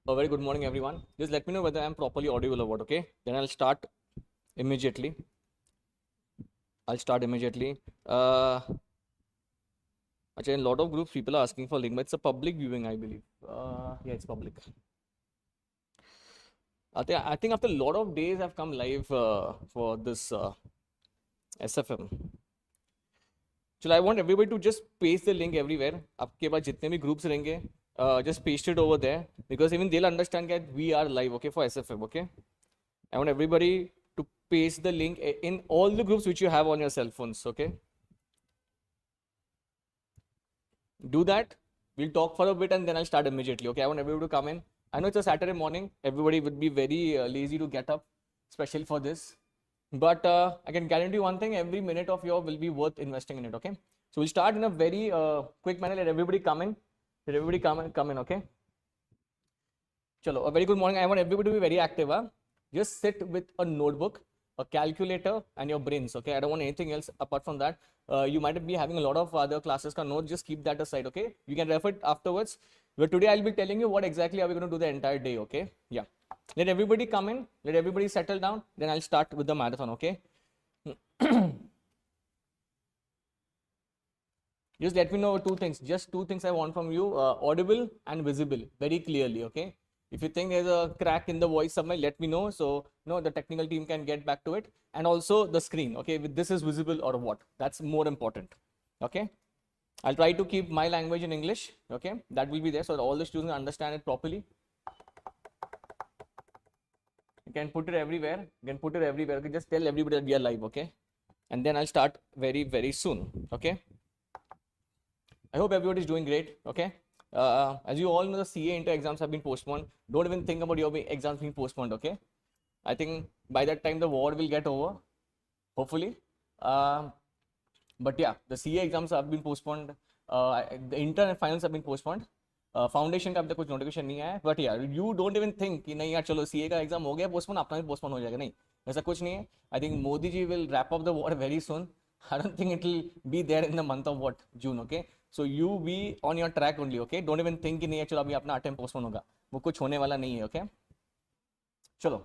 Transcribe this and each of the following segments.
A very good morning, everyone. Just let me know whether I'm properly audible or what, okay? Then I'll start immediately. Actually, in a lot of groups, people are asking for link, but it's a public viewing, I believe. Yeah, it's public. I think after a lot of days, I've come live for this SFM. Chalo, I want everybody to just paste the link everywhere. आपके पास जितने भी groups रहेंगे, just paste it over there because even they'll understand that we are live, okay, for SFM, okay? I want everybody to paste the link in all the groups which you have on your cell phones, okay? Do that. We'll talk for a bit and then I'll start immediately, okay? I want everybody to come in. I know it's a Saturday morning. Everybody would be very lazy to get up, especially for this. But I can guarantee you one thing, every minute of yours will be worth investing in it, okay? So we'll start in a very quick manner. Let everybody come in. Let everybody come in, okay? Chalo, a very good morning. I want everybody to be very active. Huh? Just sit with a notebook, a calculator, and your brains, okay? I don't want anything else apart from that. You might be having a lot of other classes notes. Just keep that aside, okay? You can refer it afterwards. But today I'll be telling you what exactly are we going to do the entire day, okay? Yeah. Let everybody come in. Let everybody settle down. Then I'll start with the marathon, okay? Just let me know two things. Just two things I want from you: audible and visible, very clearly, okay? If you think there's a crack in the voice somewhere, let me know. So, the technical team can get back to it. And also the screen, okay? If this is visible or what? That's more important, okay? I'll try to keep my language in English, okay? That will be there so that all the students understand it properly. You can put it everywhere. You can put it everywhere. Okay? Just tell everybody that we are live, okay? And then I'll start very, very soon, okay? I hope everybody is doing great, okay? As you all know, the CA inter exams have been postponed. Don't even think about your exams being postponed, okay? I think by that time the war will get over, hopefully. But yeah, the CA exams have been postponed. The inter finals have been postponed. Foundation का अब तक कुछ notification नहीं आया but यार you don't even think कि नहीं यार चलो सीए का एग्जाम हो गया पोस्टपोन अपना भी पोस्टपोन हो जाएगा नहीं ऐसा कुछ नहीं है I think Modi ji will wrap up the war very soon I don't think it will be there in the month of what June okay so you be on your track only okay don't even think कि नहीं है चलो अभी अपना time postpone होगा वो कुछ होने वाला नहीं है ओके चलो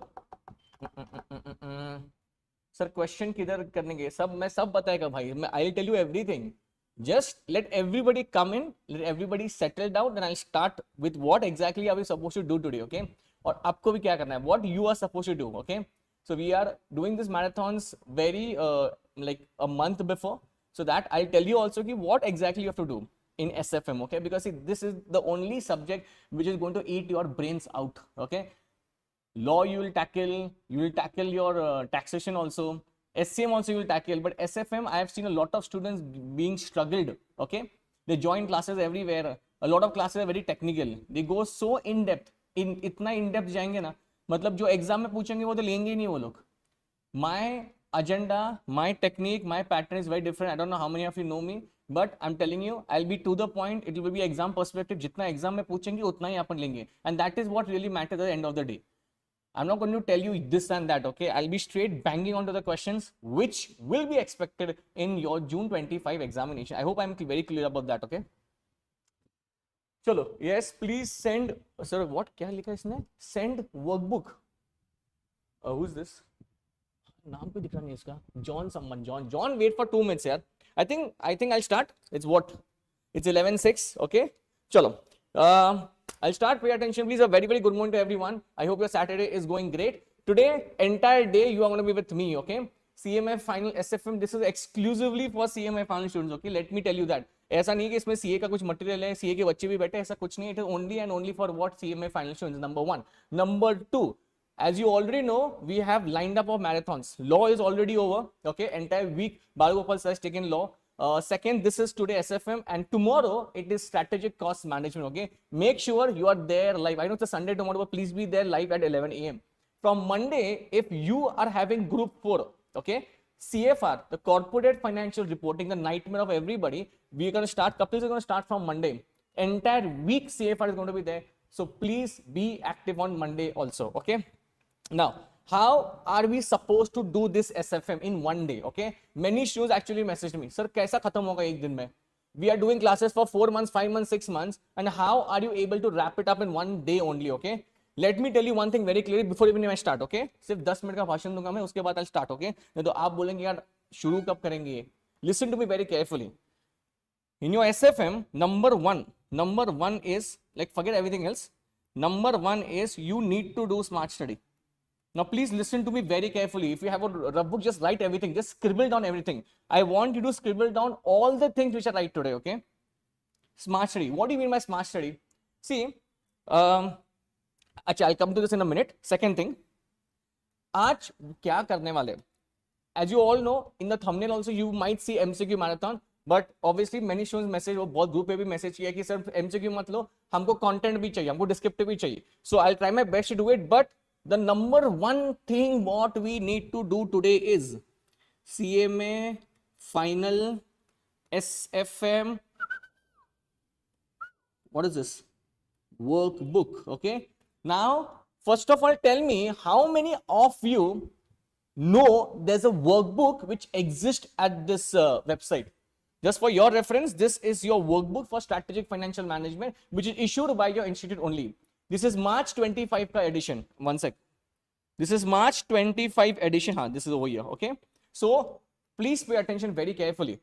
सर क्वेश्चन किधर करने के सब मैं सब बताएगा भाई मैं I will tell you everything just let everybody come in, let everybody settle down, then I'll start with what exactly are we supposed to do today, okay? और आपको भी क्या करना है, what you are supposed to do, okay? So we are doing this marathons very like a month before, so that I'll tell you also ki what exactly you have to do in SFM, okay? Because see, this is the only subject which is going to eat your brains out, okay? Law you will tackle your taxation also. SCM also you will tackle, but SFM I have seen a lot of students being struggled, okay? They join classes everywhere. A lot of classes are very technical. They go so in depth. इतना in depth जाएंगे ना, मतलब जो exam में पूछेंगे वो तो लेंगे ही नहीं वो लोग. My agenda, my technique, my pattern is very different. I don't know how many of you know me, but I'm telling you, I'll be to the point. It will be exam perspective. जितना exam में पूछेंगे उतना ही अपन लेंगे, and that is what really matters at the end of the day. I'm not going to tell you this and that, okay? I'll be straight banging onto the questions which will be expected in your June 25 examination. I hope I'm very clear about that, okay? Chalo, yes, please send, sir, what? Kya likha isne? Send workbook. Who's this? Naam pe dikh raha nahi iska. John someone, John, wait for 2 minutes, yaar. I think I'll start. It's what? It's 11:06, okay? Chalo. I'll start. Pay attention, please. A very, very good morning to everyone. I hope your Saturday is going great. Today, entire day, you are going to be with me, okay? CMA Final SFM. This is exclusively for CMA Final students, okay? Let me tell you that. ऐसा नहीं कि इसमें CA का कुछ material है, CA के बच्चे भी बैठे, ऐसा कुछ नहीं. It is only and only for what CMA Final students. Number one. Number two. As you already know, we have lined up of marathons. Law is already over, okay? Entire week, Balgopal sir has taken law. Second, this is today SFM, and tomorrow it is strategic cost management, okay? Make sure you are there live. I know it's a Sunday tomorrow, but please be there live at 11 a.m. From Monday, if you are having group 4, okay? CFR, the corporate financial reporting, the nightmare of everybody, we're going to start, couples are going to start from Monday. Entire week CFR is going to be there. So please be active on Monday also, okay? Now, how are we supposed to do this SFM in one day, okay? Many students actually messaged me, sir, कैसा खत्म होगा एक दिन में? We are doing classes for 4 months, 5 months, 6 months, and how are you able to wrap it up in one day only? Okay, let me tell you one thing very clearly before even I start. Okay, सिर्फ 10 minute का भाषण दूंगा मैं, उसके बाद I'll start. Okay, नहीं तो आप बोलेंगे यार शुरू कब करेंगे ये? Listen to me very carefully. In your SFM, number one is, like, forget everything else. Number one is you need to do smart study. Now, please listen to me very carefully. If you have a rough book, just write everything. Just scribble down everything. I want you to scribble down all the things which I write today, okay? Smart study. What do you mean by smart study? See, I'll come to this in a minute. Second thing, आज क्या करने वाले? As you all know, in the thumbnail also you might see MCQ marathon. But obviously many students message, वो बहुत group पे भी message किया कि सर MCQ मत लो, हमको कंटेंट भी चाहिए, हमको डिस्क्रिप्टिव भी चाहिए. So I'll try my best to do it, but the number one thing what we need to do today is CMA Final SFM. What is this? Workbook. Okay. Now, first of all, tell me how many of you know there's a workbook which exists at this website. Just for your reference, this is your workbook for strategic financial management, which is issued by your institute only. This is March 25 ka edition. One sec. This is March 25 edition. This is over here. Okay. So please pay attention very carefully.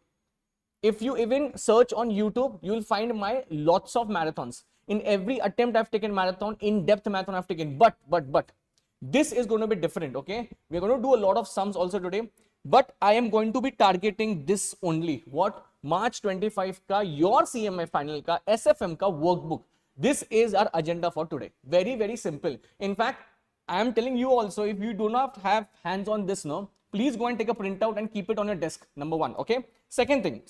If you even search on YouTube, you will find my lots of marathons. In every attempt I've taken marathon, in-depth marathon I've taken. But this is going to be different. Okay. We're going to do a lot of sums also today. But I am going to be targeting this only. What? March 25 ka your CMA final ka SFM ka workbook. This is our agenda for today. Very, very simple. In fact, I am telling you also, if you do not have hands on this, no, please go and take a printout and keep it on your desk. Number one. Okay. Second thing.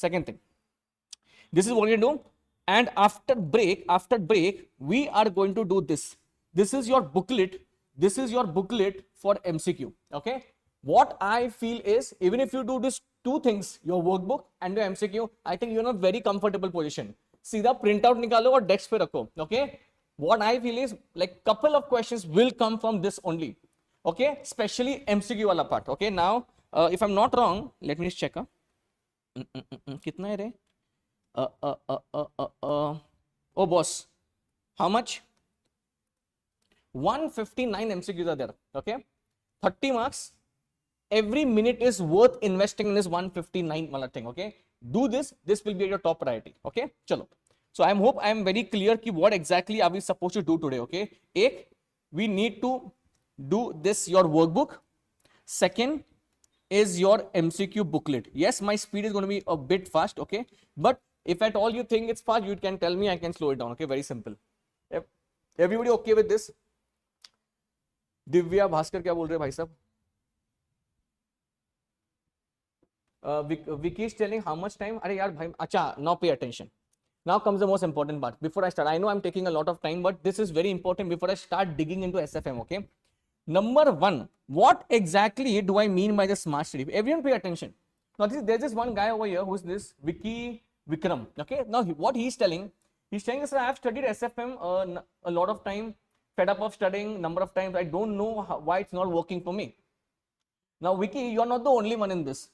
This is what you do. And after break, we are going to do this. This is your booklet. This is your booklet for MCQ. Okay. What I feel is, even if you do these two things, your workbook and your MCQ, I think you're in a very comfortable position. सीधा print out निकालो और desk पे रखो. Okay. What I feel is, like, couple of questions will come from this only. Okay. Especially MCQ वाला part. Okay. Now, if I'm not wrong, let me just check. कितना है रे? Oh boss, how much? 159 MCQs are there. Okay. 30 marks. Every minute is worth investing in this 159 wala thing. Okay. Do this. This will be your top priority. Okay. Chalo. So I hope I am very clear ki what exactly are we supposed to do today. Okay. Ek, we need to do this, your workbook. Second is your MCQ booklet. Yes, my speed is going to be a bit fast. Okay. But if at all you think it's fast, you can tell me, I can slow it down. Okay. Very simple. Everybody okay with this? Divya Bhaskar क्या बोल रहे भाई साहब? Vicky is telling how much time? अरे यार भाई, अच्छा, now pay attention. Now comes the most important part. Before I start, I know I'm taking a lot of time, but this is very important before I start digging into SFM. Okay. Number one, what exactly do I mean by the smart study? Everyone pay attention. Now there's this one guy over here who's this Vicky Vikram. Okay. Now what he's telling us, I have studied SFM a lot of time, fed up of studying number of times. I don't know why it's not working for me. Now Vicky, you're not the only one in this.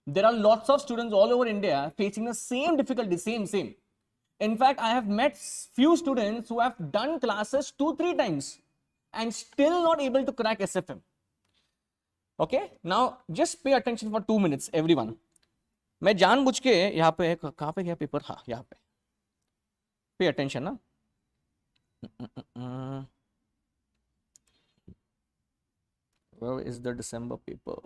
There are lots of students all over India facing the same difficulty, same. In fact, I have met few students who have done classes 2-3 times and still not able to crack SFM. Okay, now just pay attention for 2 minutes, everyone. मैं जानबूझ के यहाँ पे, कहाँ पे गया paper? हाँ, यहाँ पे. Pay attention, ना? Where is the December paper?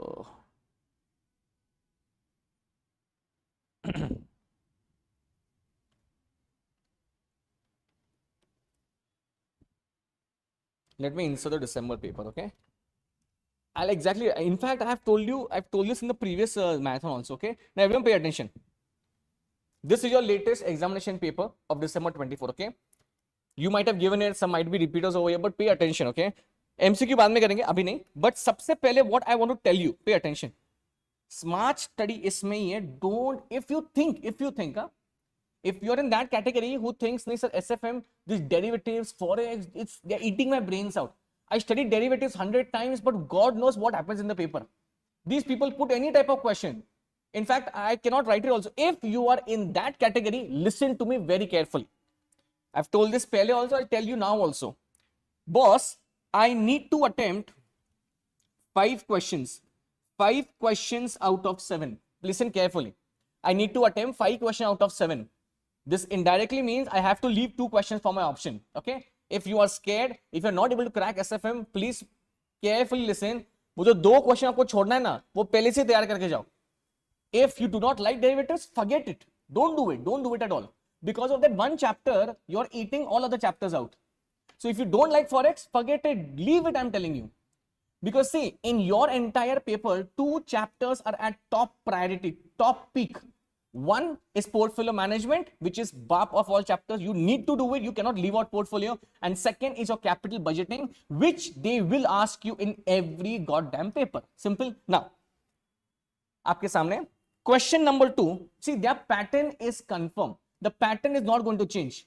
Let me insert the December paper, okay? I'll exactly, in fact, I've told this in the previous marathon also, okay? Now everyone pay attention. This is your latest examination paper of December 24, okay? You might have given it, some might be repeaters over here, but pay attention, okay? MCQ बाद में करेंगे, अभी नहीं. But सबसे पहले what I want to tell you, pay attention. Smart study इसमें ही है. Don't, if you think, if you're in that category who thinks, nahi sir, SFM, these derivatives, forex, they're eating my brains out. I studied derivatives 100 times, but God knows what happens in the paper. These people put any type of question. In fact, I cannot write it also. If you are in that category, listen to me very carefully. I've told this pehle also, I'll tell you now also. Boss, I need to attempt 5 questions. 5 questions out of 7. Listen carefully. I need to attempt 5 questions out of 7. This indirectly means I have to leave 2 questions for my option. Okay. If you are scared, if you're not able to crack SFM, please carefully listen. वो जो 2 question आपको छोड़ना है ना, वो पहले से तैयार करके जाओ. If you do not like derivatives, forget it. Don't do it. Don't do it at all. Because of that one chapter, you're eating all other chapters out. So if you don't like Forex, forget it. Leave it, I'm telling you. Because see, in your entire paper, 2 chapters are at top priority, top peak. One is portfolio management, which is BAP of all chapters. You need to do it. You cannot leave out portfolio. And second is your capital budgeting, which they will ask you in every goddamn paper. Simple. Now, आपके सामने question number 2. See, their pattern is confirmed. The pattern is not going to change.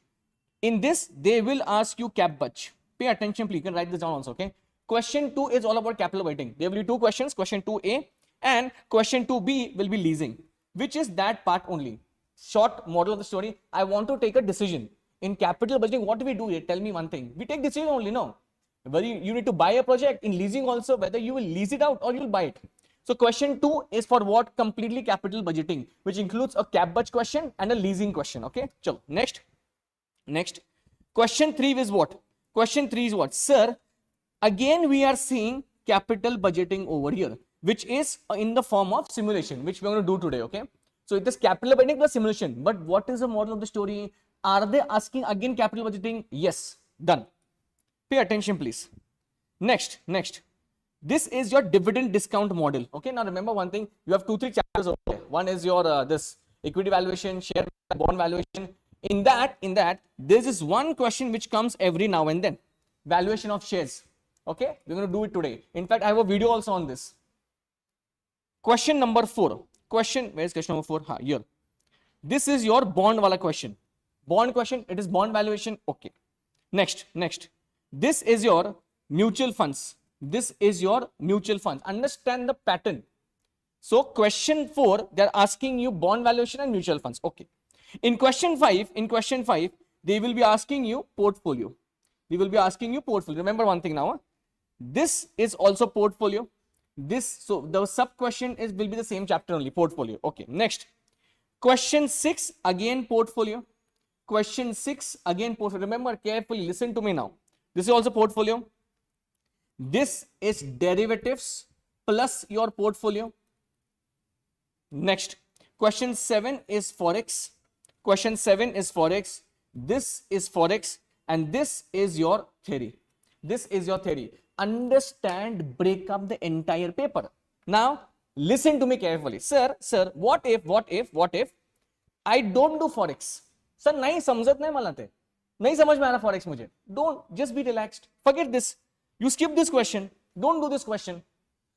In this, they will ask you cap budge. Pay attention, please. You can write this down also, okay? Question 2 is all about capital budgeting. There will be 2 questions, question 2A and question 2B will be leasing, which is that part only. Short model of the story. I want to take a decision. In capital budgeting, what do we do here? Tell me one thing. We take decision only, no? Whether you need to buy a project, in leasing also, whether you will lease it out or you will buy it. So question 2 is for what? Completely capital budgeting, which includes a cap budge question and a leasing question, okay? Chalo, next. Question 3 is what? Question 3 is what? Sir, again we are seeing capital budgeting over here, which is in the form of simulation, which we are going to do today, okay? So it is capital budgeting plus simulation. But what is the model of the story? Are they asking again capital budgeting? Yes, done. Pay attention, please. Next. This is your dividend discount model. Okay, now remember one thing. You have 2-3 chapters over there. One is your this equity valuation, share bond valuation. In that, there is one question which comes every now and then. Valuation of shares. Okay, we're going to do it today. In fact, I have a video also on this. Question number 4. Where is question number 4? Here. This is your bond wala question. Bond question. It is bond valuation. Okay. Next. This is your mutual funds. Understand the pattern. So question 4, they are asking you bond valuation and mutual funds. Okay. In question 5, they will be asking you portfolio. Remember one thing now. This is also portfolio. So the sub question will be the same chapter only, portfolio. Okay. Next. Question 6, again portfolio. Remember carefully, listen to me now. This is also portfolio. This is derivatives plus your portfolio. Next, question 7 is Forex. This is Forex and this is your theory. Understand, break up the entire paper. Now, listen to me carefully. Sir, what if I don't do Forex? Sir, नहीं समझत नहीं मला ते. नहीं समझ में आ रहा Forex मुझे. Don't, just be relaxed. Forget this. You skip this question. Don't do this question.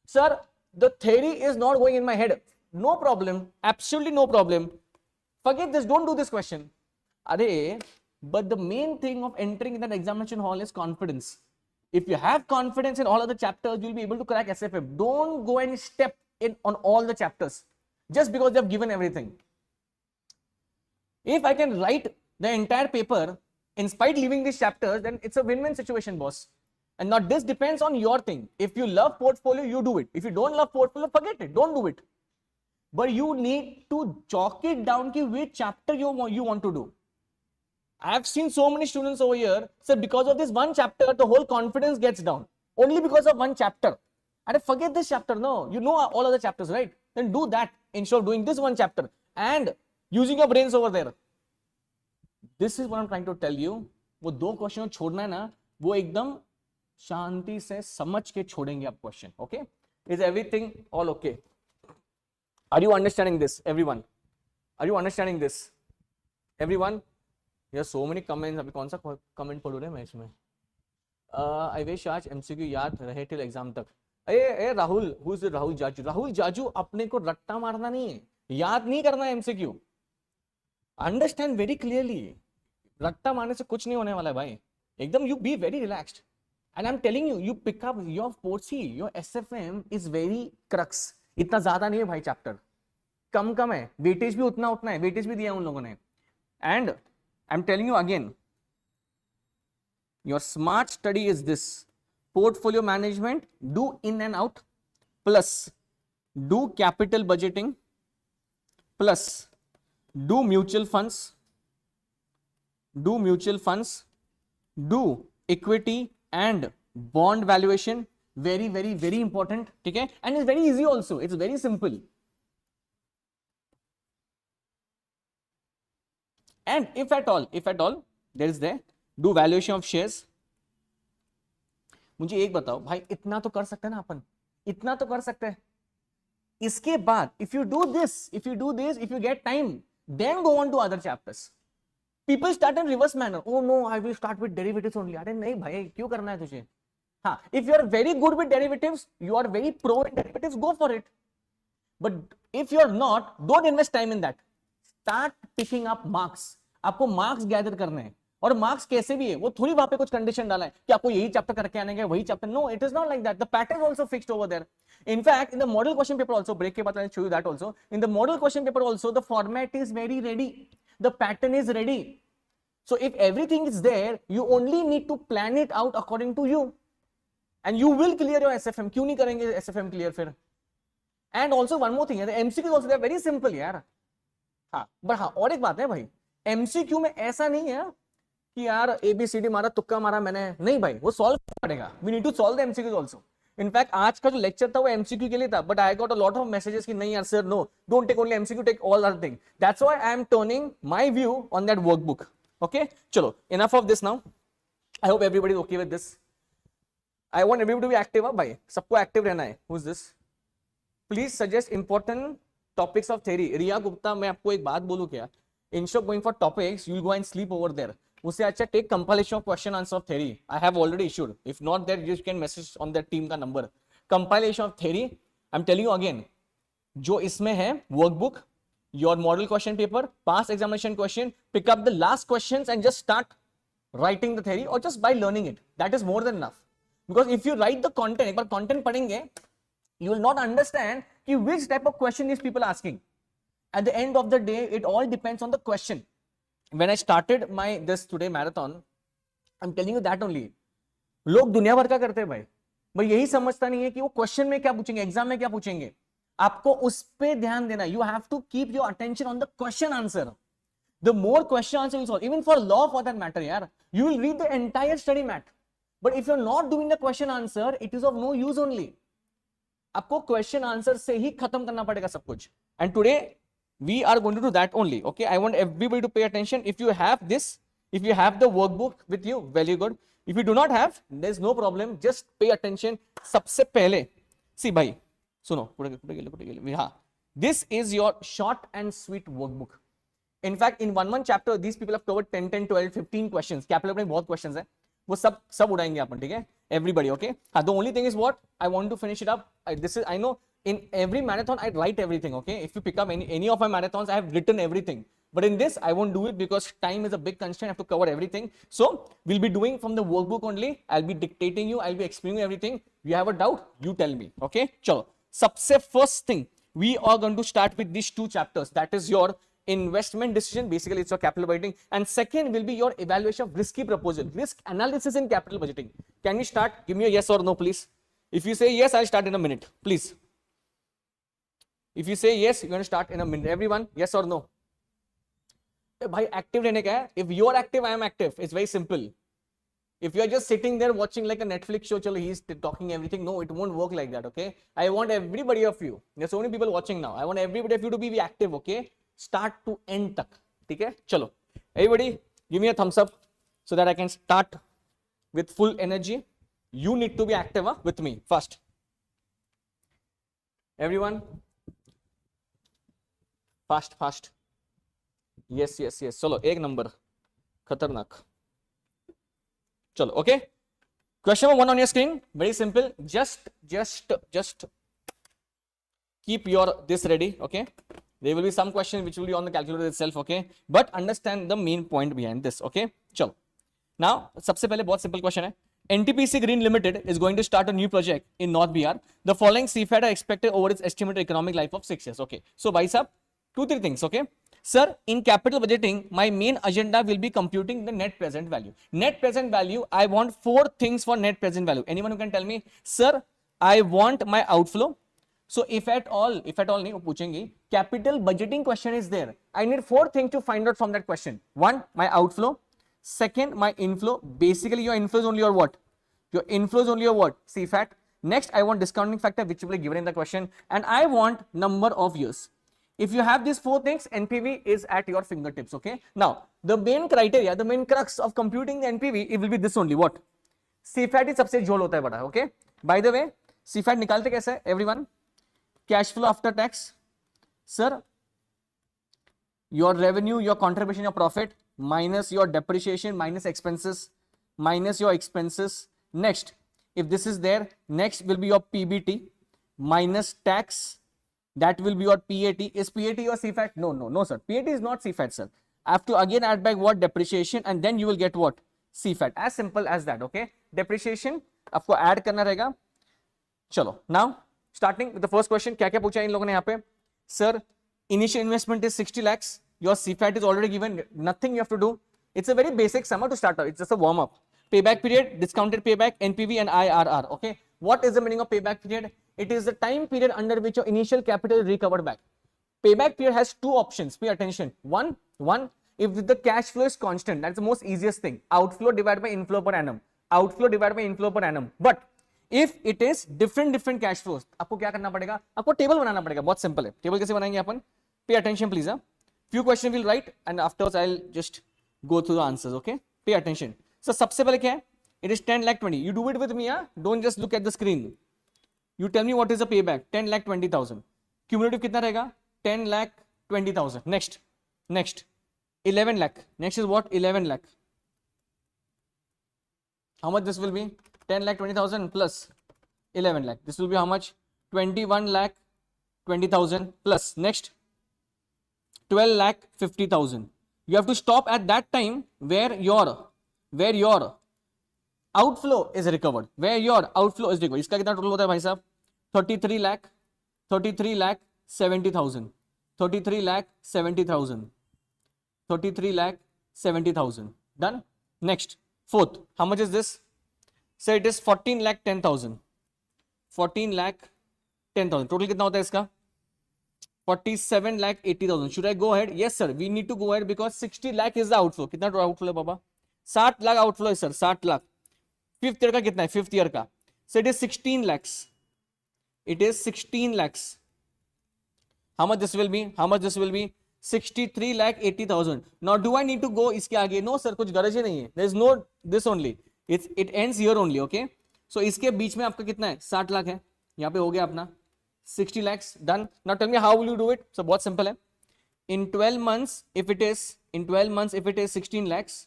Sir, the theory is not going in my head. No problem. Absolutely no problem. Forget this. Don't do this question. But the main thing of entering in that examination hall is confidence. If you have confidence in all other chapters, you'll be able to crack SFM. Don't go and step in on all the chapters just because they have given everything. If I can write the entire paper in spite leaving these chapters, then it's a win-win situation, boss. And now this depends on your thing. If you love portfolio, you do it. If you don't love portfolio, forget it. Don't do it. But you need to chalk it down to which chapter you want to do. I have seen so many students over here, so because of this one chapter, the whole confidence gets down. Only because of one chapter. And forget this chapter. No, you know all other chapters, right? Then do that instead of doing this one chapter and using your brains over there. This is what I'm trying to tell you. वो 2 question छोड़ना है ना, वो एकदम शांति से समझ के छोड़ेंगे आप question. Okay? Is everything all okay? Are you understanding this, everyone? Are you understanding this, everyone? There are so many comments. अभी कौन सा comment पढ़ रहे हैं मैं इसमें? I wish आज MCQ याद रहे till exam तक. Rahul, who is Rahul Jaju? राहुल जाजू, अपने को रट्टा मारना नहीं है, याद नहीं करना है MCQ. Understand very clearly. रट्टा मारने से कुछ नहीं होने वाला है भाई. एकदम you be very relaxed. And I'm telling you, you pick up your 4C, your SFM is very crux. इतना ज्यादा नहीं है भाई chapter. कम है, वेटेज भी उतना उतना है, वेटेज भी दिया उन लोगों ने. And I am telling you again, your smart study is this: portfolio management, do in and out, plus do capital budgeting, plus do mutual funds, do equity and bond valuation. Very very very important. ठीक है, and it's very easy also, it's very simple. And if at all there is there, do valuation of shares. मुझे एक बताओ भाई, इतना तो कर सकते हैं ना अपन, इतना तो कर सकते हैं. इसके बाद if you do this, if you get time, then go on to other chapters. People start in reverse manner. Oh no, I will start with derivatives only. अरे नहीं भाई, क्यों करना है तुझे? हाँ, if you are very good with derivatives, you are very pro in derivatives, go for it. But if you are not, don't invest time in that. Start picking up marks. आपको marks gather करने हैं. और marks कैसे भी है, वो थोड़ी वहां पे कुछ कंडीशन डाला है कि आपको यही चैप्टर करके आने का, वही chapter. No, it is not like that. The pattern also fixed over there. In fact in the model question paper also, break के बाद I show you that also. In the model question paper also the format is very ready, the pattern is ready. So if everything is there, you only need to plan it out according to you, and you will clear your SFM. क्यों नहीं करेंगे SFM clear फिर? And also one more thing, MCQ also they are very simple यार. हाँ, but हाँ, और एक बात है भाई, एमसीक्यू में ऐसा नहीं है कि यार एबीसीडी मारा, तुक्का मारा मैंने, नहीं भाई, वो सॉल्व पड़ेगा. We need to solve the MCQs also. In fact आज का जो लेक्चर था वो एमसीक्यू के लिए था, but I got a lot of messages कि नहीं यार sir, no, don't take only MCQ, take all other thing. That's why I am turning my view on that workbook. Okay, चलो, enough of this now. I hope everybody is okay with this. I want everybody to be active. भाई सबको active रहना है. Who is this? Please suggest important topics of theory. Riya Gupta, मैं आपको एक बात बोलूं क्या, instead of going for topics, you will go and sleep over there. उससे अच्छा take compilation of question answer of theory. I have already issued. If not there, you can message on that team का number. Compilation of theory, I am telling you again, जो इसमें है workbook, your model question paper, past examination question, pick up the last questions and just start writing the theory, और just by learning it, that is more than enough. Because if you right the content, एक बार content पढ़ेंगे, you will not understand कि which type of question these people asking. At the end of the day, it all depends on the question. When I started my this today marathon, I'm telling you that only. लोग दुनिया भर का करते हैं भाई, मैं यही समझता नहीं है कि वो क्वेश्चन में क्या पूछेंगे, एग्जाम में क्या पूछेंगे. आपको उस पे ध्यान देना. You have to keep your attention on the question answer. The more question answer you solve, even for law for that matter, यार, you will read the entire study mat. But if you're not doing the question answer, it is of no use only. आपको question answer से ही खत्म करना पड़ेगा सब कुछ. And today we are going to do that only. Okay, I want everybody to pay attention. If you have this, if you have the workbook with you, very good. If you do not have, there is no problem, just pay attention. सबसे पहले see भाई सुनो, हाँ, this is your short and sweet workbook. In fact in one chapter these people have covered 10, 10, 12, 15 questions. Capital में बहुत questions है, वो सब उड़ाएंगे अपन. ठीक है, everybody, okay? The only thing is what I want to finish it up. This is, I know in every marathon I write everything, okay? If you pick up any of my marathons, I have written everything. But in this, I won't do it because time is a big constraint. I have to cover everything. So we'll be doing from the workbook only. I'll be dictating you. I'll be explaining everything. You have a doubt, you tell me, okay? Chalo. Sabse first thing, we are going to start with these two chapters. That is your investment decision, basically it's your capital budgeting, and second will be your evaluation of risky proposal, risk analysis in capital budgeting. Can we start? Give me a yes or no please. If you say yes, I'll start in a minute, please. If you say yes, you're going to start in a minute. Everyone, yes or no? Bhai, active rehne ka hai. If you're active, I am active. It's very simple. If you're just sitting there watching like a Netflix show, chalo, he's talking everything, no, it won't work like that, okay? I want everybody of you, there's so many people watching now, I want everybody of you to be active, okay? Start to end tak. ठीक है, चलो, everybody give me a thumbs up so that I can start with full energy. You need to be active with me first. Everyone, fast. Yes. चलो, एक number खतरनाक. चलो, okay. Question number 1 on your screen. Very simple. Just keep your this ready, okay? There will be some questions which will be on the calculator itself, okay? But understand the main point behind this, okay? चलो. Now, सबसे पहले बहुत simple question है. NTPC Green Limited is going to start a new project in North BR. The following CFAT are expected over its estimated economic life of 6 years. Okay. So, भाई साहब, two, three things. Okay. Sir, in capital budgeting, my main agenda will be computing the net present value. Net present value, I want four things for net present value. Anyone who can tell me, sir, I want my outflow. So if at all नहीं वो पूछेंगे, capital budgeting question is there. I need four things to find out from that question. One, my outflow. Second, my inflow. Basically, your inflow is only your what? Your inflow is only your what? CFAT. Next, I want discounting factor, which will be given in the question, and I want number of years. If you have these four things, NPV is at your fingertips. Okay. Now, the main criteria, the main crux of computing the NPV, it will be this only. What? CFAT is सबसे झोल होता है बड़ा. Okay. By the way, CFAT निकालते कैसे है? Everyone. Cash flow after tax. Sir, your revenue, your contribution, your profit minus your depreciation, minus expenses, minus your expenses. Next, if this is there, next will be your PBT minus tax. That will be your PAT. Is PAT your CFAT? No, sir. PAT is not CFAT, sir. I have to again add back what? Depreciation, and then you will get what? CFAT. As simple as that. Okay. Depreciation आपको add करना रहेगा. चलो. Now, starting with the first question, क्या क्या पूछा इन लोगों ने यहाँ पे? Sir, initial investment is 60 lakhs. Your CFAT is already given. Nothing you have to do. It's a very basic sum to start out. It's just a warm up. Payback period, discounted payback, NPV and IRR. Okay. What is the meaning of payback period? It is the time period under which your initial capital is recovered back. Payback period has two options. Pay attention. One, if the cash flow is constant, that's the most easiest thing. Outflow divided by inflow per annum. Outflow divided by inflow per annum. But if it is different cash flows, आपको क्या करना पड़ेगा? आपको table बनाना पड़ेगा. बहुत simple है. Table कैसे बनाएंगे अपन? Pay attention, please. Few questions we'll write, and afterwards I'll just go through the answers. Okay? Pay attention. So सबसे पहले क्या है? It is 10 lakh 20. You do it with me. Don't just look at the screen. You tell me what is the payback. 10 lakh 20,000. Cumulative कितना रहेगा? 10 lakh 20,000. Next 11 lakh. Next is what? 11 lakh. How much this will be? 10 lakh 20,000 plus 11 lakh. This will be how much? 21 lakh 20,000 plus. Next 12 lakh 50,000. You have to stop at that time where your outflow is recovered. Where your outflow is recovered. इसका कितना total होता है भाई साहब? 33 lakh 70,000. 33 lakh 70,000. 33 lakh 70,000. Done. Next, fourth. How much is this? So it is 14 lakh 10,000. 14 lakh 10,000. Total कितना होता है इसका? 47 lakh 80,000. Should I go ahead? Yes, sir. We need to go ahead because 60 lakh is the outflow. कितना outflow है बाबा? 60 lakh outflow है sir. 60 lakh. Fifth year का कितना है? Fifth year का. So it is 16 lakhs. It is 16 lakhs. How much this will be? How much this will be? 63 lakh 80,000. Now do I need to go इसके आगे? No sir, कुछ गरज ही नहीं है. There is no this only. It ends here only. Okay. So इसके बीच में आपका कितना है? 60 लाख है. यहाँ पे हो गया अपना 60 lakhs. Done. Now tell me how will you do it? So बहुत simple है. In 12 months, if it is 16 lakhs,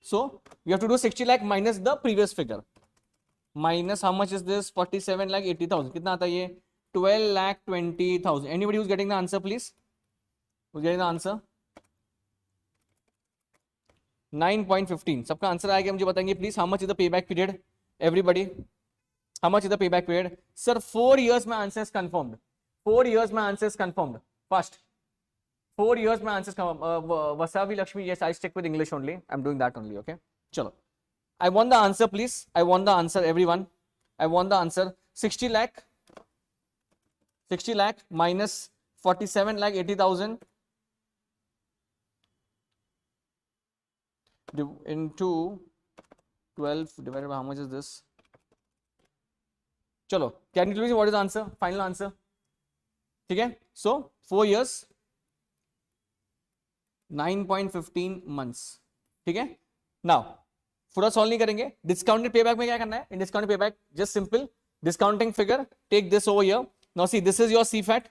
so you have to do 60 lakh minus the previous figure. Minus how much is this? 47 lakh 80,000. कितना आता है ये? 12 lakh 20,000. Anybody who's getting the answer, please? Who's getting the answer? 9.15. सबका answer आएगा, मुझे बताएंगे please. How much is the payback period? Everybody. How much is the payback period? Sir, 4 years my answer is confirmed. 4 years my answer is confirmed. Fast. 4 years my answer is confirmed. Vasavi Lakshmi, yes, I stick with English only. I'm doing that only. Okay. Chalo. I want the answer, please. I want the answer, everyone. I want the answer. 60 lakh. 60 lakh minus 47 lakh 80,000 into 12 divided by how much is this? Chalo. Can you tell me what is the answer? Final answer. Okay. So 4 years. 9.15 months. ठीक है. Now पूरा solve नहीं करेंगे. Discounted payback में क्या करना है? In discounted payback just simple discounting figure, take this over here. Now see this is your CFAT,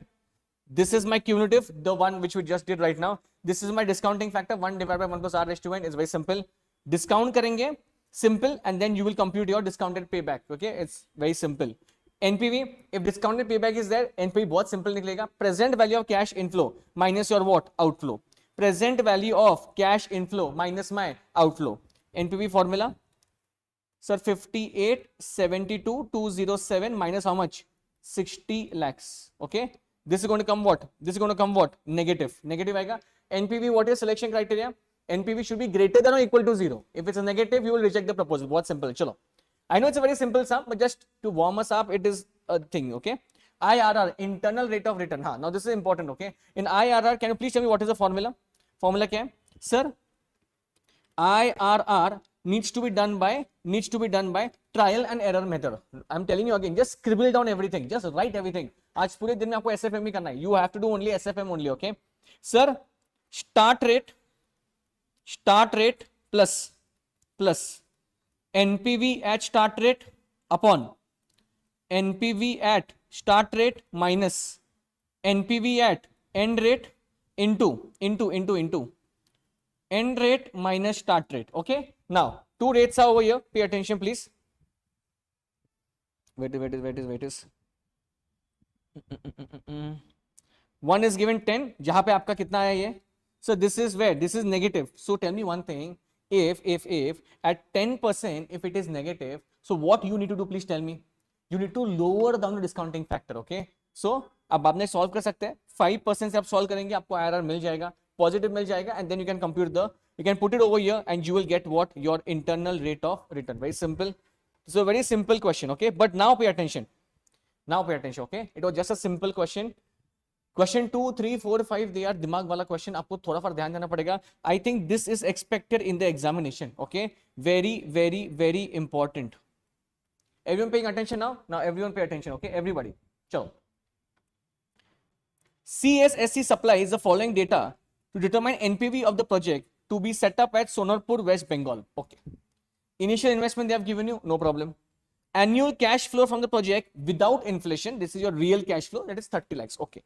this is my cumulative, the one which we just did right now. This is my discounting factor 1 divided by 1 plus r raised to n. Is very simple. Discount करेंगे simple and then you will compute your discounted payback. Okay, it's very simple. NPV, if discounted payback is there, NPV बहुत simple निकलेगा. Present value of cash inflow minus your what? Outflow. Present value of cash inflow minus my outflow. NPV formula, sir, 58,72,207 minus how much? 60 lakhs. Okay, this is going to come what? This is going to come what? Negative. Negative आएगा. NPV, what is selection criteria? NPV should be greater than or equal to 0. If it's a negative, you will reject the proposal. बहुत simple. चलो. I know it's a very simple sum, but just to warm us up, it is a thing. Okay. IRR, internal rate of return. Now this is important. Okay. In IRR, can you please tell me what is the formula? Formula क्या है? Sir, IRR needs to be done by trial and error method. I'm telling you again, just scribble down everything, just write everything. आज पूरे दिन में आपको SFM ही करना है. You have to do only SFM only, okay? Sir, start rate plus NPV at start rate upon NPV at start rate minus NPV at end rate into end rate minus start rate. Okay, now two rates are over here. Pay attention, please. Wait is one is given 10. जहां पे आपका कितना है ये? So this is where this is negative. So tell me one thing. If at 10%, if it is negative, so what you need to do? Please tell me. You need to lower down the discounting factor. Okay. So अब आपने solve कर सकते हैं. 5% से आप solve करेंगे, आपको IRR मिल जाएगा, positive मिल जाएगा, and then you can you can put it over here, and you will get what? Your internal rate of return. Very simple. So a very simple question. Okay. But now pay attention. Okay. It was just a simple question. Question 2, 3, 4, 5, they are दिमाग वाला question. आपको थोड़ा सा ध्यान देना पड़ेगा. I think this is expected in the examination. Okay, very important. Everyone paying attention now? Now everyone pay attention. Okay, everybody. चलो. CSSC supplies the following data to determine NPV of the project to be set up at Sonarpur, West Bengal. Okay. Initial investment they have given you, no problem. Annual cash flow from the project without inflation. This is your real cash flow. That is 30 lakhs. Okay.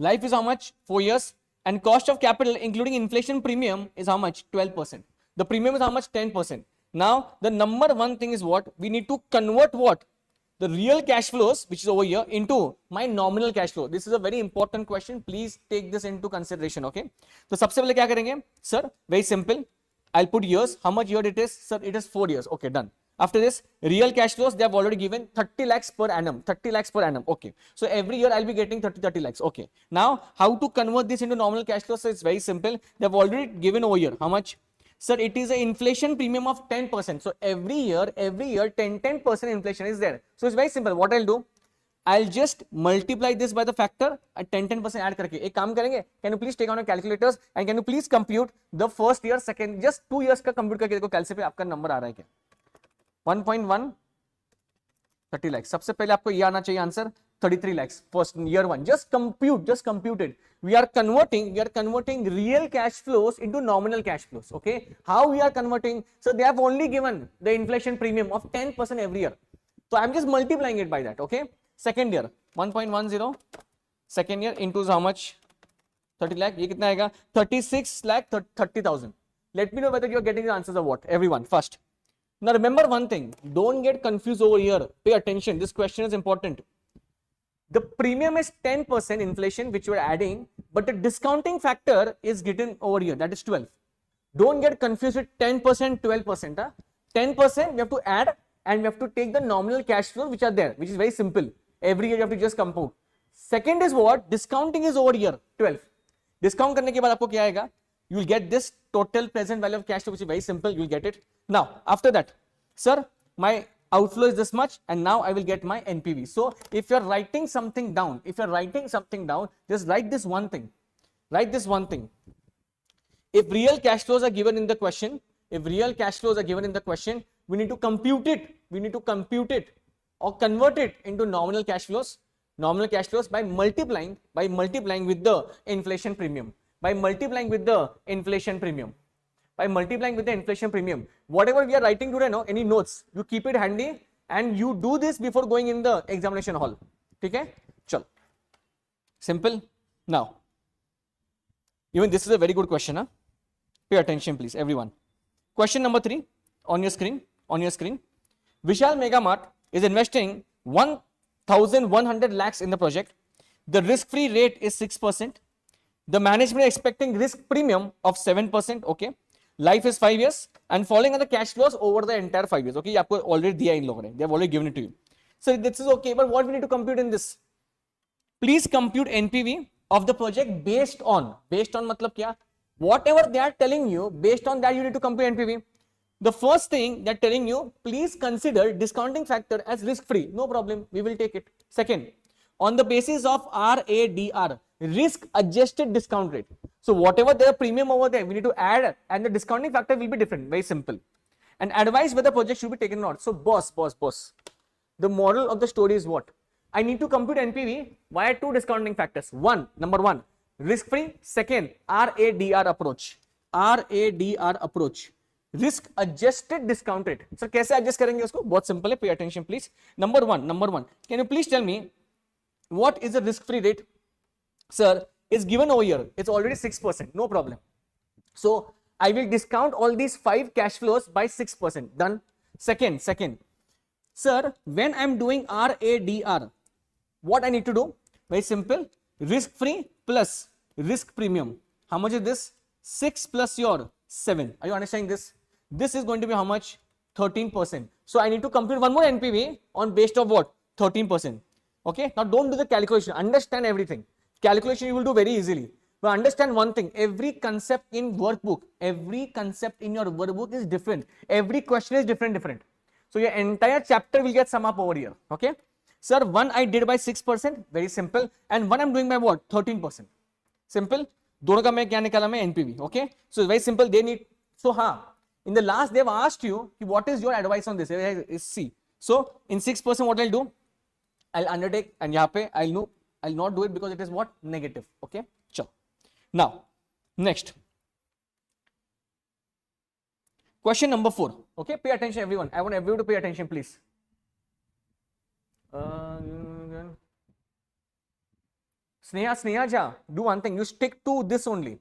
Life is how much? 4 years. And cost of capital, including inflation premium, is how much? 12%. The premium is how much? 10%. Now, the number one thing is what? We need to convert what? The real cash flows, which is over here, into my nominal cash flow. This is a very important question. Please take this into consideration. Okay. So, सबसे पहले क्या करेंगे? Sir, very simple. I'll put years. How much year it is? Sir, it is 4 years. Okay, done. After this, real cash flows, they have already given 30 lakhs per annum. 30 lakhs per annum. Okay. So every year I'll be getting 30 lakhs. Okay. Now, how to convert this into nominal cash flows? So it's very simple. They have already given over here. How much? Sir, it is an inflation premium of 10%. So every year, 10% inflation is there. So it's very simple. What I'll do? I'll just multiply this by the factor and 10% add करके एक काम करेंगे. Can you please take on your calculators and can you please compute the first year, second, just 2 years का compute करके देखो कैलसी पे आपका number आ रहा है क्या? 1.1 30 lakhs. सबसे पहले आपको ये आना चाहिए answer 33 lakhs. First year 1. Just compute it. We are converting real cash flows into nominal cash flows. Okay. How we are converting? So they have only given the inflation premium of 10% every year. So I'm just multiplying it by that. Okay. Second year 1.10. Second year into how much? 30 lakh. ये कितना आएगा? 36 lakh 30,000. Let me know whether you are getting the answers or what. Everyone first. Now remember one thing, don't get confused over here. Pay attention, this question is important. The premium is 10% inflation which you are adding, but the discounting factor is given over here, that is 12. Don't get confused with 10%, 12%. 10% we have to add and we have to take the nominal cash flows which are there, which is very simple. Every year you have to just compute. Second is what? Discounting is over here, 12. Discount करने के बाद आपको क्या आएगा? You will get this total present value of cash flow, which is very simple. You will get it. Now, after that, sir, my outflow is this much, and now I will get my NPV. So, if you are writing something down, just write this one thing. If real cash flows are given in the question, we need to compute it. Or convert it into nominal cash flows by multiplying with the inflation premium. Whatever we are writing today, no, any notes, you keep it handy and you do this before going in the examination hall. Okay? Chal. Simple. Now, even this is a very good question. Huh? Pay attention, please, everyone. Question number 3 on your screen. Vishal Mega Mart is investing 1,100 lakhs in the project. The risk-free rate is 6%. The management is expecting risk premium of 7%. Okay. Life is 5 years and following on the cash flows over the entire 5 years. Okay. आपको already दिया इन लोगों ने. They have already given it to you. So this is okay. But what we need to compute in this? Please compute NPV of the project based on मतलब क्या, whatever they are telling you, based on that you need to compute NPV. The first thing they're telling you, please consider discounting factor as risk free. No problem, we will take it. Second, on the basis of RADR, risk adjusted discount rate. So whatever their premium over there, we need to add, and the discounting factor will be different. Very simple. And advise whether project should be taken or not. So boss, the moral of the story is what? I need to compute NPV via two discounting factors. Number one, risk free. Second, RADR approach. Risk adjusted discount rate. Sir, कैसे adjust करेंगे उसको? बहुत simple है. Pay attention, please. Number one. Can you please tell me what is the risk free rate? Sir, it's given over here. It's already 6%. No problem. So I will discount all these 5 cash flows by 6%. Done. Second. Sir, when I'm doing RADR, what I need to do? Very simple. Risk free plus risk premium. How much is this? 6 plus your 7. Are you understanding this? This is going to be how much? 13%. So I need to compute one more NPV on based of what? 13%. Okay. Now don't do the calculation. Understand everything. Calculation you will do very easily. But understand one thing. Every concept in workbook, every concept in your workbook is different. Every question is different. So your entire chapter will get sum up over here. Okay. Sir, one I did by 6%. Very simple. And one I'm doing by what? 13%. Simple. दोनों का मैं क्या निकाला मैं NPV. Okay. So very simple. They need. So हाँ. In the last they have asked you what is your advice on this? Is C. So in 6% what I'll do? I'll undertake, and यहाँ पे I'll not do it because it is what? Negative. Okay. Sure. Now next. Question number 4. Okay. Pay attention, everyone. I want everyone to pay attention, please. Sneha, do one thing. You stick to this only.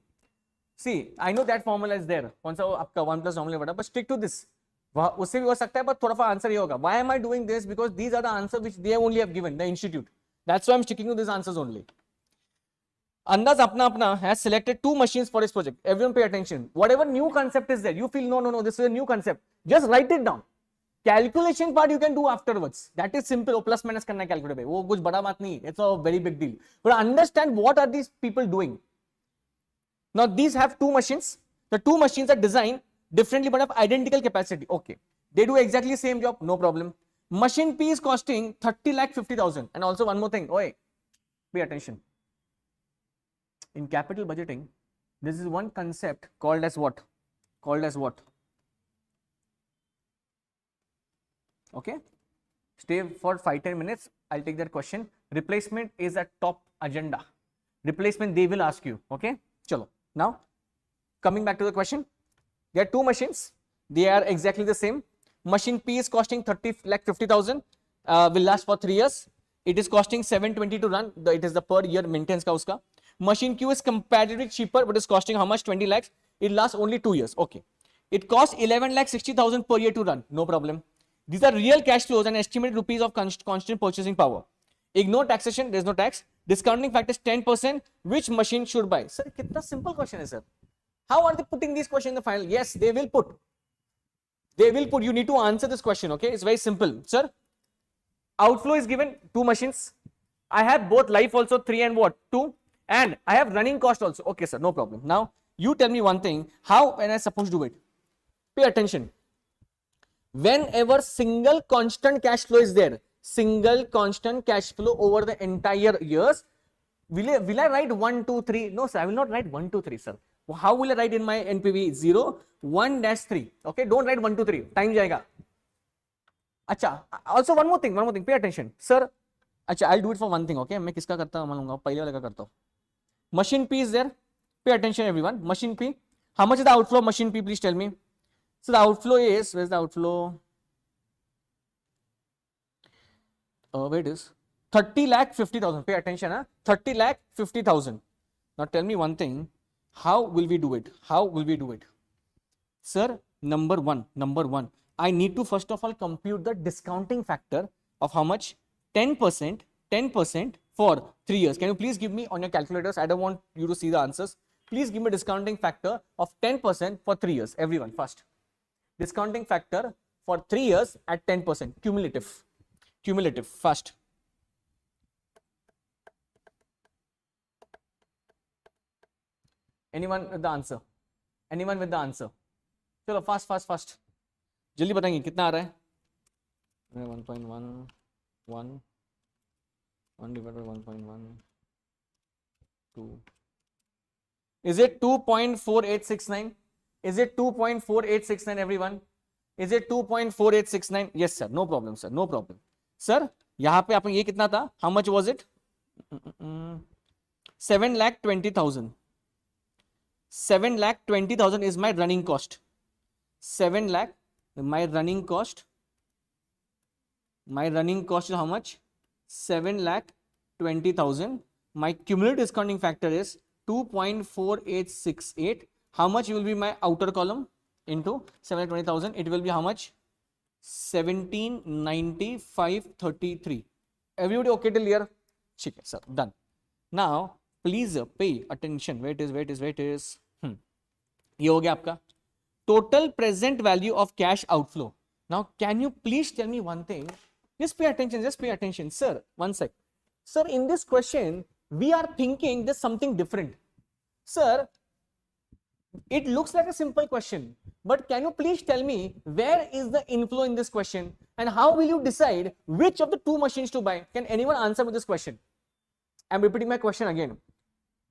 See, I know that formula is there. कौन सा आपका 1 plus normally बटा, but stick to this. उससे भी हो सकता है, but थोड़ा सा आंसर ये होगा. Why am I doing this? Because these are the answers which they only have given, the institute. That's why I'm sticking to these answers only. Andaz apna has selected 2 machines for his project. Everyone pay attention. Whatever new concept is there, you feel no, this is a new concept. Just write it down. Calculation part you can do afterwards. That is simple. O plus minus करना calculate पे. वो कुछ बड़ा बात नहीं. It's a very big deal. But understand what are these people doing. Now these have 2 machines. The 2 machines are designed differently but of identical capacity. Okay. They do exactly same job. No problem. Machine P is costing 30,50,000. And also one more thing. Oi, pay attention. In capital budgeting, this is one concept called as what? Okay. Stay for 5-10 minutes. I'll take that question. Replacement is a top agenda. Replacement they will ask you. Okay. Chalo. Now, coming back to the question. There are 2 machines. They are exactly the same. Machine P is costing 30,50,000. Will last for 3 years. It is costing 720 to run. It is the per year maintenance ka uska. Machine Q is comparatively cheaper, but is costing how much? 20 lakhs. It lasts only 2 years. Okay. It costs 11,60,000 per year to run. No problem. These are real cash flows and estimated rupees of constant purchasing power. Ignore taxation. There is no tax. Discounting factor is 10%. Which machine should buy? Sir, kitna simple question is, sir. How are they putting these questions in the final? Yes, they will put. You need to answer this question. Okay. It's very simple. Sir, outflow is given 2 machines. I have both life also 3 and what? 2. And I have running cost also. Okay, sir, no problem. Now, you tell me one thing. How am I supposed to do it? Pay attention. Whenever single constant cash flow is there, single constant cash flow over the entire years, will I write 1, 2, 3? No, sir, I will not write 1, 2, 3, sir. How will I write in my NPV? 0, 1-3. Okay, don't write 1, 2, 3. Time jayega. Acha. Also, one more thing. Pay attention. Sir, acha, I'll do it for one thing. Okay, मैं किसका करता हूँ मालूँगा. पहले वाले का करता हूँ. Machine P is there. Pay attention, everyone. Machine P. How much is the outflow of machine P? Please tell me. So the outflow is, where's the outflow? Where it is? 30,50,000. Pay attention, huh? 30,50,000. Now tell me one thing. How will we do it? Sir, number one. I need to first of all compute the discounting factor of how much? 10% for 3 years. Can you please give me on your calculators? I don't want you to see the answers. Please give me discounting factor of 10% for 3 years. Everyone, first. Discounting factor for 3 years at 10%. Cumulative. First. Anyone with the answer? Anyone with the answer? चलो fast fast fast जल्दी बताएंगे कितना आ रहा है. 1.11 1 divided by 1.1 2. Is it 2.4869? Is it 2.4869 everyone? Is it 2.4869? Yes sir, no problem sir, no problem. Sir, यहाँ पे आपने ये कितना था? How much was it? 7,20,000. 7,20,000 is my running cost. 7 lakh, my running cost. My running cost is how much? 7,20,000. My cumulative discounting factor is 2.4868. How much will be my outer column into 7,20,000? It will be how much? 1795.33. Everybody okay till here? Okay, sir, done. Now please pay attention. Wait is ये हो गया आपका total present value of cash outflow. Now can you please tell me one thing? Just pay attention. Sir, one sec. Sir, in this question we are thinking there's something different. Sir, it looks like a simple question, but can you please tell me where is the inflow in this question and how will you decide which of the two machines to buy? Can anyone answer me this question? I'm repeating my question again.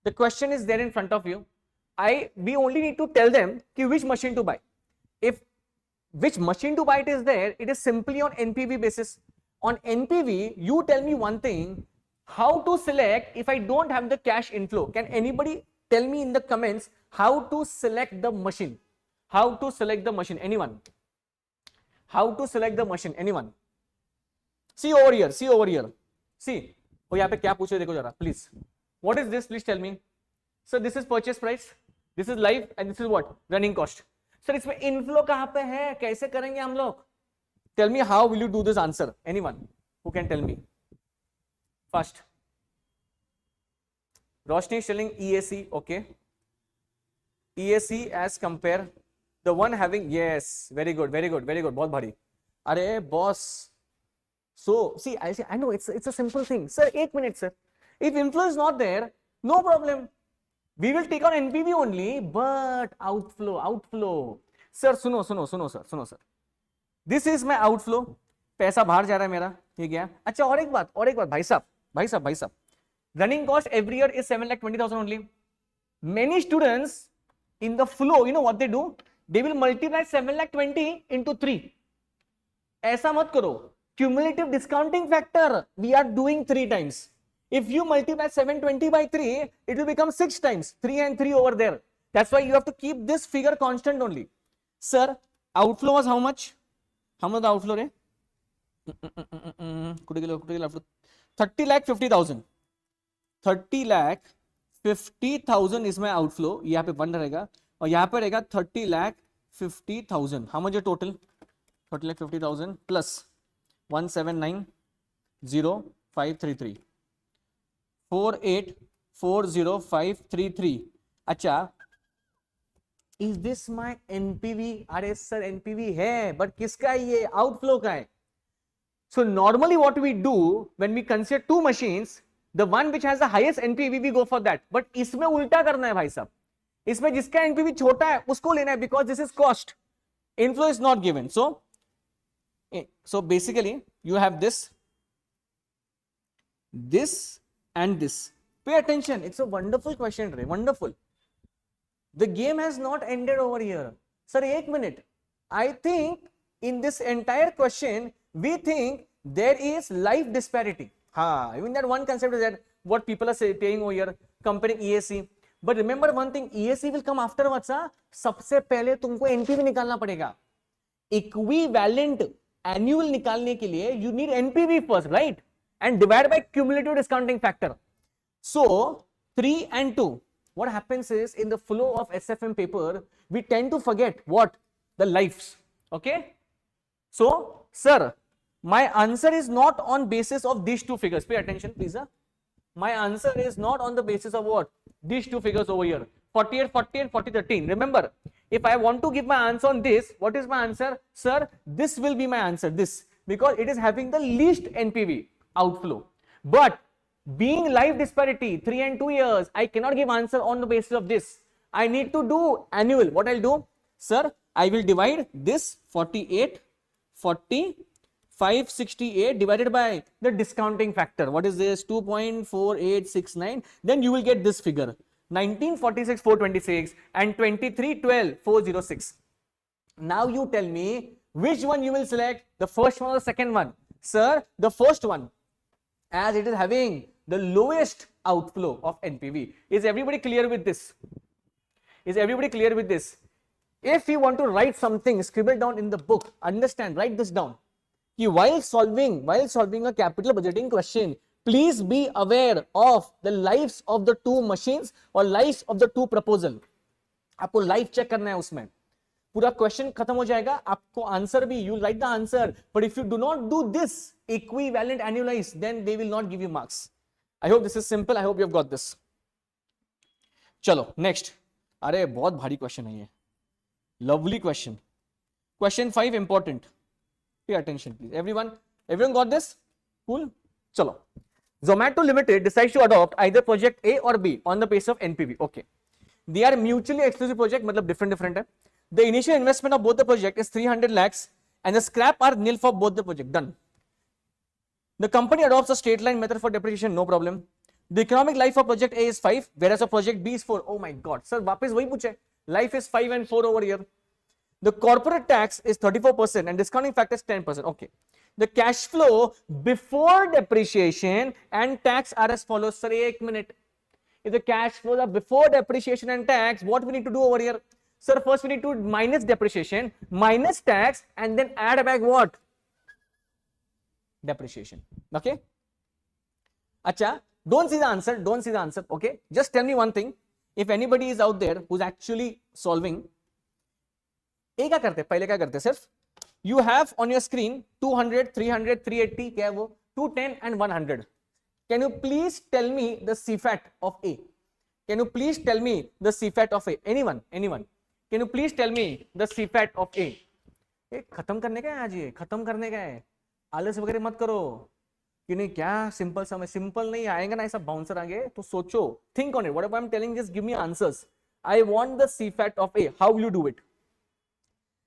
The question is there in front of you. We only need to tell them which machine to buy. If which machine to buy it is there, it is simply on NPV basis. On NPV, you tell me one thing, how to select if I don't have the cash inflow. Can anybody tell me in the comments how to select the machine? How to select the machine? Anyone? How to select the machine? Anyone? See over here. See. Oh, यहाँ पे क्या पूछे देखो जरा, please. What is this? Please tell me. Sir, this is purchase price. This is live and this is what? Running cost. Sir, इसमें inflow कहाँ पे है? कैसे करेंगे हम लोग? Tell me how will you do this answer? Anyone who can tell me? First. Roshni is telling EAC, okay. EAC as compare the one having, yes, very good, बहुत भारी. अरे boss. So see, I know it's a simple thing. Sir, 8 minutes, sir. If inflow is not there, no problem. We will take on NPV only, but outflow. Sir, सुनो sir. This is my outflow. पैसा बाहर जा रहा है मेरा, ठीक है. अच्छा और एक बात भाई साहब. Running cost every year is 7,20,000 only. Many students in the flow, you know what they do? They will multiply 7,20,000 into 3. ऐसा मत करो. Cumulative discounting factor, we are doing 3 times. If you multiply 720 by 3, it will become 6 times. 3 and 3 over there. That's why you have to keep this figure constant only. Sir, outflow was how much? How much the outflow re? 30,50,000. 30,50,000 is my outflow. यहाँ पे 1 रहेगा और यहाँ पे रहेगा 30,50,000. How much is total? 30,50,000 plus 179,0533. 48,40533. अच्छा, is this my NPV? अरे sir NPV है, but किसका है ये? Outflow का है. So normally what we do when we consider two machines, the one which has the highest NPV we go for that. But इसमें उल्टा करना है भाई साहब. इसमें जिसका NPV छोटा है उसको लेना है because this is cost. Inflow is not given. So basically you have this and this. Pay attention. It's a wonderful question, Ray. Wonderful. The game has not ended over here. Sir, 1 minute. I think in this entire question, we think there is life disparity. Even that one concept is that what people are saying over here, comparing EAC. But remember one thing, EAC will come afterwards. सबसे पहले तुमको NPV निकालना पड़ेगा. Equivalent annual निकालने के लिए you need NPV first, right? And divide by cumulative discounting factor. So 3 and 2. What happens is in the flow of SFM paper, we tend to forget what? The lives. Okay? So, sir, my answer is not on basis of these two figures. Pay attention, please. My answer is not on the basis of what? These two figures over here. 4840 and 4013. Remember, if I want to give my answer on this, what is my answer? Sir, this will be my answer. This. Because it is having the least NPV outflow. But being life disparity 3 and 2 years, I cannot give answer on the basis of this. I need to do annual. What I'll do, sir, I will divide this 48 40 568 divided by the discounting factor. What is this? 2.4869. Then you will get this figure, 1946 426 and 2312 406. Now you tell me which one you will select, the first one or the second one. Sir, the first one, as it is having the lowest outflow of NPV. Is everybody clear with this? Is everybody clear with this? If you want to write something, scribble down in the book, understand, write this down. While solving a capital budgeting question, please be aware of the lives of the two machines or lives of the two proposal. आपको life check करना है, उसमें पूरा question खत्म हो जाएगा, आपको answer भी, you write the answer, but if you do not do this equivalent annualized, then they will not give you marks. I hope this is simple. I hope you have got this. चलो next. अरे बहुत भारी question है ये. Lovely question. Question 5 important. Pay attention, please. Everyone got this? Cool. Chalo. Zomato Limited decides to adopt either project A or B on the basis of NPV. Okay. They are mutually exclusive project, matlab different. The initial investment of both the project is 300 lakhs and the scrap are nil for both the project. Done. The company adopts a straight line method for depreciation. No problem. The economic life of project A is 5, whereas of project B is 4. Oh my God. Sir, वापस वही पूछे. Life is 5 and 4 over here. The corporate tax is 34% and discounting factor is 10%. Okay. The cash flow before depreciation and tax are as follows. Sir, 1 minute. If the cash flows are before depreciation and tax, what we need to do over here? Sir, first we need to minus depreciation, minus tax, and then add back what? Depreciation. Okay. Acha, don't see the answer. Okay. Just tell me one thing. If anybody is out there who's actually solving, ए क्या करते, पहले क्या करते, सिर्फ you have on your screen 200, 300, 380, क्या है वो, 210 and 100. Can you please tell me the CFAT of A? Can you please tell me the CFAT of A? Anyone? Can you please tell me the CFAT of A? ये खत्म करने का है आज, ये खत्म करने का है, आलस वगैरह मत करो कि नहीं क्या सिंपल समय, सिंपल नहीं आएगा ना ऐसा बाउंसर आगे, तो सोचो, think on it. Whatever I'm telling, just give me answers. I want the CFAT of A. How will you do it?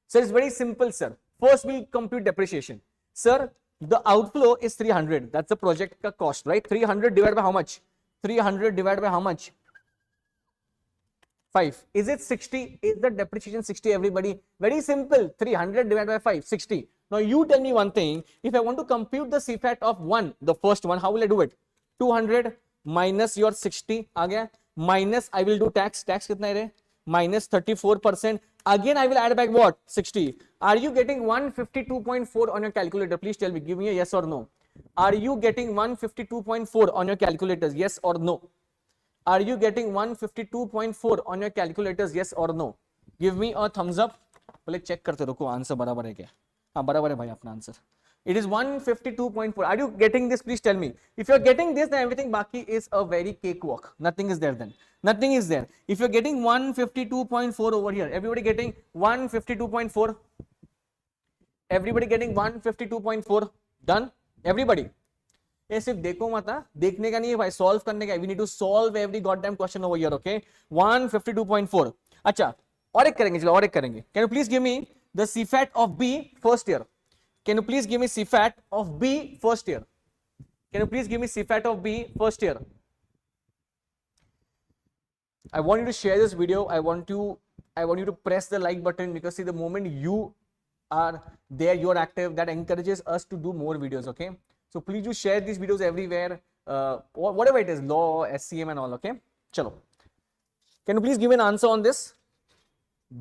Sir, it's very simple, sir. First, we'll compute depreciation. Sir, the outflow is 300. That's the project ka cost, right? 300 divided by how much? 300 divided by how much? 5. Is it 60? Is the depreciation 60, everybody? Very simple. 300 divided by 5, 60. Now, you tell me one thing. If I want to compute the CFAT of 1, the first one, how will I do it? 200 minus your 60, aa gaya. Minus, I will do tax. Tax kitna hai? Minus 34%. Again, I will add back what? 60. Are you getting 152.4 on your calculator? Please tell me. Give me a yes or no. Are you getting 152.4 on your calculators? Yes or no? Are you getting 152.4 on your calculators? Yes or no? Give me a thumbs up. पहले check करते रुको answer बराबर है क्या? हाँ बराबर है भाई अपना answer. It is 152.4. Are you getting this? Please tell me. If you are getting this, then everything baki is a very cakewalk. Nothing is there then. Nothing is there. If you are getting 152.4 over here, everybody getting 152.4. Everybody getting 152.4. Done. Everybody. ये सिर्फ देखो मत ना, देखने का नहीं है भाई, सॉल्व करने का है. We need to solve every goddamn question over here. Okay. 152.4. अच्छा. और एक करेंगे, चलो और एक करेंगे. Can you please give me the CFAT of B first year? Can you please give me CFAT of B first year? Can you please give me CFAT of B first year? I want you to share this video. I want you to press the like button, because see, the moment you are there, you are active, that encourages us to do more videos. Okay, so please do share these videos everywhere, whatever it is, law, SCM and all. Okay, chalo. Can you please give me an answer on this?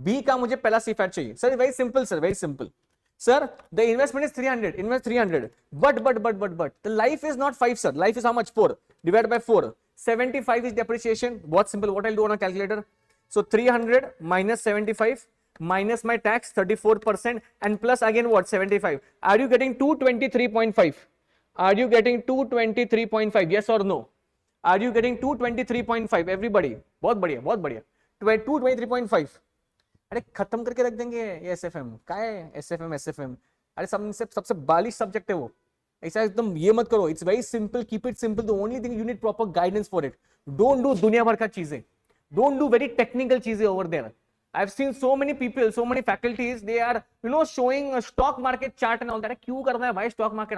B का मुझे पहला CFAT चाहिए. Sir, very simple, sir, very simple. Sir, the investment is 300. Invest 300. But the life is not 5, sir. Life is how much? 4 divided by 4. 75 is depreciation. What simple? What I'll do on a calculator? So 300 minus 75 minus my tax 34% and plus again what? 75. Are you getting 223.5? Are you getting 223.5? Yes or no? Are you getting 223.5? Everybody. बहुत बढ़िया, बहुत बढ़िया. 223.5. अरे खत्म करके रख देंगे ये एसएफएम. क्या है एसएफएम? अरे सबसे बालिश सब्जेक्ट है वो. ऐसा एकदम ये मत करो. It's very simple. Keep it simple. The only thing you need proper guidance for it. Don't do दुनिया भर का चीजें. Don't do very technical cheese over there. I've seen so many people, so many faculties, they are showing a stock market chart and all that. क्यों करना है भाई stock market?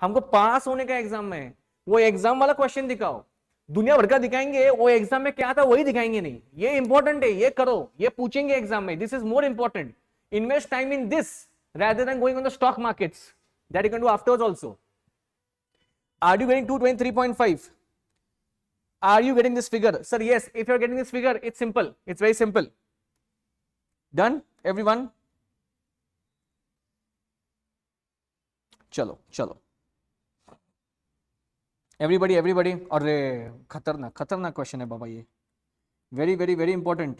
हमको पास होने का एग्जाम में है, वो एग्जाम वाला क्वेश्चन दिखाओ. दुनिया भर का दिखाएंगे, वो एग्जाम में क्या था वही दिखाएंगे नहीं. ये इंपॉर्टेंट है, ये करो, ये पूछेंगे एग्जाम में. This is more important. Invest time in this rather than going on the stock markets that you can do afterwards also. Are you getting 223.5? Are you getting this figure? Sir, yes. If you are getting this figure, it's simple. It's very simple. Done, everyone? Chalo, chalo. Everybody. अरे खतरनाक question है बाबा ये. Very important.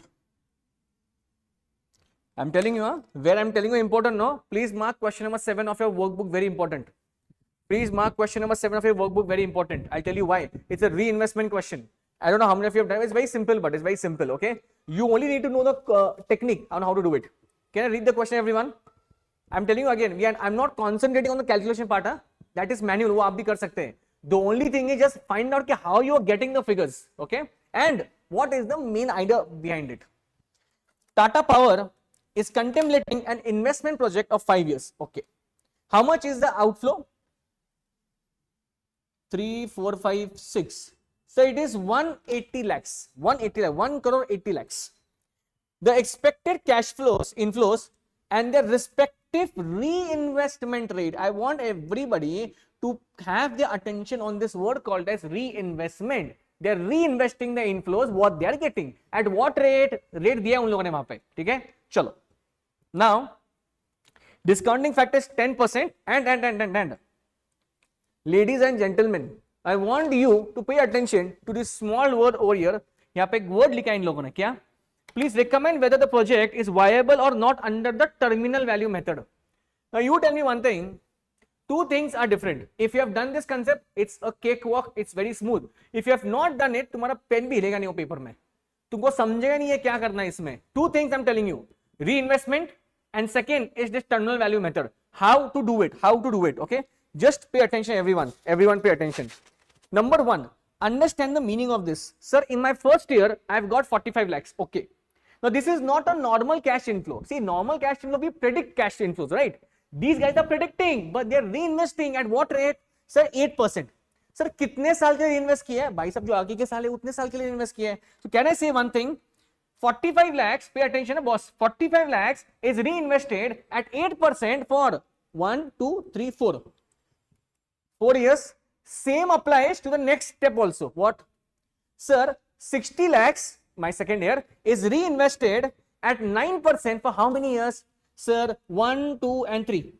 I'm telling you, where I'm telling you important, no? Please mark question number 7 of your workbook, very important. Please mark question number 7 of your workbook, very important. I'll tell you why. It's a reinvestment question. I don't know how many of you have done it. It's very simple, but it's very simple, okay? You only need to know the technique on how to do it. Can I read the question, everyone? I'm telling you again, I'm not concentrating on the calculation part. That is manual, वो आप भी कर सकते हैं. The only thing is just find out how you are getting the figures, okay? And what is the main idea behind it. Tata Power is contemplating an investment project of 5 years. Okay. How much is the outflow? 3, 4, 5, 6. So it is 180 lakhs. 1 crore 80 lakhs. The expected cash flows, inflows, and their respective reinvestment rate. I want everybody to have their attention on this word called as reinvestment. They are reinvesting the inflows, what they are getting. At what rate? Rate दिया उन लोगों ने वहां पे. ठीक है? चलो. Now, discounting factor is 10% and ladies and gentlemen, I want you to pay attention to this small word over here. यहाँ पे एक word लिखा है इन लोगों ने. क्या? Please recommend whether the project is viable or not under the terminal value method. Now you tell me one thing. Two things are different. If you have done this concept, it's a cakewalk. It's very smooth. If you have not done it, तुम्हारा pen भी हिलेगा नहीं वो paper में. तुमको समझेगा नहीं है क्या करना है इसमें. Two things I'm telling you. Reinvestment and second is this terminal value method. How to do it? How to do it? Okay. Just pay attention, everyone. Everyone pay attention. Number one, understand the meaning of this. Sir, in my first year, I've got 45 lakhs. Okay. Now this is not a normal cash inflow. See, normal cash inflow, we predict cash inflows, right? These guys are predicting, but they're reinvesting at what rate? Sir, 8%. Sir, कितने साल के लिए invest किया है? भाई साहब जो आगे के साल है उतने साल के लिए इन्वेस्ट किया है. So can I say one thing? 45 lakhs, pay attention, boss. 45 lakhs is reinvested at 8% for 1, 2, 3, 4. 4 years. Same applies to the next step also. What? Sir, 60 lakhs, my second year, is reinvested at 9% for how many years? Sir, 1, 2 and 3.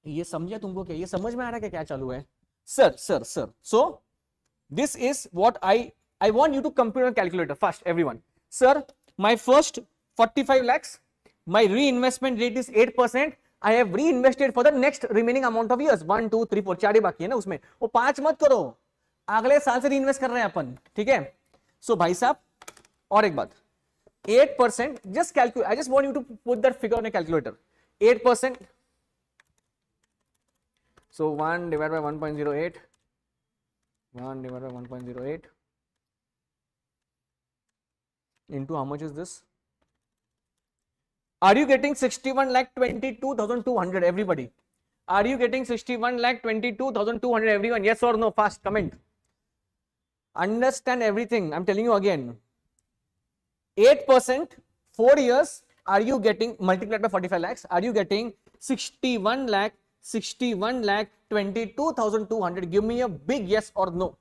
ये समझे तुमको क्या? ये समझ में आ रहा है क्या चालू है? Sir. So, this is what I want you to compute on calculator first, everyone. Sir, my first 45 lakhs, my reinvestment rate is 8%. I have reinvested for the next remaining amount of years. 1, 2, 3, 4, 4 ही बाकी है ना उसमें. वो 5 मत करो. अगले साल से reinvest कर रहे हैं अपन. ठीक है? So भाई साहब, और एक बात. 8%, just calculate. I just want you to put that figure on a calculator. 8%. So 1 divided by 1.08. 1 divided by 1.08. Into how much is this? Are you getting 61 lakh 22,200? Everybody, are you getting 61 lakh 22,200? Everyone, yes or no? Fast comment. Understand everything. I'm telling you again. 8%, 4 years. Are you getting multiplied by 45 lakhs? Are you getting 61 lakh 22,200? Give me a big yes or no.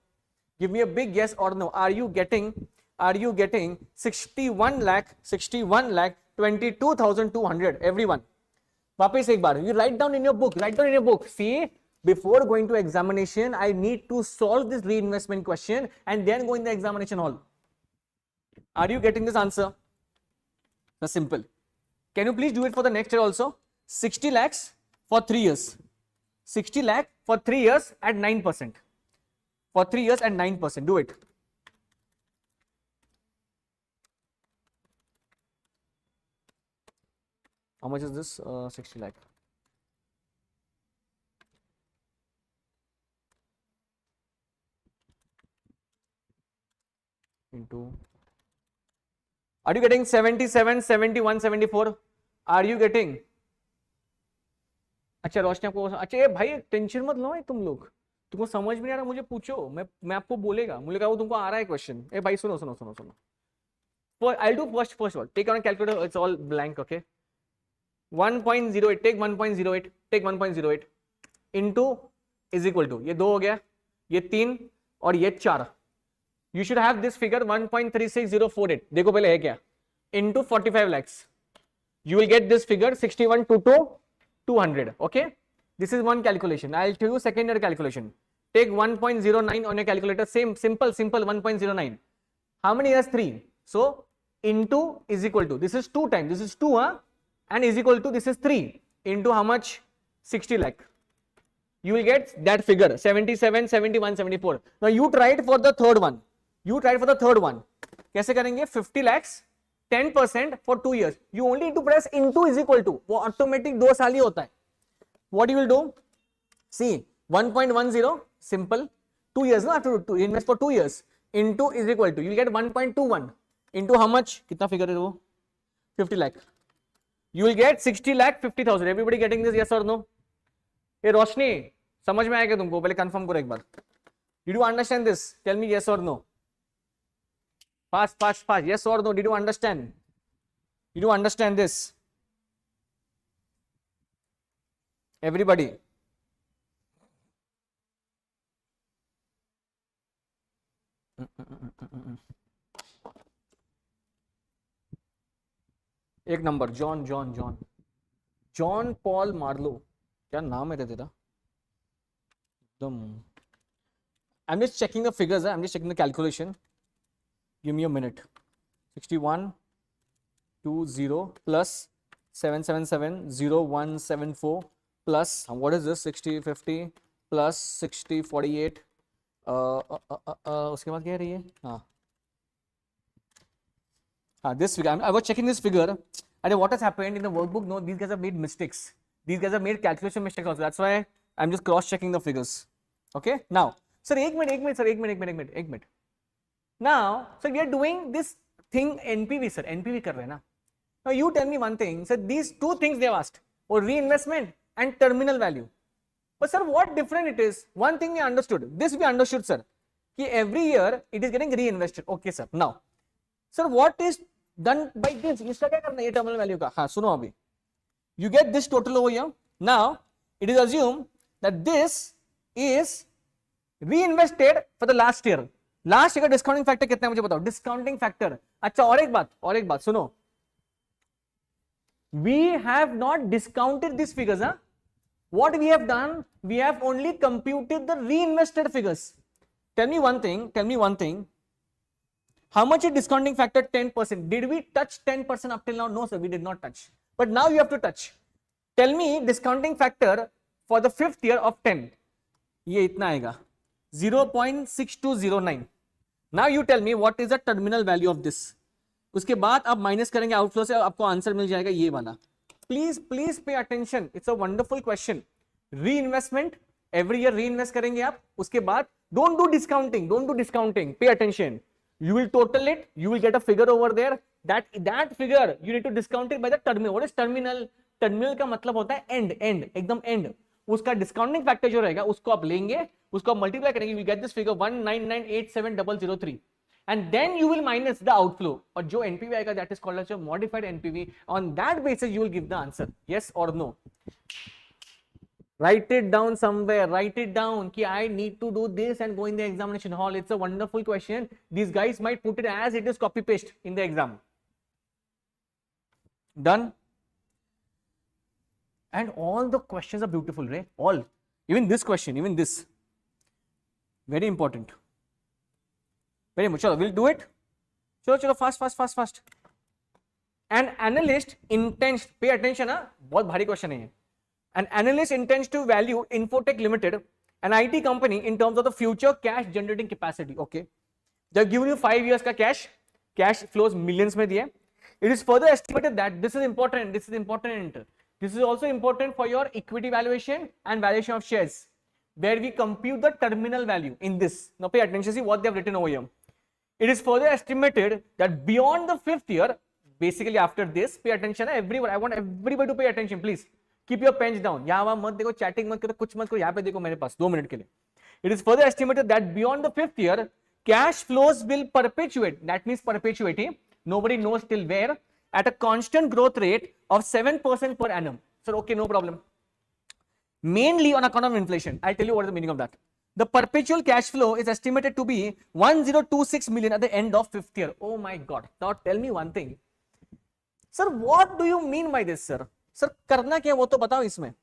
Give me a big yes or no. Are you getting 61 lakh 22,200? Everyone, वापस एक बार, you write down in your book. See, before going to examination, I need to solve this reinvestment question and then go in the examination hall. Are you getting this answer? That's simple. Can you please do it for the next year also? 60 lakhs for 3 years. 60 lakh for 3 years at 9%. For 3 years at 9%. Do it. How much is this? 60 lakh. into, are you getting 77, 71, 74? Are you getting? अच्छा रोशनी आपको, अच्छा ये भाई tension मत लो तुम लोग, तुमको समझ में नहीं आ रहा मुझे पूछो, मैं आपको बोलेगा, मुझे कहा वो तुमको आ रहा है क्वेश्चन। ए भाई सुनो सुनो सुनो सुनो, I'll do first one. Take on a calculator, it's all blank, okay? 1.08, take 1.08, take 1.08 into is equal to, ये 2 हो गया, ये 3 और ये 4. You should have this figure 1.36048. देखो पहले है क्या, into 45 lakhs. You will get this figure 6122,200. Okay? This is one calculation. I'll show you secondary calculation. Take 1.09 on your calculator. Same, simple 1.09. How many years? 3. So into is equal to, this is 2 times, this is 2, and is equal to, this is 3 into how much? 60 lakh. You will get that figure 77, 71, 74. Now you try it for the third one. You try it for the third one. कैसे करेंगे? 50 lakhs, 10% for 2 years. You only need to press into is equal to. वो automatic 2 साल ही होता है. What you will do? See, 1.10 simple. 2 years, no, after to invest for 2 years. Into is equal to, you will get 1.21 into how much? कितना figure है वो? 50 lakh. You will get 60 lakh 50,000. Everybody getting this? Yes or no? ये रोशनी समझ में आएगा तुमको? पहले confirm करो एक बार. Did you understand this? Tell me yes or no. Fast. Yes or no? Did you understand? Did you understand this? Everybody. एक number, John Paul Marlowe, क्या नाम है तेरा एकदम. I'm just checking the figures. I'm just checking the calculation. Give me a minute. 6120 plus 7770174 plus what is this? 6050 plus 6048. उसके बाद क्या है ये? This figure. I was checking this figure. And what has happened in the workbook? No, these guys have made mistakes. These guys have made calculation mistakes also. That's why I'm just cross-checking the figures. Okay. Now, sir, एक minute. Now, so we are doing this thing NPV, sir. NPV कर रहे हैं ना? Now you tell me one thing. Sir, these two things they have asked, or reinvestment and terminal value. But sir, what different it is? One thing we understood. This we understood, sir. कि every year it is getting reinvested. Okay, sir. Now, sir, what is done by this? इसका क्या करना है ये terminal value का? हाँ, सुनो अभी. You get this total over here. Now, it is assumed that this is reinvested for the last year. Last year का डिस्काउंटिंग फैक्टर कितना है मुझे बताओ. Discounting factor. अच्छा और एक बात सुनो. We have not discounted these figures. What we have done, we have only computed the reinvested figures. Tell me one thing. How much is discounting factor? 10%. Did we touch 10% up till now? No, sir, we did not touch. But now you have to touch. Tell me discounting factor for the 5th year of 10. ये इतना आएगा 0.6209. Now you tell me what is the terminal value of this. उसके बाद आप minus करेंगे outflow से, आपको answer मिल जाएगा ये वाला. Please pay attention. It's a wonderful question. Reinvestment, every year reinvest करेंगे आप. उसके बाद don't do discounting. Pay attention. You will total it. You will get a figure over there. That figure you need to discount it by the terminal. What is terminal? Terminal का मतलब होता है end, एकदम end. उसका discounting factor जो रहेगा उसको आप लेंगे, उसको आप मल्टीप्लाई करेंगे. You will get this figure 19987,003 and then you will minus the outflow. और जो NPV आएगा that is called as a modified NPV. On that basis you will give the answer. Yes or no? Write it down somewhere. Write it down. Ki I need to do this and go in the examination hall. It's a wonderful question. These guys might put it as it is copy paste in the exam. Done. And all the questions are beautiful, right? All. Even this question. Even this. Very important. Very much. We'll do it. Chalo, fast. An analyst intends. Pay attention. बहुत भारी question है. An analyst intends to value Infotech Limited, an IT company, in terms of the future cash generating capacity. Okay, they have given you 5 years का cash flows millions में दिए. It is further estimated that this is important. This is also important for your equity valuation and valuation of shares, where we compute the terminal value in this. Now pay attention. See what they have written over here. It is further estimated that beyond the 5th year, basically after this, pay attention, everyone. I want everybody to pay attention, please. Keep your pens down. यहाँ वहाँ मत देखो, chatting मत करो, कुछ मत करो. यहाँ पे देखो मेरे पास 2 मिनट के लिए. It is further estimated that beyond the 5th year, cash flows will perpetuate. That means perpetuity. Nobody knows till where. At a constant growth rate of 7% per annum. So okay, no problem. Mainly on account of inflation. I'll tell you what is the meaning of that. The perpetual cash flow is estimated to be 1026 million at the end of 5th year. Oh my God. Now tell me one thing. Sir, what do you mean by this, sir? Sir, करना क्या है वो तो बताओ इसमें.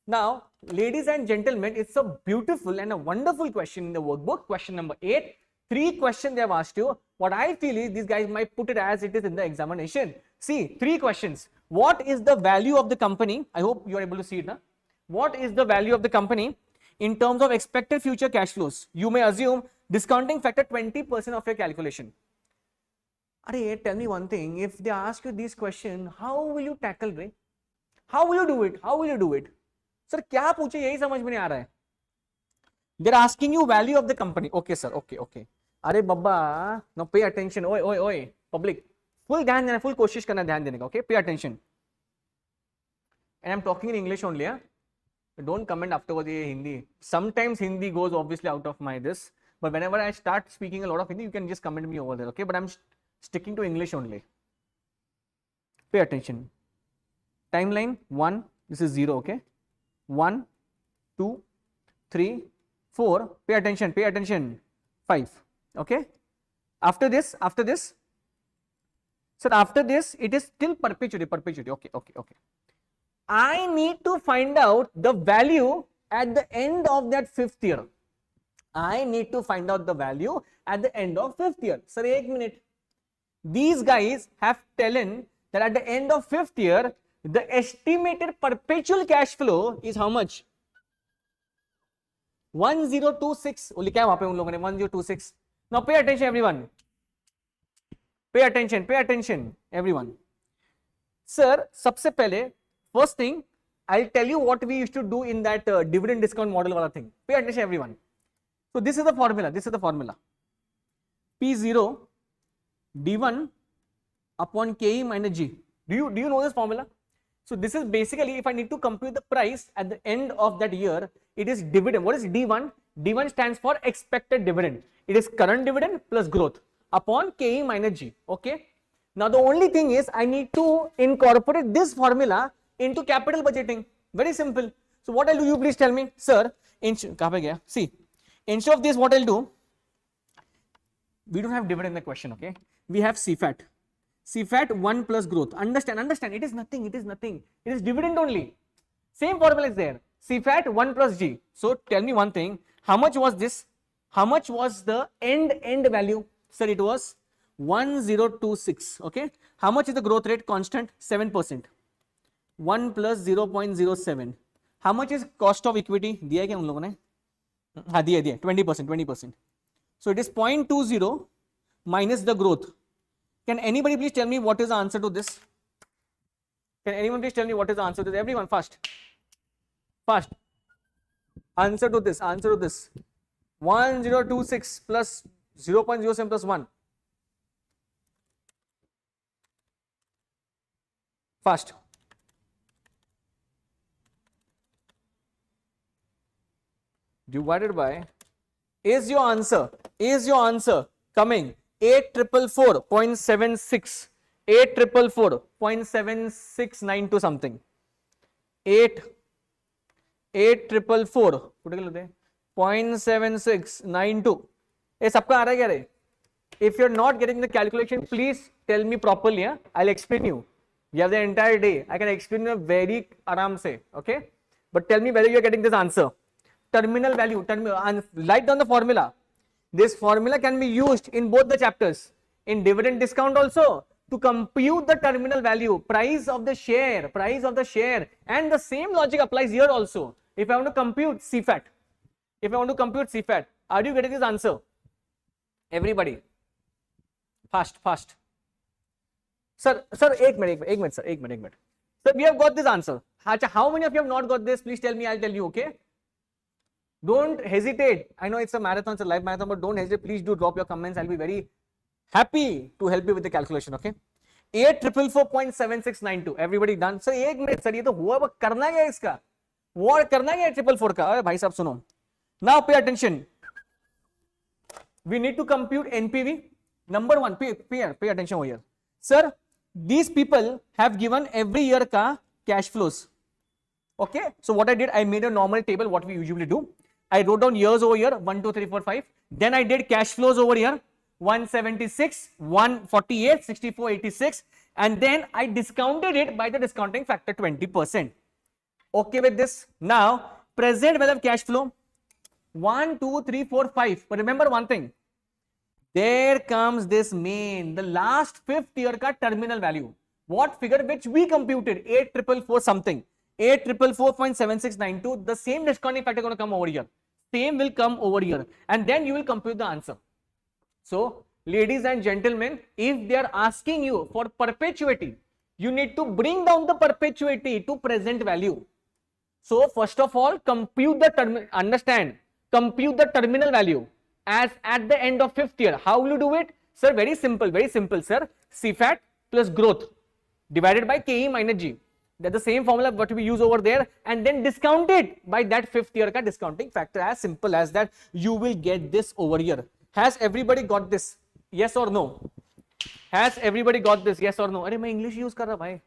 Now, ladies and gentlemen, it's a beautiful and a wonderful question in the workbook. Question number 8. 3 questions they have asked you. What I feel is these guys might put it as it is in the examination. See, 3 questions. What is the value of the company? I hope you are able to see it now. What is the value of the company in terms of expected future cash flows? You may assume discounting factor 20% of your calculation. Arey, tell me one thing. If they ask you this question, how will you tackle it? How will you do it? How will you do it? Sir, क्या पूछे यही समझ में नहीं आ रहा है. They're asking you value of the company. Okay, sir. Okay, okay. अरे बब्बा, now pay attention. ओए ओए ओए, public. Full ध्यान देना, full कोशिश करना ध्यान देने का. Okay, pay attention. And I'm talking in English only. Yeah? Don't comment afterwards. ये Hindi. Sometimes Hindi goes obviously out of my this. But whenever I start speaking a lot of Hindi, you can just comment me over there. Okay, but I'm sticking to English only. Pay attention. Timeline 1. This is 0. Okay. 1, 2, 3, 4. Pay attention. Pay attention. 5. Okay. After this, sir, after this, it is still perpetuity. Perpetuity. Okay. Okay. Okay. I need to find out the value at the end of that 5th year. I need to find out the value at the end of 5th year. Sir, 1 minute. These guys have tellen that at the end of 5th year, the estimated perpetual cash flow is how much? 1026. वो लिखा है वहां पे उन लोगों ने 1026. Now pay attention, everyone. Pay attention. Pay attention, everyone. Sir, सबसे पहले, first thing, I'll tell you what we used to do in that dividend discount model वाला thing. Pay attention, everyone. So this is the formula. This is the formula. P0 D1 upon KE minus G. Do you know this formula? So this is basically if I need to compute the price at the end of that year, it is dividend. What is D1? D1 stands for expected dividend. It is current dividend plus growth upon KE minus G. Okay. Now the only thing is I need to incorporate this formula into capital budgeting. Very simple. So what I'll do, you please tell me, sir. See, instead of this, what I'll do, we don't have dividend in the question. Okay. We have CFAT. CFAT 1 plus growth. Understand. It is nothing. It is dividend only. Same formula is there. CFAT 1 plus G. So tell me one thing. How much was this? How much was the end value? Sir, it was 1026. Okay. How much is the growth rate? Constant 7%. 1 plus 0.07. How much is cost of equity? दिया है क्या उन लोगों ने? हाँ दिया 20%. So it is 0.20 minus the growth. Can anybody please tell me what is the answer to this? Can anyone please tell me what is the answer to this? Everyone, fast. Answer to this. 1026 plus 0.07 plus 1. Fast. Divided by, is your answer coming 8444.76, 8444.7692 something, 8444.7692. ये सबका आ रहा है क्या रे? If you're not getting the calculation, please tell me properly. Yeah? I'll explain you. You have the entire day. I can explain you very aram se. Okay? But tell me whether you're getting this answer. Terminal value. Write down the formula. This formula can be used in both the chapters. In dividend discount also, to compute the terminal value, price of the share, and the same logic applies here also. If I want to compute CFAT, are you getting this answer? Everybody, fast. Sir, एक minute, sir. Sir, we have got this answer. How many of you have not got this? Please tell me, I'll tell you, okay? Don't hesitate. I know it's a marathon, it's a live marathon, but don't hesitate. Please do drop your comments. I'll be very happy to help you with the calculation. Okay. 8444.7692. Everybody done? Sir, एक minute sir, ये तो हुआ, अब करना क्या है इसका? What करना क्या है 444 का? अरे भाई साहब सुनो. Now pay attention. We need to compute NPV. Number one, pay attention over here. Sir, these people have given every year ka cash flows. Okay, so what I did, I made a normal table, what we usually do. I wrote down years over here, 1, 2, 3, 4, 5. Then I did cash flows over here, 176, 148, 64, 86. And then I discounted it by the discounting factor 20%. Okay with this? Now, present value of cash flow, 1, 2, 3, 4, 5. But remember one thing. There comes this main, the last fifth year ka terminal value. What figure which we computed? 8444 something. 8444.7692. The same discounting factor going to come over here. Same will come over here. And then you will compute the answer. So, ladies and gentlemen, if they are asking you for perpetuity, you need to bring down the perpetuity to present value. So, first of all, compute the compute the terminal value as at the end of fifth year. How will you do it? Sir, very simple, sir. CFAT plus growth divided by KE minus G. That's the same formula what we use over there, and then discount it by that fifth year ka discounting factor. As simple as that. You will get this over here. Has everybody got this? Yes or no? Has everybody got this? Yes or no? Arey, main English use kar raha bhai.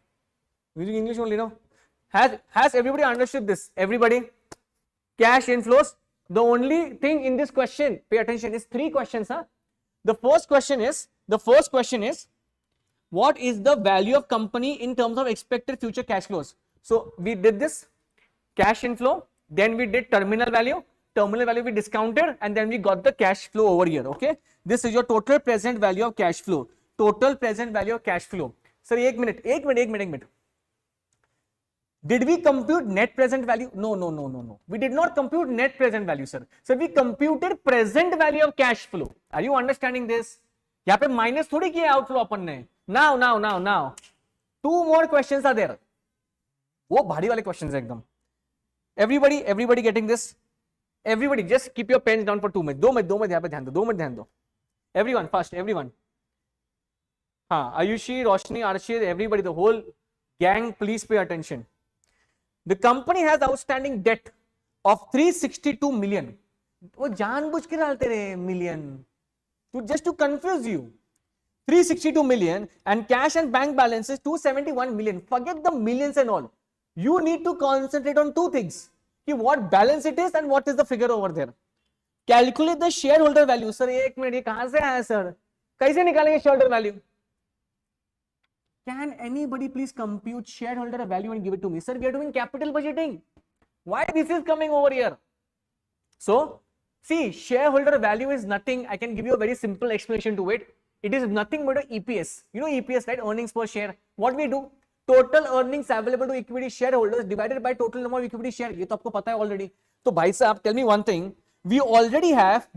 Using English only, no? Has everybody understood this? Everybody? Cash inflows. The only thing in this question, pay attention, is 3 questions. Huh? The first question is, what is the value of company in terms of expected future cash flows? So we did this cash inflow, then we did terminal value we discounted, and then we got the cash flow over here. Okay, this is your total present value of cash flow. Sir, एक minute. Did we compute net present value? No. We did not compute net present value, sir. So we computed present value of cash flow. Are you understanding this? यहाँ पे minus थोड़ी किया outflow अपन ने. Now. 2 more questions are there. वो भारी वाले questions है एकदम. Everybody getting this? Everybody just keep your pens down for 2 minutes. 2 minutes यहाँ पे ध्यान दो. Everyone, fast, everyone. हाँ, Ayushi, Roshni, Arshid, everybody, the whole gang, please pay attention. The company has outstanding debt of 362 million. वो जानबूझ के डालते रहे million, just to confuse you. 362 million and cash and bank balance is 271 million. Forget the millions and all. You need to concentrate on 2 things. What balance it is and what is the figure over there. Calculate the shareholder value. Sir, एक minute, ये कहाँ से आया sir? कैसे निकालेंगे shareholder value? Can anybody please compute shareholder value and give it to me? Sir, we are doing capital budgeting. Why this is coming over here? So, see, shareholder value is nothing. I can give you a very simple explanation to it. It is nothing but a EPS. You know EPS, right? Earnings per share. What we do? Total earnings available to equity shareholders divided by total number of equity share. ये तो आपको पता है already. तो भाई साहब, tell me one thing. We already have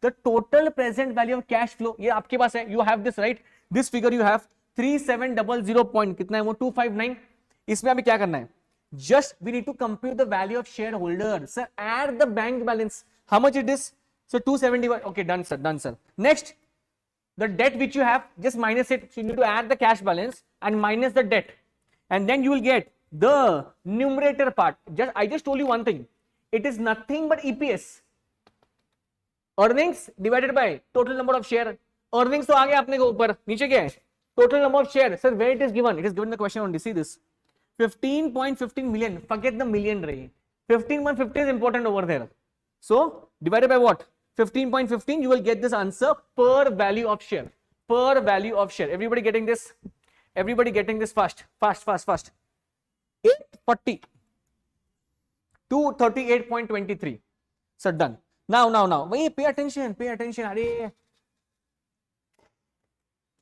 the total present value of cash flow. ये आपके पास है. You have this, right? This figure you have. 3700 point कितना है वो 259. इसमें अभी क्या करना है? Just we need to compute the value of shareholder. Sir, add the bank balance. How much it is? So 271. Okay, done sir. Next, the debt which you have, just minus it. So you need to add the cash balance and minus the debt, and then you will get the numerator part. I just told you one thing. It is nothing but EPS. Earnings divided by total number of share. Earnings तो आ गया अपने को ऊपर, नीचे क्या है? Total number of share. Sir, where it is given? It is given in the question only. See this. 15.15 million. Forget the million, Ray. 15.15 is important over there. So, divided by what? 15.15, you will get this answer per value of share. Everybody getting this? Fast. 840 to 38.23. Sir, done. Now. Wait, pay attention.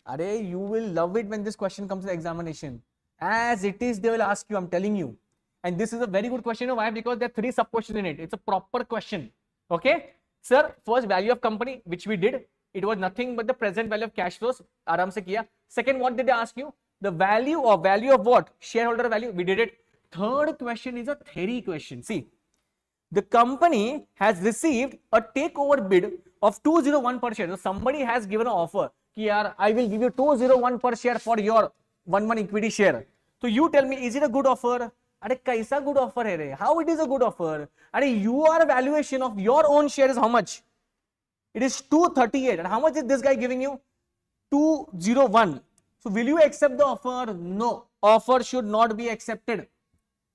Arey, you will love it when this question comes to the examination. As it is, they will ask you, I'm telling you. And this is a very good question. Why? Because there are 3 sub-questions in it. It's a proper question. Okay? Sir, first value of company, which we did. It was nothing but the present value of cash flows. Aram se kiya. Second, what did they ask you? The value of what? Shareholder value. We did it. Third question is a theory question. See, The company has received a takeover bid of 201 per share. So somebody has given an offer कि यार I will give you 201 per share for your 1 equity share. So you tell me, is it a good offer? अरे कैसा good offer है रे? How it is a good offer? अरे your valuation of your own share is how much? It is 238. And how much is this guy giving you? 201. So will you accept the offer? No. Offer should not be accepted.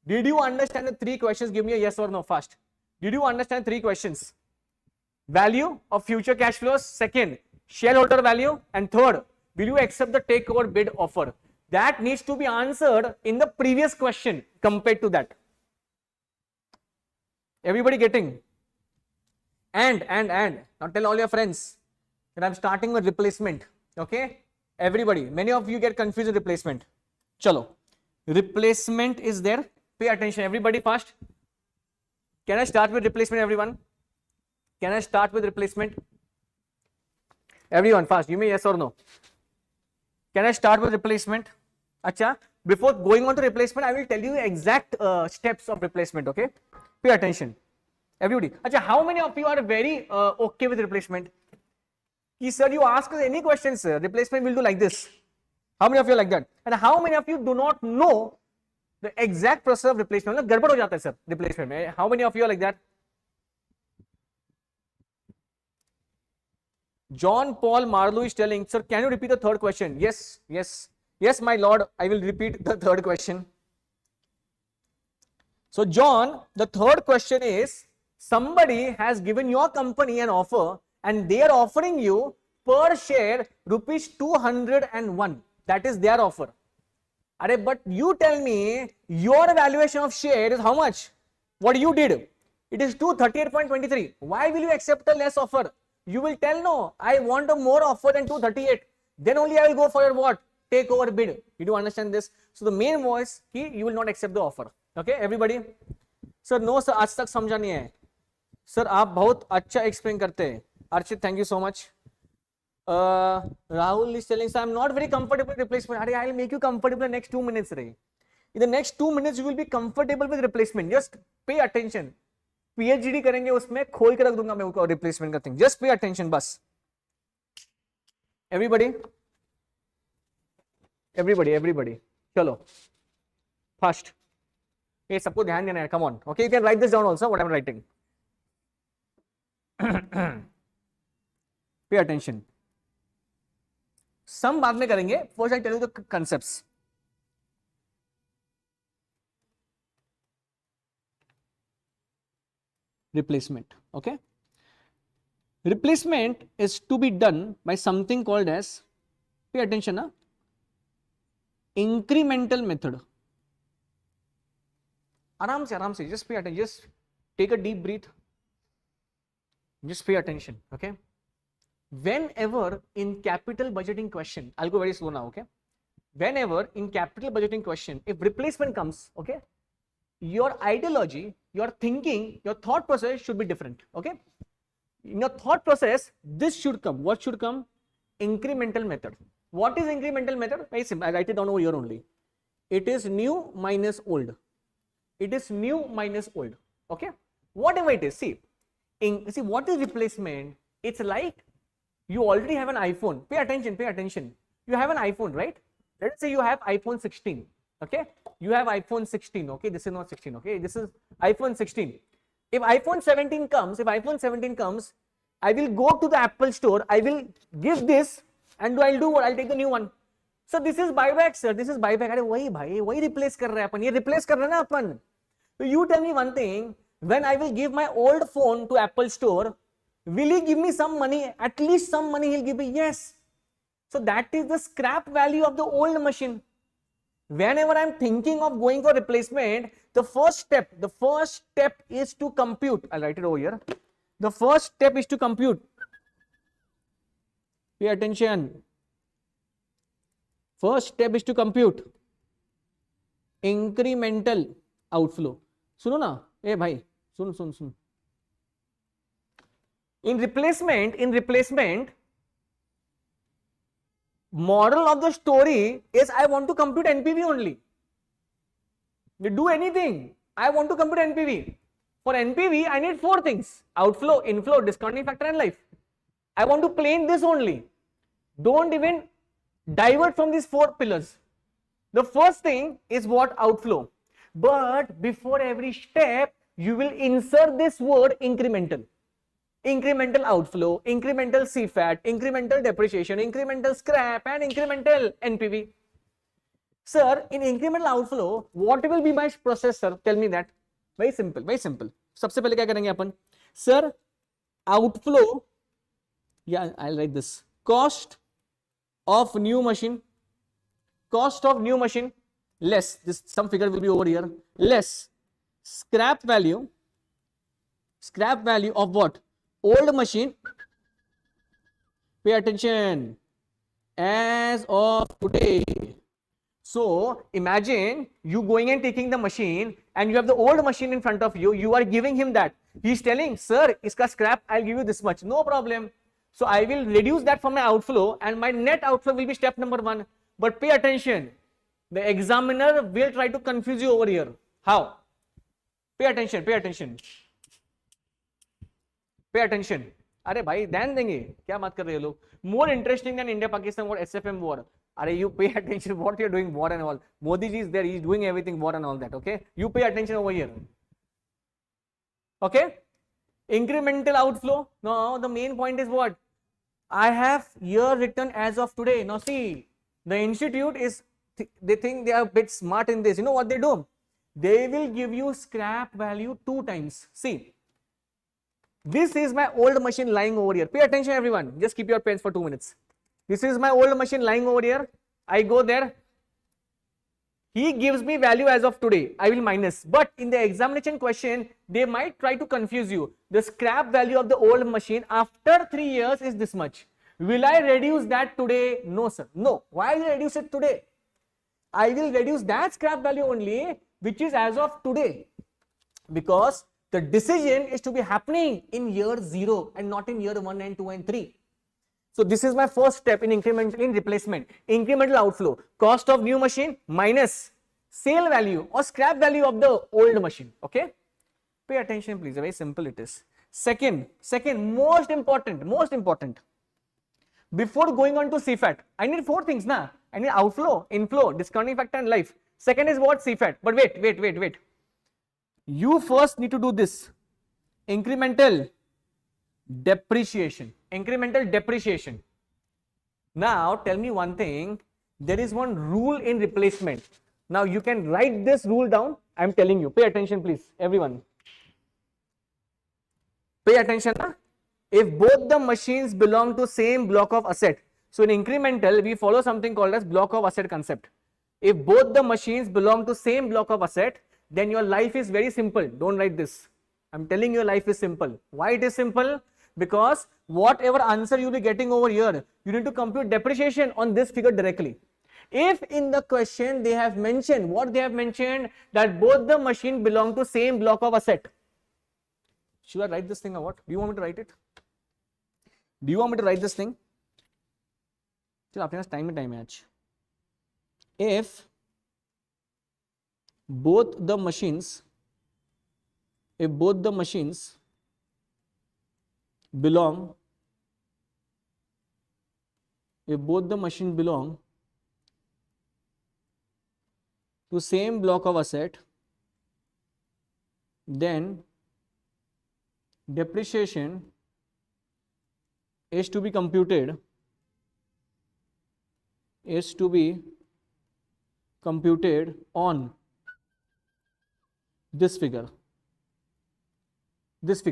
Did you understand the 3 questions? Give me a yes or no fast. Did you understand 3 questions? Value of future cash flows. Second, shareholder value. And third, will you accept the takeover bid offer? That needs to be answered in the previous question compared to that. Everybody getting? And now tell all your friends that I'm starting with replacement. Okay? Everybody, many of you get confused with replacement. Chalo. Replacement is there. Pay attention, everybody fast. Can I start with replacement, everyone? Can I start with replacement? Everyone fast, give me yes or no. Can I start with replacement? Acha, before going on to replacement, I will tell you exact steps of replacement, okay? Pay attention. Everybody. Acha, how many of you are very okay with replacement? Sir, you ask us any questions, sir. Replacement will do like this. How many of you are like that? And how many of you do not know the exact process of replacement? मतलब गड़बड़ हो जाता है sir replacement में. How many of you are like that? John Paul Marlowe is telling, sir, can you repeat the third question? Yes, my lord. I will repeat the third question. So, John, the third question is, somebody has given your company an offer and they are offering you per share rupees 201. That is their offer. But you tell me your valuation of share is how much? What you did? It is 238.23. Why will you accept a less offer? You will tell no, I want a more offer than 238. Then only I will go for your what? Takeover bid. You do understand this? So the main voice, you will not accept the offer. Okay, everybody? Sir, no sir, आज तक समझा नहीं है. Sir, आप बहुत अच्छा explain करते हैं. Archit, thank you so much. Rahul is telling, sir, I'm not very comfortable with replacement. I'll make you comfortable in the next 2 minutes. In the next 2 minutes, you will be comfortable with replacement. Just pay attention. PhD करेंगे उसमें खोल के रख दूंगा मैं उसको replacement का thing. Just pay attention बस. Everybody. चलो. First. ये सबको ध्यान देना है. Come on. Okay, you can write this down also. What I'm writing. Pay attention. Some बाद में करेंगे. First I tell you the concepts. Replacement. Okay. Replacement is to be done by something called as, pay attention, incremental method. आराम से, just pay attention. Just take a deep breath. Just pay attention. Okay. Whenever in capital budgeting question, I'll go very slow now, okay? Whenever in capital budgeting question, if replacement comes, okay, your ideology, your thinking, your thought process should be different, okay? In your thought process, this should come. What should come? Incremental method. What is incremental method? Very simple. I write it down over here only. It is new minus old. It is new minus old, okay? Whatever it is, see what is replacement? It's like you already have an iPhone. Pay attention. You have an iPhone, right? Let's say you have iPhone 16. Okay, you have iPhone 16. Okay, this is not 16. Okay, this is iPhone 16. If iPhone 17 comes, I will go to the Apple store. I will give this, and I'll do what? I'll take the new one. So this is buyback, sir. This is buyback. अरे वही भाई, वही replace कर रहा है अपन. ये replace कर रहा है ना अपन. So you tell me one thing. When I will give my old phone to Apple store, will he give me some money? At least some money he'll give me. Yes. So that is the scrap value of the old machine. Whenever I'm thinking of going for replacement, the first step is to compute. I'll write it over here. The first step is to compute. Pay attention. First step is to compute incremental outflow. सुनो ना, ए भाई, सुन. In replacement, moral of the story is I want to compute NPV only. You do anything, I want to compute NPV. For NPV, I need 4 things: outflow, inflow, discounting factor, and life. I want to plain this only. Don't even divert from these 4 pillars. The first thing is what? Outflow. But before every step, you will insert this word incremental. Incremental outflow, incremental CFAT, incremental depreciation, incremental scrap, and incremental NPV. Sir, in incremental outflow, what will be my process, sir? Tell me that. Very simple, very simple. सबसे पहले क्या करेंगे अपन? Sir, outflow, yeah, I'll write this. Cost of new machine, less, this some figure will be over here, less scrap value of what? Old machine. Pay attention. As of today. So imagine you going and taking the machine and you have the old machine in front of you. You are giving him that. He is telling, sir, iska scrap, I'll give you this much. No problem. So I will reduce that from my outflow and my net outflow will be step number 1. But pay attention. The examiner will try to confuse you over here. How? Pay attention, pay attention. Pay attention. अरे भाई ध्यान देंगे, क्या बात कर रहे हो लोग? More interesting than India Pakistan war, SFM war. अरे you pay attention what you are doing, war and all. Modi ji is there, he is doing everything, war and all that. Okay, you pay attention over here. Okay, incremental outflow. Now the main point is what? I have year written as of today. Now see, the institute is they think they are a bit smart in this. You know what they do? They will give you scrap value 2 times. See. This is my old machine lying over here. Pay attention everyone. Just keep your pens for 2 minutes. This is my old machine lying over here. I go there. He gives me value as of today. I will minus. But in the examination question, they might try to confuse you. The scrap value of the old machine after 3 years is this much. Will I reduce that today? No, sir. No. Why will I reduce it today? I will reduce that scrap value only, which is as of today. Because the decision is to be happening in year 0 and not in year 1 and 2 and 3. So this is my first step in incremental, in replacement. Incremental outflow, cost of new machine minus sale value or scrap value of the old machine. Okay, pay attention please, very simple it is. Second, most important. Before going on to CFAT, I need 4 things na. I need outflow, inflow, discounting factor and life. Second is what? CFAT. But wait. You first need to do this. Incremental depreciation. Now tell me one thing. There is one rule in replacement. Now you can write this rule down. I am telling you. Pay attention please, everyone. Pay attention. Na? If both the machines belong to same block of asset. So in incremental, we follow something called as block of asset concept. If both the machines belong to same block of asset, then your life is very simple. Don't write this. I'm telling you, life is simple. Why it is simple? Because whatever answer you'll be getting over here, you need to compute depreciation on this figure directly. If in the question they have mentioned, what they have mentioned, that both the machine belong to same block of asset. Should I write this thing or what? Do you want me to write it? Do you want me to write this thing? Time match. If both the machines belong to same block of asset, then depreciation is to be computed on this figure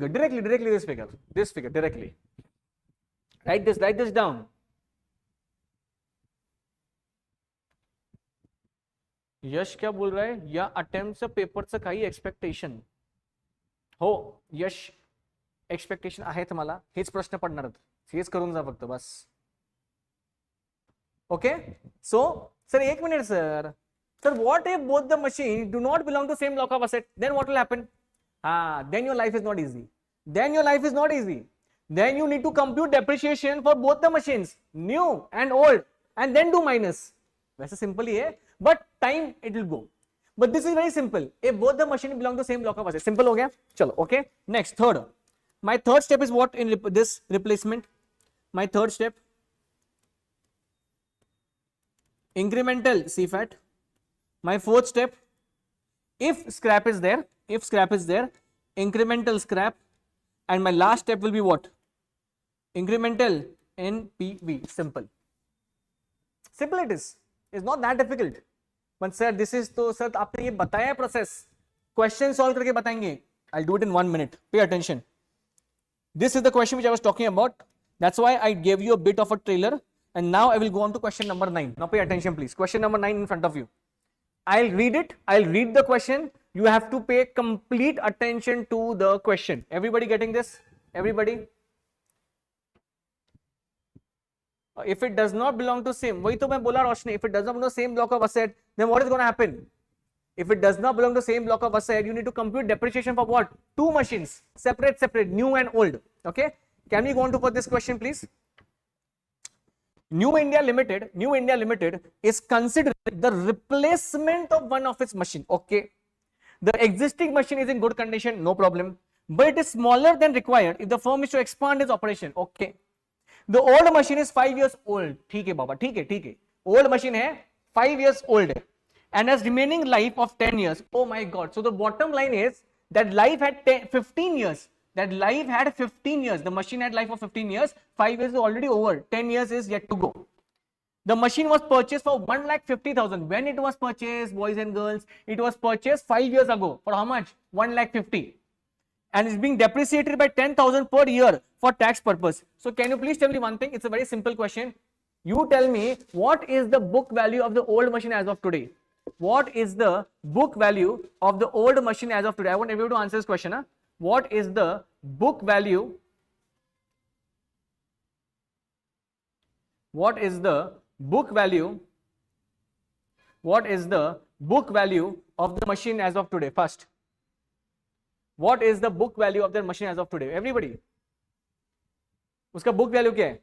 directly this figure directly. Write this down. यश क्या बोल रहा है? या अटेम्प्टचं पेपरचं काही expectation हो? यश expectation आहेत मला, हेच प्रश्न पडणार आहेत, हेच करून जा फक्त बस. Okay, so sir 1 minute sir. Sir, what if both the machines do not belong to same block of asset? Then what will happen? Then your life is not easy. Then you need to compute depreciation for both the machines, new and old, and then do minus. वैसे simple ही है, but time it will go. But this is very simple. If both the machine belong to same block of assets, simple हो गया. चलो, okay. Next, third. My third step is what in this replacement? My third step, incremental CFAT. My fourth step, if scrap is there, incremental scrap, and my last step will be what? Incremental NPV. Simple. Simple it is. It's not that difficult. But sir, this is तो sir आपने ये बताया process. Question solve करके बताएंगे. I'll do it in 1 minute. Pay attention. This is the question which I was talking about. That's why I gave you a bit of a trailer. And now I will go on to question number 9. Now pay attention, please. Question number 9 in front of you. I'll read it. I'll read the question. You have to pay complete attention to the question. Everybody getting this? Everybody? If it does not belong to same, वही तो मैं बोला रोशनी, if it does not belong to same block of asset, then what is going to happen? If it does not belong to same block of asset, you need to compute depreciation for what? Two machines, separate, new and old. Okay? Can we go on to for this question, please? New India Limited is considered the replacement of one of its machine. Okay? The existing machine is in good condition, no problem, but it is smaller than required if the firm is to expand its operation. Okay? The old machine is 5 years old. ठीक है बाबा, ठीक है. Old machine है 5 years old and has remaining life of 10 years. Oh my God. So the bottom line is that life had 15 years. That life had 15 years. The machine had life of 15 years. 5 years is already over. 10 years is yet to go. The machine was purchased for 1,50,000. When it was purchased, boys and girls, it was purchased 5 years ago. For how much? 1,50,000. And is being depreciated by 10,000 per year for tax purpose. So can you please tell me one thing? It's a very simple question. You tell me what is the book value of the old machine as of today? What is the book value of the old machine as of today? I want everyone to answer this question. Huh? What is the book value? What is the book value? What is the book value of the machine as of today? First. What is the book value of the machine as of today? Everybody. उसका book value क्या है?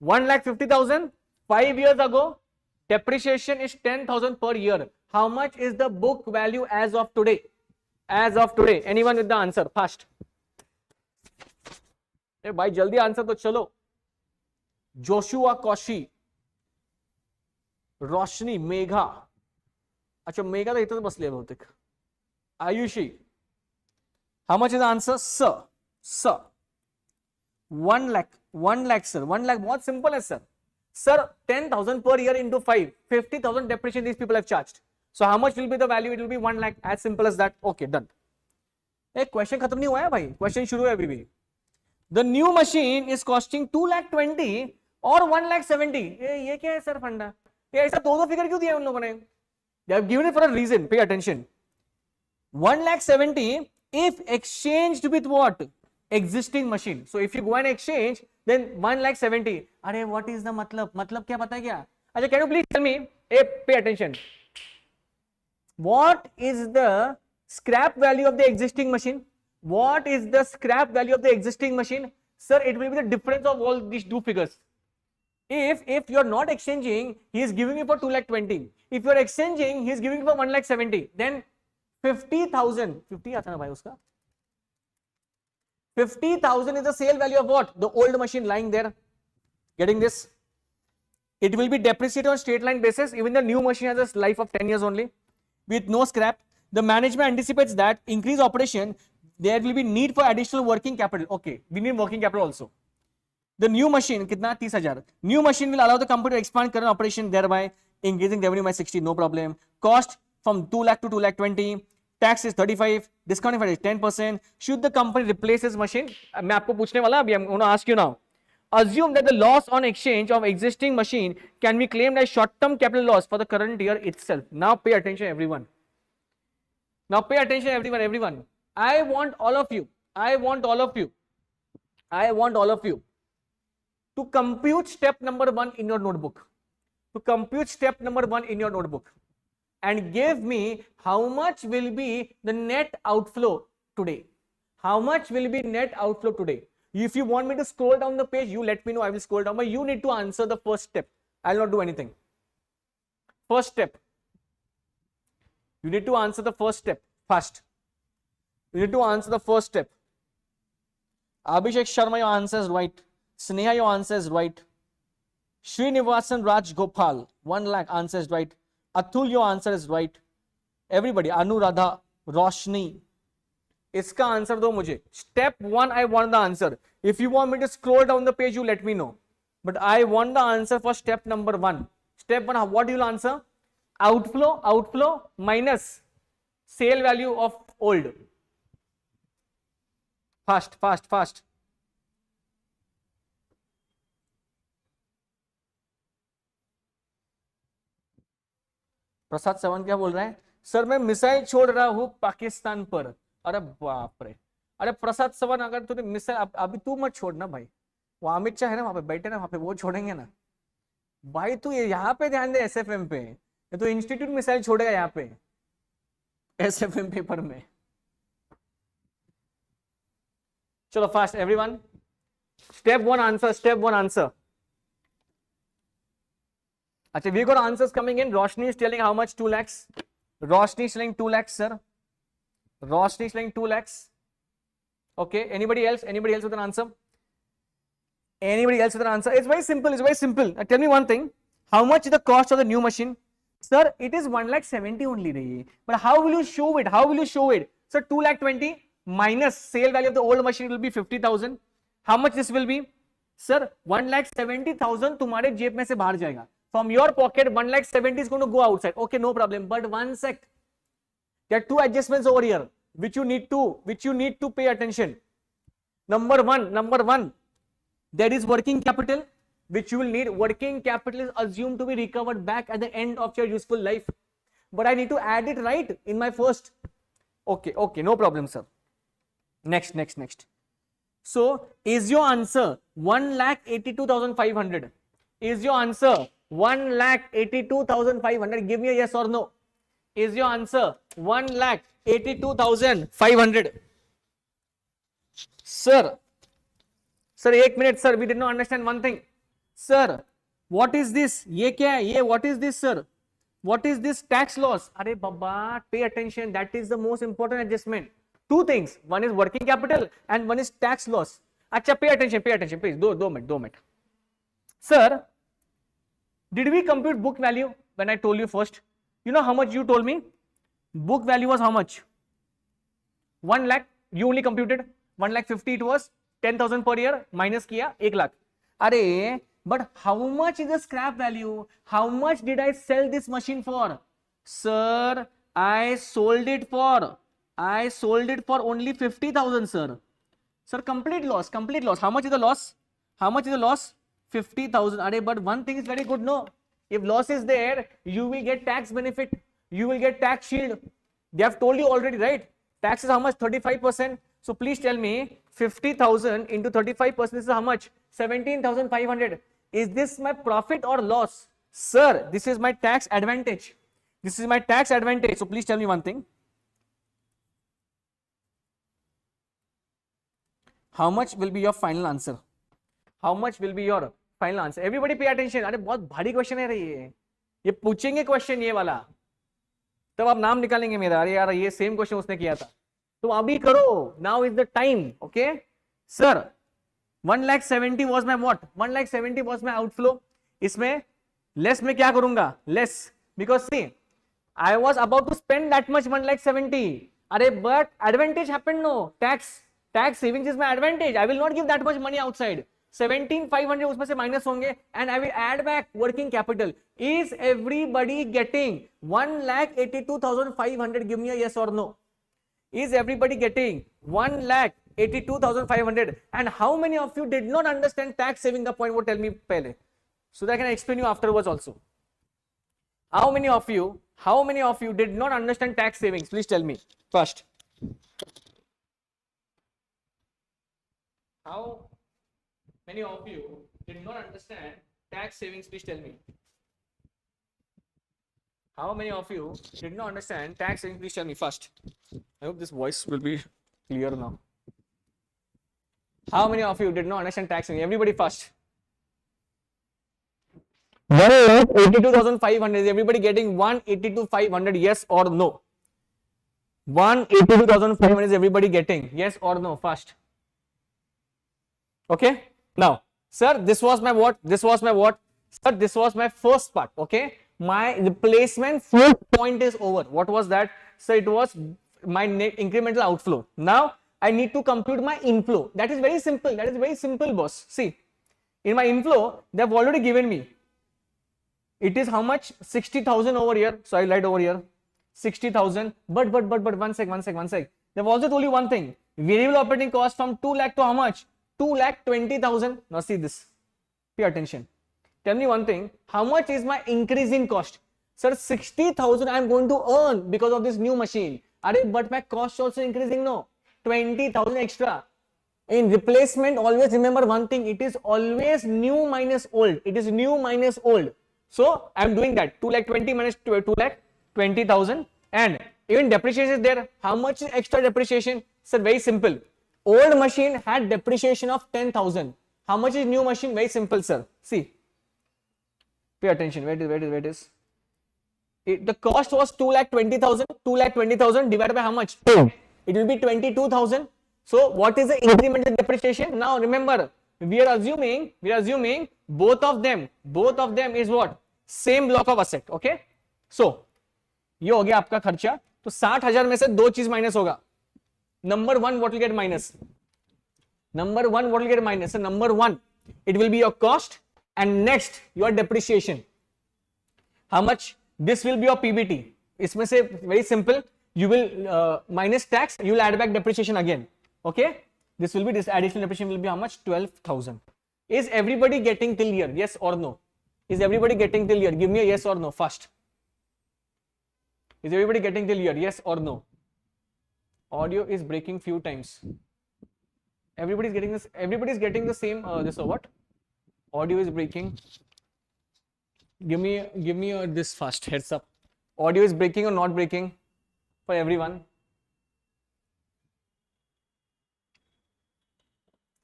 1,50,000. 5 years ago, depreciation is 10,000 per year. How much is the book value as of today? As of today. Anyone with the answer? Fast. ए भाई जल्दी answer तो चलो. Joshua Cauchy, रोशनी, मेघा. अच्छा मेघा तो इतना बसले बहुतेक. Ayushi. How much is the answer? Sir. 1 lakh, sir. 1 lakh, what simple as sir. Sir, 10,000 per year into 5, 50,000 depreciation these people have charged. So how much will be the value? It will be 1 lakh, as simple as that. Okay, done. Hey, question खत्म नहीं हुआ है भाई. Question शुरू है अभी भी. The new machine is costing 2,20,000 और 1,70,000. ये क्या है सर फंडा? ये ऐसा दो फिगर क्यों दिया उन लोगों ने? They have given it for a reason. Pay attention. 1,70,000 if exchanged with what? Existing machine. So if you go and exchange, then 1,70,000. अरे what is the मतलब क्या पता है क्या? अच्छा, can you please tell me? Hey, pay attention. What is the scrap value of the existing machine? What is the scrap value of the existing machine? Sir, it will be the difference of all these two figures. If you are not exchanging, he is giving you for 2,20,000. If you are exchanging, he is giving you for 1,70,000. Then 50,000. 50 आता ना भाई उसका. 50,000 is the sale value of what? The old machine lying there. Getting this? It will be depreciated on straight line basis. Even the new machine has a life of 10 years only. With no scrap. The management anticipates that increased operation, there will be need for additional working capital. Okay, we need working capital also. The new machine, कितना 30,000. New machine will allow the company to expand current operation, thereby increasing revenue by 60. No problem. Cost from 2 lakh to 2,20,000. Tax is 35. Discounting factor is 10%. Should the company replace this machine? मैं आपको पूछने वाला अभी. I'm going to ask you now. Assume that the loss on exchange of existing machine can be claimed as short-term capital loss for the current year itself. Now pay attention, everyone. Now pay attention, everyone. I want all of you to compute step number 1 in your notebook. And give me how much will be the net outflow today. If you want me to scroll down the page, you let me know. I will scroll down, but you need to answer the first step. I will not do anything. First step. You need to answer the first step first. You need to answer the first step. Abhishek Sharma, your answer is right. Sneha, your answer is right. Srinivasan Raj Gopal, 1 lakh, answer is right. Atul, your answer is right. Everybody, Anuradha, Roshni, इसका answer दो मुझे. Step 1, I want the answer. If you want me to scroll down the page, you let me know. But I want the answer for step number 1. Step 1, what do you answer? Outflow minus sale value of old. Fast. Prasad Chauhan क्या बोल रहे हैं? Sir मैं missile छोड़ रहा हूं पाकिस्तान पर. अरे बाप रे. अरे प्रसाद चौहान, अगर तूने मिसाइल अभी तू मत छोड़ना भाई. वो अमित शाह है ना वहां पे बैठे ना, वहां पे वो छोड़ेंगे ना भाई. तू यहाँ पे ध्यान दे एसएफएम पे. तो इंस्टीट्यूट मिसाइल छोड़ेगा यहाँ पे एसएफएम पेपर में. चलो फास्ट एवरीवन. Step 1 answer. अच्छा, we got answers coming in. Roshni is telling how much? 2 lakhs. Roshni is telling 2 lakhs, sir. Roshni is telling 2 lakhs. Okay, anybody else with an answer? It's very simple. Tell me one thing. How much is the cost of the new machine? Sir, it is 1,70,000 only, rahi. But how will you show it? Sir, 2,20,000 minus sale value of the old machine will be 50,000. How much this will be? Sir, 1,70,000 तुम्हारे जेब में से बाहर जाएगा. From your pocket, 1,70,000 is going to go outside. Okay, no problem. But one sec. There are 2 adjustments over here which you need to pay attention. Number one, there is working capital which you will need. Working capital is assumed to be recovered back at the end of your useful life. But I need to add it right in my first. Okay, no problem, sir. Next. So, is your answer 1,82,500? Is your answer 1,82,500? Give me a yes or no. Is your answer 1,82,500? Sir, 1 minute, sir. We did not understand one thing. Sir, what is this? Ye kya hai? What is this, sir? What is this tax loss? Arey baba, pay attention. That is the most important adjustment. 2 things. One is working capital and one is tax loss. Acha, pay attention, please. 2 minute. Sir, did we compute book value when I told you first? You know how much you told me? Book value was how much? 1 lakh. You only computed 1,50,000. It was 10,000 per year. Minus kiya 1 lakh. Arey, but how much is the scrap value? How much did I sell this machine for? Sir, I sold it for only 50,000, sir. Sir, complete loss. How much is the loss? 50,000. Arey, but one thing is very good, no? If loss is there, you will get tax benefit. You will get tax shield. They have told you already, right? Tax is how much? 35%. So please tell me, 50,000 into 35% is how much? 17,500. Is this my profit or loss? Sir, this is my tax advantage. So please tell me one thing. How much will be your final answer? Everybody pay attention. अरे बहुत भारी question है ये पूछेंगे question ये वाला, तब आप नाम निकालेंगे मेरा. अरे यार ये सेम क्वेश्चन उसने किया था, तो अभी करो. Now is the time. Okay, sir. 1,70,000 was my what? 1,70,000 was my outflow. इसमें less में क्या करूंगा? Less, because see, I was about to spend that much 1,70,000. अरे but advantage happened, no? Tax savings is my advantage. I will not give that much money outside. 17,500 उसमें से minus होंगे and I will add back working capital. Is everybody getting 1,82,500? Give me a yes or no. Is everybody getting 1,82,500? And how many of you did not understand tax saving the point? What tell me pehle, so that I can explain you afterwards also. How many of you did not understand tax savings? Please tell me first. How many of you did not understand tax savings? Please tell me. How many of you did not understand tax savings? Please tell me first. I hope this voice will be clear now. How many of you did not understand tax savings? Everybody first. 1,82,500. Is everybody getting 1,82,500? Yes or no? 182,500 is everybody getting? Yes or no? Fast. Okay. Now, sir, this was my what? This was my what? Sir, this was my first part. Okay. My replacement first point is over. What was that? So it was my incremental outflow. Now I need to compute my inflow. That is very simple. That is very simple, boss. See, in my inflow, they have already given me. It is how much? 60,000 over here. So I write over here 60,000. But one sec. They've also told you one thing. Variable operating cost from 2 lakh to how much? 2,20,000. Now see this. Pay attention. Tell me one thing. How much is my increase in cost? Sir, 60,000 I am going to earn because of this new machine. But my cost also increasing. No. 20,000 extra. In replacement, always remember one thing. It is always new minus old. It is new minus old. So I am doing that. 2,20,000 minus 2,20,000. And even depreciation is there. How much is extra depreciation? Sir, very simple. Old machine had depreciation of 10,000. How much is new machine? Very simple, sir. See. Pay attention. Where it is. The cost was 2,20,000. 2,20,000 divided by how much? 2. It will be 22,000. So what is the incremental depreciation? Now remember, we are assuming both of them is what? Same block of asset. Okay. So ये हो गया आपका खर्चा. तो 60,000 में से दो चीज माइनस होगा. Number one, what will get minus? Number one, it will be your cost, and next your depreciation. How much? This will be your PBT. इसमें से very simple. You will minus tax. You will add back depreciation again. Okay. This additional depreciation will be how much? 12,000. Is everybody getting till here? Yes or no? Is everybody getting till here? Give me a yes or no fast. Is everybody getting till here? Yes or no? Audio is breaking few times. Everybody is getting this. Everybody is getting the same. This or what? Audio is breaking. Give me this fast heads up. Audio is breaking or not breaking for everyone?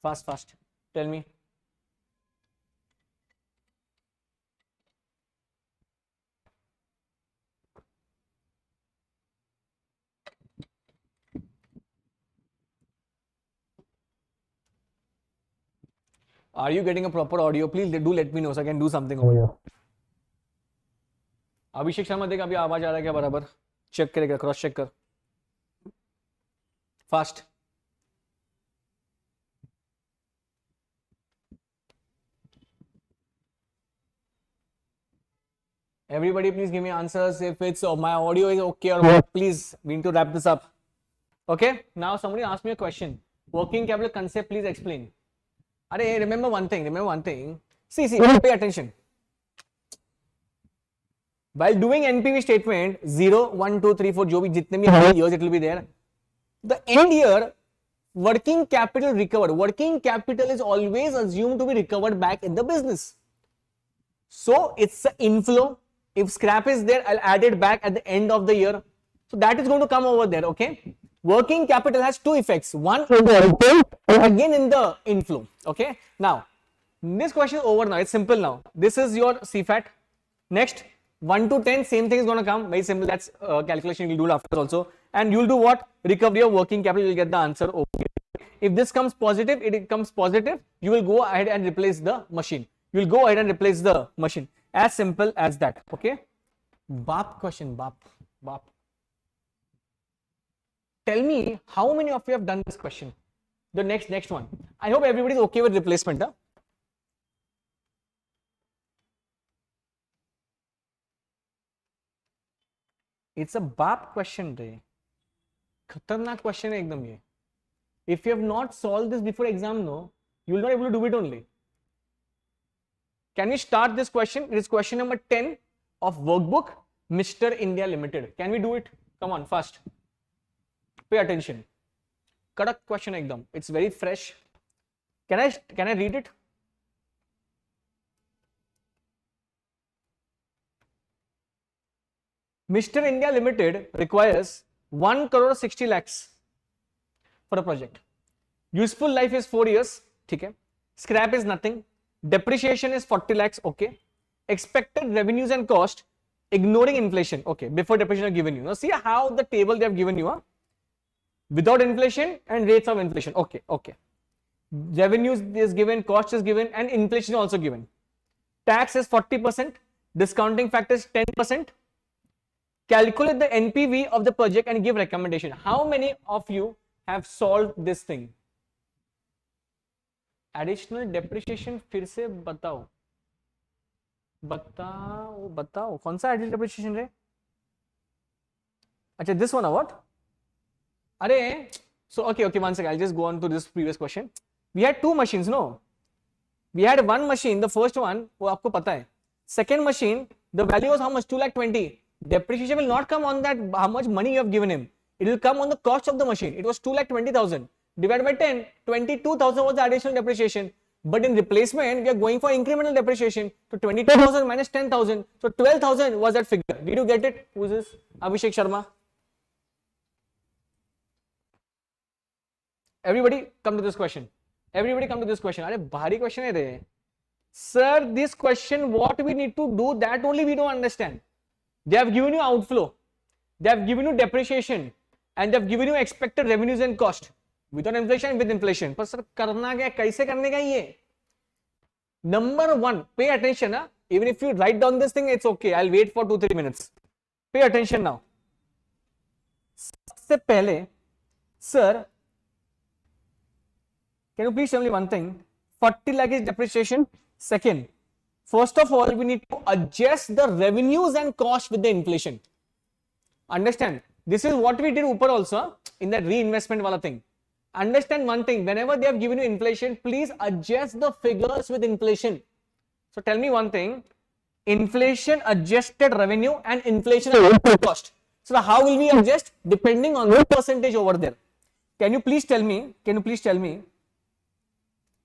Fast. Tell me. Are you getting a proper audio? Please do let me know so I can do something over here. Abhishek Sharma देख अभी आवाज आ रहा है क्या बराबर? Check करेगा, cross check कर. Fast. Everybody, please give me answers if it's my audio is okay or what. Please, we need to wrap this up. Okay. Now somebody asked me a question. Working capital concept, please explain. Remember one thing. See, pay attention. While doing NPV statement, 0, 1, 2, 3, 4, जो भी जितने भी years it will be there. The end year, working capital recovered. Working capital is always assumed to be recovered back in the business. So it's an inflow. If scrap is there, I'll add it back at the end of the year. So that is going to come over there. Okay. Working capital has two effects. One in the outflow and again in the inflow. Okay. Now, this question is over now. It's simple now. This is your CFAT. Next, 1 to 10, same thing is going to come. Very simple. That's calculation you'll do after also. And you'll do what? Recovery of working capital. You'll get the answer. Okay. If this comes positive, it comes positive. You will go ahead and replace the machine. You will go ahead and replace the machine. As simple as that. Okay. BAP question. BAP. Tell me how many of you have done this question. The next one. I hope everybody is okay with replacement. Huh? It's a BAP question. Khatarnak question hai ekdam ye. If you have not solved this before exam, no, you will not able to do it only. Can we start this question? It is question number 10 of workbook, Mr. India Limited. Can we do it? Come on, fast. Pay attention. Kadak question ekdam. It's very fresh. Can I read it? Mr. India Limited requires 1 crore 60 lakhs for a project. Useful life is 4 years. Okay. Scrap is nothing. Depreciation is 40 lakhs. Okay. Expected revenues and cost ignoring inflation. Okay. Before depreciation are given you. Now see how the table they have given you. Huh? without inflation and rates of inflation. Okay, okay. Revenues is given, cost is given, and inflation is also given. Tax is 40%, discounting factor is 10%. Calculate the NPV of the project and give recommendation. How many of you have solved this thing? Additional depreciation फिर से बताओ बताओ बताओ कौन सा additional depreciation रे? अच्छा, this one or what? अरे, so okay, one second, I'll just go on to this previous question. We had two machines, no? We had one machine, the first one, वो आपको पता है. Second machine, the value was how much? 2,20,000. Depreciation will not come on that how much money you have given him. It will come on the cost of the machine. It was 2,20,000. Divided by 10, 22,000 was the additional depreciation. But in replacement, we are going for incremental depreciation. So 22,000 minus 10,000. So 12,000 was that figure. Did you get it? Who is this? Abhishek Sharma. Everybody come to this question. Everybody come to this question. अरे भारी question है रे. Sir, this question, what we need to do, that only we don't understand. They have given you outflow, they have given you depreciation, and they have given you expected revenues and cost without inflation, with inflation. पर sir करना क्या, कैसे करने का ये? Number one, pay attention. Even if you write down this thing, it's okay. I'll wait for 2-3 minutes. Pay attention now. सबसे पहले, sir, can you please tell me one thing? 40 lakh is depreciation. Second, first of all, we need to adjust the revenues and cost with the inflation. Understand? This is what we did upper also in that reinvestment wala thing. Understand one thing, whenever they have given you inflation, please adjust the figures with inflation. So tell me one thing, inflation adjusted revenue and inflation adjusted cost. So how will we adjust? Depending on the percentage over there. Can you please tell me,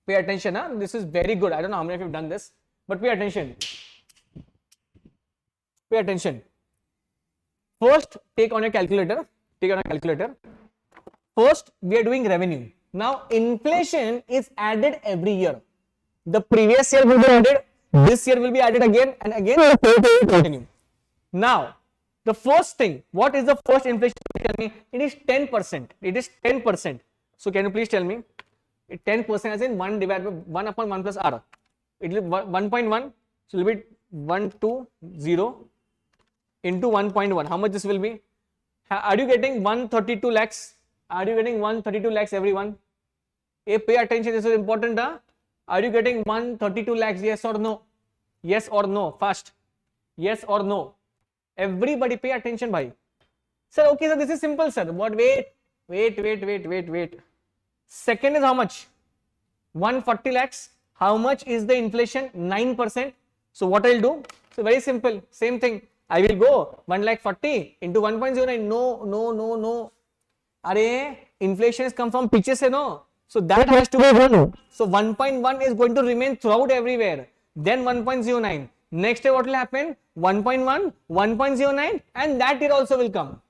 pay attention, huh? This is very good. I don't know how many of you have done this, but pay attention. Pay attention. First, take on a calculator. First, we are doing revenue. Now, inflation is added every year. The previous year will be added, this year will be added again and again. Continue. Now, the first thing, what is the first inflation? Tell me, it is 10%. It is 10%. So, can you please tell me? 10% as in 1 divided by 1 upon 1 plus r. It will be 1.1, so it will be 120 into 1.1. How much this will be? Are you getting 132 lakhs? Are you getting 132 lakhs, everyone? Hey, pay attention, this is important. Huh? Are you getting 132 lakhs? Yes or no? Yes or no? Fast. Yes or no? Everybody pay attention, bhai. Sir, okay, sir, this is simple, sir. But wait. Second is how much? 140 lakhs. How much is the inflation? 9%. So what I'll do? So very simple. Same thing. I will go 1,40,000 into 1.09. No. Arey, inflation has come from piche se, no? So that has to be 1. So 1.1 is going to remain throughout everywhere. Then 1.09. Next day what will happen? 1.1, 1.09, and that year also will come.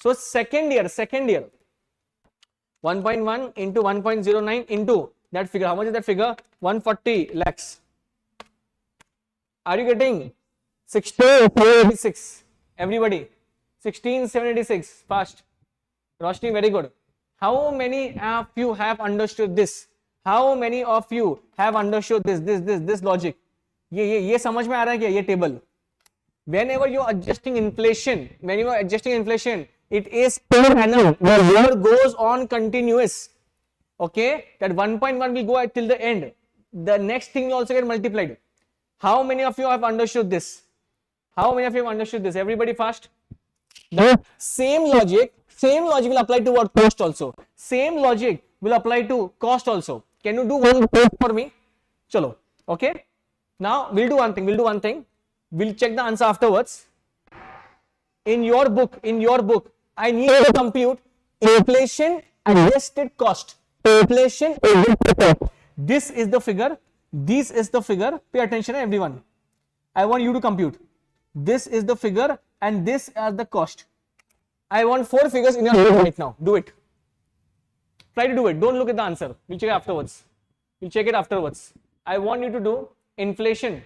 So second year. 1.1 into 1.09 into that figure. How much is that figure? 140 lakhs. Are you getting 16,786? Everybody, 16,786. Fast. Roshni, very good. How many of you have understood this? How many of you have understood this logic? ये समझ में आ रहा है क्या ये table? Whenever you are adjusting inflation, it is per annum. The year goes on continuous. Okay, that 1.1 will go till the end. The next thing will also get multiplied. How many of you have understood this? Everybody fast. The same logic will apply to what? Cost also. Same logic will apply to cost also. Can you do one for me? Chalo. Okay. Now we'll do one thing. We'll check the answer afterwards. In your book, I need to compute inflation adjusted cost. This is the figure. Pay attention, everyone. I want you to compute. This is the figure and this is the cost. I want 4 figures in your head right now. Do it. Try to do it. Don't look at the answer. We'll check it afterwards. I want you to do inflation.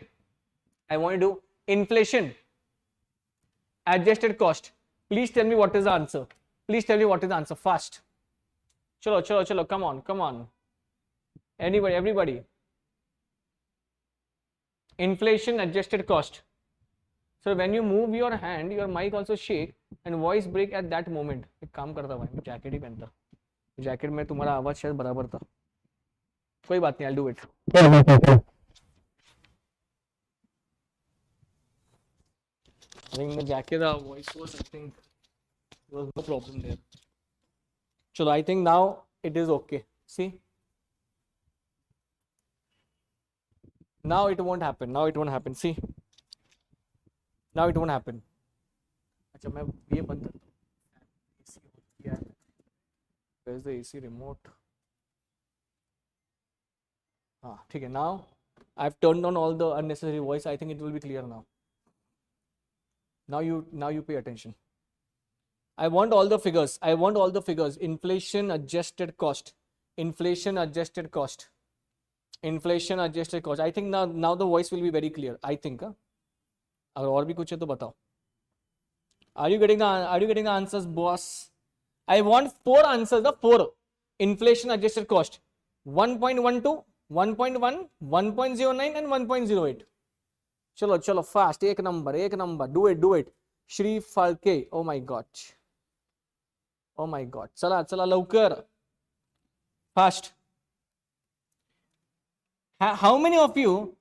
Adjusted cost. Please tell me what is the answer. Fast. चलो चलो चलो, come on, come on. Anybody, everybody. Inflation adjusted cost. So when you move your hand, your mic also shake and voice break at that moment. एक काम करता भाई, मैं jacket ही पहनता. Jacket में तुम्हारा आवाज शायद बराबर था. कोई बात नहीं, I'll do it. I think the jacket, voice was, I think there was no problem there. So I think now it is okay. See, now it won't happen. Now it won't happen. See, now it won't happen. अच्छा मैं ये बंद करता हूँ. AC होती है. Where's the AC remote? हाँ ठीक है. Now I've turned on all the unnecessary voice. I think it will be clear now. Now you pay attention. I want all the figures. I want all the figures. Inflation adjusted cost. Inflation adjusted cost. Inflation adjusted cost. I think now the voice will be very clear. I think. अगर और भी कुछ है तो बताओ. Are you getting the answers, boss? I want 4 answers. The 4 inflation adjusted cost. 1.12, 1.1, 1.09 and 1.08. चलो चलो fast. एक number. Do it. Shri Falke. Oh my god. चला लवकर. Fast. How many of you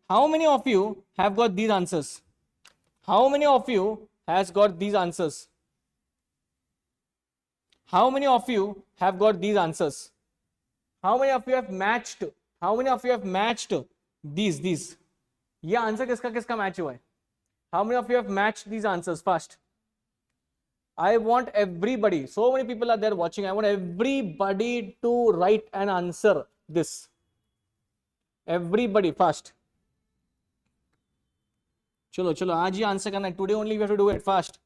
have got these answers? How many of you has got these answers? How many of you have got these answers? How many of you have matched? How many of you have matched these? ये answer किसका match हुआ है? How many of you have matched these answers? Fast. I want everybody, so many people are there watching. I want everybody to write and answer this. Everybody, fast. चलो चलो आज ही answer करना है. Today only we have to do it fast.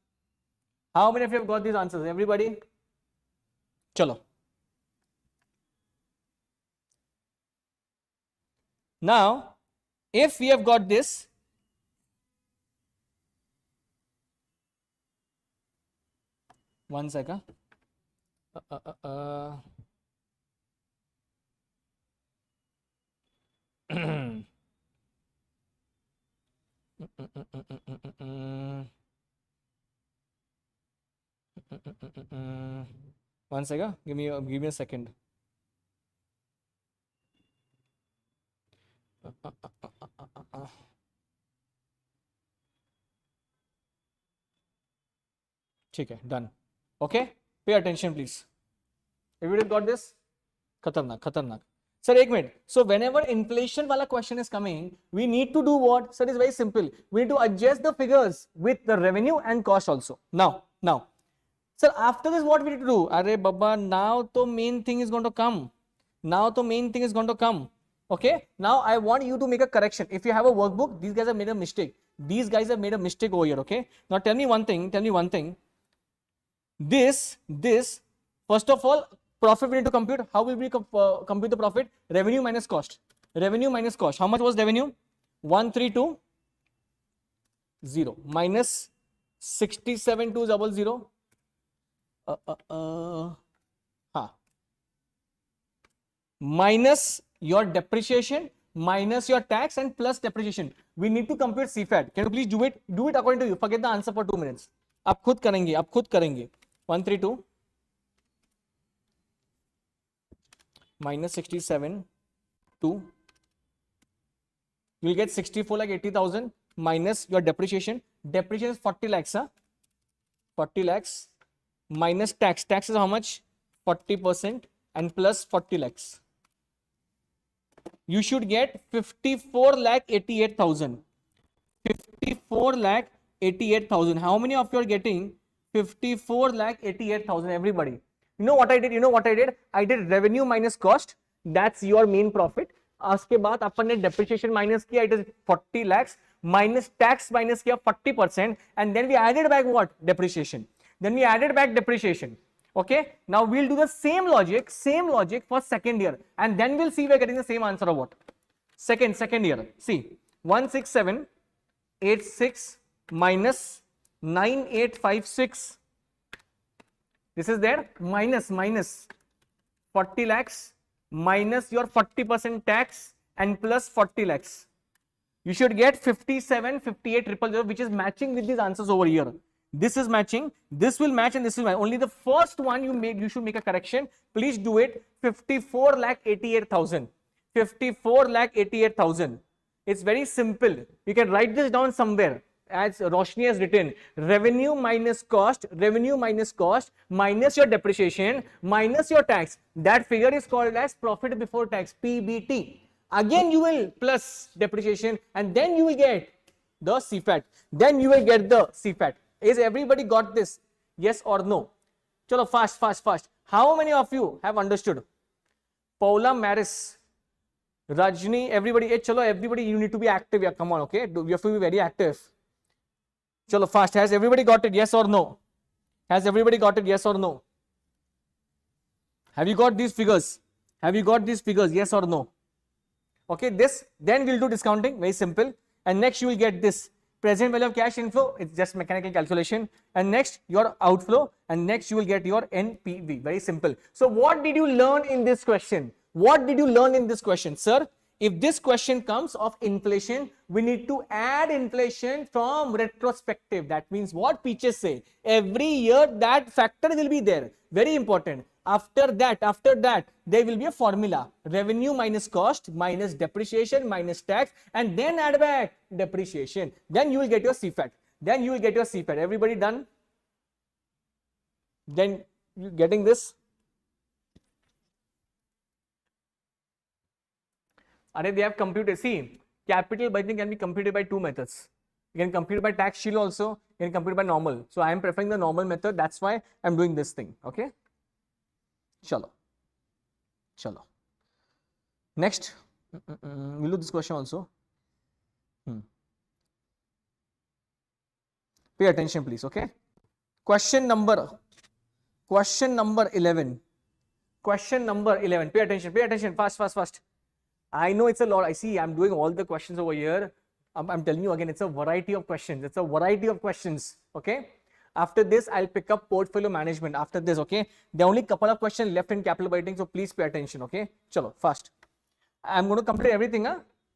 How many of you have got these answers? Everybody. चलो. Now, if we have got this, one second. One second. Give me a second. ठीक है, done. Okay, pay attention please. Everybody got this? खतरनाक. Sir, एक minute. So whenever inflation वाला question is coming, we need to do what? Sir, it's very simple. We need to adjust the figures with the revenue and cost also. Now. Sir, after this what we need to do? Arey baba, now the main thing is going to come. Okay, now I want you to make a correction. If you have a workbook, these guys have made a mistake. Over here. Okay, now tell me one thing. This first of all, profit we need to compute. How will we compute the profit? Revenue minus cost. How much was revenue? 1320 minus 67200. Minus your depreciation, minus your tax and plus depreciation. We need to compute CFAT. Can you please do it? Do it according to you. Forget the answer for 2 minutes. आप खुद करेंगे. 132 minus 67 2. You will get 64,80,000 minus your depreciation. Depreciation is 40 lakhs. 40 lakhs minus tax. Tax is how much? 40% and plus 40 lakhs. You should get 54,88,000. 54,88,000. How many of you are getting 54,88,000? Everybody. You know what I did? I did revenue minus cost. That's your main profit. उसके बाद अपन ने depreciation minus किया. It is 40 lakhs minus tax minus किया 40%, and then we added back what? Depreciation. Okay, now we'll do the same logic for second year, and then we'll see we're getting the same answer or what. Second year. See, 16786 minus 9856. This is there, minus 40 lakhs minus your 40% tax and plus 40 lakhs. You should get 57, 58, 000, which is matching with these answers over here. This is matching, this will match, and this will match. Only the first one you should make a correction. Please do it. 54 lakh 88,000. 54 lakh 88,000. It's very simple. You can write this down somewhere. As Roshni has written, revenue minus cost minus your depreciation minus your tax. That figure is called as profit before tax, PBT. Again, you will plus depreciation, and then you will get the CFAT. Then you will get the CFAT. Is everybody got this? Yes or no? Chalo, fast. How many of you have understood? Paula Maris, Rajni, everybody. Chalo, everybody, you need to be active. Yeah, come on, okay? You have to be very active. Chalo, fast. Has everybody got it? Yes or no? Has everybody got it? Yes or no? Have you got these figures? Have you got these figures? Yes or no? Okay, this, then we'll do discounting, very simple. And next you will get this present value of cash inflow, it's just mechanical calculation. And next your outflow, and next you will get your NPV, very simple. So what did you learn in this question? What did you learn in this question, sir? If this question comes of inflation, we need to add inflation from retrospective. That means what Peaches say, every year that factor will be there, very important. After that, there will be a formula, revenue minus cost minus depreciation minus tax, and then add back depreciation. Then you will get your CFAT. Everybody done? Then you getting this? They have computed. See, capital budgeting can be computed by two methods. You can compute by tax shield also, you can compute by normal. So I am preferring the normal method. That's why I'm doing this thing. Okay. Chalo. Next, we'll do this question also. Pay attention, please. Okay. Question number 11. Question number 11. Pay attention. Fast. I know it's a lot. I see I'm doing all the questions over here. I'm telling you again, it's a variety of questions. Okay. After this, I'll pick up portfolio management. After this, okay. There are only couple of questions left in capital budgeting, so please pay attention. Okay. Chalo, fast. I'm going to complete everything.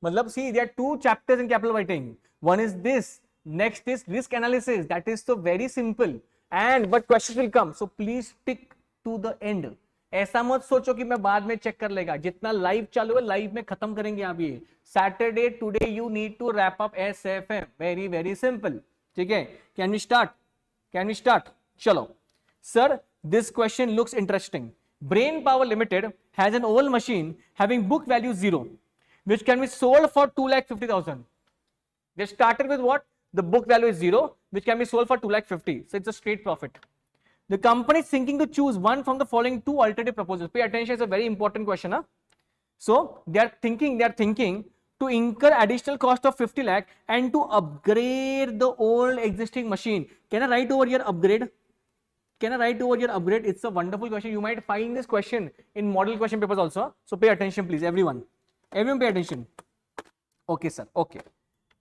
Matlab, see, there are two chapters in capital budgeting. One is this. Next is risk analysis. That is so very simple. But questions will come. So please stick to the end. ऐसा मत सोचो कि मैं बाद में check कर लेगा. जितना लाइव चालू है लाइव में खत्म करेंगे अभी. Saturday today you need to wrap up SFM. Very simple. ठीक है. Can we start? Chalo. Sir, this question looks interesting. Brain Power Limited has an oval machine having book value 0, which can be sold for 2,50,000. They started with what? The book value is 0, which can be sold for 2,50,000. So it's a straight profit. The company is thinking to choose one from the following two alternative proposals. Pay attention, it's a very important question. So they are thinking to incur additional cost of 50 lakh and to upgrade the old existing machine. Can I write over here upgrade? It's a wonderful question. You might find this question in model question papers also. So pay attention, please, everyone pay attention. Okay, sir. Okay.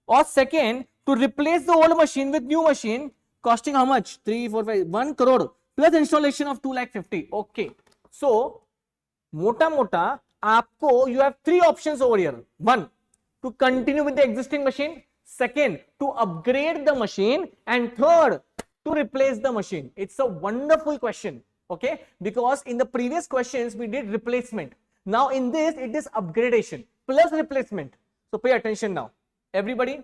Or second, to replace the old machine with new machine, costing how much? 3, 4, 5, 1 crore plus installation of 2,50,000. Okay. So, mota, you have three options over here. One, to continue with the existing machine. Second, to upgrade the machine. And third, to replace the machine. It's a wonderful question. Okay. Because in the previous questions, we did replacement. Now in this, it is upgradation plus replacement. So pay attention now. Everybody.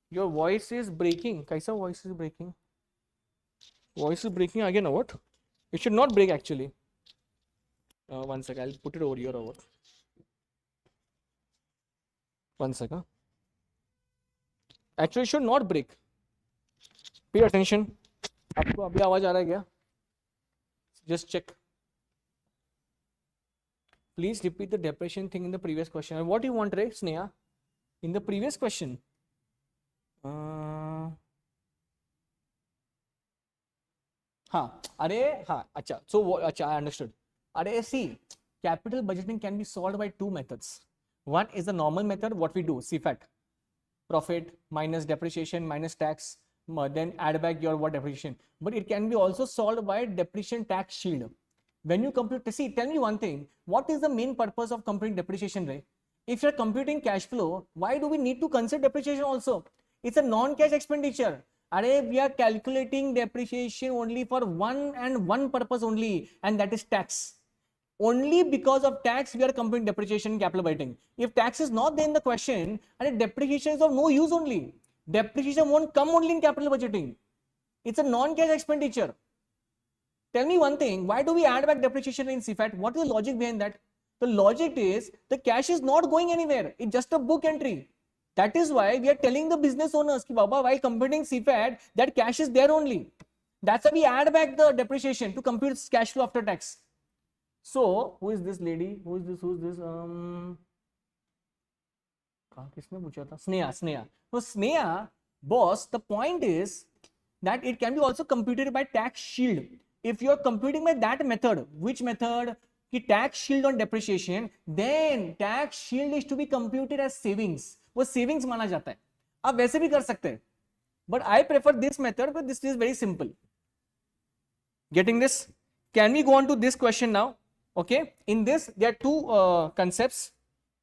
Your voice is breaking. Kaisa voice is breaking? Voice is breaking again or what? It should not break actually. One second, I'll put it over here or what? One second. Actually, it should not break. Pay attention. आपको अभी आवाज आ रहा है क्या? Just check. Please repeat the depreciation thing in the previous question. And what do you want, Ray, Sneha? In the previous question. Acha. So, I understood. See, capital budgeting can be solved by two methods. One is the normal method, what we do, CFAT, profit minus depreciation minus tax, then add back your what depreciation. But it can be also solved by depreciation tax shield. When you compute, see, tell me one thing, what is the main purpose of computing depreciation rate? If you're computing cash flow, why do we need to consider depreciation also? It's a non-cash expenditure. Arey, we are calculating depreciation only for one purpose only, and that is tax. Only because of tax we are computing depreciation in capital budgeting. If tax is not there in the question, and depreciation is of no use only. Depreciation won't come only in capital budgeting. It's a non-cash expenditure. Tell me one thing, why do we add back depreciation in CFAT? What is the logic behind that? The logic is the cash is not going anywhere. It's just a book entry. That is why we are telling the business owners, ki Baba, while computing CFAT, that cash is there only. That's why we add back the depreciation to compute cash flow after tax. So, who is this lady? Who is this? Sneha. So, Sneha, boss, the point is that it can be also computed by tax shield. If you are computing by that method, which method? Ki tax shield on depreciation, then tax shield is to be computed as savings. वो savings माना जाता है. आप वैसे भी कर सकते हैं. But I prefer this method because this is very simple. Getting this? Can we go on to this question now? Okay. In this, there are two concepts.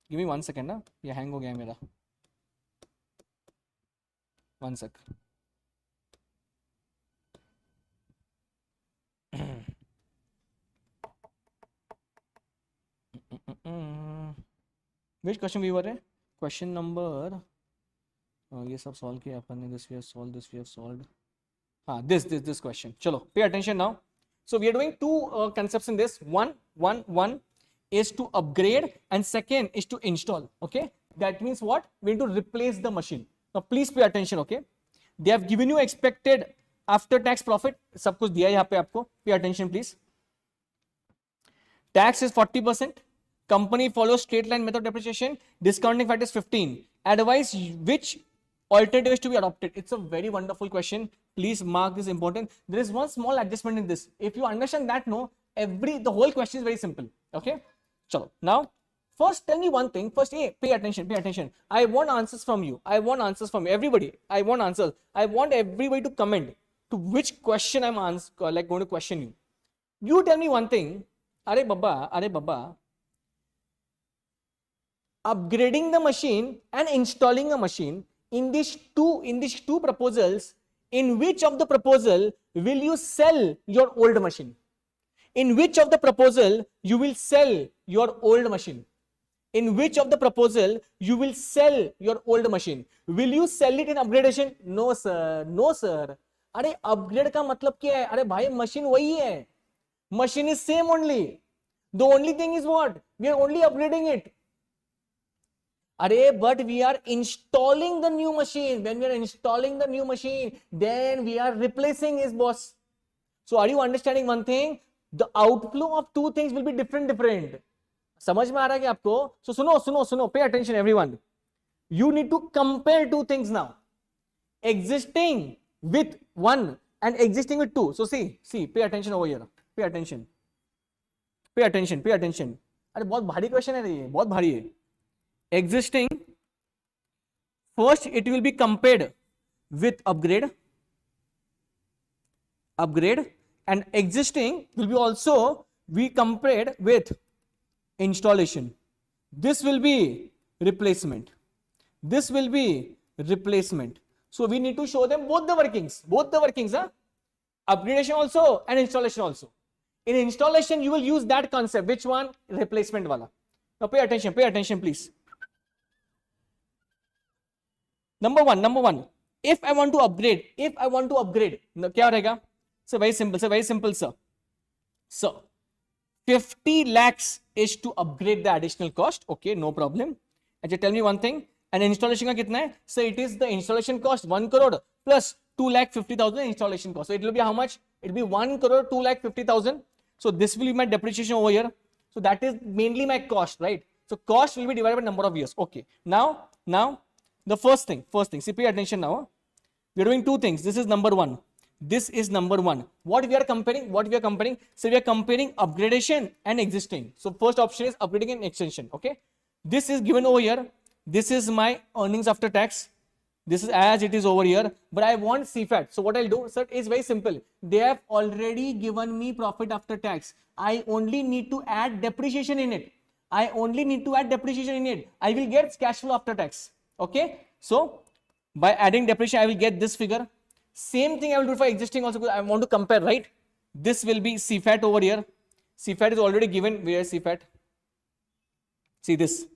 Give me 1 second. ना ये hang हो गया है मेरा. 1 sec. Which question we were in? Question number ये सब solve किया अपन ने. This we have solved. This question. Chalo, pay attention now. So we are doing two concepts in this. One is to upgrade and second is to install. Okay, that means what? We need to replace the machine. Now please pay attention. Okay, they have given you expected after tax profit. सब कुछ दिया है यहाँ पे आपको. Pay attention please. Tax is 40%. Company follows straight line method of depreciation. Discounting factor is 15. Advise which alternative is to be adopted. It's a very wonderful question. Please mark this important. There is one small adjustment in this. If you understand that, no, the whole question is very simple. Okay. So now, first tell me one thing. First, hey, pay attention. I want answers from you. Everybody. I want answers. I want everybody to comment to which question I'm going to question you. You tell me one thing. Are baba. Upgrading the machine and installing a machine, in these two proposals, in which of the proposal will you sell your old machine? In which of the proposal you will sell your old machine? In which of the proposal you will sell your old machine? Will you sell it in upgradation? No sir. अरे upgrade का मतलब क्या है? अरे भाई machine वही है. Machine is same only. The only thing is what? We are only upgrading it. But we are installing the new machine. When we are installing the new machine, then we are replacing his boss. So are you understanding one thing? The outflow of two things will be different. समझ में आ रहा है क्या आपको? So सुनो. Pay attention everyone. You need to compare two things now. Existing with one and existing with two. So see. Pay attention over here. Pay attention. अरे बहुत भारी क्वेश्चन है ये. बहुत भारी है. Existing, first it will be compared with upgrade, and existing will be also be compared with installation. This will be replacement. So we need to show them both the workings, upgradation also and installation also. In installation you will use that concept. Which one? Replacement wala. Now pay attention please. Number one, if I want to upgrade, क्या रहेगा? So very simple, sir. So 50 lakhs is to upgrade the additional cost. Okay, no problem. And just tell me one thing. And installation का कितना है? So it is the installation cost 1 crore plus 2,50,000 installation cost. So it will be how much? It will be 1 crore 2,50,000. So this will be my depreciation over here. So that is mainly my cost, right? So cost will be divided by number of years. Okay. Now. The first thing, see, pay attention now. We are doing two things. This is number one. What we are comparing? So we are comparing upgradation and existing. So first option is upgrading and extension. Okay. This is given over here. This is my earnings after tax. This is as it is over here, but I want CFAT. So what I'll do, sir, is very simple. They have already given me profit after tax. I only need to add depreciation in it. I only need to add depreciation in it. I will get cash flow after tax. Okay. So by adding depreciation, I will get this figure. Same thing I will do for existing also, because I want to compare, right? This will be CFAT over here. CFAT is already given. Where is CFAT? See this.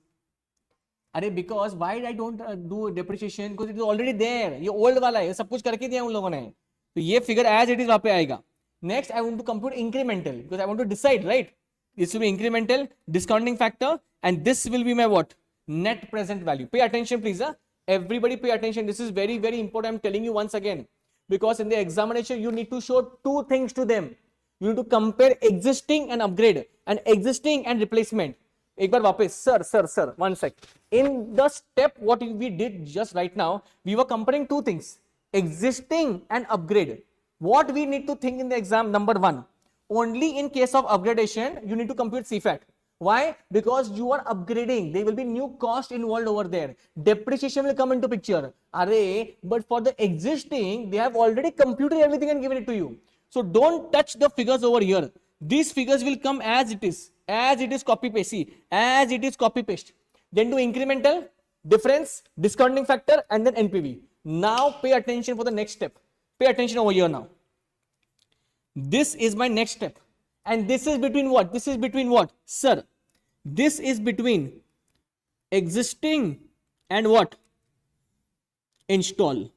Because why I don't do depreciation? Because it is already there. ये old वाला है, सब कुछ करके दिया उन लोगों ने. तो ये figure as it is वहाँ पे आएगा. Next, I want to compute incremental because I want to decide, right? This will be incremental, discounting factor, and this will be my what? Net present value. Pay attention, please. Huh? Everybody pay attention. This is very, very important. I'm telling you once again. Because in the examination, you need to show two things to them. You need to compare existing and upgrade and existing and replacement. एक बार वापस, sir, one sec. In the step what we did just right now, we were comparing two things, existing and upgrade. What we need to think in the exam, number one, only in case of upgradation, you need to compute CFAT. Why? Because you are upgrading. There will be new cost involved over there. Depreciation will come into picture. But for the existing, they have already computed everything and given it to you. So don't touch the figures over here. These figures will come as it is. As it is, copy paste. See, as it is, copy paste. Then do incremental, difference, discounting factor, and then NPV. Now pay attention for the next step. Pay attention over here now. This is my next step. And this is between what? This is between what? Sir, this is between existing and what? Install.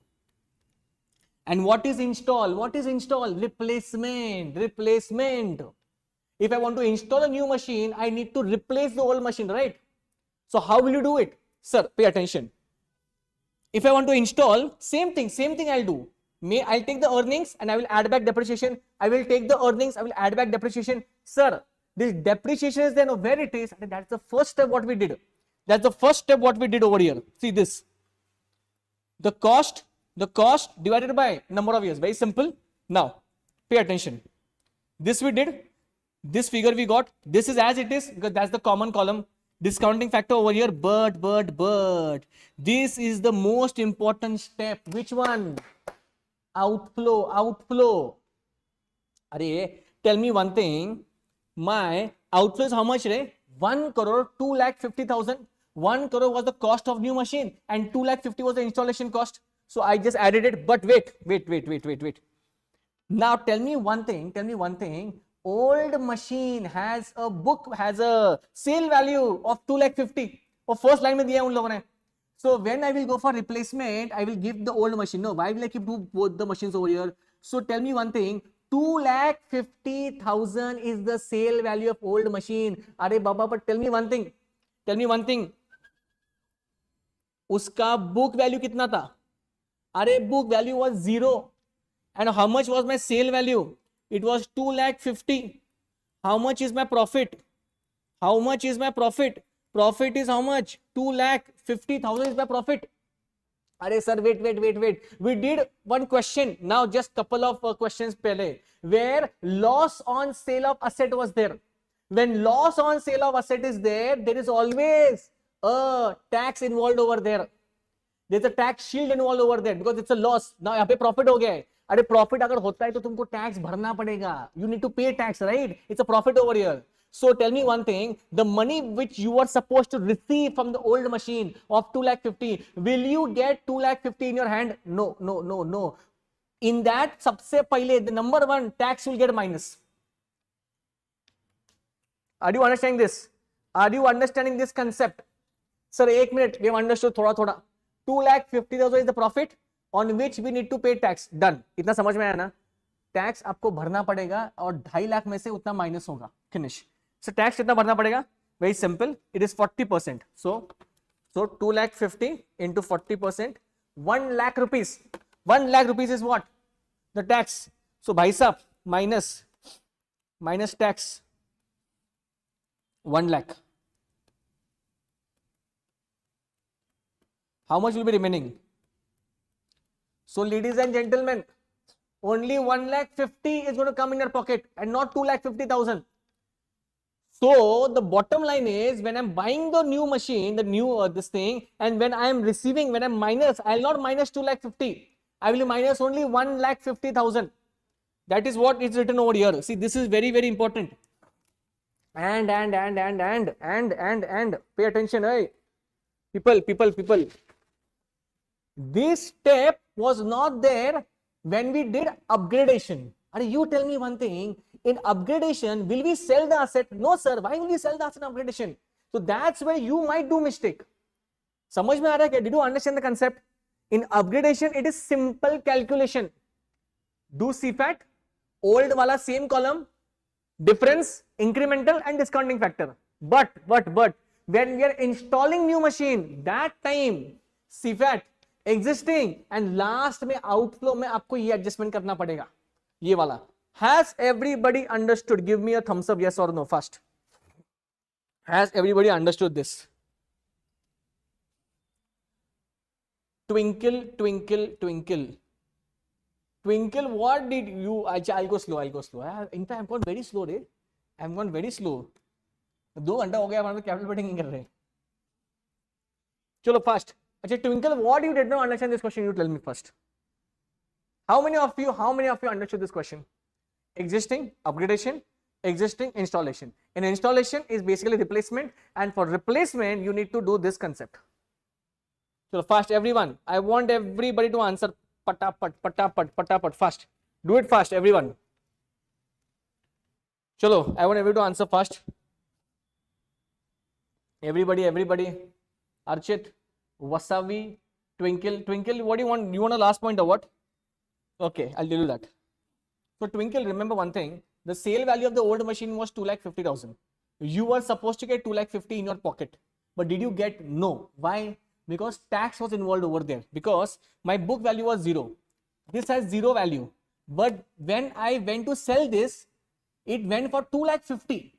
And what is install? What is install? Replacement. Replacement. If I want to install a new machine, I need to replace the old machine, right? So how will you do it? Sir, pay attention. If I want to install, same thing I'll do. I'll take the earnings and I will add back depreciation. I will take the earnings, I will add back depreciation. Sir, this depreciation is then where it is. And that's the first step what we did. That's the first step what we did over here. See this. The cost divided by number of years. Very simple. Now, pay attention. This we did. This figure we got. This is as it is because that's the common column. Discounting factor over here. But. This is the most important step. Which one? Outflow. Tell me one thing. My outflow is how much? 1 crore 2,50,000. 1 crore was the cost of new machine and 2,50,000 was the installation cost. So I just added it. But wait. Now tell me one thing. Old machine has a sale value of 2,50,000. और first line में दिया है उन लोगों ने. So when I will go for replacement, I will give the old machine. No, why will I keep both the machines over here? So tell me one thing. 2,50,000 is the sale value of old machine. अरे बाबा, but tell me one thing. उसका book value कितना था? अरे book value was 0. And how much was my sale value? It was 2,50,000. How much is my profit? Profit is how much? 2,50,000 is my profit. Arey sir, wait. We did one question. Now just couple of questions pehle, where loss on sale of asset was there. When loss on sale of asset is there is always a tax involved over there. There's a tax shield involved over there because it's a loss. Now यहाँ पे profit हो गया है. अरे profit अगर होता है तो तुमको tax भरना पड़ेगा. You need to pay tax, right? It's a profit over here. So tell me one thing, the money which you are supposed to receive from the old machine of 2,50,000, will you get 2,50,000 in your hand? No. In that, सबसे पहले, the number one, tax will get minus. Are you understanding this? Are you understanding this concept? Sir, 1 minute, we have understood थोड़ा. 2,50,000 is the profit on which we need to pay tax. Done. इतना समझ में आया ना? Tax आपको भरना पड़ेगा और 2.5 लाख में से उतना माइनस होगा. Finish. So tax कितना भरना पड़ेगा? Very simple. It is 40%. So 2,50,000 into 40%, 1 lakh rupees. 1 lakh rupees is what? The tax. So bhai sahab, minus tax, 1 lakh. How much will be remaining? So ladies and gentlemen, only 1,50,000 is going to come in your pocket and not 2,50,000. So the bottom line is, when I'm buying the new machine, the new this thing, and when I am receiving, when I'm minus, I'll not minus 2,50,000. I will minus only 1,50,000. That is what is written over here. See, this is very, very important. And pay attention, hey. People. This step was not there when we did upgradation. And you tell me one thing, in upgradation, will we sell the asset? No, sir. Why will we sell the asset in upgradation? So that's where you might do mistake. समझ में आ रहा है क्या? Did you understand the concept? In upgradation, it is simple calculation. Do CFAT, old wala same column, difference, incremental and discounting factor. But when we are installing new machine, that time CFAT, existing and last में outflow में आपको ये adjustment करना पड़ेगा, ये वाला. Has everybody understood? Give me a thumbs up, yes or no first. Has everybody understood this? Twinkle, twinkle, twinkle. Twinkle, what did you? I'll go slow. In fact, I'm gone very slow, रे. I'm gone very slow. 2 घंटा हो गया हमारे capital betting नहीं कर रहे. चलो fast. अच्छा, Twinkle, what you did not understand this question? You tell me first. How many of you understood this question? Existing, upgradation, existing, installation. And installation is basically replacement, and for replacement you need to do this concept. So fast, everyone. I want everybody to answer patapat fast. Do it fast, everyone. Chalo, I want everybody to answer fast. Everybody. Archit, Wasavi, Twinkle, what do you want? You want a last point or what? Okay, I'll tell you that. So Twinkle, remember one thing, the sale value of the old machine was 2,50,000. You were supposed to get 2,50,000 in your pocket, but did you get? No. Why? Because tax was involved over there, because my book value was 0. This has 0 value, but when I went to sell this, it went for 2,50,000.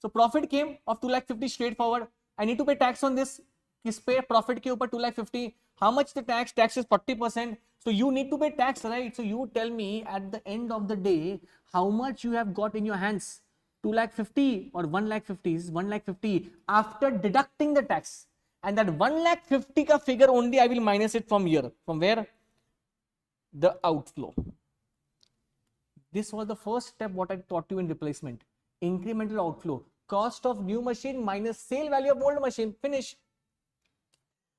So profit came of 2,50,000 straightforward. I need to pay tax on this. किस पे profit के ऊपर 2,50,000. How much the tax? Tax is 40%. So you need to pay tax, right? So you tell me at the end of the day how much you have got in your hands. 2,50,000 or 1,50,000 is 1,50,000 after deducting the tax. And that 1,50,000 ka figure only I will minus it from here. From where? The outflow. This was the first step what I taught you in replacement. Incremental outflow. Cost of new machine minus sale value of old machine. Finish.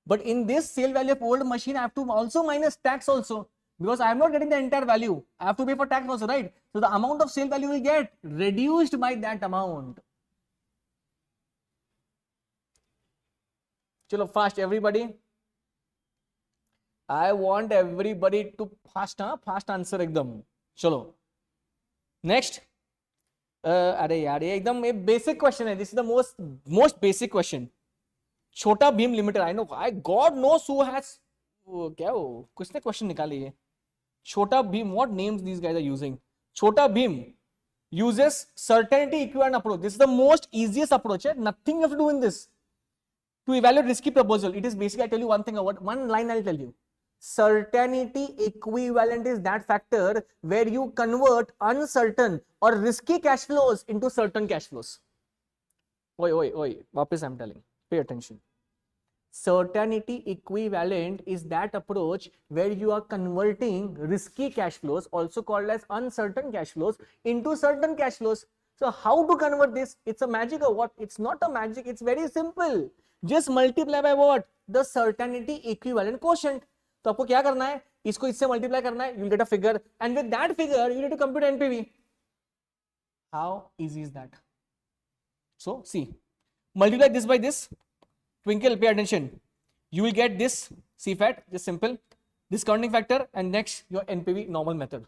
But in this sale value of old machine, I have to also minus tax also, because I am not getting the entire value. I have to pay for tax also, right? So the amount of sale value will get reduced by that amount. Chalo, fast, everybody. I want everybody to fast answer ekdam. Chalo. Next. Ekdam a basic question hai. This is the most basic question. Chhota Bheem limited, I know, I God knows who has, क्या हो, किसने question निकाली है? Chhota Bheem, what names these guys are using? Chhota Bheem uses certainty equivalent approach. This is the most easiest approach. Nothing you have to do in this to evaluate risky proposal. It is basically, I tell you one thing, one line I'll tell you. Certainty equivalent is that factor where you convert uncertain or risky cash flows into certain cash flows. Oi, वापस I'm telling. Pay attention. Certainty equivalent is that approach where you are converting risky cash flows, also called as uncertain cash flows, into certain cash flows. So how to convert this? It's a magic or what? It's not a magic. It's very simple. Just multiply by what? The certainty equivalent quotient. तो आपको क्या करना है? इसको इससे multiply करना है. You'll get a figure, and with that figure you need to compute NPV. How easy is that? So see. Multiply this by this. Twinkle, pay attention. You will get this CFAT, just simple. Discounting factor, and next your NPV normal method.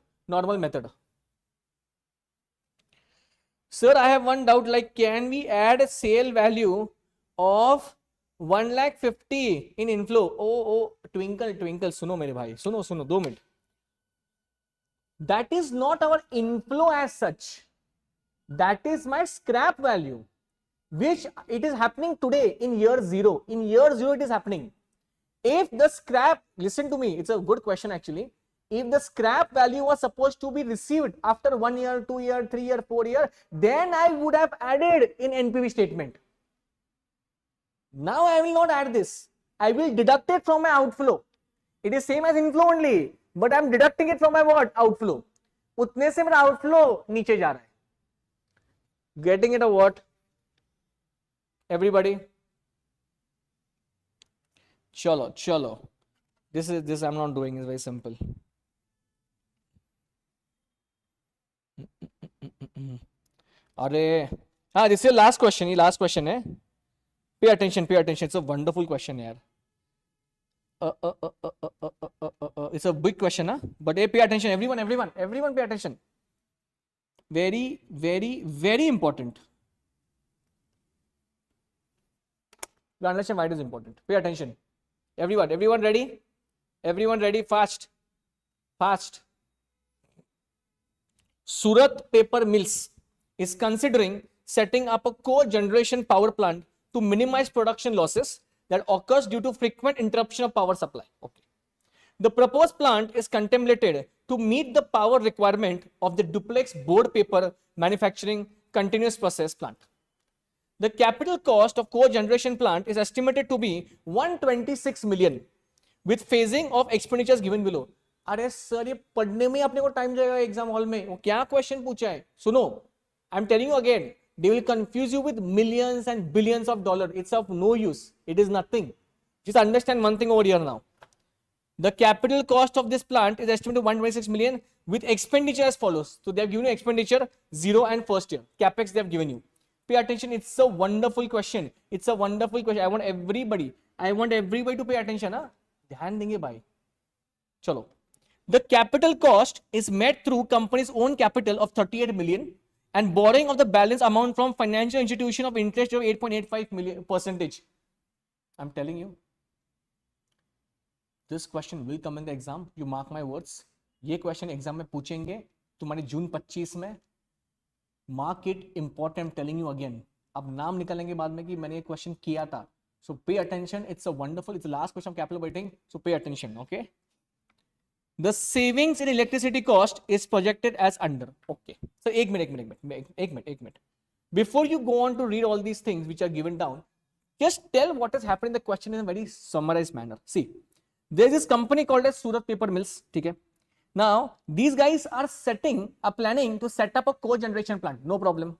Sir, I have one doubt, like can we add a sale value of 1,50,000 in inflow? Oh, Twinkle, suno mere bhai. Suno, 2 minutes. That is not our inflow as such. That is my scrap value, which it is happening today in year 0. In year 0 it is happening. If the scrap, listen to me, it's a good question actually. If the scrap value was supposed to be received after 1 year, 2 year, 3 year, 4 year, then I would have added in NPV statement. Now I will not add this. I will deduct it from my outflow. It is same as inflow only, but I am deducting it from my what? Outflow. उतने से मेरा outflow नीचे जा रहा है. Getting it or what? Everybody? Chalo. This I'm not doing, is very simple. Arey, this is your last question. ये last question है. Pay attention. It's a wonderful question, yaar. It's a big question, huh? But pay attention, everyone pay attention. Very, very, very important. You understand why it is important. Pay attention. Everyone ready? Everyone ready? Fast. Surat Paper Mills is considering setting up a co-generation power plant to minimize production losses that occurs due to frequent interruption of power supply. Okay. The proposed plant is contemplated to meet the power requirement of the duplex board paper manufacturing continuous process plant. The capital cost of co-generation plant is estimated to be 126 million with phasing of expenditures given below. अरे sir ये पढ़ने में अपने को time जाएगा exam hall में. वो क्या क्वेश्चन पूछा है? सुनो, आई am telling you again, they will confuse you with millions and billions of dollars. It's of no use. It is nothing. Just understand one thing over here now. The capital cost of this plant is estimated to 126 million with expenditure as follows. So they have given you expenditure 0 and first year. Capex they have given you. Pay attention. It's a wonderful question. I want everybody to pay attention. Huh? ध्यान देंगे भाई. चलो. The capital cost is met through company's own capital of 38 million and borrowing of the balance amount from financial institution of interest of 8.85%. I'm telling you, this question will come in the exam. You mark my words. ये question exam में पूछेंगे तुम्हारे जून 25 में. Mark it important. I'm telling you again. अब नाम निकालेंगे बाद में कि मैंने ये question किया था. So pay attention. It's the last question of capital budgeting. So pay attention. Okay. The savings in electricity cost is projected as under. Okay. So एक minute. Before you go on to read all these things which are given down, just tell what has happened in the question in a very summarized manner. See, there is this company called as Surat Paper Mills. Okay. Now these guys are planning to set up a co-generation plant. No problem.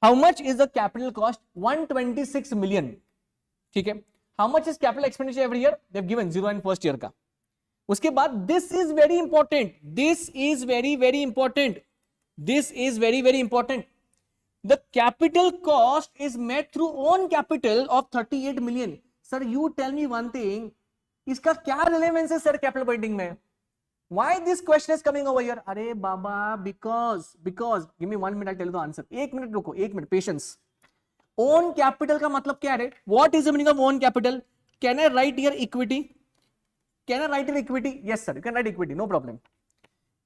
How much is the capital cost? 126 million. Okay. How much is capital expenditure every year? They've given 0 in first year का. उसके बाद this is very important. The capital cost is met through own capital of 38 million. Sir, you tell me one thing. इसका क्या relevance है sir capital budgeting में? Why this question is coming over here? अरे बाबा, because give me 1 minute, I'll tell you the answer. 1 minute रुको, 1 minute, patience. Own capital का मतलब क्या है? What is the meaning of own capital? Can I write here equity? Can I write in equity? Yes, sir. You can write equity. No problem.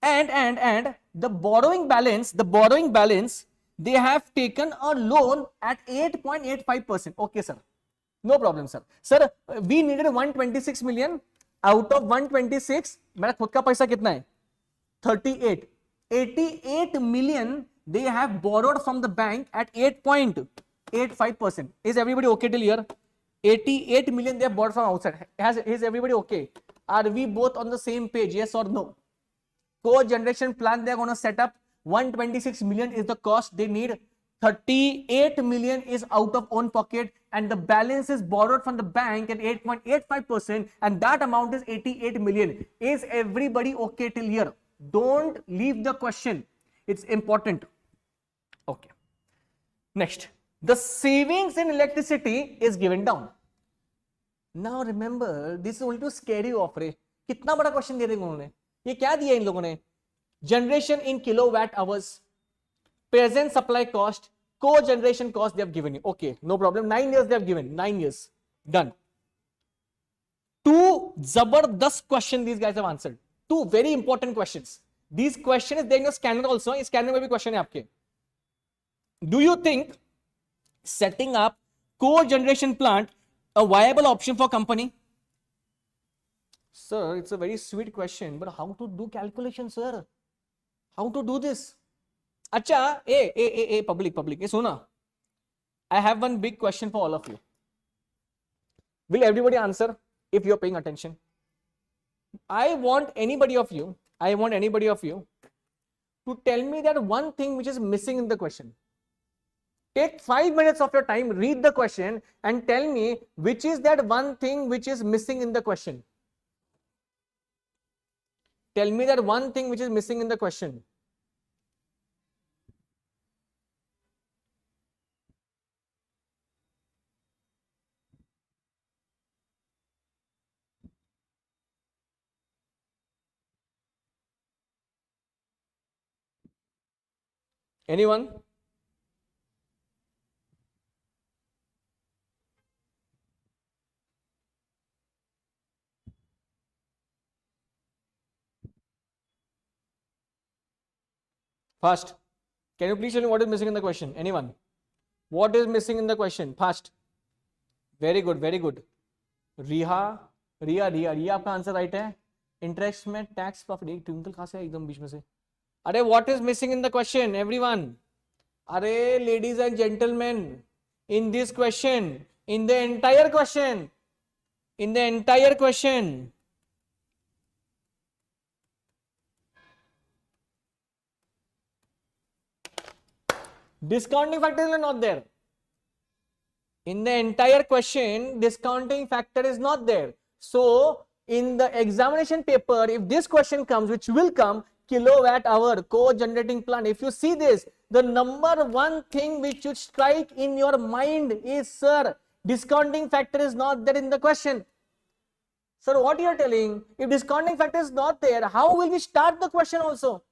And the borrowing balance, they have taken a loan at 8.85%. Okay, sir. No problem, sir. Sir, we needed 126 million. Out of 126, मेरा खुद का पैसा कितना है? 38. 88 million they have borrowed from the bank at 8.85%. Is everybody okay till here? 88 million they have borrowed from outside. Is everybody okay? Are we both on the same page? Yes or no? Co-generation plan they are going to set up. 126 million is the cost they need. 38 million is out of own pocket and the balance is borrowed from the bank at 8.85% and that amount is 88 million. Is everybody okay till here? Don't leave the question. It's important. Okay. Next. The savings in electricity is given down. Now remember, this is only to scare you off. रे कितना बड़ा question दे रहे हैं उन्होंने? ये क्या दिया इन लोगों ने? Generation in kilowatt hours, present supply cost, co-generation cost they have given you. Okay, no problem. 9 years they have given. 9 years. Done. 2 zabardast question these guys have answered. 2 very important questions. These questions is there in your scanner also. इस scanner में भी question है आपके. Do you think setting up co-generation plant a viable option for company? Sir, it's a very sweet question, but how to do calculation, sir? How to do this? Acha, public, hey, Sona. I have one big question for all of you. Will everybody answer if you're paying attention? I want anybody of you to tell me that one thing which is missing in the question. Take 5 minutes of your time, read the question and tell me which is that one thing which is missing in the question. Tell me that one thing which is missing in the question. Anyone? Fast. Can you please tell me what is missing in the question? Anyone? What is missing in the question? Fast. Very good, very good. Riya आपका answer right है. Interest में tax profit, एक twinkle कहां से एकदम बीच में से. अरे what is missing in the question everyone? अरे ladies and gentlemen, in this question, in the entire question, discounting factor is not there. In the entire question, discounting factor is not there. So, in the examination paper, if this question comes, which will come, kilowatt hour, co-generating plant, if you see this, the number one thing which should strike in your mind is, sir, discounting factor is not there in the question. Sir, what you are telling, if discounting factor is not there, how will we start the question also?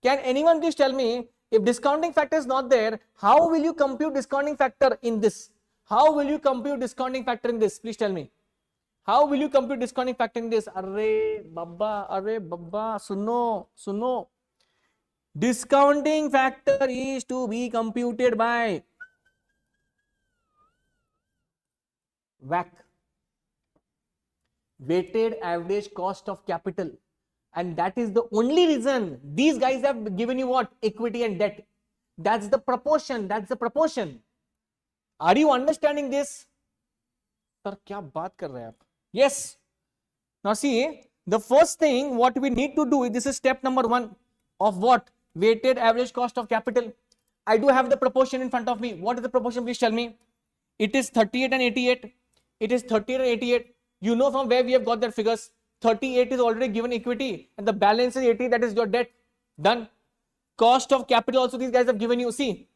Can anyone please tell me, if discounting factor is not there, how will you compute discounting factor in this? How will you compute discounting factor in this? Please tell me. How will you compute discounting factor in this? Arre babba, suno. Discounting factor is to be computed by WACC, weighted average cost of capital. And that is the only reason these guys have given you what? Equity and debt. That's the proportion. Are you understanding this? Sir, kya baat kar rahe hain aap? Yes. Now see, the first thing what we need to do, this is step number 1 of what? Weighted average cost of capital. I do have the proportion in front of me. What is the proportion? Please tell me. It is 38 and 88. It is 38 and 88. You know from where we have got that figures. 38 is already given equity and the balance is 80, that is your debt. Done. Cost of capital also these guys have given you. See,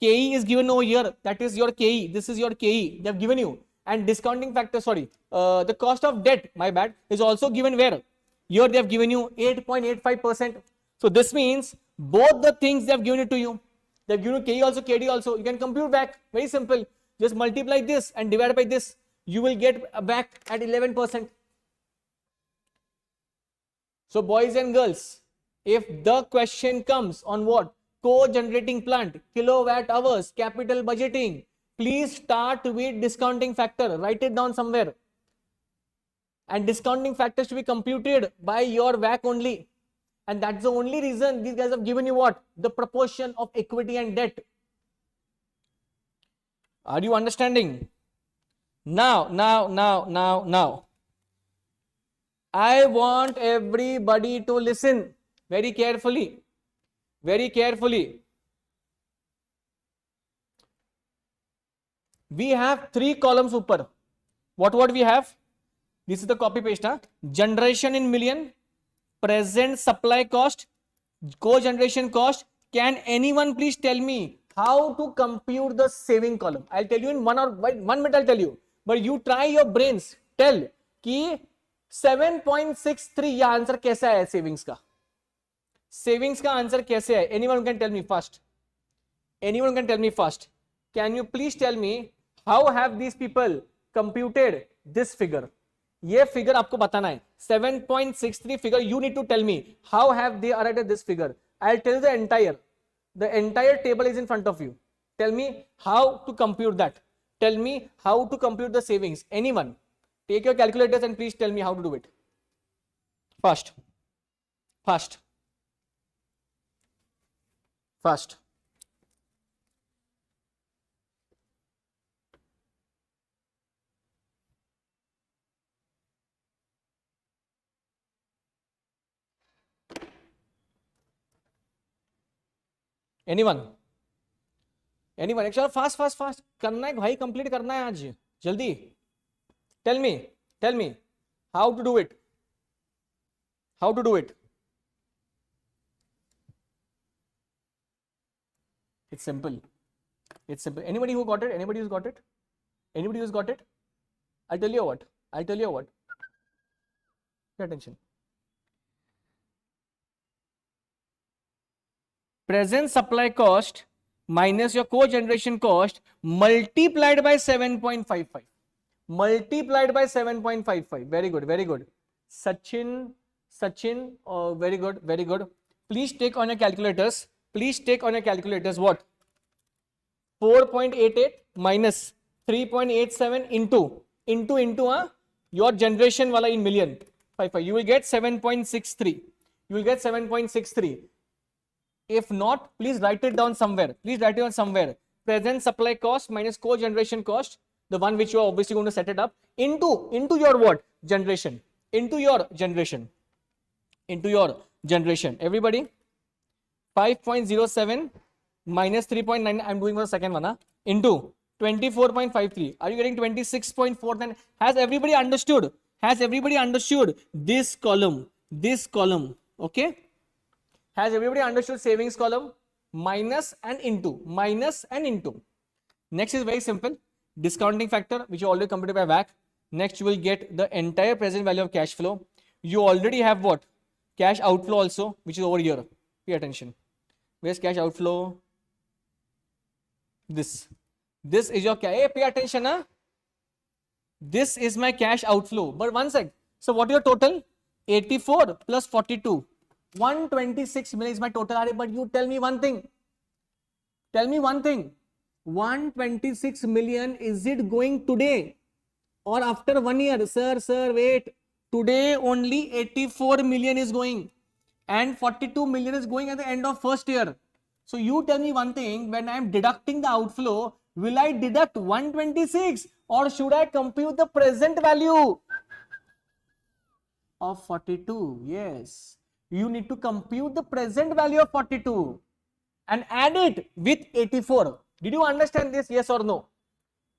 KE is given over here, that is your KE, this is your KE, they have given you. And discounting factor, the cost of debt, my bad, is also given where? Here they have given you 8.85%. So this means both the things they have given it to you. They have given you KE also, KD also. You can compute back, very simple. Just multiply this and divide by this. You will get back at 11%. So boys and girls, if the question comes on what? Co-generating plant, kilowatt hours, capital budgeting, please start with discounting factor. Write it down somewhere. And discounting factor should be computed by your WACC only. And that's the only reason these guys have given you what? The proportion of equity and debt. Are you understanding? Now. I want everybody to listen very carefully. Very carefully. We have 3 columns upper. What we have? This is the copy paste. Generation in million, present supply cost, co-generation cost. Can anyone please tell me how to compute the saving column? I'll tell you in 1 minute. I'll tell you. But you try your brains. Tell कि 7.63 ये answer कैसा है savings का? Savings का answer कैसे है? Anyone can tell me first. Anyone can tell me first. Can you please tell me how have these people computed this figure? ये figure आपको बताना है. 7.63 figure. You need to tell me how have they arrived at this figure. I'll tell you the entire table is in front of you. Tell me how to compute that. Tell me how to compute the savings. Anyone? Take your calculators and please tell me how to do it. Fast. Fast. Fast. Anyone? Anyone? Actually, fast, fast, fast. करना है भाई, complete करना है आज, जल्दी. Tell me, how to do it? How to do it? It's simple. It's simple. Anybody who got it? Anybody who's got it? Anybody who's got it? I'll tell you what. Pay attention. Present supply cost minus your co-generation cost multiplied by 7.55. Multiplied by 7.55. Very good, very good. Sachin, very good, very good. Please take on your calculators. Please take on your calculators what? 4.88 minus 3.87 into your generation wala in million. 55. You will get 7.63. You will get 7.63. If not, please write it down somewhere. Please write it down somewhere. Present supply cost minus co-generation cost, the one which you are obviously going to set it up, into your what? Generation. Into your generation. Everybody, 5.07 minus 3.9, I'm doing for the second one, huh? Into 24.53. Are you getting 26.49? Has everybody understood? This column? Okay? Has everybody understood savings column? Minus and into. Next is very simple. Discounting factor, which you already computed by WACC. Next, you will get the entire present value of cash flow. You already have what? Cash outflow also, which is over here. Pay attention. Where's cash outflow? This is your cash. Hey, pay attention, huh? This is my cash outflow. But one sec. So what is your total? 84 plus 42. 126 million is my total. But you tell me one thing. 126 million, is it going today or after 1 year? Sir, wait. Today only 84 million is going and 42 million is going at the end of first year. So you tell me one thing, when I am deducting the outflow, will I deduct 126 or should I compute the present value of 42? Yes. You need to compute the present value of 42 and add it with 84. Did you understand this? Yes or no?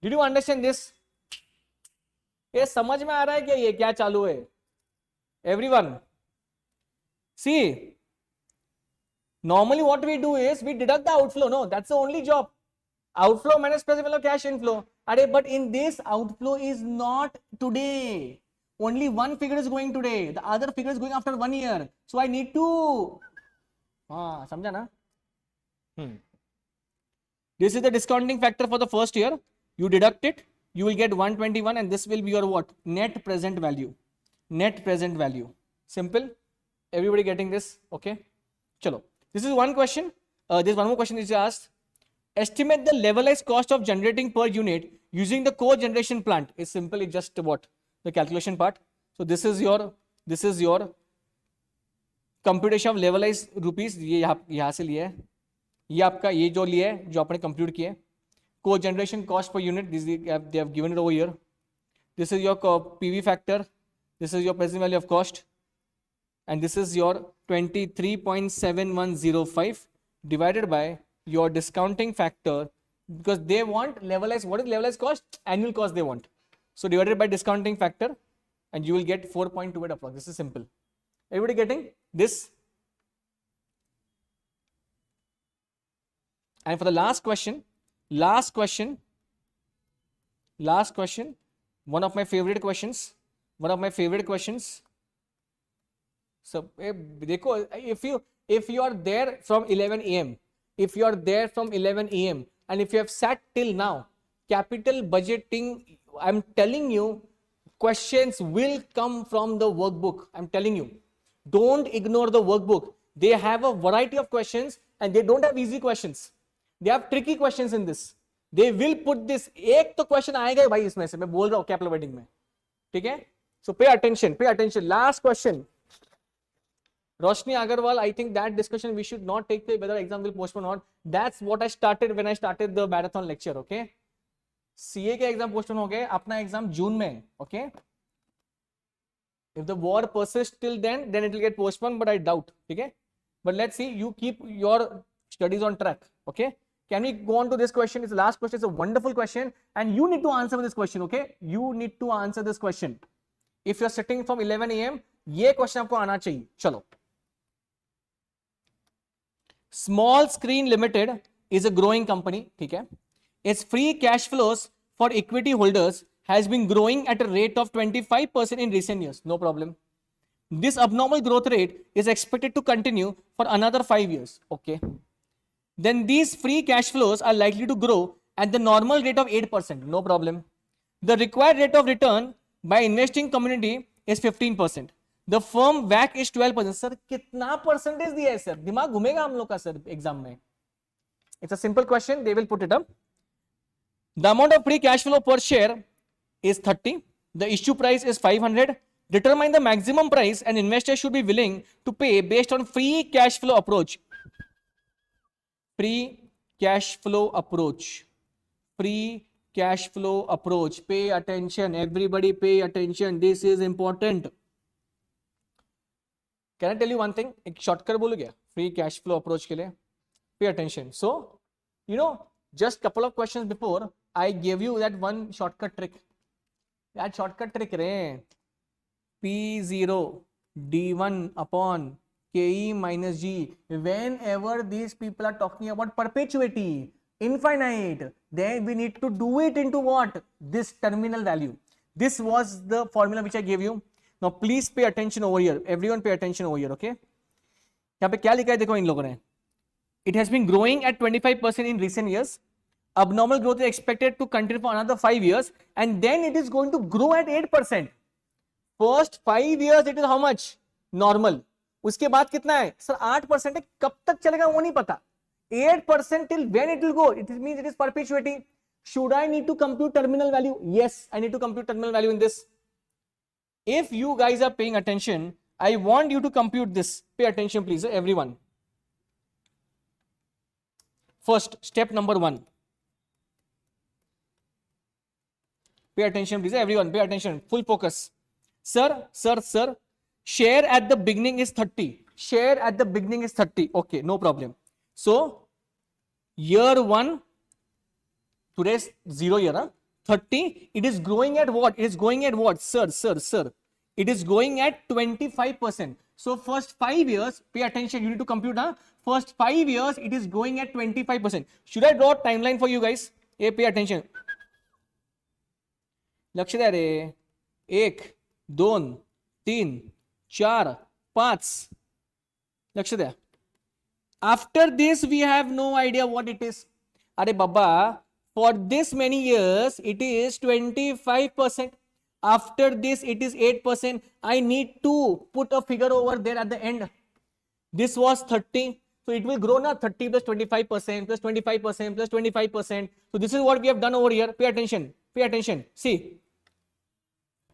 Did you understand this? ये समझ में आ रहा है क्या ये क्या चालू है? Everyone, see, normally what we do is we deduct the outflow. No, that's the only job. Outflow minus present value of cash inflow. But in this, outflow is not today. Only one figure is going today. The other figure is going after 1 year. So I need to. समझा ना? This is the discounting factor for the first year. You deduct it. You will get 121 and this will be your what? Net present value. Simple. Everybody getting this? Okay. Chalo. This is one question. There's one more question which is asked. Estimate the levelized cost of generating per unit using the co-generation plant. It's simple. It's just what? The calculation part. So this is your computation of levelized rupees. ये यहाँ से लिया है. ये आपका ये जो लिया है जो आपने compute किया है. Co-generation cost per unit. They have given it over here. This is your PV factor. This is your present value of cost. And this is your 23.7105 divided by your discounting factor, because they want levelized. What is levelized cost? Annual cost they want. So divided by discounting factor and you will get 4.28 approx. This is simple. Everybody getting this? And for the last question, one of my favorite questions. So if you are there from 11 a.m. and if you have sat till now, capital budgeting, I'm telling you, questions will come from the workbook. I'm telling you, don't ignore the workbook. They have a variety of questions and they don't have easy questions. They have tricky questions in this. They will put this. एक तो question आएगा ही भाई इसमें से, मैं बोल रहा हूँ capital budgeting में. ठीक है. So pay attention, pay attention. Last question. Roshni Agarwal, I think that discussion we should not take whether exam will postpone or not. That's what I started when I started the marathon lecture. Okay. CA के exam postpone हो गए, अपना exam जून में. Okay. If the war persists till then it will get postponed, but I doubt. Okay. But let's see. You keep your studies on track. Okay. Can we go on to this question? It's the last question. It's a wonderful question, and you need to answer this question. Okay. You need to answer this question. If you're sitting from 11 a.m., ये question आपको आना चाहिए. चलो. Small Screen Limited is a growing company. ठीक है. Its free cash flows for equity holders has been growing at a rate of 25% in recent years. No problem. This abnormal growth rate is expected to continue for another 5 years. Okay. Then these free cash flows are likely to grow at the normal rate of 8%. No problem. The required rate of return by investing community is 15%. The firm WACC is 12%. Sir, कितना percentage दिया है sir? दिमाग घूमेगा हम लोग का sir exam में. It's a simple question. They will put it up. The amount of free cash flow per share is 30. The issue price is 500. Determine the maximum price an investor should be willing to pay based on free cash flow approach. Free cash flow approach. Free cash flow approach. Pay attention. Everybody pay attention. This is important. Can I tell you one thing? एक shortcut बोलूँ क्या? Free cash flow approach के लिए. Pay attention. So, you know, just couple of questions before, I gave you that one shortcut trick. That shortcut trick रहे. P0 D1 upon KE minus G. Whenever these people are talking about perpetuity, infinite, then we need to do it into what? This terminal value. This was the formula which I gave you. Now please pay attention over here. Everyone pay attention over here, okay? यहाँ पे क्या लिखा है देखो इन लोगों ने. It has been growing at 25% in recent years. Abnormal growth is expected to continue for another 5 years, and then it is going to grow at 8%. First 5 years it is how much? Normal. उसके बाद कितना है? Sir 8% है. कब तक चलेगा वो नहीं पता. 8% till when it will go? It means it is perpetuity. Should I need to compute terminal value? Yes, I need to compute terminal value in this. If you guys are paying attention, I want you to compute this. Pay attention please, everyone. First, step number 1. Pay attention please, everyone. Pay attention. Full focus. Sir. Share at the beginning is 30. Share at the beginning is 30. Okay, no problem. So, year 1, today's 0 year, huh? 30. It is growing at what? It is going at what? Sir. It is going at 25%. So, first 5 years, pay attention. You need to compute, huh? First 5 years, it is going at 25%. Should I draw a timeline for you guys? Hey, pay attention. लक्ष द्या रे. 1, 2, 3, 4, 5. लक्ष द्या. After this, we have no idea what it is. अरे बाबा, for this many years, it is 25%. After this, it is 8%. I need to put a figure over there at the end. This was 30. So it will grow now 30 plus 25% plus 25% plus 25%. So this is what we have done over here. Pay attention. Pay attention. See.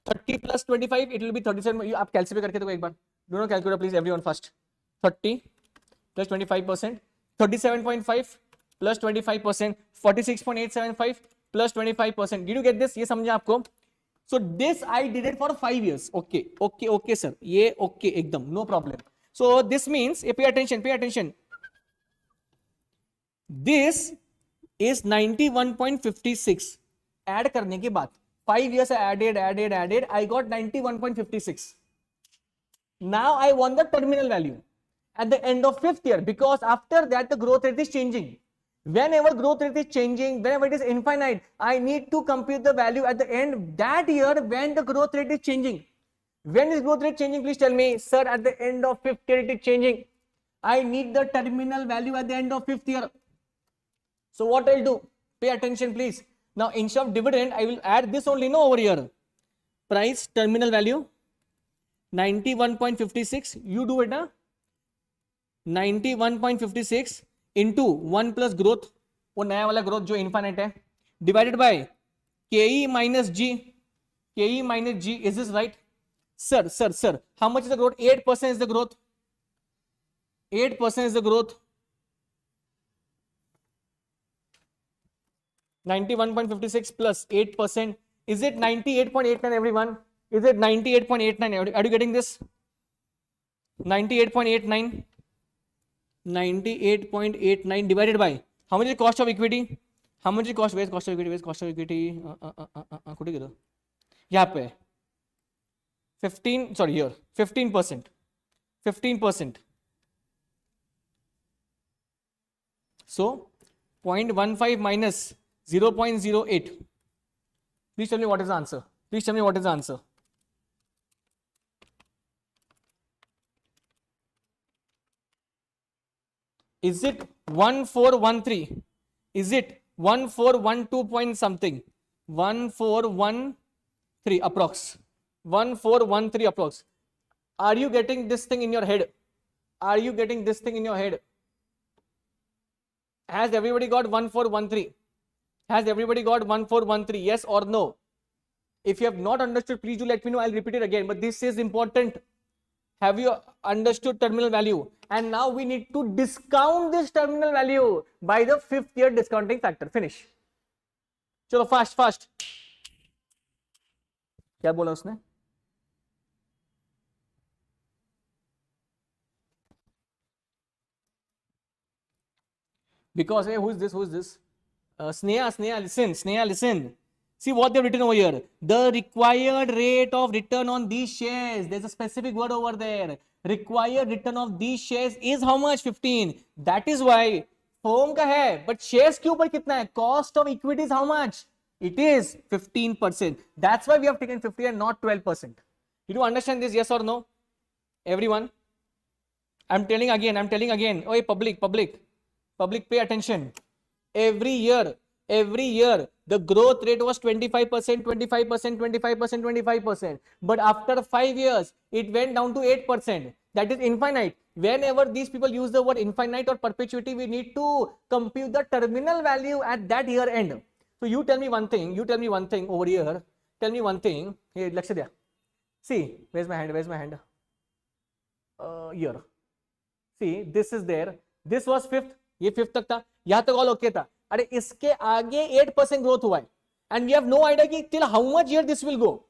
30 plus 25, it will be 37. आप calculate करके देखो एक बार. Do not calculate please everyone first. 30 plus 25%. 37.5 plus 25%. 46.875 plus 25%. Did you get this? ये समझा आपको? So this I did it for 5 years. Okay sir. ये okay एकदम no problem. So this means pay attention. This is 91.56. Add करने के बाद 5 years I added. I got 91.56. Now I want the terminal value at the end of 5th year, because after that the growth rate is changing. Whenever growth rate is changing, whenever it is infinite, I need to compute the value at the end that year when the growth rate is changing. When is growth rate changing? Please tell me, sir. At the end of 5th year it is changing. I need the terminal value at the end of 5th year. So what I'll do? Pay attention please. Now instead of dividend, I will add this only over here. Price terminal value 91.56. You do it, huh? 91.56 into 1 plus growth, वो नया वाला growth जो infinite है, divided by KE minus G. KE minus G. Is this right? Sir. How much is the growth? 8% is the growth. 8% is the growth. 91.56 plus 8%. Is it 98.89, everyone? Is it 98.89? Are you getting this? 98.89. 98.89 divided by how much is cost of equity? How much is cost? Where's cost of equity? Where's cost of equity? कुठे गेलो? यहाँ पे 15. Sorry, here 15%. 15%. So 0.15 minus 0.08. Please tell me what is the answer. Please tell me what is the answer. Is it 1413? Is it 1412 point something? 1413 approx. 1413 approx. Are you getting this thing in your head? Are you getting this thing in your head? Has everybody got 1413? Has everybody got 1413? Yes or no? If you have not understood, please do let me know. I'll repeat it again. But this is important. Have you understood terminal value? And now we need to discount this terminal value by the 5th year discounting factor. Finish. Chalo, fast. क्या बोला उसने? Because hey, who is this? Sneha, listen. See what they've written over here. The required rate of return on these shares. There's a specific word over there. Required return of these shares is how much? 15. That is why firm का है, but shares के ऊपर कितना है? Cost of equity is how much? It is 15%. That's why we have taken 50 and not 12%. Did you understand this? Yes or no? Everyone? I'm telling again. Oh, public, pay attention. Every year, the growth rate was 25%. But after 5 years, it went down to 8%. That is infinite. Whenever these people use the word infinite or perpetuity, we need to compute the terminal value at that year end. So you tell me one thing over here. Tell me one thing. Hey, Lakshya. See, where's my hand? Here. See, this is there. This was 5th. ये 5th तक था. यहाँ तक all okay था. अरे इसके आगे 8% growth हुआ है. And we have no idea कि till how much year this will go.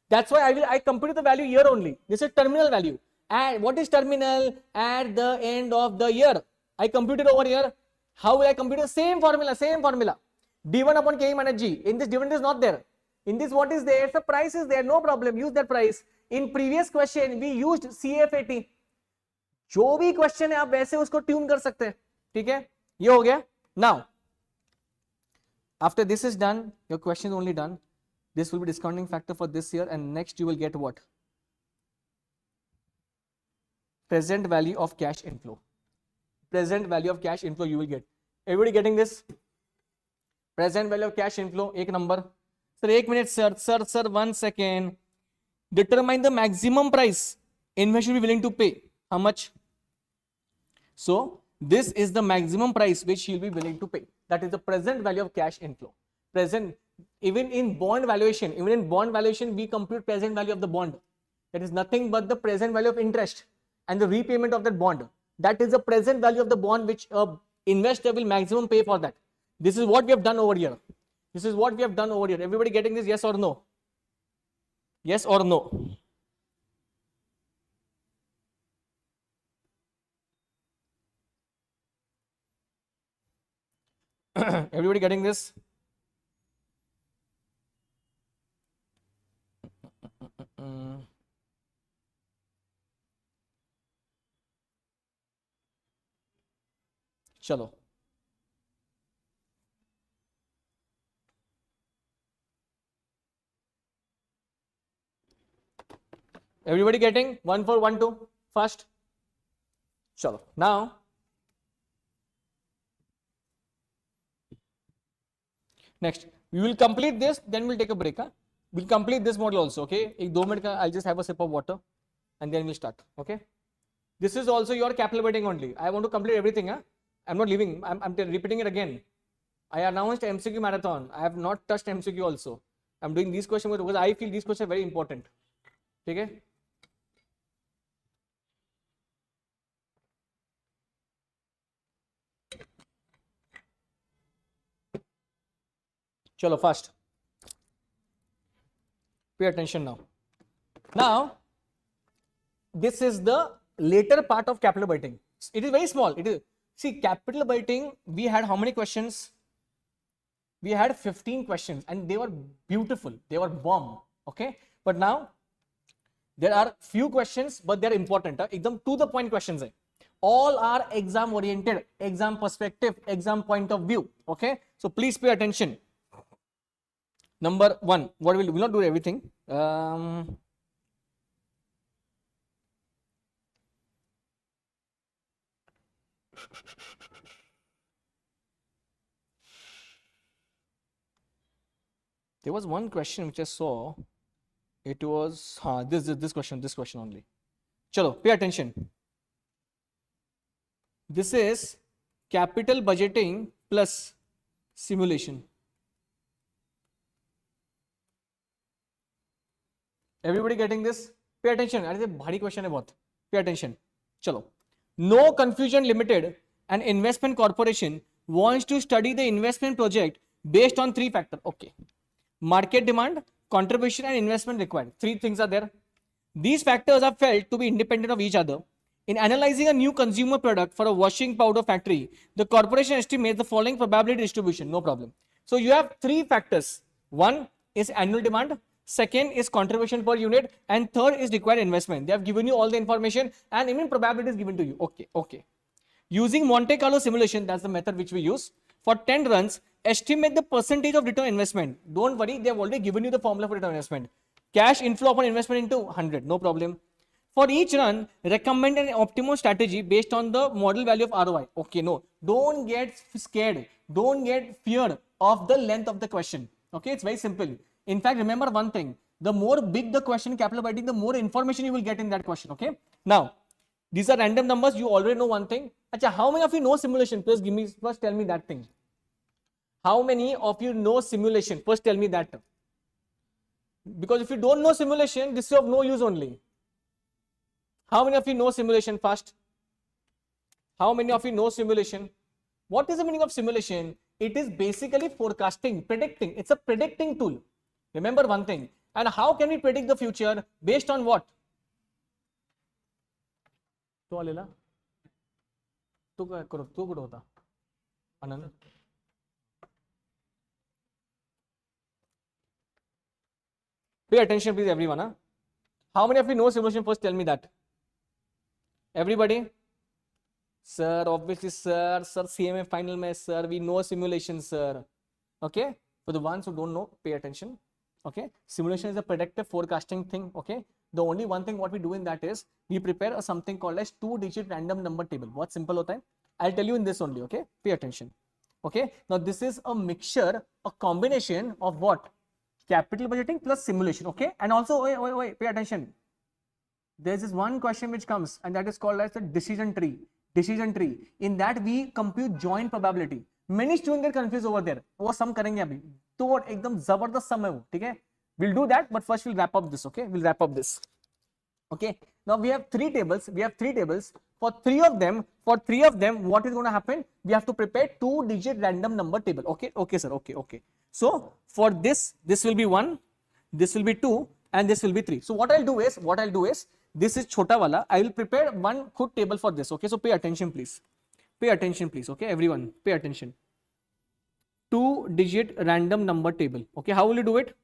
That's why I compute the value here only. This is terminal value. And what is terminal? At the end of the year. I compute it over here. How will I compute the same formula? D1 upon KE minus G. In this dividend is not there. In this what is there? The price is there. No problem. Use that price. In previous question we used CFAT. जो भी question है आप वैसे उसको tune कर सकते हैं. ठीक है, ये हो गया. Now after this is done, your question is only done. This will be discounting factor for this year, and next you will get what? Present value of cash inflow. Present value of cash inflow you will get. Everybody getting this? Present value of cash inflow, एक number. Sir, 1 minute, sir, 1 second. Determine the maximum price investor will be willing to pay. How much? So this is the maximum price which he will be willing to pay. That is the present value of cash inflow. Present, even in bond valuation, we compute present value of the bond. That is nothing but the present value of interest and the repayment of that bond. That is the present value of the bond which investor will maximum pay for that. This is what we have done over here. Everybody getting this? Yes or no? Yes or no? Everybody getting this? Chalo. Everybody getting 1 4 1 2 first? Chalo. Now next we will complete this, then we'll take a break. We'll complete this model also. Okay, 2 minutes I'll just have a sip of water and then we'll start. Okay, this is also your capital weighting only. I want to complete everything. I'm not leaving. I'm repeating it again. I announced MCQ marathon. I have not touched MCQ also. I'm doing these questions because I feel these questions are very important. ठीक है? चलो fast. Pay attention now. Now, this is the later part of capital budgeting. It is very small. It is, see, capital budgeting, we had how many questions? We had 15 questions and they were beautiful. They were bomb. Okay. But now there are few questions, but they're important. Ekdam to the point questions. Hai. All are exam oriented, exam perspective, exam point of view. Okay. So please pay attention. Number one, what will not do everything. There was one question which I saw. It was this question only. Chalo, pay attention. This is capital budgeting plus simulation. Everybody getting this? Pay attention. This is a bhari question hai bahut. Pay attention. Chalo. No Confusion Limited, an investment corporation, wants to study the investment project based on three factors. Okay. Market demand, contribution and investment required. Three things are there. These factors are felt to be independent of each other. In analyzing a new consumer product for a washing powder factory, the corporation estimates the following probability distribution. No problem. So you have three factors. One is annual demand. Second is contribution per unit. And third is required investment. They have given you all the information and even probability is given to you. Okay. Using Monte Carlo simulation, that's the method which we use. For 10 runs, estimate the percentage of return on investment. Don't worry, they have already given you the formula for return on investment. Cash inflow upon investment into 100, no problem. For each run, recommend an optimum strategy based on the model value of ROI. Okay, no, don't get scared. Don't get feared of the length of the question. Okay, it's very simple. In fact, remember one thing. The more big the question, capital budgeting, the more information you will get in that question. Okay. Now, these are random numbers. You already know one thing. Achha, how many of you know simulation? First tell me that thing. How many of you know simulation? First tell me that. Because if you don't know simulation, this is of no use only. How many of you know simulation first? How many of you know simulation? What is the meaning of simulation? It is basically forecasting, predicting. It's a predicting tool. Remember one thing. And how can we predict the future? Based on what? तो आलेला तो काय करू तो कुठं होता आनंद pay attention please everyone. How many of you know simulation? First tell me that. Everybody? Sir, obviously sir CMA final mein sir, we know simulation sir. Okay, for the ones who don't know, pay attention. Okay, simulation is a predictive forecasting thing. Okay, the only one thing what we do in that is we prepare something called as 2-digit random number table. What simple hota hai? I'll tell you in this only. Okay, pay attention. Okay, now this is a mixture, a combination of what? Capital budgeting plus simulation. Okay, and also wait, pay attention. There's this one question which comes and that is called as the decision tree. In that we compute joint probability. Many students get confused over there. वो sum करेंगे अभी तो एकदम जबरदस्त sum है वो, ठीक है? We'll do that, but first we'll wrap up this. Okay, we'll wrap up this. Okay, now we have three tables. For three of them, what is going to happen? We have to prepare 2-digit random number table. Okay sir. Okay. So for this will be 1, this will be 2, and this will be 3. So what I'll do is this is chota wala. I will prepare one good table for this. Okay, so pay attention please. Okay, everyone, pay attention. 2-digit random number table. Okay, how will you do it?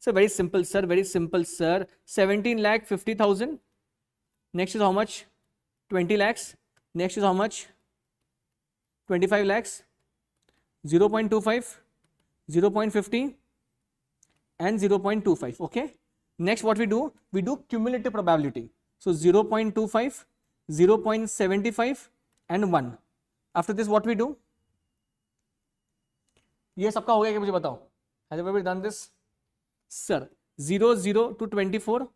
So very simple, sir. 17 lakh 50,000. Next is how much? 20 lakhs. Next is how much? 25 lakhs. 0.25, 0.50, and 0.25. Okay. Next, what we do? We do cumulative probability. So 0.25, 0.75, and 1. After this, what we do? ये सबका हो गया क्या मुझे बताओ? Has everybody done this? Sir, 0 to 24,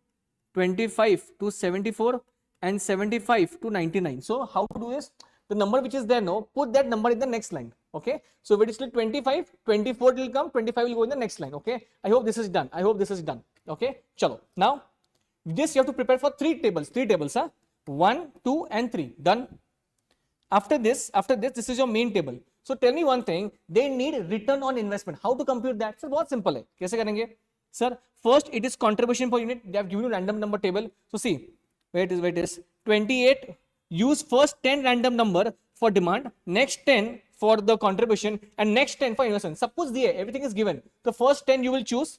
25 to 74, and 75 to 99. So how to do this? The number which is there now, put that number in the next line. Okay, so if it is still 25, 24 will come, 25 will go in the next line. Okay, I hope this is done. I hope this is done. Okay, chalo. Now this you have to prepare for three tables, huh? 1, 2 and 3. Done. After this, this is your main table. So tell me one thing, they need return on investment. How to compute that? Sir, बहुत simple है. कैसे करेंगे? Sir, first it is contribution per unit. They have given you random number table. So see, where it is 28. Use first 10 random number for demand, next 10 for the contribution, and next 10 for investment. Suppose everything is given. The first 10 you will choose,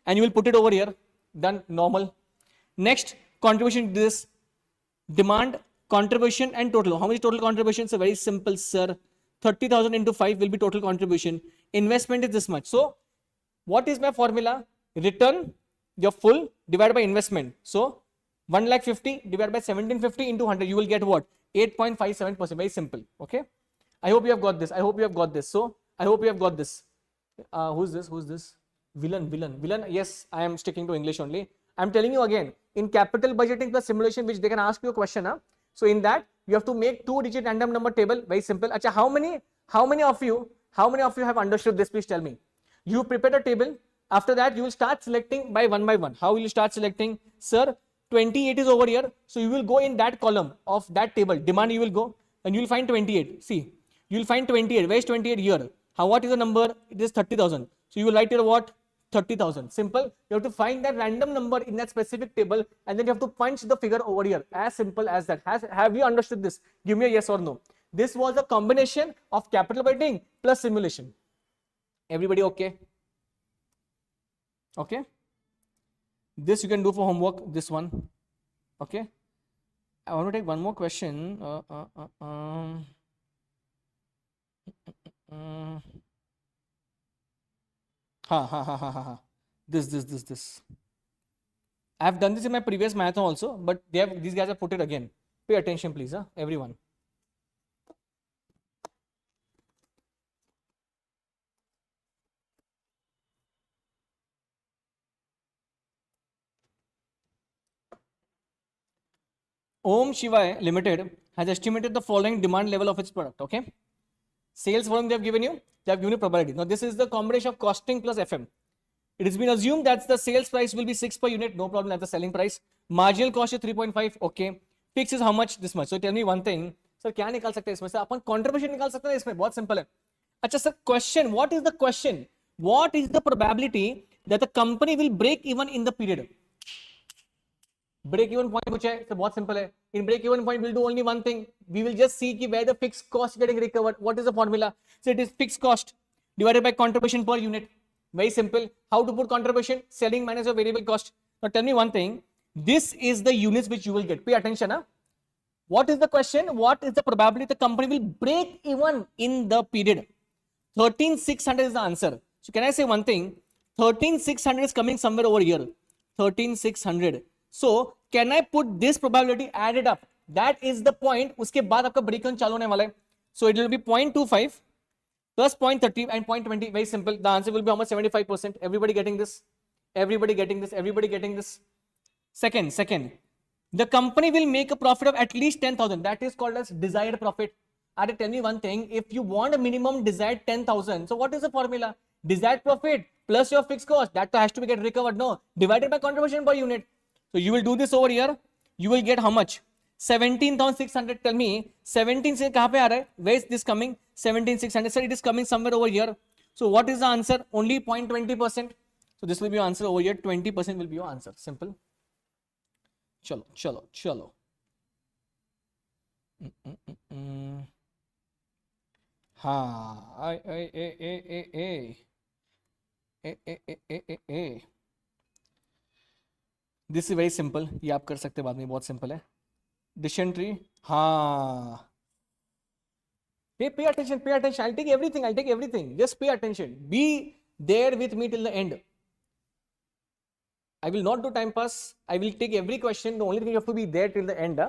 and you will put it over here. Done. Normal. Next contribution, this demand, contribution and total. How much total contribution? So very simple, sir. 30,000 into 5 will be total contribution. Investment is this much. So what is my formula? Return your full divided by investment. So 1,50,000 divided by 1750 into 100, you will get what? 8.57%. Very simple. Okay. I hope you have got this. So I hope you have got this. Who's this? Villain. Yes, I am sticking to English only. I'm telling you again, in capital budgeting plus simulation, which they can ask you a question. So in that, you have to make 2-digit random number table. Very simple. Achha, how many of you have understood this? Please tell me. You prepare a table. After that, you will start selecting by one. How will you start selecting? Sir, 28 is over here. So you will go in that column of that table. Demand you will go and you will find 28. See, you will find 28. Where is 28 here? What is the number? It is 30,000. So you will write here what? 30,000. Simple. You have to find that random number in that specific table and then you have to punch the figure over here. As simple as that. Have you understood this? Give me a yes or no. This was a combination of capital budgeting plus simulation. Everybody okay? Okay. This you can do for homework. This one. Okay. I want to take one more question. This. I have done this in my previous marathon also, but these guys have put it again. Pay attention, please, everyone. Om Shivai Limited has estimated the following demand level of its product. Okay. Sales volume they have given you probability. Now this is the combination of costing plus FM. It has been assumed that the sales price will be 6 per unit, no problem. At the selling price, marginal cost is 3.5. Okay, fix is how much? This much. So tell me one thing, sir, क्या निकाल सकते हैं इसमें से? अपन contribution निकाल सकते हैं इसमें? बहुत simple है. अच्छा sir, question. What is the question? What is the probability that the company will break even in the period? Break even point पूछा है, so बहुत simple है. In break even point, we'll do only one thing. We will just see where the fixed cost getting recovered. What is the formula? So it is fixed cost divided by contribution per unit. Very simple. How to put contribution? Selling minus your variable cost. Now tell me one thing. This is the units which you will get. Pay attention. What is the question? What is the probability the company will break even in the period? 13,600 is the answer. So can I say one thing? 13,600 is coming somewhere over here. 13,600. So can I put this probability, add it up? That is the point. उसके बाद आपका break even चालू होने वाला है. So it will be 0.25 plus 0.30 and 0.20. Very simple. The answer will be how much? 75%. Everybody getting this? Everybody getting this? Second. The company will make a profit of at least 10,000. That is called as desired profit. Tell me one thing. If you want a minimum desired 10,000, so what is the formula? Desired profit plus your fixed cost. That has to be get recovered. No. Divided by contribution per unit. So you will do this over here. You will get how much? 17,600. Tell me 17 से कहाँ पे आ रहा है? Where is this coming? 17,600. Sir, it is coming somewhere over here. So what is the answer? Only 0.20%. So this will be your answer over here. 20% will be your answer. Simple. Chalo. This is very simple. ये आप कर सकते बाद में, बहुत simple है. Dysentery. Pay attention. I'll take everything. Just pay attention. Be there with me till the end. I will not do time pass. I will take every question. The only thing you have to be there till the end.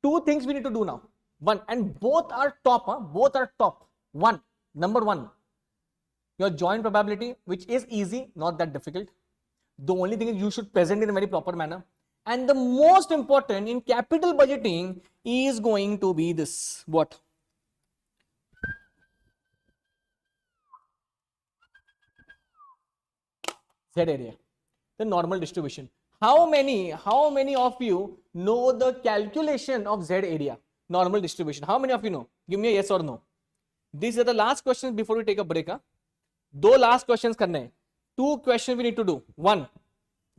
Two things we need to do now. One, and both are top. Both are top. Number one, your joint probability, which is easy, not that difficult. The only thing is you should present in a very proper manner. And the most important in capital budgeting is going to be this. What? Z area, the normal distribution. How many of you know the calculation of Z area, normal distribution? How many of you know? Give me a yes or no. These are the last questions before we take a break. दो last questions करने हैं. 2 questions we need to do. 1,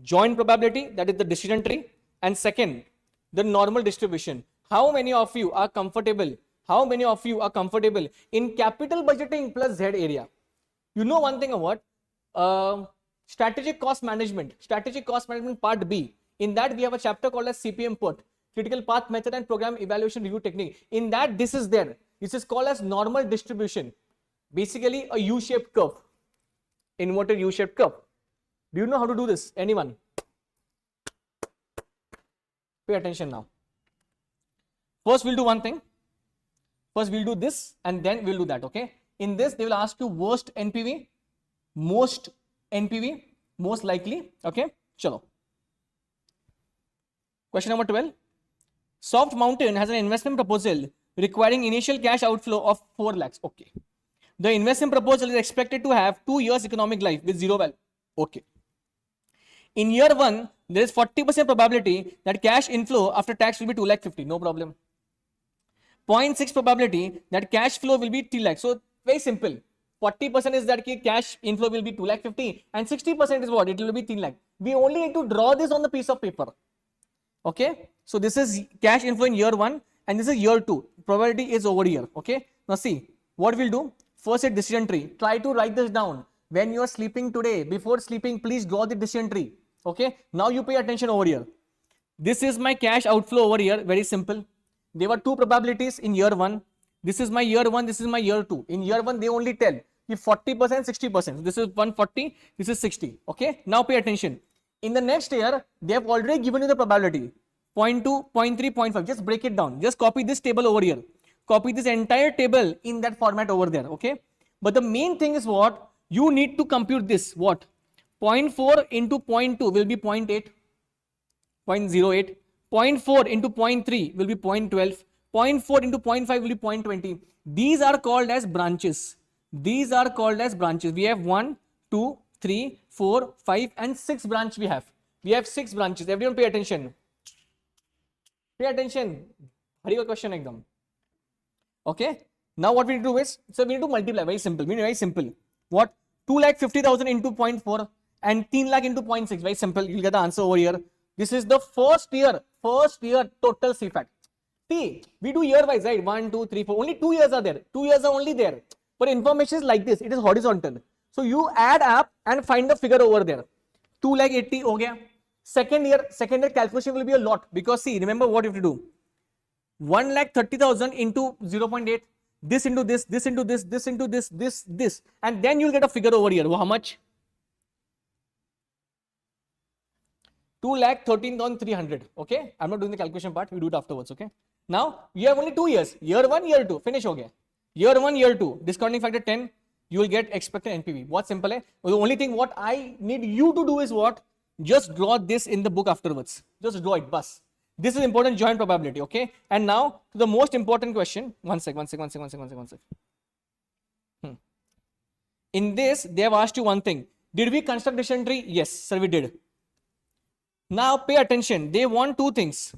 joint probability, that is the decision tree, and second, the normal distribution. How many of you are comfortable? How many of you are comfortable in capital budgeting plus Z area? You know one thing about strategic cost management part B. In that we have a chapter called as CPM put, critical path method and program evaluation review technique. In that this is there. This is called as normal distribution. Basically a U-shaped curve, inverted U-shaped curve. Do you know how to do this? Anyone? Pay attention now. First we'll do one thing. First we'll do this and then we'll do that, okay? In this they will ask you worst NPV, most NPV, most likely, okay? Chalo. Question number 12. Soft Mountain has an investment proposal requiring initial cash outflow of 4 lakhs, okay? The investment proposal is expected to have 2 years economic life with 0 value, okay? In year 1, there is 40% probability that cash inflow after tax will be 2 lakh 50, no problem. 0.6 probability that cash flow will be 3 lakh. So very simple. 40% is that cash inflow will be 2 lakh 50 and 60% is what? It will be 3 lakh. We only need to draw this on the piece of paper. Okay. So this is cash inflow in year 1 and this is year 2. Probability is over here. Okay. Now see what we'll do. First at decision tree. Try to write this down. When you are sleeping today, before sleeping, please draw the decision tree. Okay. Now you pay attention over here. This is my cash outflow over here. Very simple. There were 2 probabilities in year 1. This is my year 1. This is my year 2. In year 1, they only tell you 40%, 60%. This is 140. This is 60. Okay. Now pay attention. In the next year, they have already given you the probability. 0.2, 0.3, 0.5. Just break it down. Just copy this table over here. Copy this entire table in that format over there. Okay. But the main thing is what? You need to compute this. What? 0.4 into 0.2 will be 0.8. 0.08. 0.4 into 0.3 will be 0.12. 0.4 into 0.5 will be 0.20. These are called as branches. These are called as branches. We have 1, 2, 3, 4, 5 and 6 branches we have. We have 6 branches. Everyone pay attention. Pay attention. Hurry your question ekdam. Okay. Now what we need to do is, so we need to multiply. Very simple. We need very simple. What? 2,50,000 into 0.4 and 3 lakh into 0.6. Very simple. You'll get the answer over here. This is the first year total CFAT. See, we do year wise, right? 1, 2, 3, 4. Only 2 years are there. 2 years are only there. But information is like this. It is horizontal. So you add up and find the figure over there. 2,80,000 ho gaya. Second year calculation will be a lot because see, remember what you have to do. 1,30,000 into 0.8. This into this, this into this, this into this, this. And then you'll get a figure over here. How much? 2,13,300. Okay. I'm not doing the calculation part. We do it afterwards. Okay. Now you have only 2 years. Year 1, year 2. Finish ho gaya. Year 1, year 2. Discounting factor 10. You will get expected NPV. What's simple? The only thing what I need you to do is what? Just draw this in the book afterwards. Just draw it. Bus. This is important joint probability. Okay. And now to the most important question. One sec. In this, they have asked you one thing. Did we construct decision tree? Yes, sir, we did. Now pay attention. They want 2 things.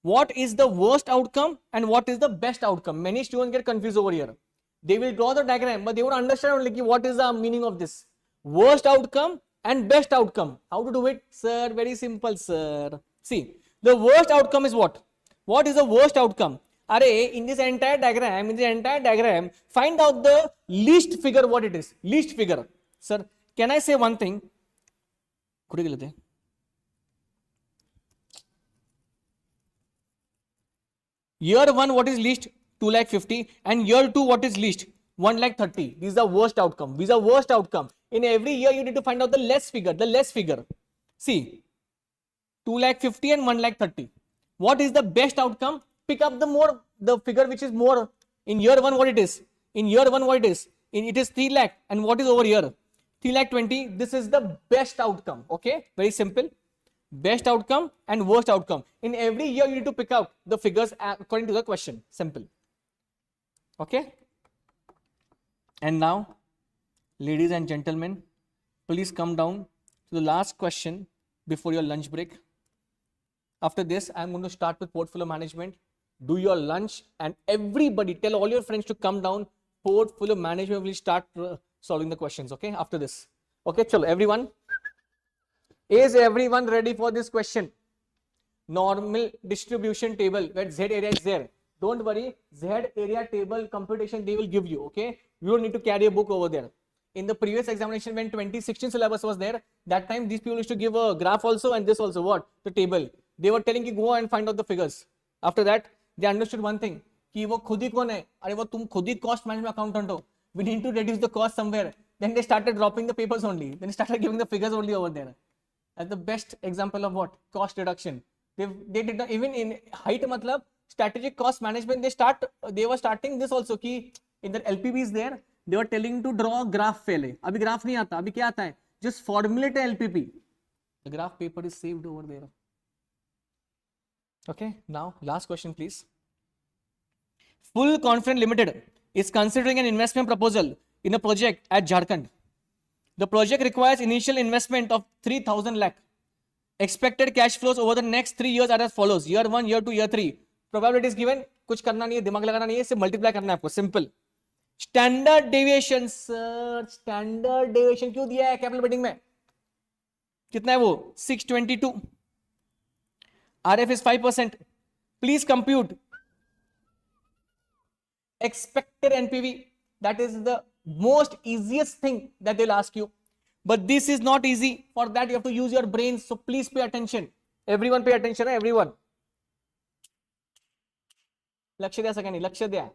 What is the worst outcome and what is the best outcome? Many students get confused over here. They will draw the diagram, but they won't understand only what is the meaning of this. Worst outcome and best outcome. How to do it? Sir, very simple, sir. See, the worst outcome is what? What is the worst outcome? In this entire diagram, find out the least figure what it is. Least figure. Sir, can I say one thing? Year 1, what is least? 2,50,000 and year 2, what is least? 1,30,000. These are worst outcome. These are worst outcome. In every year, you need to find out the less figure. See, 2,50,000 and 1,30,000. What is the best outcome? Pick up the figure which is more. In year 1, what it is? In year 1, what it is? It is 3 lakh. And what is over here? 3,20,000. This is the best outcome. Okay, very simple. Best outcome and worst outcome. In every year, you need to pick out the figures according to the question. Simple. Okay. And now, ladies and gentlemen, please come down So the last question before your lunch break. After this, I'm going to start with portfolio management. Do your lunch and everybody tell all your friends to come down. Portfolio management will start solving the questions. Okay, after this. Okay, chalo, everyone. Is everyone ready for this question? Normal distribution table where Z area is there. Don't worry, Z area table computation they will give you. Okay, you don't need to carry a book over there. In the previous examination, when 2016 syllabus was there, that time these people used to give a graph also and this also. What? The table. They were telling you go and find out the figures. After that, they understood one thing. कि वो खुद ही कौन है? अरे वो तुम खुद ही cost management accountant हो. We need to reduce the cost somewhere. Then they started dropping the papers only. Then they started giving the figures only over there. As the best example of what? Cost reduction. They did not even in height matlab strategic cost management they were starting this also कि in the LPB is there. They were telling to draw a graph पहले. अभी graph नहीं आता. अभी क्या आता है? Just formulate a LPP. The graph paper is saved over there. Okay, now last question please. Full Confident Limited is considering an investment proposal in a project at Jharkhand. The project requires initial investment of 3,000 lakh. Expected cash flows over the next 3 years are as follows. Year 1, year 2, year 3. Probability is given. कुछ करना नहीं है, दिमाग लगाना नहीं है, सिर्फ multiply करना है आपको. Simple. Standard deviation, sir. Standard deviation क्यों दिया है capital bidding में? कितना है वो? 622. RF is 5%. Please compute expected NPV. That is the most easiest thing that they'll ask you. But this is not easy. For that you have to use your brains. So please pay attention. Everyone pay attention. Everyone. लक्ष्य दिया सके नहीं, लक्ष्य दिया.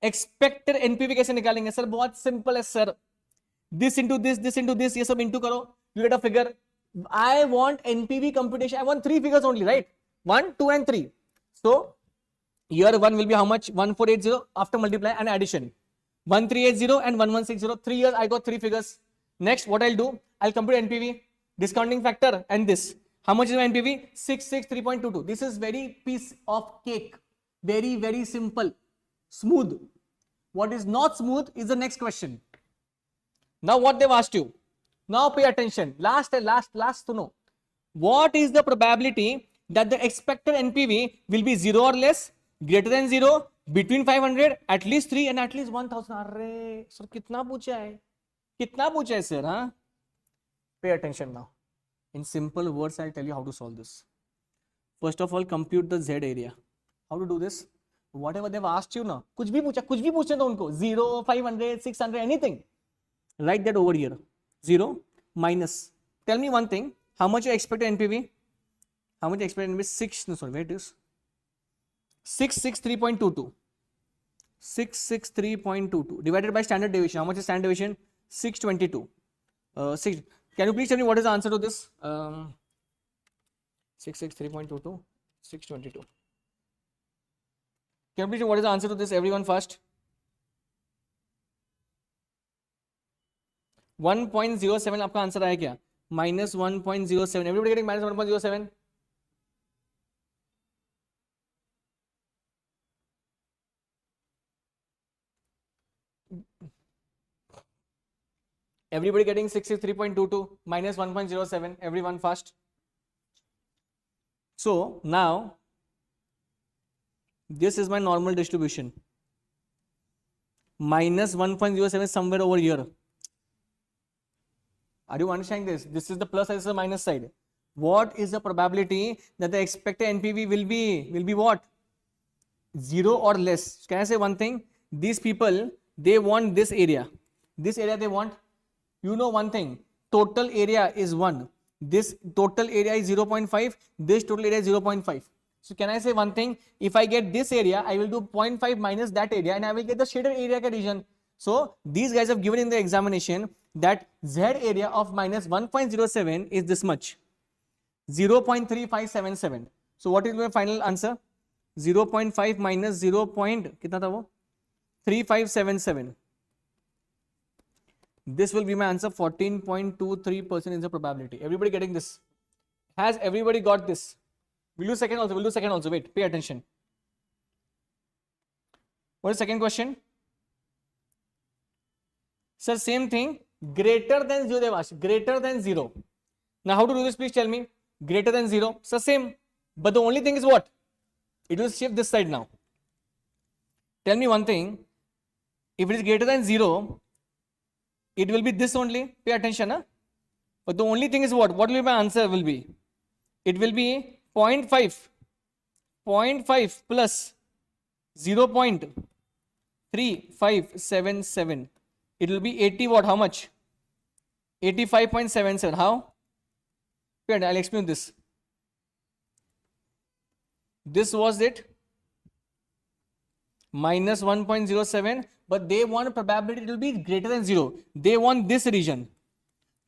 Expected NPV कैसे निकालेंगे sir? बहुत simple है sir. This into this, this into this, ये सब into करो. You get a figure. I want NPV computation. I want 3 figures only, right? 1, 2 and 3. So year 1 will be how much? 1480 after multiply and addition. 1380 and 1160. 3 years I got 3 figures. Next what I'll do? I'll compute NPV, discounting factor and this. How much is my NPV? 663.22. This is very piece of cake. Very, very simple. Smooth. What is not smooth is the next question. Now what they've asked you. Now pay attention. Last to know. What is the probability that the expected NPV will be 0 or less, greater than 0, between 500, at least 3 and at least 1000? अरे sir कितना पूछा है? कितना पूछा है sir? हाँ? Pay attention now. In simple words, I'll tell you how to solve this. First of all, compute the Z area. How to do this? Whatever they've asked you now, कुछ भी पूछने दो उनको. 0, 500, 600, anything. Write that over here. 0 minus. Tell me one thing. How much you expect NPV? How much you expect NPV? 6. No, sorry, where it is? 663.22. 663.22 divided by standard deviation. How much is standard deviation? 622. 6. Can you please tell me what is the answer to this? 663.22. 622. Can you please tell me what is the answer to this? Everyone first. 1.07 आपका answer आया क्या? Minus 1.07. Everybody getting minus 1.07? Everybody getting 63.22 minus 1.07. Everyone fast. So now this is my normal distribution. Minus 1.07 is somewhere over here. Are you understanding this? This is the plus side, this is the minus side. What is the probability that the expected NPV will be what? 0 or less. Can I say one thing? These people, they want this area. This area they want. You know one thing. Total area is 1. This total area is 0.5. This total area is 0.5. So can I say one thing? If I get this area, I will do 0.5 minus that area and I will get the shaded area region. So these guys have given in the examination that Z area of minus 1.07 is this much. 0.3577. So what is my final answer? 0.5 minus 0. कितना था वो? 3577. This will be my answer. 14.23% is the probability. Everybody getting this? Has everybody got this? We'll do second also. Wait, pay attention. What is the second question? Sir, same thing. greater than 0 they've asked, greater than 0. Now how to do this, please tell me. Greater than 0, so same, but the only thing is what, it will shift this side now. Tell me one thing, if it is greater than 0, it will be this only, pay attention, huh? But the only thing is what will be my answer will be, it will be 0.5 plus 0.3577, it will be 80 what, how much, 85.77, how? I'll explain this. This was it, minus 1.07, but they want probability it will be greater than 0. They want this region,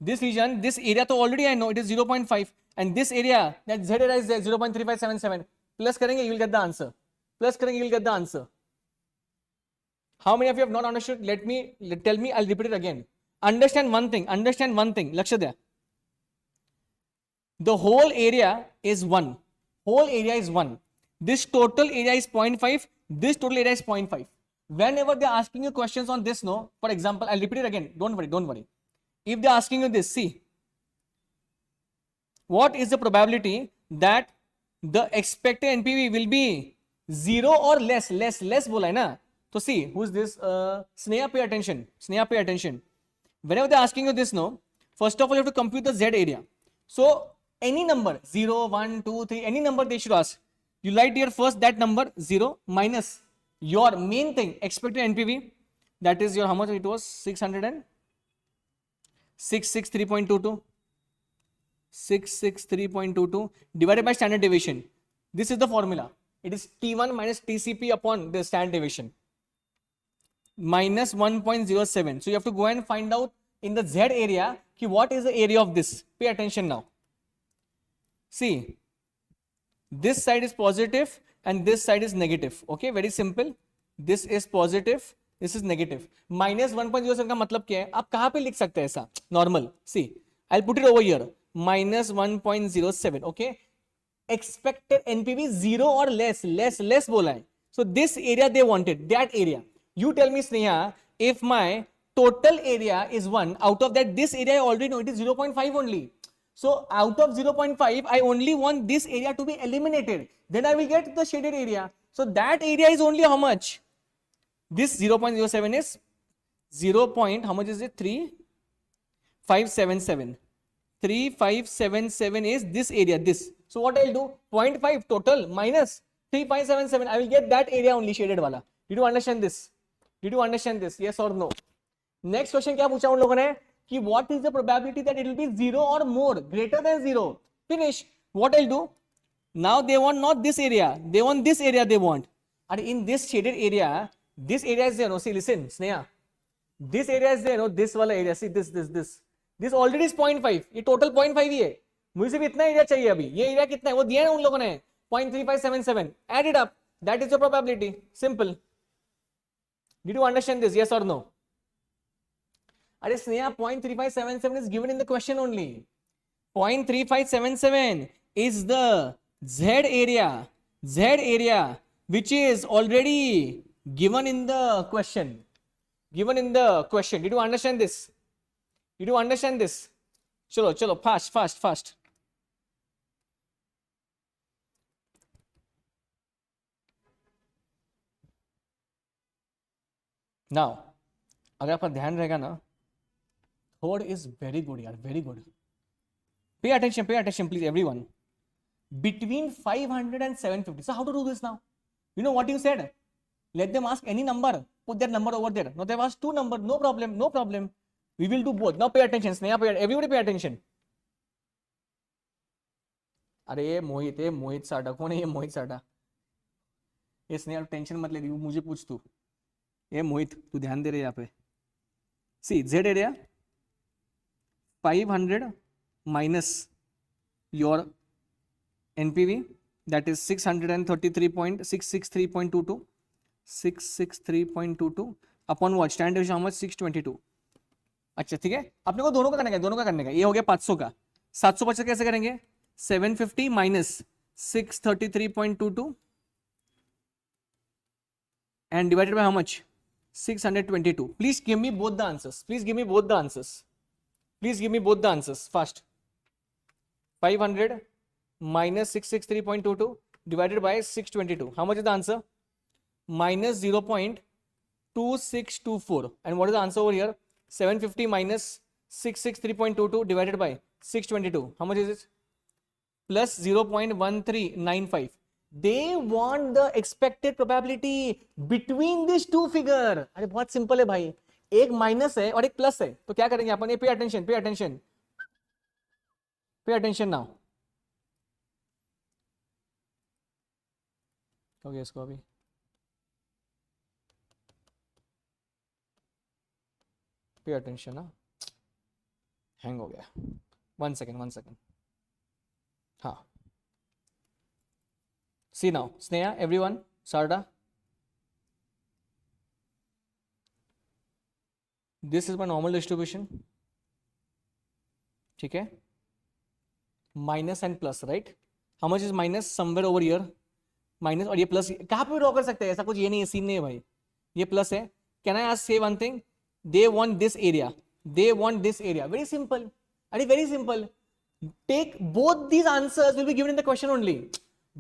this area, so already I know it is 0.5, and this area, that Z area is there, 0.3577. Plus karenge, you will get the answer. Plus karenge, you will get the answer. How many of you have not understood? Tell me, I'll repeat it again. Understand one thing, Laksha Dya. The whole area is 1. Whole area is 1. This total area is 0.5. This total area is 0.5. Whenever they are asking you questions on this, no, for example, I'll repeat it again. Don't worry. If they are asking you this, see, what is the probability that the expected NPV will be 0 or less? Less bola hai na. So see, who's this? Sneha, pay attention. Whenever they are asking you this, no, first of all, you have to compute the Z area. So any number, 0, 1, 2, 3, any number they should ask. You write here first that number 0 minus your main thing, expected NPV, that is your, how much it was, 663.22, 663.22 divided by standard deviation. This is the formula. It is T1 minus TCP upon the standard deviation, minus 1.07. So you have to go and find out in the Z area ki what is the area of this. Pay attention now. See, this side is positive and this side is negative. Okay, very simple. This is positive, this is negative. Minus 1.07 का मतलब क्या है? आप कहाँ पे लिख सकते हैं ऐसा? Normal. See, I'll put it over here. Minus 1.07. Okay. Expected NPV 0 or less बोला है. So this area they wanted, that area. You tell me, Sneha, if my total area is 1, out of that, this area I already know it is 0.5 only. So out of 0.5, I only want this area to be eliminated. Then I will get the shaded area. So that area is only how much? This 0.07 is 0. How much is it? 3577. 3577 is this area, this. So what I'll do? 0.5 total minus 3577. I will get that area only shaded wala. Did you understand this? Yes or no? Next question क्या पूछा उन लोगों ने? कि what is the probability that it will be 0 or more, greater than 0? Finish. What I'll do? Now they want not this area, they want this area they want. And in this shaded area, this area is there, no? See, listen, Sneha. This area is there, no? This wala area, see, this. This already is 0.5. ये total 0.5 ही है. मुझे सिर्फ इतना area चाहिए अभी. ये area कितना है? वो दिया है उन लोगों ने. 0.3577. Add it up. That is the probability. Simple. Did you understand this? Yes or no? Are Sneha, 0.3577 is given in the question only. 0.3577 is the Z area which is already given in the question. Did you understand this? Chalo, fast. Now, अगर आपका ध्यान रहेगा ना, third is very good, yaar, very good. Pay attention, please, everyone. Between 500 and 750. So how to do this now? You know what you said? Let them ask any number. Put their number over there. Now they've asked two numbers. No problem. We will do both. Now pay attention, Sneha. Everybody pay attention. अरे ये मोहित साडा कौन है? ये मोहित साडा. ये Sneha tension मत ले रही, मुझे पूछ तू. ये मोहित, तू ध्यान दे रहे यहाँ पे. See, Z area 500 minus your NPV, that is 663.22 upon what? Standard deviation how much? 622. अच्छा ठीक है, अपने को दोनों का करने का. ये हो गया 500 का. 750 कैसे करेंगे? 750 minus 633.22 and divided by how much? 622. Please give me both the answers. Please give me both the answers. Please give me both the answers fast. 500 minus 663.22 divided by 622. How much is the answer? Minus 0.2624. And what is the answer over here? 750 minus 663.22 divided by 622. How much is it? Plus 0.1395. They want the expected probability between these two figure. अरे बहुत simple है भाई, एक minus है और एक plus है, तो क्या करेंगे अपन? Pay attention, pay attention, pay attention now. हो गया इसको अभी. पे अटेंशन ना, हैंग हो गया. 1 सेकेंड, 1 सेकेंड. हाँ. See now, Sneha, everyone, Sarda. This is my normal distribution. ठीक है. Minus and plus, right? How much is minus? Somewhere over here. Minus और ये plus कहाँ पे ड्रॉ कर सकते हैं? ऐसा कुछ ये नहीं है, सीन नहीं है भाई. ये plus है. Can I ask say one thing? They want this area. They want this area. Very simple. अरे very simple. Take both these answers will be given in the question only.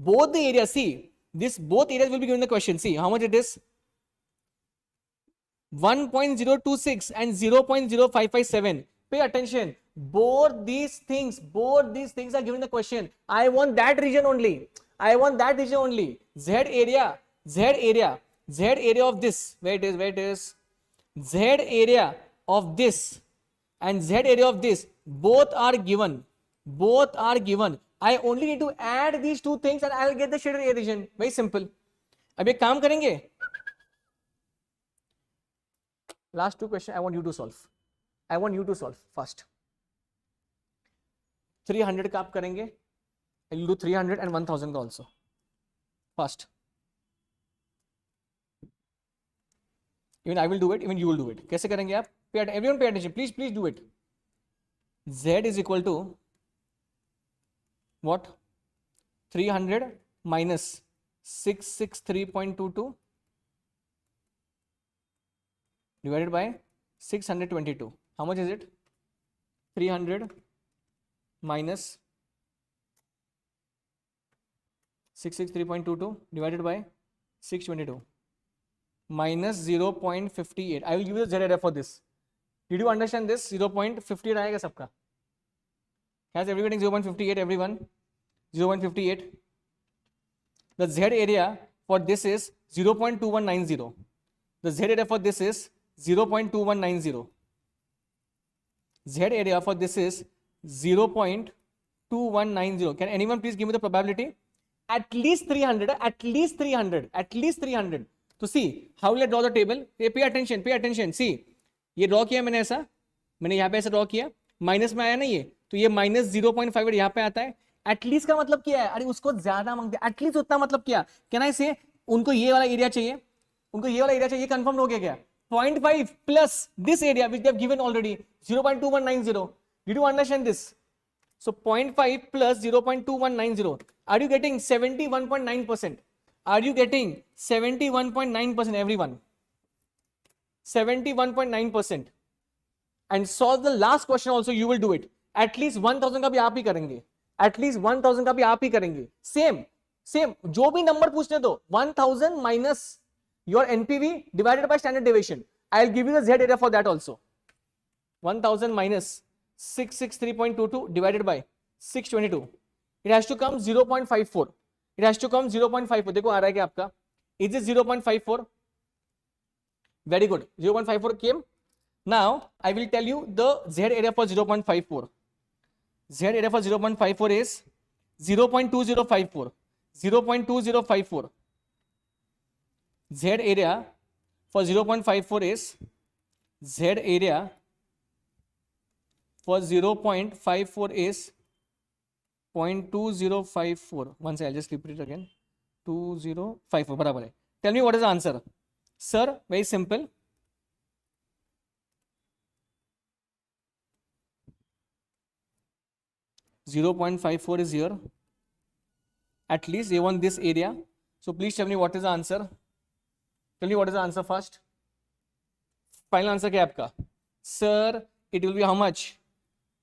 Both the areas, see, this both areas will be given in the question. See how much it is. 1.026 and 0.0557. Pay attention. Both these things are given in the question. I want that region only. I want that region only. Z area of this. Where it is. Z area of this and Z area of this. Both are given. I only need to add these two things and I will get the shaded area region. Very simple. अब एक काम करेंगे. Last two questions I want you to solve. First. 300 का आप करेंगे. I will do 300 and 1000 का also. First. Even I will do it. Even you will do it. कैसे करेंगे आप? Everyone pay attention. Please do it. Z is equal to what? 300 minus 663.22 divided by 622. How much is it? 300 minus 663.22 divided by 622 minus 0.58. I will give you the Z area for this. Did you understand this? 0.58 आएगा सबका. Has everybody 0.58? Everyone 0.58. The Z area for this is 0.2190. The Z area for this is 0.2190. Z area for this is 0.2190. Can anyone please give me the probability? At least 300. At least 300. So see, how will I draw the table? Pay attention. See, ये draw किया मैंने ऐसा. मैंने यहाँ पे ऐसा draw किया. Minus में आया ना ये, तो ये माइनस 0.5 यहाँ पे आता है. एटलीस्ट का मतलब क्या है? अरे उसको ज्यादा मांगते हैं. एटलीस्ट उतना मतलब क्या? कैन आई से उनको ये वाला एरिया चाहिए, कंफर्म हो गया क्या? 0.5 plus this area which they have given already 0.2190. Did you understand this? So 0.5 plus 0.2190. Are you getting 71.9%? Are you getting 71.9%? Everyone 71.9%. And solve the last question also. You will do it. At least 1000 का भी आप ही करेंगे. Same जो भी number पूछने दो. 1000 minus your NPV divided by standard deviation. I'll give you the Z area for that also. 1000 minus 663.22 divided by 622. It has to come 0.54. देखो आ रहा है क्या आपका? Is it 0.54? Very good. 0.54 came. Now I will tell you the Z area for 0.54. Z area for 0.54 is 0.2054. 0.2054. Z area for 0.54 is 0.2054. Once I'll just repeat it again. 2054 बराबर है. Tell me what is the answer? Sir, very simple. .54 is here. At least they want this area. So please tell me what is the answer. Tell me what is the answer first. Final answer क्या है आपका? Sir it will B how much?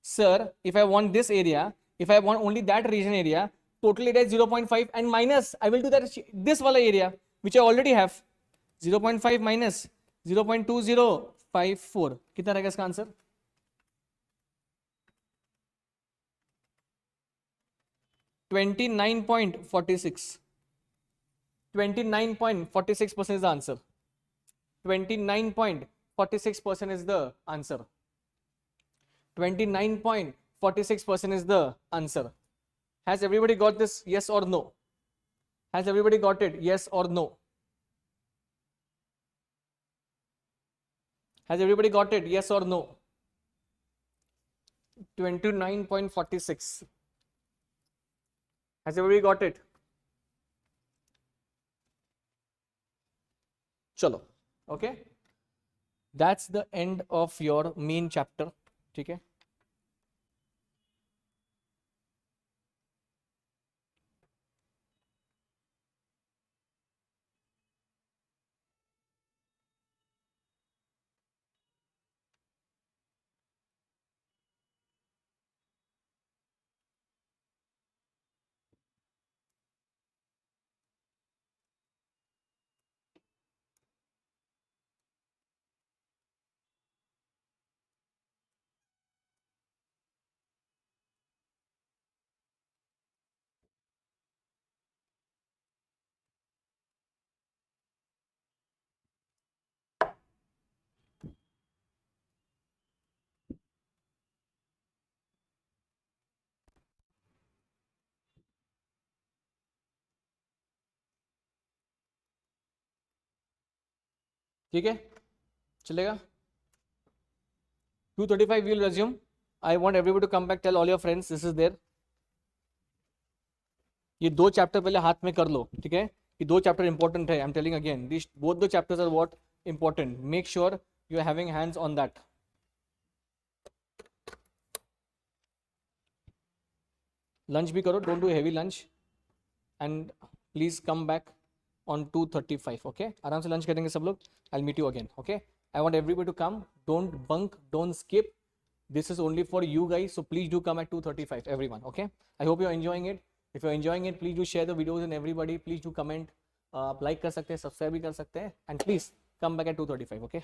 Sir if I want this area, if I want only that region area, total area is 0.5 and minus I will do that this wala area which I already have. 0.5 minus 0.2054 कितना रहेगा इसका answer? 29.46. 29.46% is the answer. 29.46% is the answer. 29.46% is the answer. Has everybody got this? Yes or no? Has everybody got it? Yes or no? Has everybody got it? Yes or no? 29.46. Has everybody got it? Chalo. Okay. That's the end of your main chapter. ठीक है? ठीक है? चलेगा? 2:35 we will resume. I want everybody to come back. Tell all your friends this is there. ये दो chapter पहले हाथ में कर लो, ठीक है? ये दो चैप्टर इंपॉर्टेंट है. I am telling again, this both the chapters are what important. Make sure you are having hands on that. Lunch भी करो, don't do heavy lunch and please come back on 2:35. Okay, आराम से लंच करेंगे सब लोग. I will meet you again. Okay, I want everybody to come. Don't bunk, don't skip. This is only for you guys, so please do come at 2:35 everyone. Okay, I hope you're enjoying it. If you're enjoying it, please do share the videos and everybody please do comment. आप like कर सकते हैं, subscribe भी कर सकते हैं, and please come back at 2:35. Okay.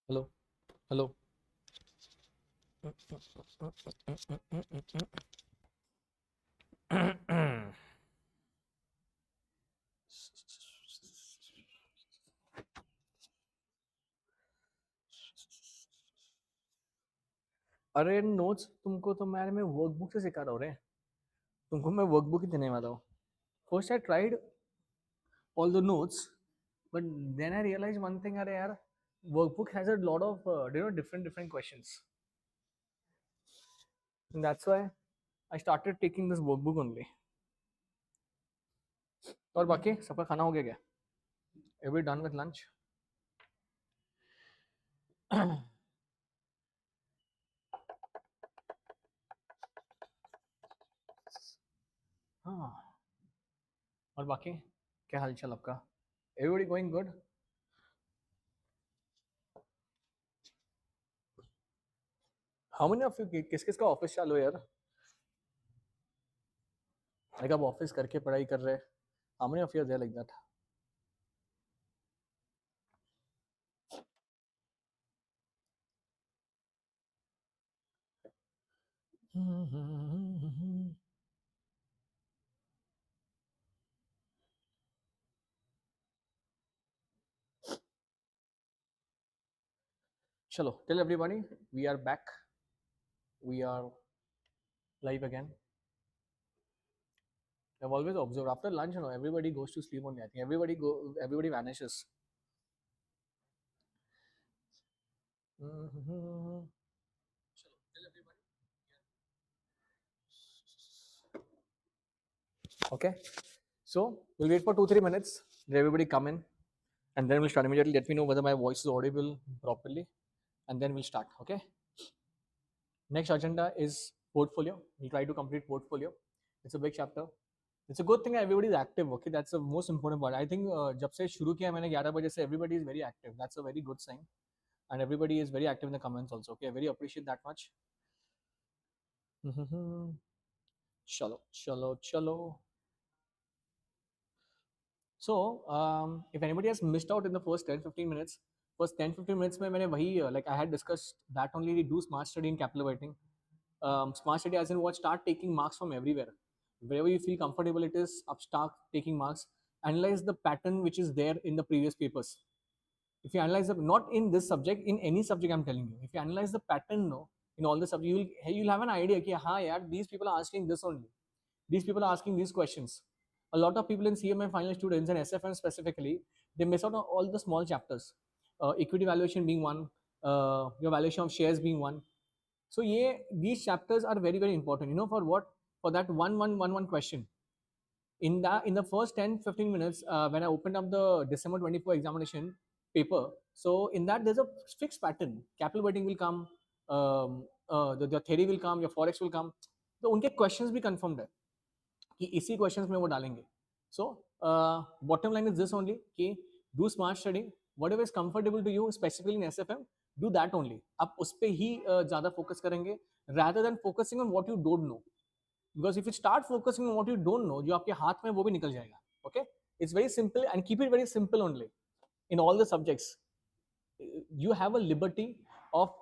Hello hello अरे notes तुमको तो मैं वर्कबुक से सिखा रहा हूँ रे, तुमको मैं वर्कबुक ही देने वाला हूँ. First I tried all the notes, but then I realized one thing, अरे यार workbook has a lot of different questions, and that's why I started taking this workbook only. और बाकी सबका खाना हो गया क्या? Everybody done with lunch? हाँ, और बाकी क्या हालचाल आपका? Everybody going good? How many of you, किस किस का ऑफिस चालू है यार? लाइक आप ऑफिस करके पढ़ाई कर रहे हैं? How many of you are there like that? चलो, tell everybody we are back, we are live again. I've always observed after lunch, everybody goes to sleep only. I think everybody vanishes. Okay, so we'll wait for 2-3 minutes. Let everybody come in, and then we'll start immediately. Let me know whether my voice is audible properly, and then we'll start. Okay. Next agenda is portfolio. We'll try to complete portfolio. It's a big chapter. It's a good thing everybody is active. Okay, that's the most important part. I think जब से शुरू किया मैंने 11 बजे से everybody is very active. That's a very good sign, and everybody is very active in the comments also. Okay, I very appreciate that much. चलो चलो चलो. So if anybody has missed out in the first 10-15 minutes, first 10-15 minutes में मैंने वही like I had discussed that only do smart study in capital writing. Smart study as in what, start taking marks from everywhere. Wherever you feel comfortable it is, up start taking marks. Analyze the pattern which is there in the previous papers. If you analyze the, not in this subject, in any subject I'm telling you, if you analyze the pattern, no, in all the subjects, you'll have an idea कि हाँ यार, these people are asking this only. These people are asking these questions. A lot of people in CMA final students and SFM specifically, they miss out on all the small chapters. Equity valuation being one, your valuation of shares being one. So yeah, these chapters are very important. You know for what? For that one question. In the first 10-15 minutes, when I opened up the December 24 examination paper, so in that there's a fixed pattern. Capital weighting will come, the theory will come, your forex will come. तो उनके questions भी confirmed है कि इसी questions में वो डालेंगे. So bottom line is this only कि do smart study, whatever is comfortable to you, specifically in SFM, do that only. आप उस पे ही ज़्यादा focus करेंगे rather than focusing on what you don't know. Because if you start focusing on what you don't know, जो आपके हाथ में वो भी निकल जाएगा. Okay, it's very simple and keep it very simple only. In all the subjects, you have a liberty of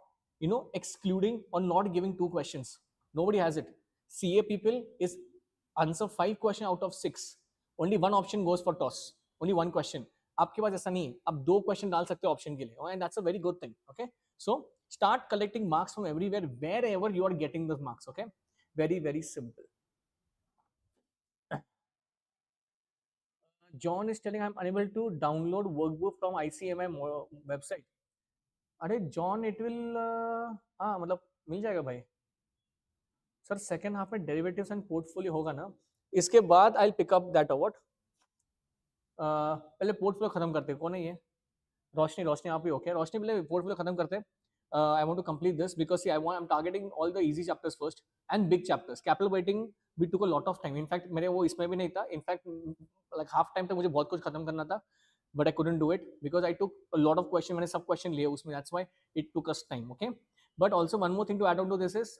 excluding or not giving 2 questions. Nobody has it. CA people is answer 5 questions out of 6. Only one option goes for toss. Only one question. आपके पास ऐसा नहीं है, आप 2 question डाल सकते हो option के लिए, and that's a very good thing. Okay, so start collecting marks from everywhere, wherever you are getting those marks. Okay, very simple. John is telling I'm unable to download workbook from ICMA website. अरे John it will, हाँ मतलब मिल जाएगा भाई. Sir second half में derivatives and portfolio होगा ना, इसके बाद I pick up that award. पहले पोर्टफोलियो खत्म करते हैं. कौन है ये? रोशनी आप ही हो क्या? रोशनी पहले पोर्टफोलियो खत्म करते हैं. I want to complete this because see, I'm targeting all the easy chapters first and big chapters. Capital writing we took a lot of time. In fact मेरे वो इसमें भी नहीं था. In fact like half time तक मुझे बहुत कुछ खत्म करना था, but I couldn't do it because I took a lot of question. मैंने सब question लिए उसमें. That's why it took us time. Okay, but also one more thing to add on to this is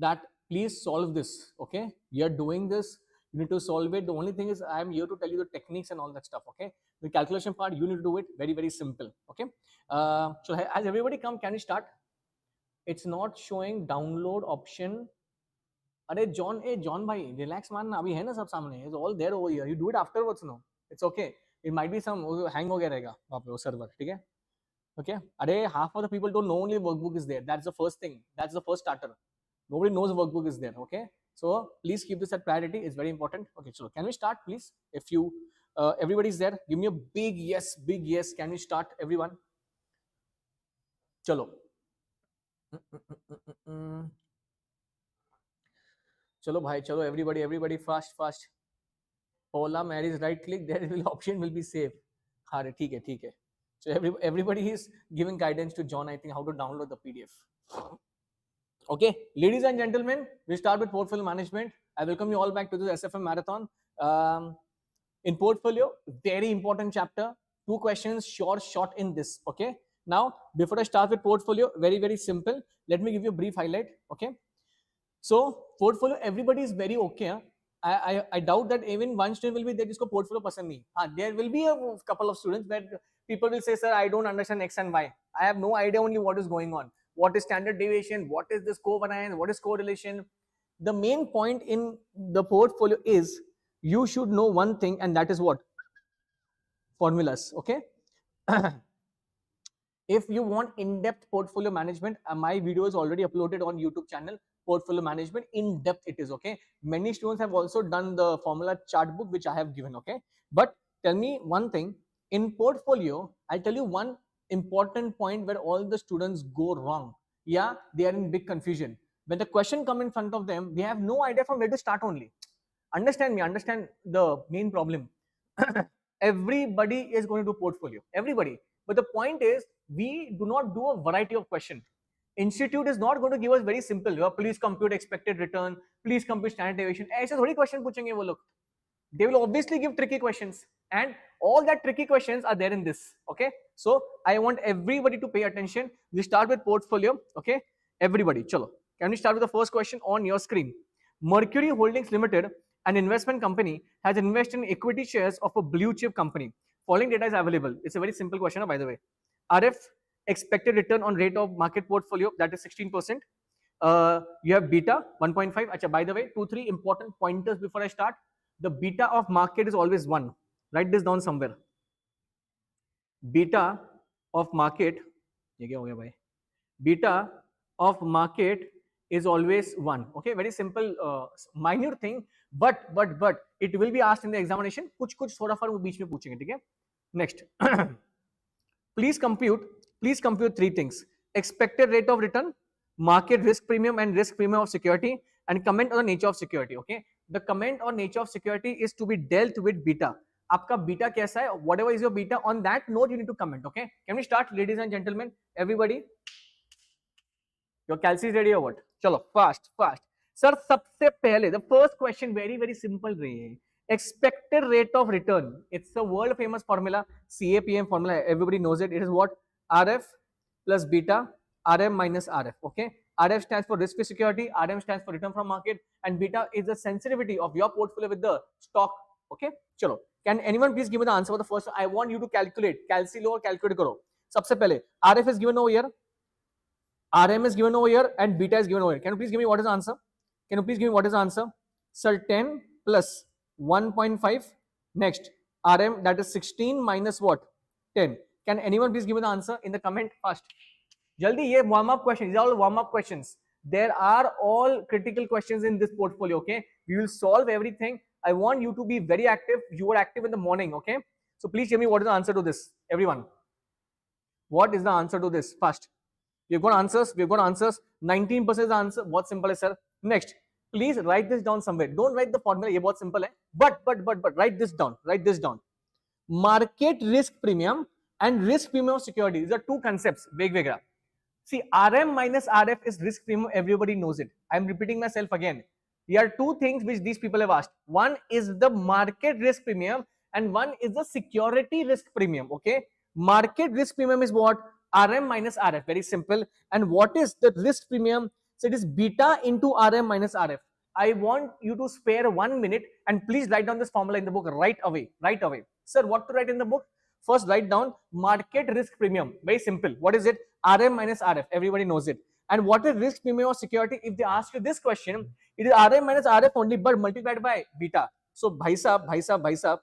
that please solve this. Okay, you're doing this, You need to solve it. The only thing is I am here to tell you the techniques and all that stuff. Okay, the calculation part you need to do it very, very simple. Okay, so has everybody come? Can we start? It's not showing download option. अरे John John भाई relax मानना, अभी है ना सब सामने, it's all there over here, you do it afterwards no, it's okay, it might be some hang हो गया रहेगा वहां पे वो सर्वर, ठीक है, ओके, अरे half of the people don't know only workbook is there, that's the first thing, that's the first starter, nobody knows workbook is there, okay, so please keep this at priority, it's very important. Okay, so can we start please? If you everybody is there, give me a big yes, can we start everyone? चलो चलो भाई चलो, everybody fast. Paula Mary's right click, there will option will be save. हाँ ठीक है. So everybody is giving guidance to John, I think, how to download the PDF. Okay, ladies and gentlemen, we start with portfolio management. I welcome you all back to this SFM marathon. In portfolio, very important chapter. 2 questions, short in this. Okay. Now, before I start with portfolio, very simple. Let me give you a brief highlight. Okay. So portfolio, everybody is very okay. Huh? I doubt that even one student will be there जिसको portfolio पसंद नहीं. There will be a couple of students where people will say, sir, I don't understand X and Y. I have no idea only what is going on. What is standard deviation? What is this covariance? What is correlation? The main point in the portfolio is you should know one thing, and that is what? Formulas. Okay. If you want in-depth portfolio management, my video is already uploaded on YouTube channel. Portfolio management in depth it is, okay. Many students have also done the formula chart book which I have given, okay. But tell me one thing, in portfolio, I'll tell you one important point where all the students go wrong. Yeah, they are in big confusion. When the question come in front of them, they have no idea from where to start only. Understand me, understand the main problem. Everybody is going to do portfolio, everybody. But the point is, we do not do a variety of question. Institute is not going to give us very simple, please compute expected return, please compute standard deviation. ऐसे थोड़ी question पूछेंगे वो लोग. They will obviously give tricky questions, and all that tricky questions are there in this. Okay, so I want everybody to pay attention. We start with portfolio. Okay, everybody, chalo. Can we start with the first question on your screen? Mercury Holdings Limited, an investment company, has invested in equity shares of a blue chip company. Following data is available. It's a very simple question, by the way. RF, expected return on rate of market portfolio, that is 16%. You have beta 1.5. Achha, by the way, 2-3 important pointers before I start. The beta of market is always 1. Write this down somewhere. Beta of market, beta of market is always 1. Okay, very simple, minor thing, but it will be asked in the examination. कुछ थोड़ा फर्क बीच में पूछेंगे, ठीक है? Next, please compute 3 things: expected rate of return, market risk premium and risk premium of security, and comment on the nature of security. Okay, the comment on nature of security is to be dealt with beta. आपका beta कैसा है? Whatever is your beta, on that note you need to comment. Okay, can we start, ladies and gentlemen? Everybody, your calci is ready or what? चलो fast. Sir, सबसे पहले the first question very simple रही है. Expected rate of return. It's a world famous formula, CAPM formula. Everybody knows it. It is what? RF plus beta, RM minus RF. Okay. RF stands for risk-free security, RM stands for return from market, and beta is the sensitivity of your portfolio with the stock. Okay. Chalo. Can anyone please give me the answer for the first? I want you to calculate. Calci लो और calculate करो. सबसे पहले RF is given over here, RM is given over here, and beta is given over here. Can you please give me what is the answer? Can you please give me what is the answer? Sir, 10 plus 1.5. Next, RM, that is 16 minus what? 10. Can anyone please give me the answer in the comment fast? Jaldi, ye warm up questions. These are all warm up questions. There are all critical questions in this portfolio. Okay, we will solve everything. I want you to be very active. You were active in the morning. Okay, so please tell me what is the answer to this, everyone. What is the answer to this? Fast. We've got answers. 19% is the answer. What simple is, sir? Next, please write this down somewhere. Don't write the formula. ये बहुत simple है. But write this down. Write this down. Market risk premium and risk premium of security. These are 2 concepts. वेगवेगळा. See, RM minus RF is risk premium. Everybody knows it. I'm repeating myself again. There are 2 things which these people have asked. One is the market risk premium, and one is the security risk premium. Okay. Market risk premium is what? RM minus RF. Very simple. And what is the risk premium? So it is beta into RM minus RF. I want you to spare 1 minute and please write down this formula in the book right away. Right away. Sir, what to write in the book? First, write down market risk premium. Very simple. What is it? RM minus RF. Everybody knows it. And what is risk premium of security? If they ask you this question, it is RM minus RF only, but multiplied by beta. So, भाई साहब,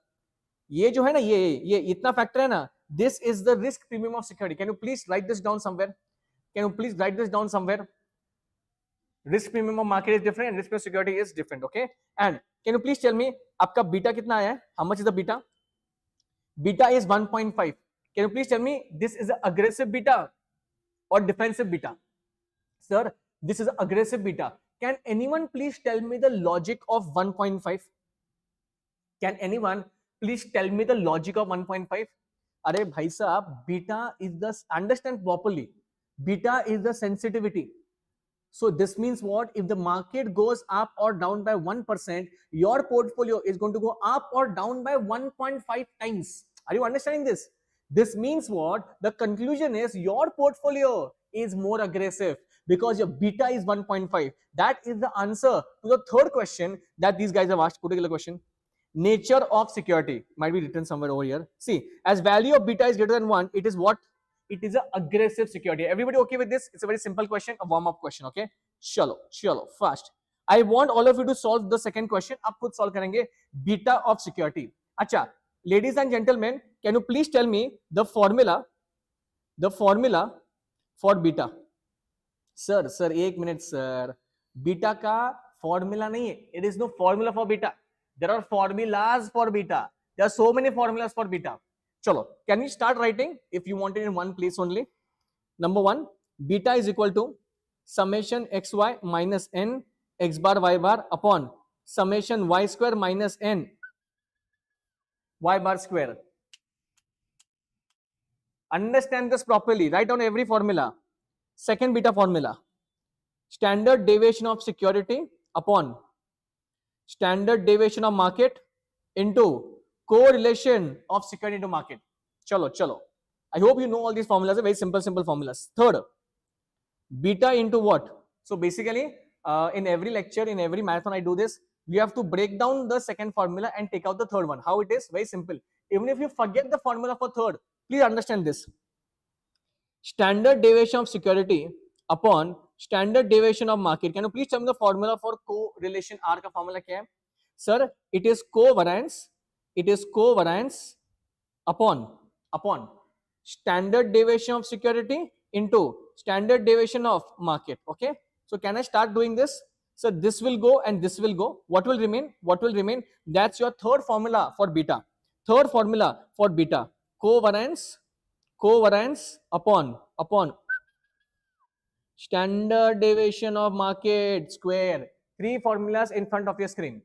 ये जो है ना, ये इतना factor है ना, this is the risk premium of security. Can you please write this down somewhere? Can you please write this down somewhere? Risk premium of market is different and risk premium of security is different. Okay, and can you please tell me आपका beta कितना आया है? How much is the beta? Beta is 1.5. Can you please tell me this is an aggressive beta or defensive beta? Sir, this is an aggressive beta. Can anyone please tell me the logic of 1.5? Can anyone please tell me the logic of 1.5? अरे भाई साहब, beta is the, understand properly, beta is the sensitivity. So this means what? If the market goes up or down by 1%, your portfolio is going to go up or down by 1.5 times. Are you understanding this? This means what? The conclusion is your portfolio is more aggressive because your beta is 1.5. That is the answer to the third question that these guys have asked. Particular question. Nature of security might be written somewhere over here. See, as value of beta is greater than 1, it is what? It is an aggressive security. Everybody okay with this? It's a very simple question, a warm-up question. Okay, chalo, fast. I want all of you to solve the second question. आप खुद solve करेंगे. Beta of security. अच्छा, ladies and gentlemen, can you please tell me the formula for beta? Sir, एक minute, sir. Beta का formula नहीं है. It is no formula for beta. There are formulas for beta. There are so many formulas for beta. Chalo, can we start writing if you want it in one place only? Number one, beta is equal to summation xy minus n x bar y bar upon summation y square minus n y bar square. Understand this properly. Write down every formula. Second beta formula, standard deviation of security upon standard deviation of market into correlation of security into market. Chalo. I hope you know all these formulas are very simple formulas. Third, beta into what? So basically, in every lecture, in every marathon, I do this. We have to break down the second formula and take out the third one. How it is? Very simple. Even if you forget the formula for third, please understand this. Standard deviation of security upon standard deviation of market. Can you please tell me the formula for correlation? R का formula क्या है? Sir, it is covariance. It is covariance upon standard deviation of security into standard deviation of market. Okay, so can I start doing this? So this will go and this will go. What will remain? That's your third formula for beta. Third formula for beta, covariance upon standard deviation of market square. Three formulas in front of your screen.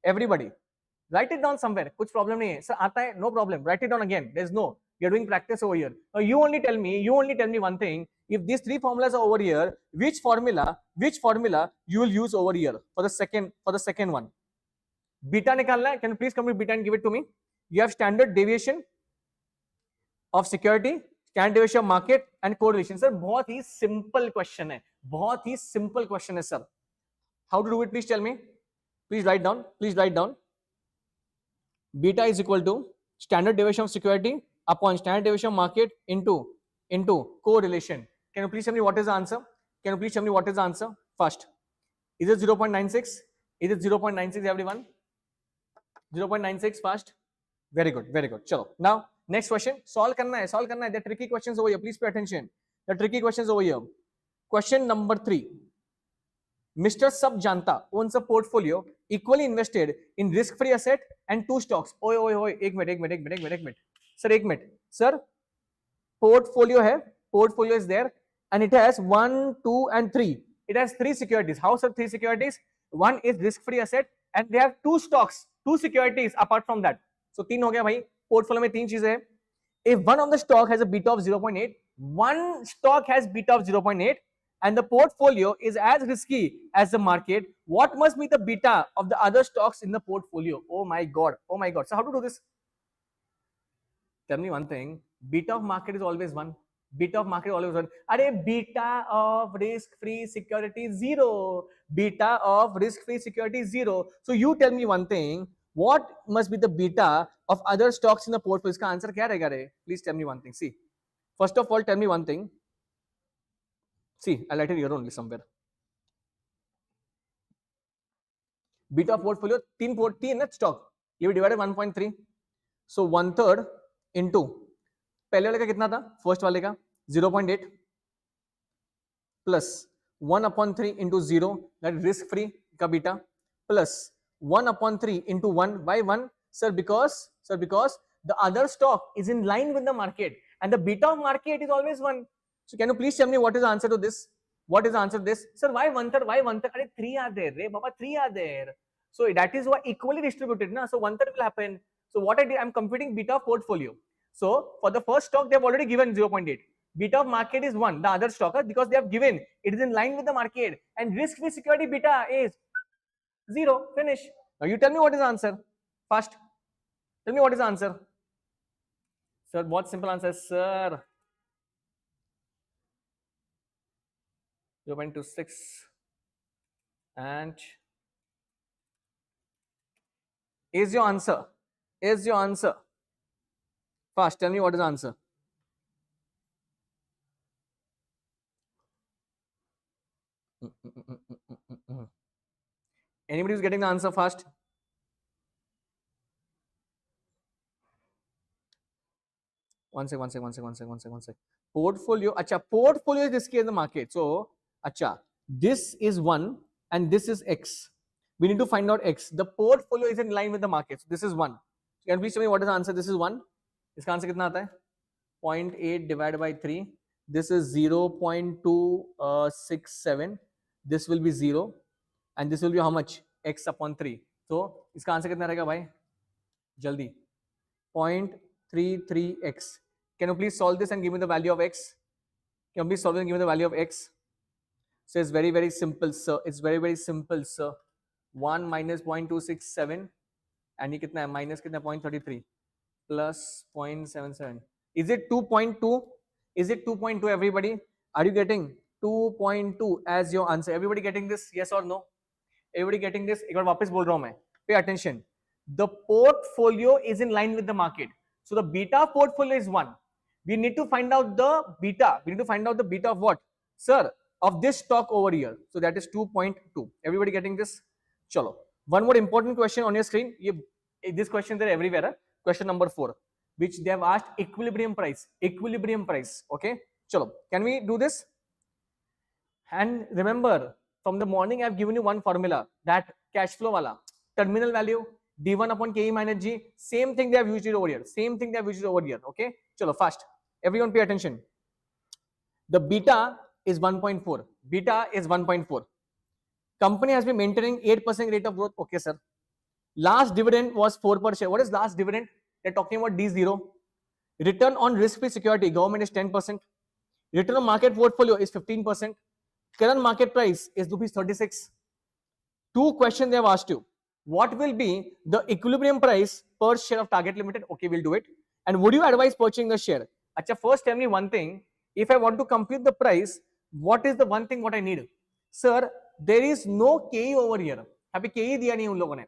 Everybody write it down somewhere. कुछ problem नहीं है. Sir, आता है? No problem. Write it down again. There's no. You're doing practice over here. Now you only tell me one thing. If these three formulas are over here, which formula you will use over here for the second one? Beta निकालना है. Can you please come with beta and give it to me? You have standard deviation of security, standard deviation of market and correlation. Sir, बहुत ही simple question है. Sir. How to do it? Please tell me. Please write down. Beta is equal to standard deviation of security upon standard deviation of market into correlation. Can you please tell me what is the answer? First, is it 0.96? Is it 0.96, everyone? 0.96 first. Very good. Chalo. Now, next question. Solve करना है. The tricky questions over here. Please pay attention. The tricky questions over here. Question number 3. Mr. Sab Janta owns a portfolio equally invested in risk-free asset and 2 stocks. Oi, एक minute. Sir, एक minute. Sir, portfolio is there and it has 1, 2 and 3. It has 3 securities. How, sir? 3 securities. One is risk-free asset and they have 2 stocks, 2 securities apart from that. So 3 हो गया भाई. Portfolio में 3 चीजें हैं. If one of the stock has a beta of 0.8, one stock has beta of 0.8, and the portfolio is as risky as the market, what must be the beta of the other stocks in the portfolio? Oh my god. So how to do this? Tell me one thing. Beta of market is always 1. Beta of market always 1. अरे beta of risk-free security 0. Beta of risk-free security 0. So you tell me one thing. What must be the beta of other stocks in the portfolio? इसका answer क्या रहेगा रे? Please tell me one thing. See, first of all, tell me one thing. See, I'll write it here only somewhere. Beta of portfolio 3 ना stock. ये भी divided 1.3. So 1/3 into पहले वाले का कितना था? फर्स्ट वाले का 0.8 plus 1/3 into 0 that risk free का beta plus 1/3 into 1 by 1 sir because the other stock is in line with the market and the beta of market is always 1. So can you please tell me what is the answer to this? What is the answer to this? Sir, why 1/3? Why 1/3? Are 3 are there, Re Baba, 3 are there. So that is why equally distributed, na? So 1/3 will happen. So what I did, I'm computing beta of portfolio. So for the first stock, they have already given 0.8. Beta of market is 1, the other stock, because they have given it is in line with the market, and risk-free security beta is 0. Finish. Now you tell me what is the answer. Fast. Tell me what is the answer. Sir, what simple answer, sir? 0.26 and is your answer. Is your answer. Fast. Tell me what is the answer. Anybody who's getting the answer fast? One sec. Portfolio. Acha, portfolio is risky in the market. So, acha, this is 1 and this is X. We need to find out X. The portfolio is in line with the market. So this is 1. So can you please tell me what is the answer? This is 1. इसका answer कितना आता है? 0.8 divided by 3. This is 0.267. This will be 0. And this will be how much? X upon 3. So इसका answer कितना रहेगा भाई? जल्दी. 0.33x. Can you please solve this and give me the value of x? Can you please solve this and give me the value of x? So it's very, very simple, sir. It's very, very simple, sir. 1 minus 0.267 and ये कितना है? Minus कितना? 0.33 plus 0.77. Is it 2.2? Is it 2.2, everybody? Are you getting 2.2 as your answer? Everybody getting this? Yes or no? Everybody getting this? एक बार वापस बोल रहा हूँ मैं. Pay attention. The portfolio is in line with the market. So the beta portfolio is 1. We need to find out the beta. We need to find out the beta of what? Sir, of this stock over here. So that is 2.2. Everybody getting this? Chalo. One more important question on your screen. This question is everywhere. Huh? Question number 4, which they have asked equilibrium price. Equilibrium price. Okay. Chalo. Can we do this? And remember, from the morning I have given you one formula, that cash flow wala. Terminal value D1 upon KE minus G. Same thing they have used it over here. Same thing they have used it over here. Okay. Chalo, fast. Everyone pay attention. The beta is 1.4. Beta is 1.4. Company has been maintaining 8% rate of growth. Okay, sir. Last dividend was 4 per share. What is last dividend? They're talking about D0. Return on risk-free security, government is 10%. Return on market portfolio is 15%. Current market price is ₹36. 2 questions they have asked you. What will be the equilibrium price per share of Target Limited? Okay, we'll do it. And would you advise purchasing the share? Acha, first tell me one thing. If I want to compute the price, what is the one thing what I need? Sir, there is no KE over here. Happy KE diya nahi un logon ne.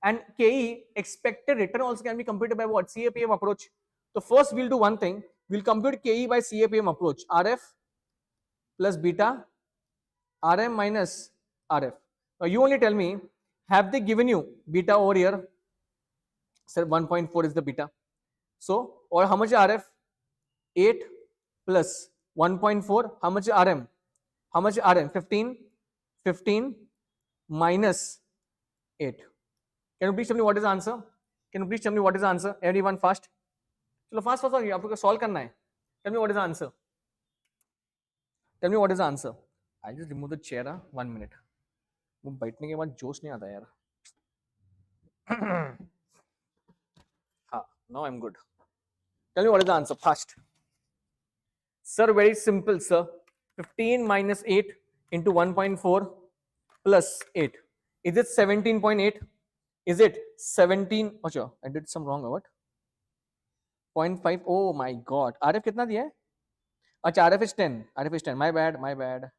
And KE expected return also can be computed by what? CAPM approach. So first we'll do one thing. We'll compute KE by CAPM approach. RF plus beta, RM minus RF. Now you only tell me, have they given you beta over here? Sir, 1.4 is the beta. So, or how much is RF? 8 plus 1.4. How much is RM? How much is RM? 15. 15 minus 8. Can you please tell me what is the answer? Can you please tell me what is the answer? Everyone fast. चलो fast आपको solve करना है. Tell me what is the answer. Tell me what is the answer. I just remove the chair. 1 minute. वो बैठने के बाद जोश नहीं आता यार. हाँ, now I'm good. Tell me what is the answer fast. Sir, very simple, sir. 15 minus 8 into 1.4 plus 8. Is it 17.8? Is it 17? अच्छा, I did some wrong. What? 0.5. Oh my God. RF कितना दिया है? Acha, RF is 10. RF is 10. My bad. My bad.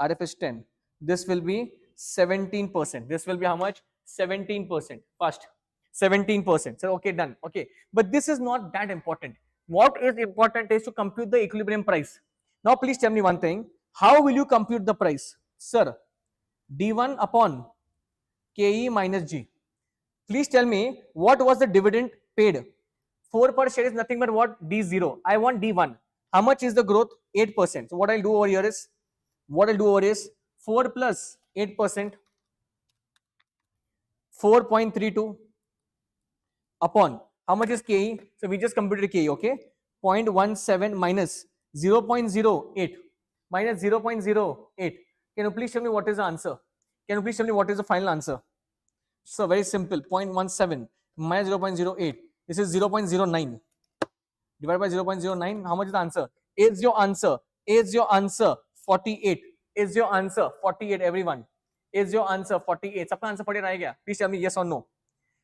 RF is 10. This will be 17%. This will be how much? 17%. First, 17%. So, okay, done. Okay. But this is not that important. What is important is to compute the equilibrium price. Now, please tell me one thing. How will you compute the price? Sir, D1 upon KE minus G. Please tell me what was the dividend paid. 4 per share is nothing but what? D0. I want D1. How much is the growth? 8%. So what I'll do over here is, 4 plus 8%, 4.32 upon how much is KE? So we just computed KE, okay? 0.17 minus 0.08 minus 0.08. Can you please tell me what is the answer? Can you please tell me what is the final answer? So very simple, 0.17 minus 0.08. This is 0.09 divided by 0.09. How much is the answer? Is your answer? Is your answer 48? Is your answer 48, everyone? Is your answer 48? Sabka answer 48 aayega? Please tell me yes or no.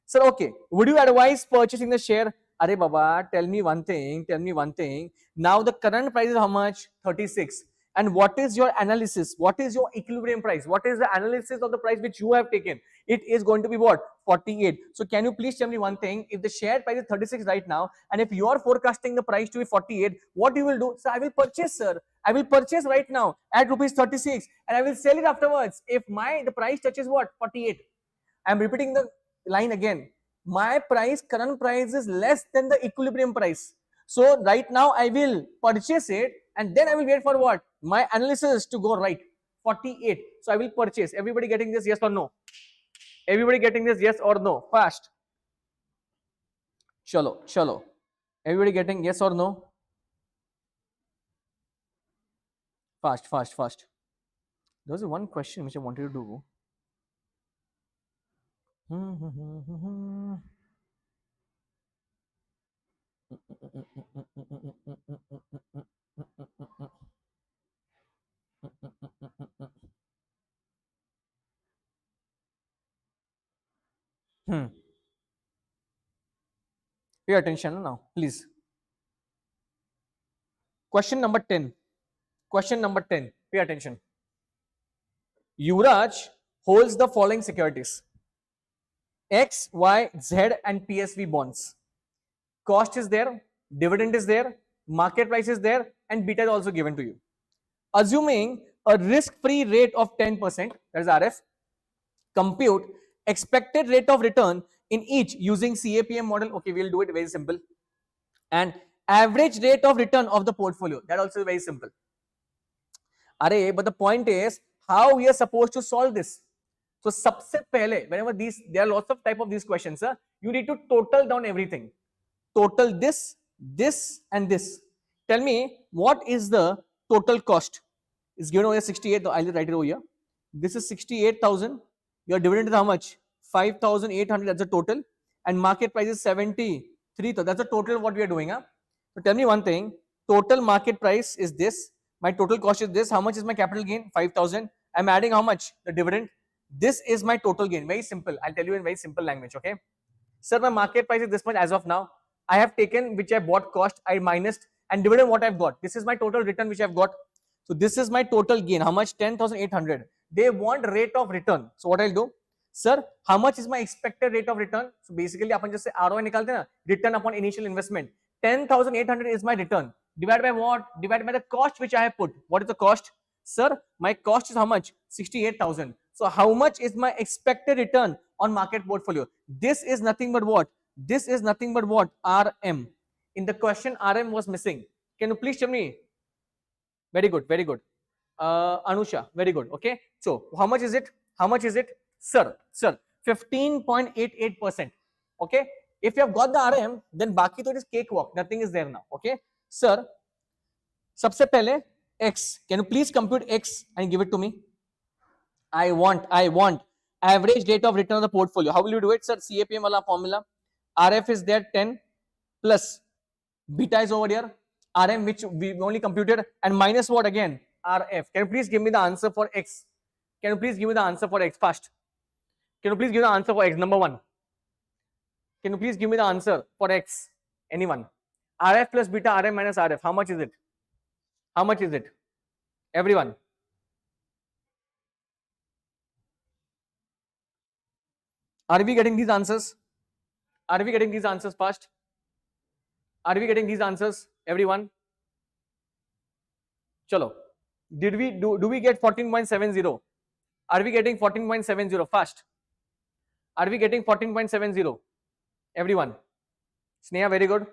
Sir, okay. Would you advise purchasing the share? Arey Baba, tell me one thing. Tell me one thing. Now the current price is how much? 36. And what is your analysis? What is your equilibrium price? What is the analysis of the price which you have taken? It is going to be what? 48. So can you please tell me one thing? If the share price is 36 right now, and if you are forecasting the price to be 48, what you will do? So I will purchase, sir. I will purchase right now at rupees 36, and I will sell it afterwards. If the price touches what? 48. I am repeating the line again. My price, current price is less than the equilibrium price. So right now I will purchase it, and then I will wait for what? My analysis to go right. 48. So I will purchase. Everybody getting this? Yes or no? Everybody getting this? Yes or no? Fast. Chalo, chalo. Everybody getting yes or no? Fast, fast, fast. There was one question which I wanted to do. Pay attention now, please. Question number 10. Question number 10. Pay attention. Yuvraj holds the following securities: X, Y, Z and PSV bonds. Cost is there, dividend is there, market price is there, and beta is also given to you. Assuming a risk-free rate of 10%, that is RF, compute expected rate of return in each using CAPM model. Okay, we'll do it very simple. And average rate of return of the portfolio, that also is very simple. Array, but the point is how we are supposed to solve this. So सबसे पहले, whenever there are lots of type of these questions, you need to total down everything. Total this, this and this. Tell me what is the total cost? It's given over here 68. I'll write it over here. This is 68,000. Your dividend is how much? 5,800. That's the total. And market price is 73. That's the total of what we are doing. So tell me one thing. Total market price is this. My total cost is this. How much is my capital gain? 5,000. I'm adding how much? The dividend. This is my total gain. Very simple. I'll tell you in very simple language. Okay. Sir, my market price is this much as of now. I have taken which I bought cost, I minus, and dividend what I've got. This is my total return which I've got. So this is my total gain. How much? 10,800. They want rate of return. So what I'll do? Sir, how much is my expected rate of return? So basically, upon just say ROI निकालते हैं ना, return upon initial investment. 10,800 is my return. Divided by what? Divided by the cost which I have put. What is the cost? Sir, my cost is how much? 68,000. So how much is my expected return on market portfolio? This is nothing but what? This is nothing but what? RM. In the question, RM was missing. Can you please tell me? Very good, very good. Anusha, very good. Okay. So how much is it? How much is it? Sir, 15.88%. Okay. If you have got the RM, then baki to it is cakewalk. Nothing is there now. Okay. Sir, सबसे पहले X. Can you please compute X and give it to me? I want average rate of return on the portfolio. How will you do it, sir? CAPM wala formula. RF is there 10 plus beta is over here. RM which we only computed and minus what again? RF. Can you please give me the answer for X? Can you please give me the answer for X fast? Can you please give the answer for X? Number one. Can you please give me the answer for X? Anyone? RF plus beta, RM minus RF. How much is it? How much is it? Everyone. Are we getting these answers? Are we getting these answers fast? Are we getting these answers, everyone? Chalo. Do we get 14.70? Are we getting 14.70 fast? Are we getting 14.70? Everyone. Sneha, very good.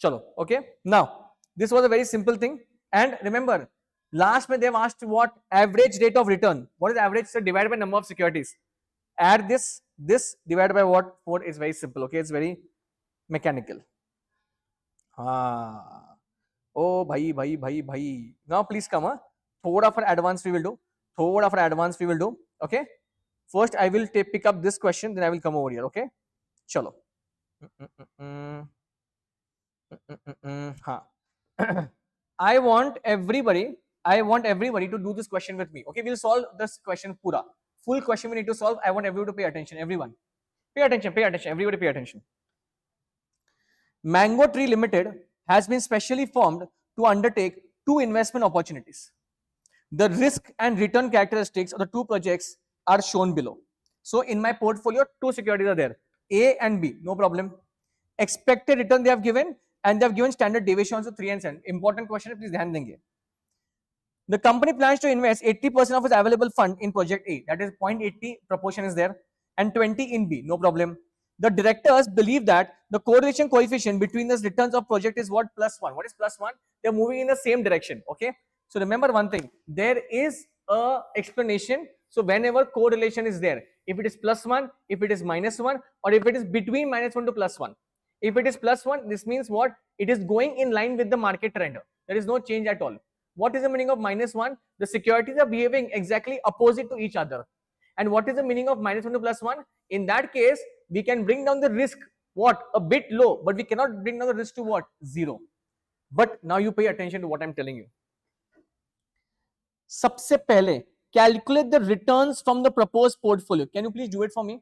Chalo. Okay. Now, this was a very simple thing. And remember, last they've asked what average rate of return. What is average? So divided by number of securities. Add this divided by what? 4 is very simple. Okay. It's very mechanical. Oh, bhai. Now please come. Thoda for advanced we will do. Thoda for advanced we will do. Okay. First I will pick up this question, then I will come over here. Okay. Chalo. I want everybody to do this question with me. Okay, we'll solve this question pura. Full question we need to solve. I want everyone to pay attention. Everyone. Pay attention. Everybody pay attention. Mango Tree Limited has been specially formed to undertake two investment opportunities. The risk and return characteristics of the two projects are shown below. So in my portfolio, two securities are there, A and B, no problem. Expected return they have given, and they have given standard deviation also 3 and 7. Important question, please dhyan denge. The company plans to invest 80% of its available fund in project A, that is 0.80 proportion is there, and 20 in B, no problem. The directors believe that the correlation coefficient between the returns of project is what? +1. What is +1? They are moving in the same direction. Okay. So remember one thing, there is a explanation. So whenever correlation is there, if it is +1, if it is -1, or if it is between -1 to +1. If it is +1, this means what? It is going in line with the market trend. There is no change at all. What is the meaning of -1? The securities are behaving exactly opposite to each other. And what is the meaning of -1 to +1? In that case, we can bring down the risk what? A bit low, but we cannot bring down the risk to what? 0. But now you pay attention to what I'm telling you. सबसे पहले calculate the returns from the proposed portfolio. Can you please do it for me?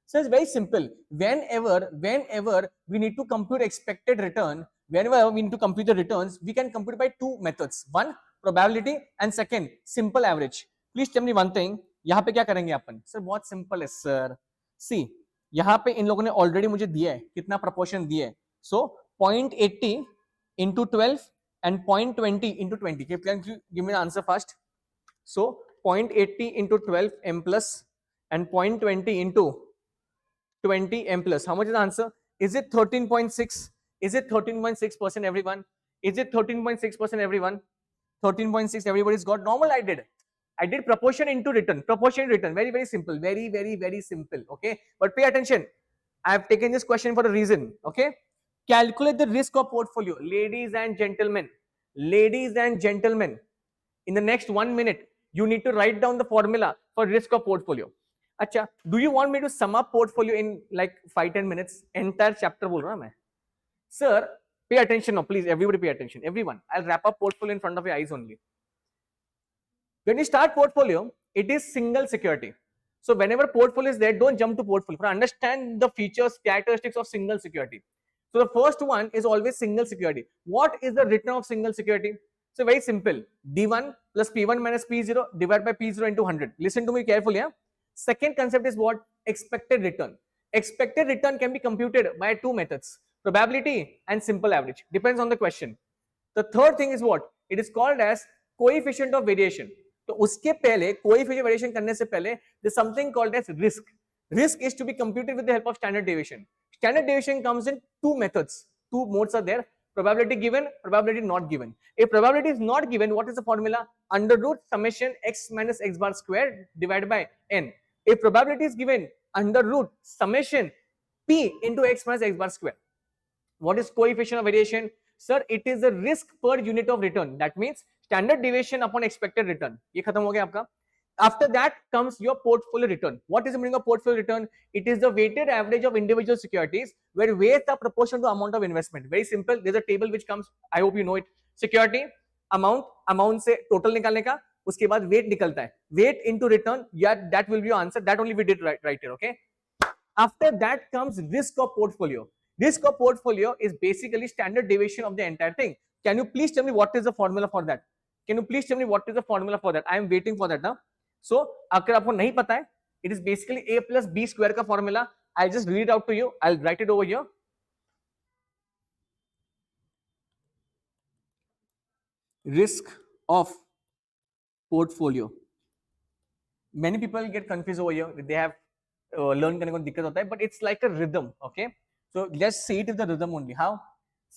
So it's very simple. Whenever we need to compute expected return, whenever we need to compute the returns, we can compute by two methods. One, probability, and second, simple average. Please tell me one thing. यहाँ पे क्या करेंगे अपन? Sir बहुत simple है sir. See, यहाँ पे इन लोगों ने ऑलरेडी मुझे दिया है, कितना proportion दिया है. So 0.80 into 12 and 0.20 into 20. Can you give me the answer first? So 0.80 into 12 m plus and 0.20 into 20 m plus. How much is the answer? Is it 13.6? Is it 13.6% everyone? Is it 13.6% everyone? 13.6 everybody's got. Normal I did proportion into return. Proportion return. Very, very simple. Very simple. Okay. But pay attention. I have taken this question for a reason. Okay. Calculate the risk of portfolio. Ladies and gentlemen. In the next 1 minute, you need to write down the formula for risk of portfolio. Acha, do you want me to sum up portfolio in like 5-10 minutes? Entire chapter bol raha main. Sir, pay attention now, please. Everybody pay attention. Everyone, I'll wrap up portfolio in front of your eyes only. When you start portfolio, it is single security. So whenever portfolio is there, don't jump to portfolio. For understand the features, characteristics of single security. So the first one is always single security. What is the return of single security? So very simple. D1 plus P1 minus P0 divided by P0 into 100. Listen to me carefully. Yeah? Second concept is what? Expected return. Expected return can be computed by two methods. Probability and simple average. Depends on the question. The third thing is what? It is called as coefficient of variation. तो उसके पहले coefficient variation करने से पहले there's something called as risk. Risk is to be computed with the help of standard deviation. Standard deviation comes in two methods. Two modes are there. Probability given, probability not given. If probability is not given, what is the formula? Under root summation x minus x bar squared divided by n. If probability is given, under root summation p into x minus x bar squared. What is coefficient of variation? Sir, it is the risk per unit of return. That means standard deviation upon expected return. ये खत्म हो गया आपका. After that comes your portfolio return. What is the meaning of portfolio return? It is the weighted average of individual securities where weights are proportional to amount of investment. Very simple. There's a table which comes. I hope you know it. Security, amount से total निकालने का, उसके बाद weight निकलता है. Weight into return. Yeah, that will be your answer. That only we did right here. Okay. After that comes risk of portfolio. Risk of portfolio is basically standard deviation of the entire thing. Can you please tell me what is the formula for that? Can you please tell me what is the formula for that? I am waiting for that ना. So अगर आपको नहीं पता है, it is basically a plus b square का formula. I just read out to you, I write it over here. Risk of portfolio. Many people get confused over here. They have learn करने को दिक्कत होता है, but it's like a rhythm. Okay, so just see it in the rhythm only. How?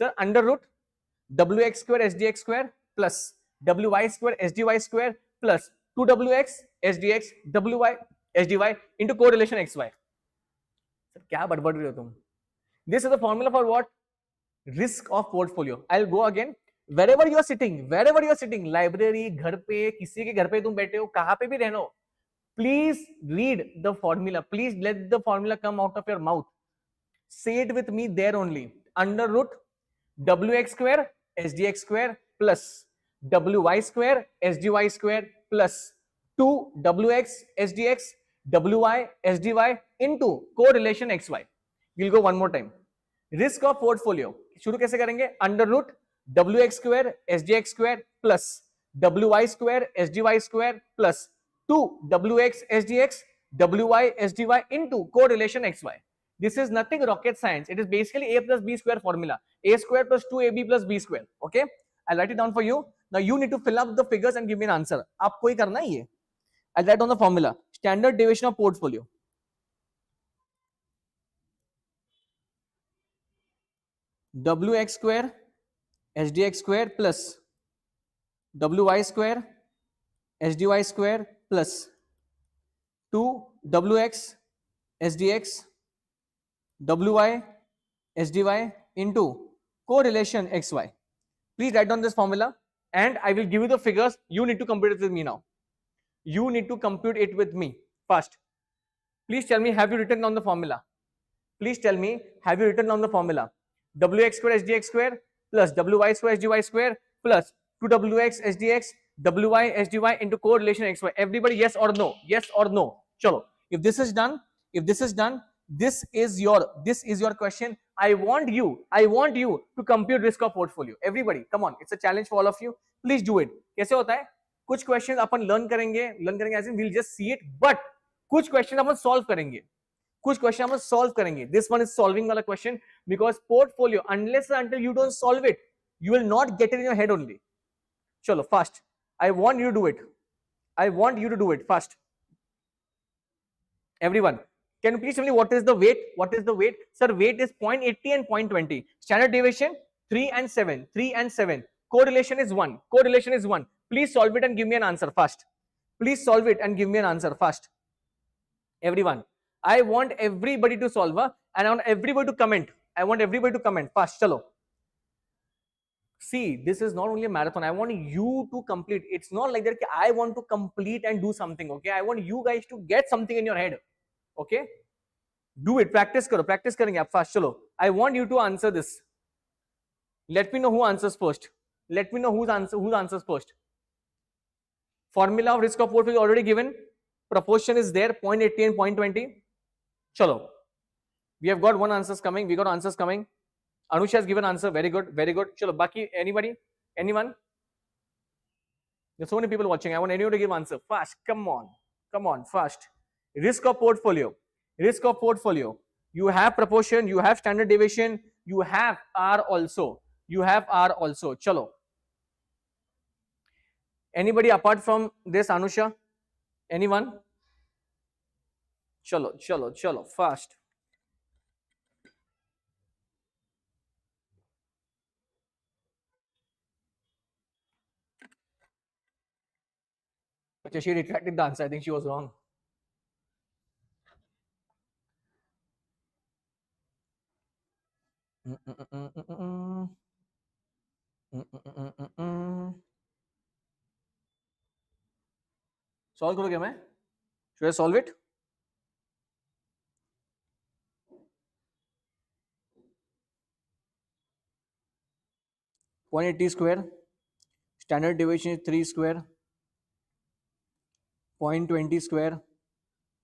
Sir, under root wx square sdx square plus wy square sdy square plus 2wx sdx wy sdy into correlation xy. Sir, क्या बड़बड़ रहे हो तुम? This is the formula for what? Risk of portfolio. I'll go again. Wherever you are sitting, library, घर पे, किसी के घर पे तुम बैठे हो, कहाँ पे भी रहना हो, please read the formula. Please let the formula come out of your mouth. Say it with me there only. Under root wx square sdx square plus wy square sdy square plus 2wx sdx wy sdy into correlation xy. We'll go one more time. Risk of portfolio शुरू कैसे करेंगे? Under root wx square sdx square plus wy square sdy square plus 2wx sdx wy sdy into correlation xy. This is nothing rocket science. It is basically a plus b square formula. A square plus 2ab plus b square. Okay, I'll write it down for you. Now you need to fill up the figures and give me an answer. आपको ही करना है ये. I'll write down the formula. Standard deviation of portfolio. wx square sdx square plus wy square sdy square plus 2wx sdx wy sdy into correlation xy. Please write down this formula and I will give you the figures. You need to compute it with me now. You need to compute it with me first. Please tell me, have you written down the formula? Please tell me, have you written down the formula? wx square sdx square plus wy square sdy square plus 2wx sdx wy sdy into correlation xy. Everybody, yes or no? Yes or no? Chalo. If this is done, this is your question. I want you to compute risk of portfolio. Everybody, come on, it's a challenge for all of you. Please do it. कैसे होता है? कुछ question अपन learn करेंगे as in we'll just see it, but कुछ question अपन solve करेंगे. कुछ क्वेश्चन हम सॉल्व करेंगे. दिस वन इज सॉल्विंग वाला question because portfolio unless until you don't solve it you will not get it in your head only. चलो fast. I want you to do it fast. everyone, can you please tell me what is the weight? Sir, weight is 0.80 and 0.20. Standard deviation 3 and 7. Correlation is 1. Please solve it and give me an answer fast. Everyone, I want everybody to solve and I want everybody to comment fast. Chalo. See, this is not only a marathon. I want you to complete. It's not like that I want to complete and do something. Okay, I want you guys to get something in your head. Okay, do it. Practice करेंगे आप fast. चलो. I want you to answer this. Let me know who answers first. Who answers first. Formula of risk of portfolio is already given. Proportion is there, 0.80 and 0.20. Chalo. We have got answers coming. Anusha has given answer. Very good. Chalo. Baki, anybody? Anyone? There's so many people watching. I want anyone to give answer. Fast. Come on. Fast. Risk of portfolio. You have proportion. You have standard deviation. You have R also. Chalo. Anybody apart from this, Anusha? Anyone? Chalo. Fast. She retracted the answer. I think she was wrong. Solve करोगे मैं? Should I solve it? .80 square. Standard deviation is 3 square. 0.20 square.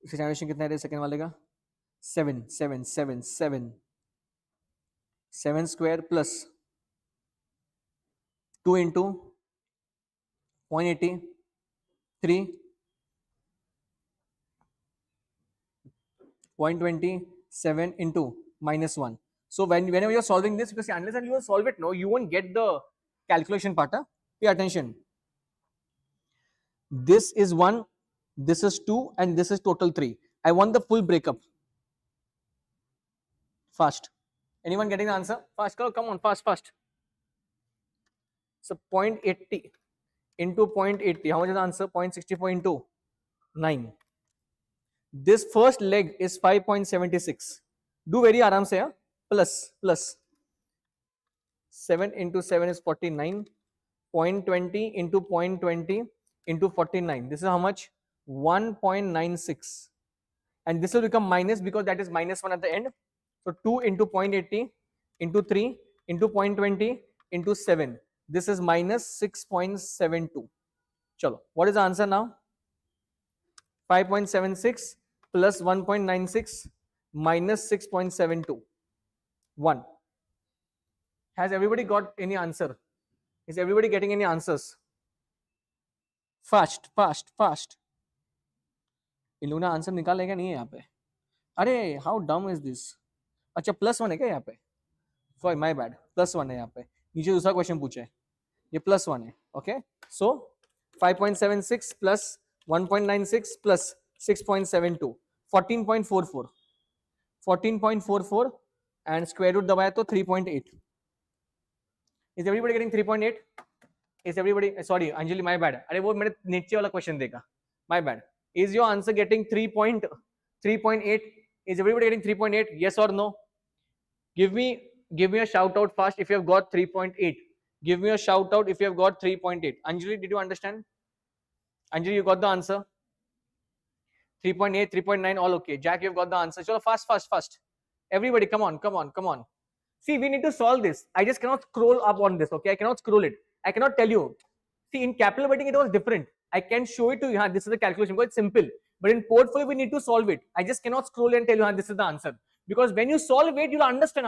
इसका standard deviation कितना है second वाले का? 7 square plus 2 into 0.83, 0.27 into -1. So whenever you're solving this, because unless and you solve it, no, you won't get the calculation part. Huh? Pay attention. This is 1, this is 2, and this is total 3. I want the full breakup. Fast. Anyone getting the answer? Fast, come on, fast. So 0.80 into 0.80. How much is the answer? 0.64 into 9. This first leg is 5.76. Do very aram se, huh? Plus. 7 into 7 is 49. 0.20 into 0.20 into 49. This is how much? 1.96. And this will become minus because that is -1 at the end. So 2 into 0.80 into 3 into 0.20 into 7. This is minus 6.72. Chalo, what is the answer now? 5.76 plus 1.96 minus 6.72. 1. Has everybody got any answer? Is everybody getting any answers? Fast. इन लोगों ने answer निकालेगा नहीं है यहाँ पे. अरे how डम is this. अच्छा +1 है क्या यहाँ पे? सॉरी माय बैड, +1 है यहाँ पे. नीचे दूसरा क्वेश्चन पूछे, ये +1 है. Okay, so 5.76 plus 1.96 plus 6.72, 14.44. 14.44 and square root दबाया तो 3.8. Is everybody getting 3.8? Is everybody, sorry Anjali my bad. अरे वो मैंने नीचे वाला क्वेश्चन देखा, my bad. Is your answer getting 3.8? Is everybody getting 3.8? Yes or no? Give me a shout out fast if you have got 3.8. Give me a shout out if you have got 3.8. Anjali, did you understand? Anjali, you got the answer? 3.8, 3.9, all okay. Jack, you have got the answer. Chalo, fast. Everybody, come on. See, we need to solve this. I just cannot scroll up on this, okay? I cannot scroll it. I cannot tell you. See, in capital betting, it was different. I can show it to you. This is the calculation because it's simple. But in portfolio, we need to solve it. I just cannot scroll and tell you this is the answer. Because when you solve it, you'll understand,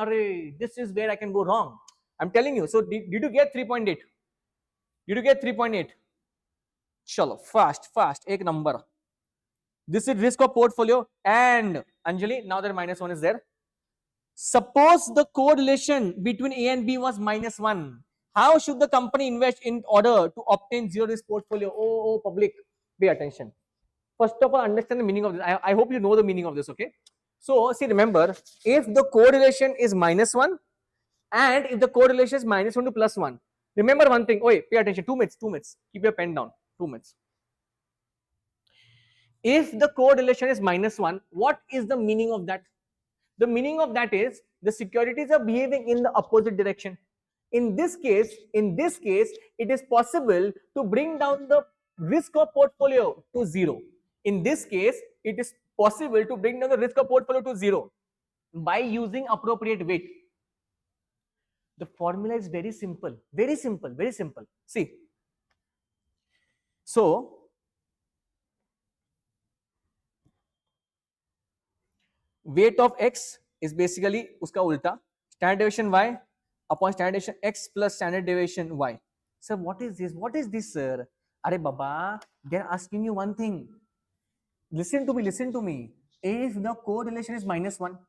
this is where I can go wrong. I'm telling you. So, did you get 3.8? Did you get 3.8? Chalo, fast. Ek number. This is risk of portfolio. And Anjali, now that -1 is there. Suppose the correlation between A and B was -1. How should the company invest in order to obtain zero risk portfolio? Oh, public, pay attention. First of all, understand the meaning of this. I hope you know the meaning of this, okay? So, see, remember, if the correlation is -1 and if the correlation is -1 to +1, remember one thing. Oi, pay attention. 2 minutes. Keep your pen down. 2 minutes. If the correlation is -1, what is the meaning of that? The meaning of that is the securities are behaving in the opposite direction. In this case, it is possible to bring down the risk of portfolio to 0. In this case, it is possible to bring down the risk of portfolio to 0 by using appropriate weight. The formula is very simple. See, so weight of X is basically uska ulta, standard deviation Y upon standard deviation X plus standard deviation Y. Sir, what is this, sir? Are Baba, they're asking you one thing. Listen to me. If the correlation is -1,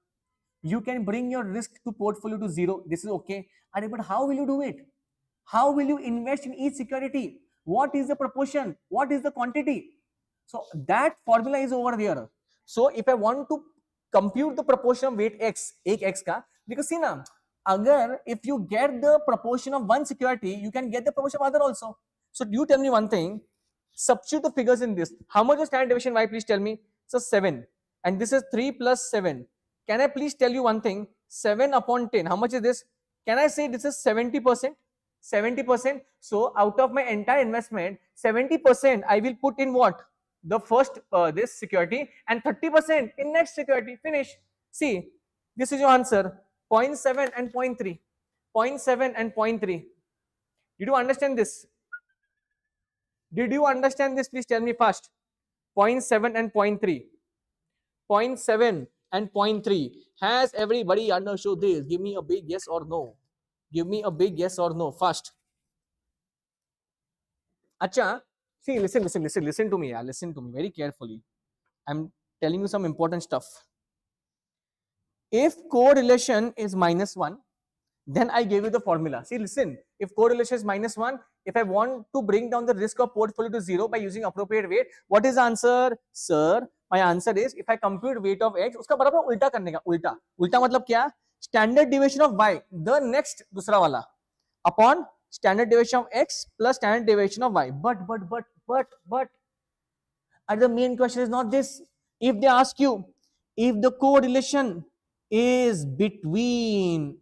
you can bring your risk to portfolio to 0. This is okay. But how will you do it? How will you invest in each security? What is the proportion? What is the quantity? So that formula is over there. So if I want to compute the proportion of weight X, एक X का, because see ना, अगर if you get the proportion of one security, you can get the proportion of other also. So you tell me one thing, substitute the figures in this. How much is standard deviation Y? Please tell me. So 7, and this is 3 plus 7. Can I please tell you one thing? 7 upon 10. How much is this? Can I say this is 70%? 70%. So out of my entire investment, 70% I will put in what? The first this security, and 30% in next security. Finish. See, this is your answer. 0.7 and 0.3. 0.7 and 0.3. Did you understand this? Did you understand this? Please tell me fast. 0.7 and 0.3. 0.7 and 0.3. Has everybody understood this? Give me a big yes or no. Give me a big yes or no. Fast. Acha, see, listen to me, yeah. Listen to me very carefully. I'm telling you some important stuff. If correlation is -1, then I gave you the formula. See, listen, if correlation is -1, if I want to bring down the risk of portfolio to 0 by using appropriate weight, what is the answer? Sir, my answer is, if I compute weight of x, उसका बराबर उल्टा करने का, उल्टा. उल्टा मतलब क्या? Standard deviation of y, the next दूसरा वाला, upon standard deviation of x plus standard deviation of y. But, and the main question is not this. If they ask you, if the correlation is between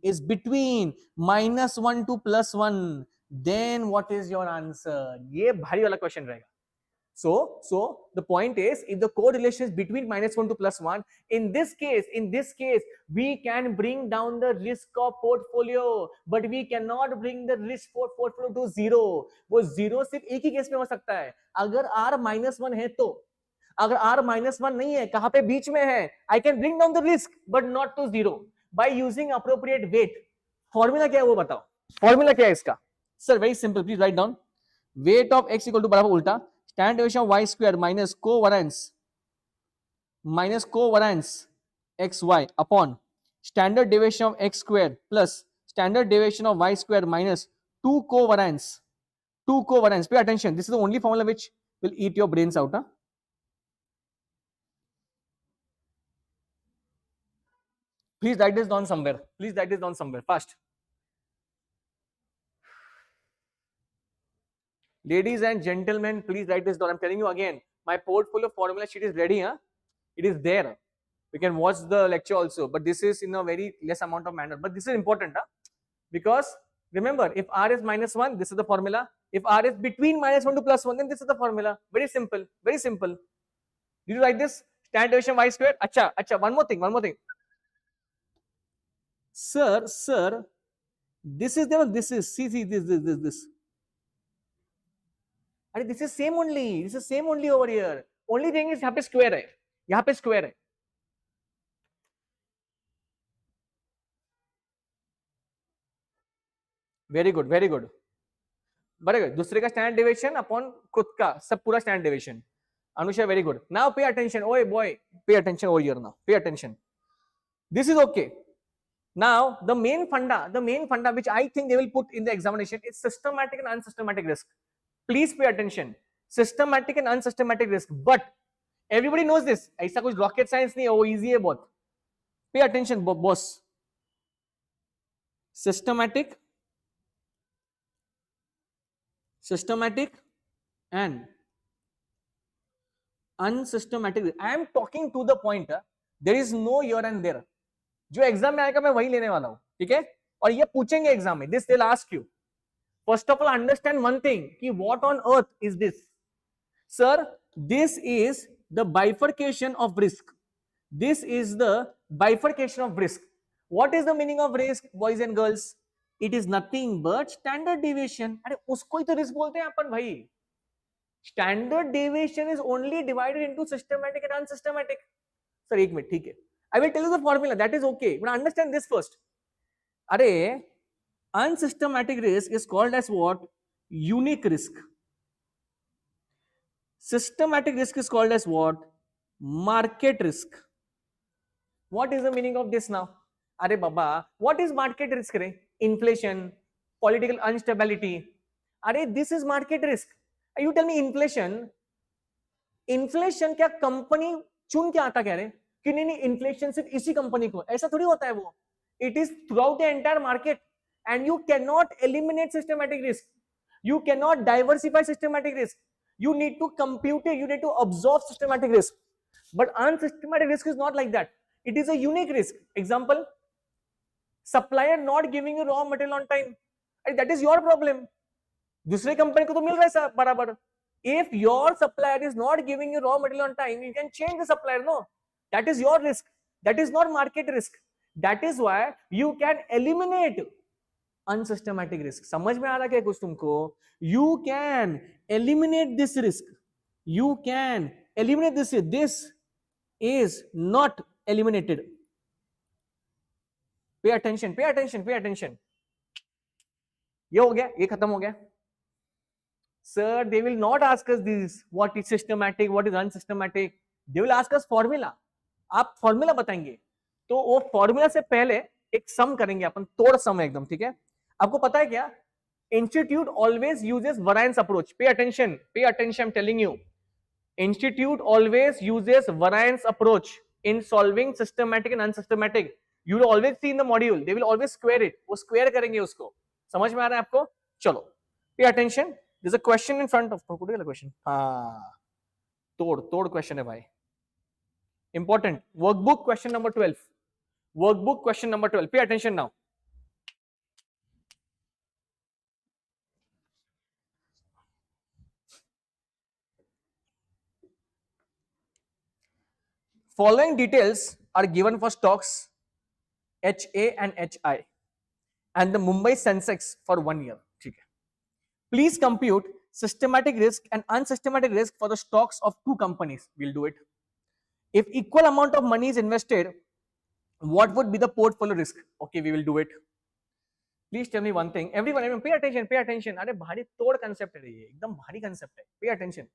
-1 to +1, then what is your answer? ये भारी वाला question रहेगा. So the point is, if the correlation is between -1 to +1, in this case, we can bring down the risk of portfolio, but we cannot bring the risk for portfolio to 0. वो 0 सिर्फ एक ही case में हो सकता है, अगर R -1 है तो. अगर R -1 नहीं है, कहां पे बीच में है, I can bring down the risk but not to 0 by using appropriate weight. Formula क्या है वो बताओ, फॉर्मूला क्या है इसका? Sir very simple, please write down. Weight of x equal to बराबर उल्टा standard deviation of y square minus covariance xy upon standard deviation of x square plus standard deviation of y square minus 2 covariance. Pay attention, this is the only formula which will eat your brains out. Please write this down somewhere fast. Ladies and gentlemen, please write this down. I'm telling you again, my portfolio formula sheet is ready. It is there. We can watch the lecture also, but this is in a very less amount of manner. But this is important, because remember, if R is -1, this is the formula. If R is between -1 to +1, then this is the formula. Very simple, very simple. Did you write this? Standard deviation y square. Acha. One more thing. Sir, this is the, this is, see, this. अरे this is same only over here. Only thing is यहाँ पे square है. Very good. दूसरे का standard deviation upon खुद का, सब पूरा standard deviation. Anusha, very good. Now pay attention. Oh boy, pay attention over here now. Pay attention. This is okay. Now the main funda which I think they will put in the examination is systematic and unsystematic risk. Please pay attention. Systematic and unsystematic risk. But everybody knows this. ऐसा कुछ rocket science नहीं है, वो easy है बहुत. Pay attention, boss. Systematic and unsystematic. I am talking to the point. There is no here and there. जो exam में आएगा मैं वही लेने वाला हूं, ठीक है? और ये पूछेंगे एग्जाम में. This they'll ask you. First of all, understand one thing, कि what on earth is this? Sir, this is the bifurcation of risk. What is the meaning of risk, boys and girls? It is nothing but standard deviation. अरे उसको ही तो risk बोलते हैं अपन भाई. Standard deviation is only divided into systematic and unsystematic. Sir, एक minute, ठीक है. I will tell you the formula. That is okay. But understand this first. अरे unsystematic risk is called as what? Unique risk. Systematic risk is called as what? Market risk. What is the meaning of this now? Are baba, what is market risk? Inflation, political instability. Are this is market risk. You tell me inflation क्या company चुन के आता कह रहे कि नहीं inflation सिर्फ इसी कंपनी को, ऐसा थोड़ी होता है वो. It is throughout the entire market, and you cannot eliminate systematic risk. You cannot diversify systematic risk. You need to compute it. You need to absorb systematic risk. But unsystematic risk is not like that. It is a unique risk. Example, supplier not giving you raw material on time. That is your problem. दूसरे company को तो मिल रहा है बराबर. If your supplier is not giving you raw material on time, you can change the supplier. No, that is your risk. That is not market risk. That is why you can eliminate unsystematic risk. समझ में आ रहा क्या कुछ तुमको? You can eliminate this risk. You can eliminate this risk. This is not eliminated. Pay attention. ये हो गया, ये खत्म हो गया. Sir, they will not ask us this, what is systematic, what is unsystematic. They will ask us formula. आप formula बताएंगे, तो वो फॉर्मूला से पहले एक सम करेंगे अपन, तोड़ सम एकदम, ठीक है. आपको पता है क्या, institute always uses variance approach. Pay attention, I'm telling you. Institute always uses variance approach in solving systematic and unsystematic. You will always see in the module, they will always square it. वो square करेंगे उसको. समझ में आ रहा है आपको? चलो. Pay attention. There's a question in front of. Question. हाँ. तोड़ question है भाई. Important. Workbook question number 12. Workbook question number 12. Pay attention now. Following details are given for stocks HA and HI and the Mumbai Sensex for 1 year. ठीक है. Please compute systematic risk and unsystematic risk for the stocks of 2 companies. We'll do it. If equal amount of money is invested, what would be the portfolio risk? Okay, we will do it. Please tell me one thing. Everyone, pay attention, pay attention. अरे भारी तोड़ concept है ये, एकदम भारी concept है. Pay attention.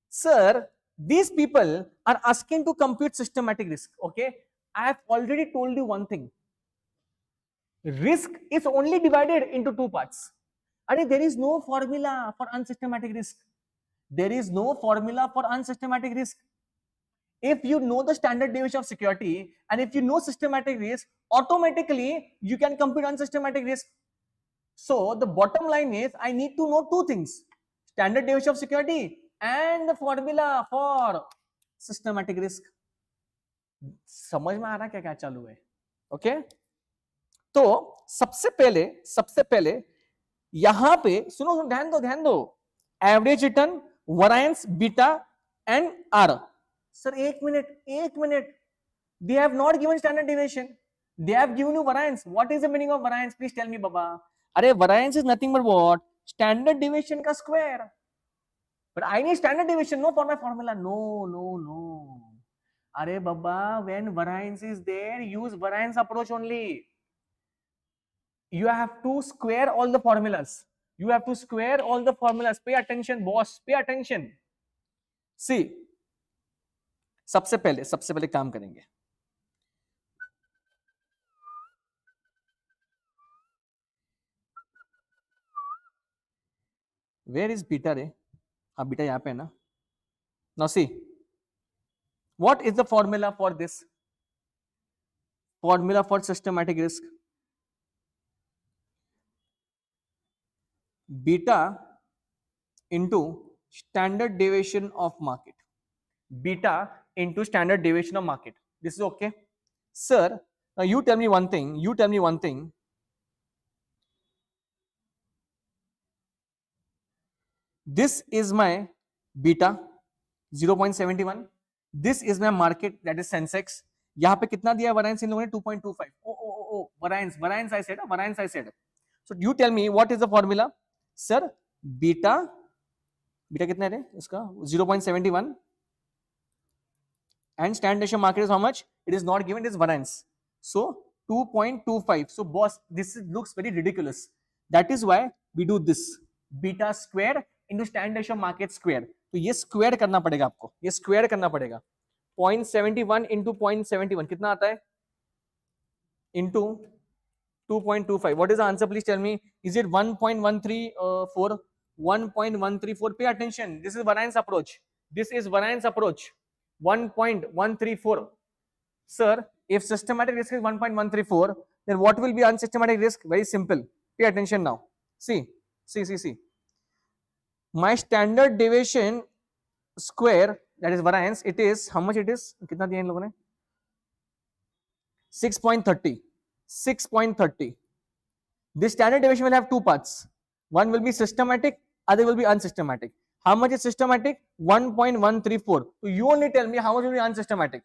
Sir, these people are asking to compute systematic risk. Okay, I have already told you one thing. Risk is only divided into 2 parts. And there is no formula for unsystematic risk. There is no formula for unsystematic risk. If you know the standard deviation of security and if you know systematic risk, automatically you can compute unsystematic risk. So the bottom line is I need to know 2 things: standard deviation of security and the formula for systematic risk. समझ में आ रहा क्या क्या चालू है? Okay, तो सबसे पहले यहां पे सुनो, ध्यान दो, average return, variance, beta and R. Sir एक minute, they have not given standard deviation, they have given you variance. What is the meaning of variance? Please tell me, Baba. अरे variance is nothing but what? Standard deviation का square. But I need standard deviation, no, for my formula. No. अरे Baba, when variance is there, use variance approach only. You have to square all the formulas. Pay attention, boss. Pay attention. See, सबसे पहले काम करेंगे. Where is beta रे? हाँ, beta यहाँ पे है ना. Now see, what is the formula for this? Formula for systematic risk. Beta into standard deviation of market. Beta into standard deviation of market. This is okay? Sir, now you tell me one thing. This is my beta 0.71. This is my market, that is Sensex. यहाँ पे कितना दिया variance इन लोगों ने? 2.25. Oh, variance I said. So you tell me what is the formula? Sir, beta कितना है इसका? 0.71. And standard deviation market is how much? It is not given, it is variance. So 2.25. So boss, looks very ridiculous. That is why we do this. Beta square into standard deviation market square. तो ये square करना पड़ेगा आपको, 0.71 into 0.71 कितना आता है? Into 2.25. What is the answer? Please tell me. Is it 1.134? 1.134. Pay attention. This is variance approach. 1.134. Sir, if systematic risk is 1.134, then what will be unsystematic risk? Very simple. Pay attention now. See. My standard deviation square, that is variance, it is, how much it is? कितना दिया इन लोगों ने? 6.30. This standard deviation will have 2 parts. One will be systematic, other will be unsystematic. How much is systematic? 1.134. So you only tell me how much will be unsystematic.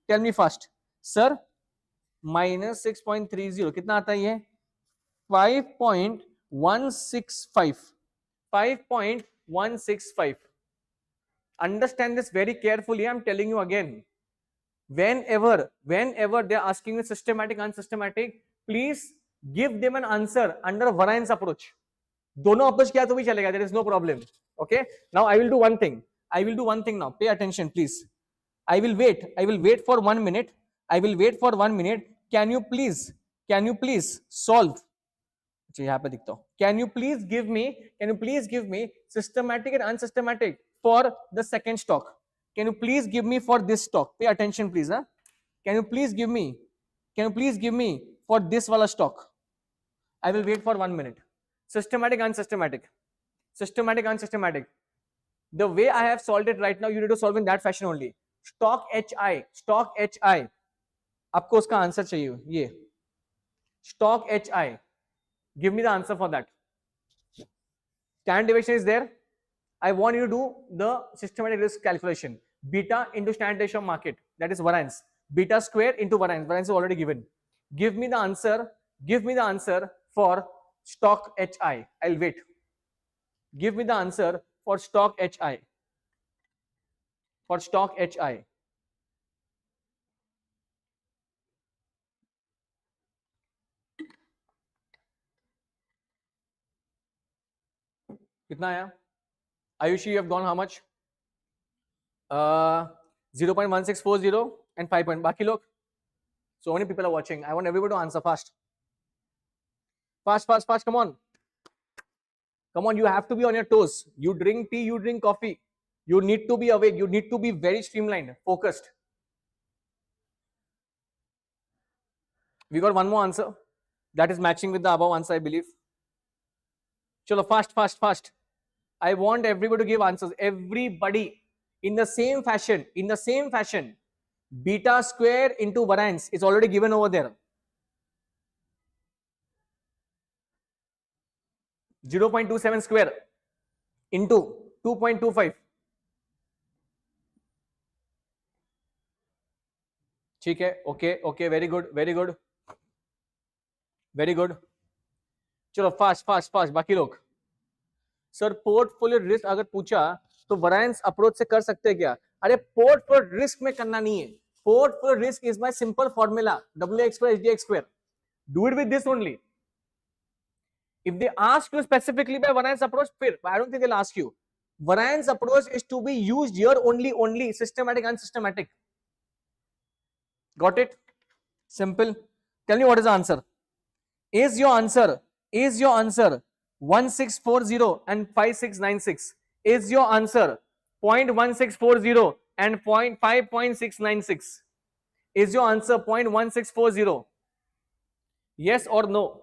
Tell me first. Sir, minus 6.30. कितना आता है ये? 5.165. Understand this very carefully. I'm telling you again. Whenever they are asking you systematic, unsystematic, please give them an answer under variance approach. दोनों oppose किया तो भी चलेगा, there is no problem. Okay, now I will do one thing. I will do one thing now. Pay attention please. I will wait for 1 minute. I will wait for 1 minute. Can you please solve? अच्छा यहाँ पे दिखता हूँ. Can you please give me systematic and unsystematic for the second stock? Can you please give me for this stock? Pay attention please, huh? Can you please give me for this wala stock? I will wait for 1 minute. Systematic, unsystematic. Systematic, unsystematic. The way I have solved it right now, you need to solve in that fashion only. Stock HI. आपको उसका answer चाहिए. ये stock HI. Give me the answer for that. Standard deviation is there. I want you to do the systematic risk calculation. Beta into standard deviation of market, that is variance. Beta square into variance. Variance is already given. Give me the answer for stock HI. I'll wait. Give me the answer for stock HI. For stock HI. कितना आया? Ayushi, you have gone how much? 0.1640 and 5 point. बाकी लोग? So many people are watching. I want everybody to answer fast. Fast. Come on. You have to be on your toes. You drink tea, you drink coffee. You need to be awake. You need to be very streamlined, focused. We got one more answer. That is matching with the above answer, I believe. Chalo, fast. I want everybody to give answers. Everybody in the same fashion. Beta square into variance is already given over there. 0.27 square into 2.25. ठीक है. Okay, very good. चलो fast. बाकी लोग. Sir portfolio risk अगर पूछा तो variance approach से कर सकते हैं क्या? अरे पोर्टफोलियो रिस्क में करना नहीं है. Portfolio risk is my simple formula, WX2 HDX2. Do it with this only. If they ask you specifically by variance approach, I don't think they'll ask you. Variance approach is to be used here only systematic and unsystematic. Got it? Simple. Tell me what is the answer. Is your answer 1640 and 5696? Is your answer 0.1640 and 5.696? Is your answer 0.1640? Yes or no?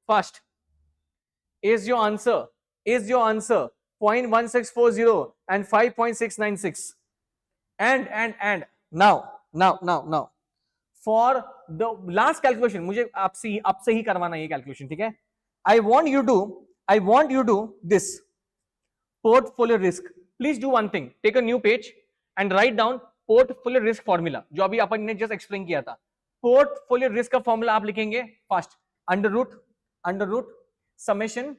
Fast. Is your answer 0.1640 and 5.696? And now for the last calculation, मुझे आपसे ही करवाना ये calculation, ठीक है? I want you to this portfolio risk. Please do one thing. Take a new page and write down portfolio risk formula. जो अभी अपन ने just explain किया था. Portfolio risk का formula आप लिखेंगे fast. Under root summation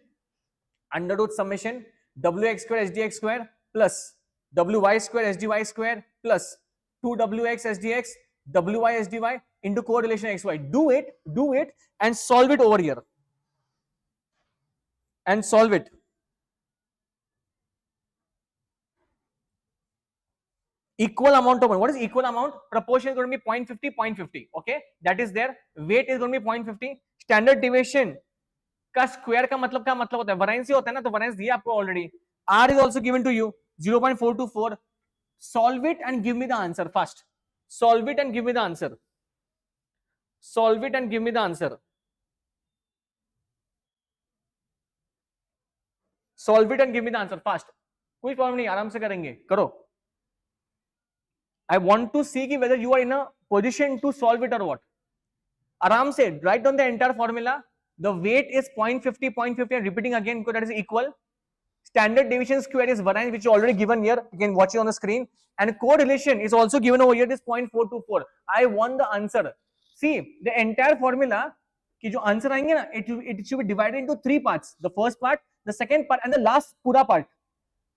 WX square HDX square plus WY square HDY square plus 2WX SDX WY SDY into correlation XY. Do it and solve it over here. And solve it. Equal amount of money. What is equal amount? Proportion is going to be 0.50. Okay, that is there. Weight is going to be 0.50. Standard deviation का square का मतलब क्या मतलब होता है? Variance ही होता है ना, तो वैरिएंस दिया आपको already. R is also given to you 0.424. Solve it and give me the answer fast. Solve it and give me the answer fast. कोई प्रॉब्लम नहीं, आराम से करेंगे, करो. I want to see whether you are in a position to solve it or what. आराम से write down the entire formula. The weight is 0.50 and repeating again because that is equal. Standard deviation square is variance, which is already given here. You can watch it on the screen. And correlation is also given over here. This 0.424. I want the answer. See, the entire formula, कि जो answer आएंगे ना, it should be divided into 3 parts. The first part, the second part, and the last pura part.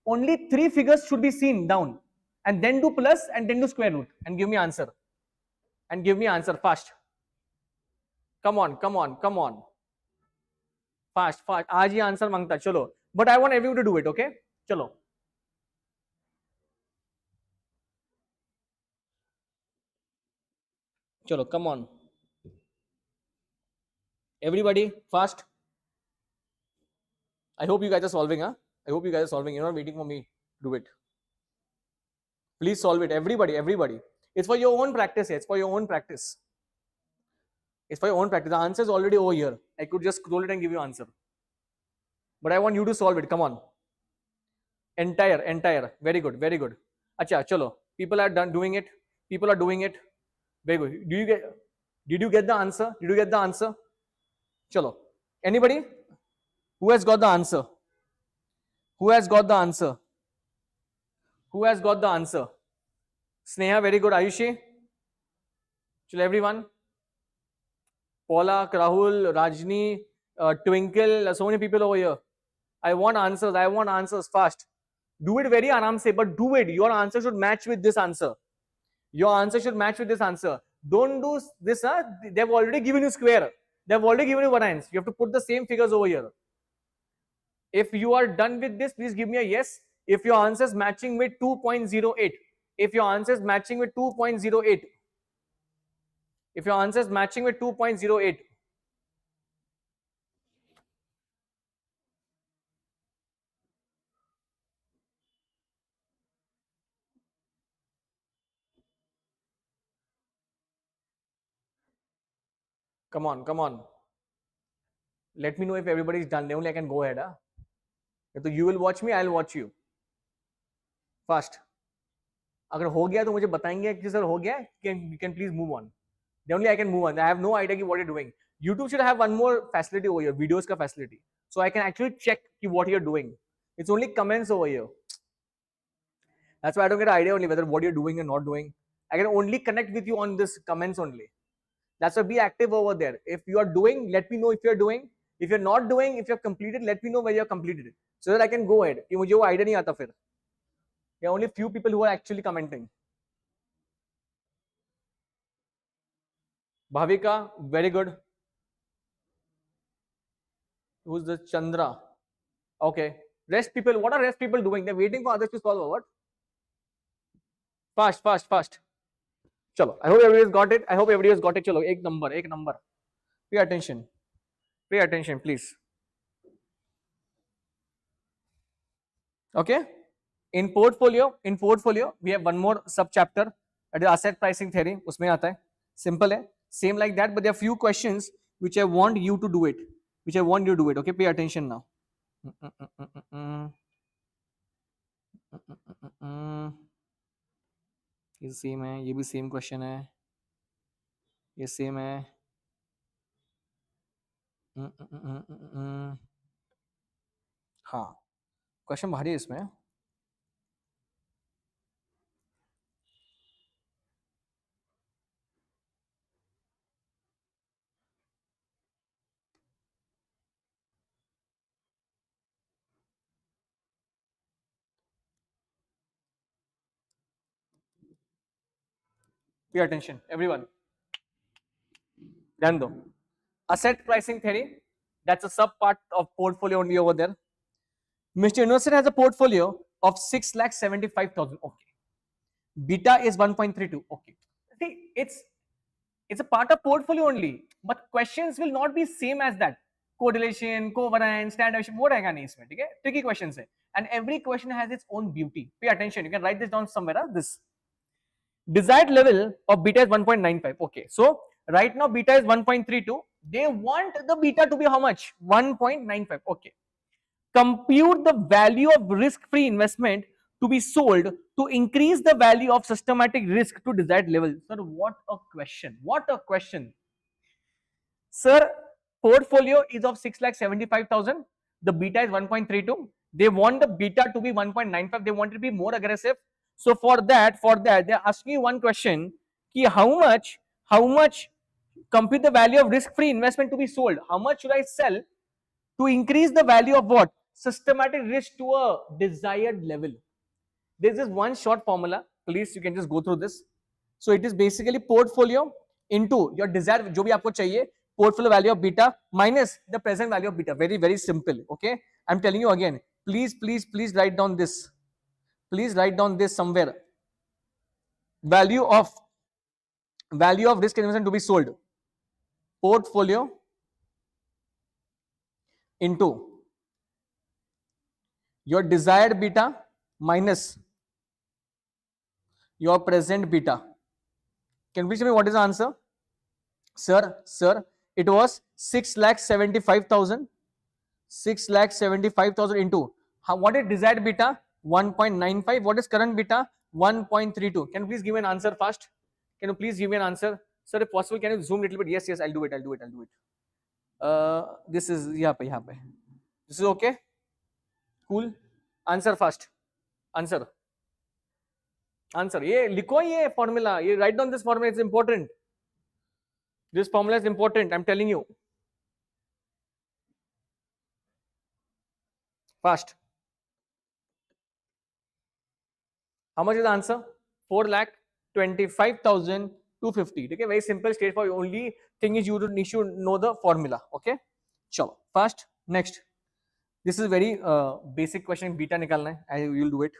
Only 3 figures should be seen down. And then do plus and then do square root and give me answer. Fast. Come on come on come on, fast fast, आज ही answer मांगता चलो, but I want everyone to do it, okay चलो चलो come on everybody fast. I hope you guys are solving, huh? I hope you guys are solving. You're not waiting for me to do it. Please solve it, everybody, everybody. It's for your own practice. It's for your own practice. It's for your own practice. The answer is already over here. I could just scroll it and give you answer, but I want you to solve it. Come on. Entire. Very good, very good. Acha, chalo. People are done doing it. People are doing it. Very good. Did you get the answer? Did you get the answer? Chalo. Anybody who has got the answer? Who has got the answer? Who has got the answer? Sneha, very good. Ayushi? Chalo, everyone. Paula, Rahul, Rajni, Twinkle, so many people over here. I want answers fast. Do it very aram se, but do it. Your answer should match with this answer. Your answer should match with this answer. Don't do this, huh? They've already given you square. They've already given you variance. You have to put the same figures over here. If you are done with this, please give me a yes. If your answer is matching with 2.08. If your answer is matching with 2.08. If your answer is matching with 2.08. Come on, come on. Let me know if everybody is done. Then only I can go ahead. Huh? So you will watch me, I will watch you. Fast. अगर हो गया तो मुझे बताएंगे कि sir हो गया, you can please move on. Then only I can move on. I have no idea what you're doing. YouTube should have one more facility over here, videos ka facility. So I can actually check what you're doing. It's only comments over here. That's why I don't get an idea only whether what you're doing and not doing. I can only connect with you on this comments only. That's why be active over there. If you are doing, let me know if you're doing. If you're not doing, if you're completed, let me know where you're completed it. So that I can go ahead. कि मुझे वो idea नहीं आता फिर. There are only few people who are actually commenting. Bhavika, very good. Who's the Chandra? Okay. Rest people, what are rest people doing? They're waiting for others to solve. What? Fast, fast, fast. Chalo. I hope everybody has got it. I hope everybody has got it. Chalo. Ek number, ek number. Pay attention. Pay attention, please. Okay. In portfolio, we have one more sub chapter. That is asset pricing theory. Usme aata hai. Simple hai. Same like that, but there are few questions which I want you to do it. Okay. Pay attention now. ये same है, ये भी same question है, ये same है. हाँ, question भारी है इसमें. Pay attention, everyone. ध्यान दो. Asset pricing theory, that's a sub part of portfolio only over there. Mr. Innocent has a portfolio of 6,75,000. Okay. Beta is 1.32. Okay. See, it's a part of portfolio only, but questions will not be same as that. Correlation, covariance, standard deviation, वो रहेगा नहीं इसमें, ठीक है? Tricky questions है. And every question has its own beauty. Pay attention. You can write this down somewhere. This desired level of beta is 1.95. Okay. So right now beta is 1.32. They want the beta to be how much? 1.95. Okay. Compute the value of risk-free investment to be sold to increase the value of systematic risk to desired level. Sir, what a question. What a question. Sir, portfolio is of 6,75,000. The beta is 1.32. They want the beta to be 1.95. They want it to be more aggressive. So for that, they're asking you one question: ki how much compute the value of risk-free investment to be sold? How much should I sell to increase the value of what? Systematic risk to a desired level. This is one short formula. Please, you can just go through this. So it is basically portfolio into your desired, जो भी आपको चाहिए, portfolio value of beta minus the present value of beta. Very, very simple. Okay, I'm telling you again. Please write down this. Please write down this somewhere. Value of risk investment to be sold. Portfolio into your desired beta minus your present beta. Can you please tell me what is the answer? Sir, it was 6,75,000. 6,75,000 into what is desired beta? 1.95. What is current beta? 1.32. Can you please give me an answer fast? Can you please give me an answer? Sir, if possible, can you zoom a little bit? Yes, I'll do it. This is यहाँ पे. This is okay? Cool. Answer fast. Answer. ये लिखो ये formula. You write down this formula. It's important. This formula is important. I'm telling you. Fast. How much is the answer? 4,25,250. Okay, very simple, straightforward. Only thing is you need to know the formula. Okay, chalo fast. Next, this is very basic question. Beta nikalna hai. I will do it.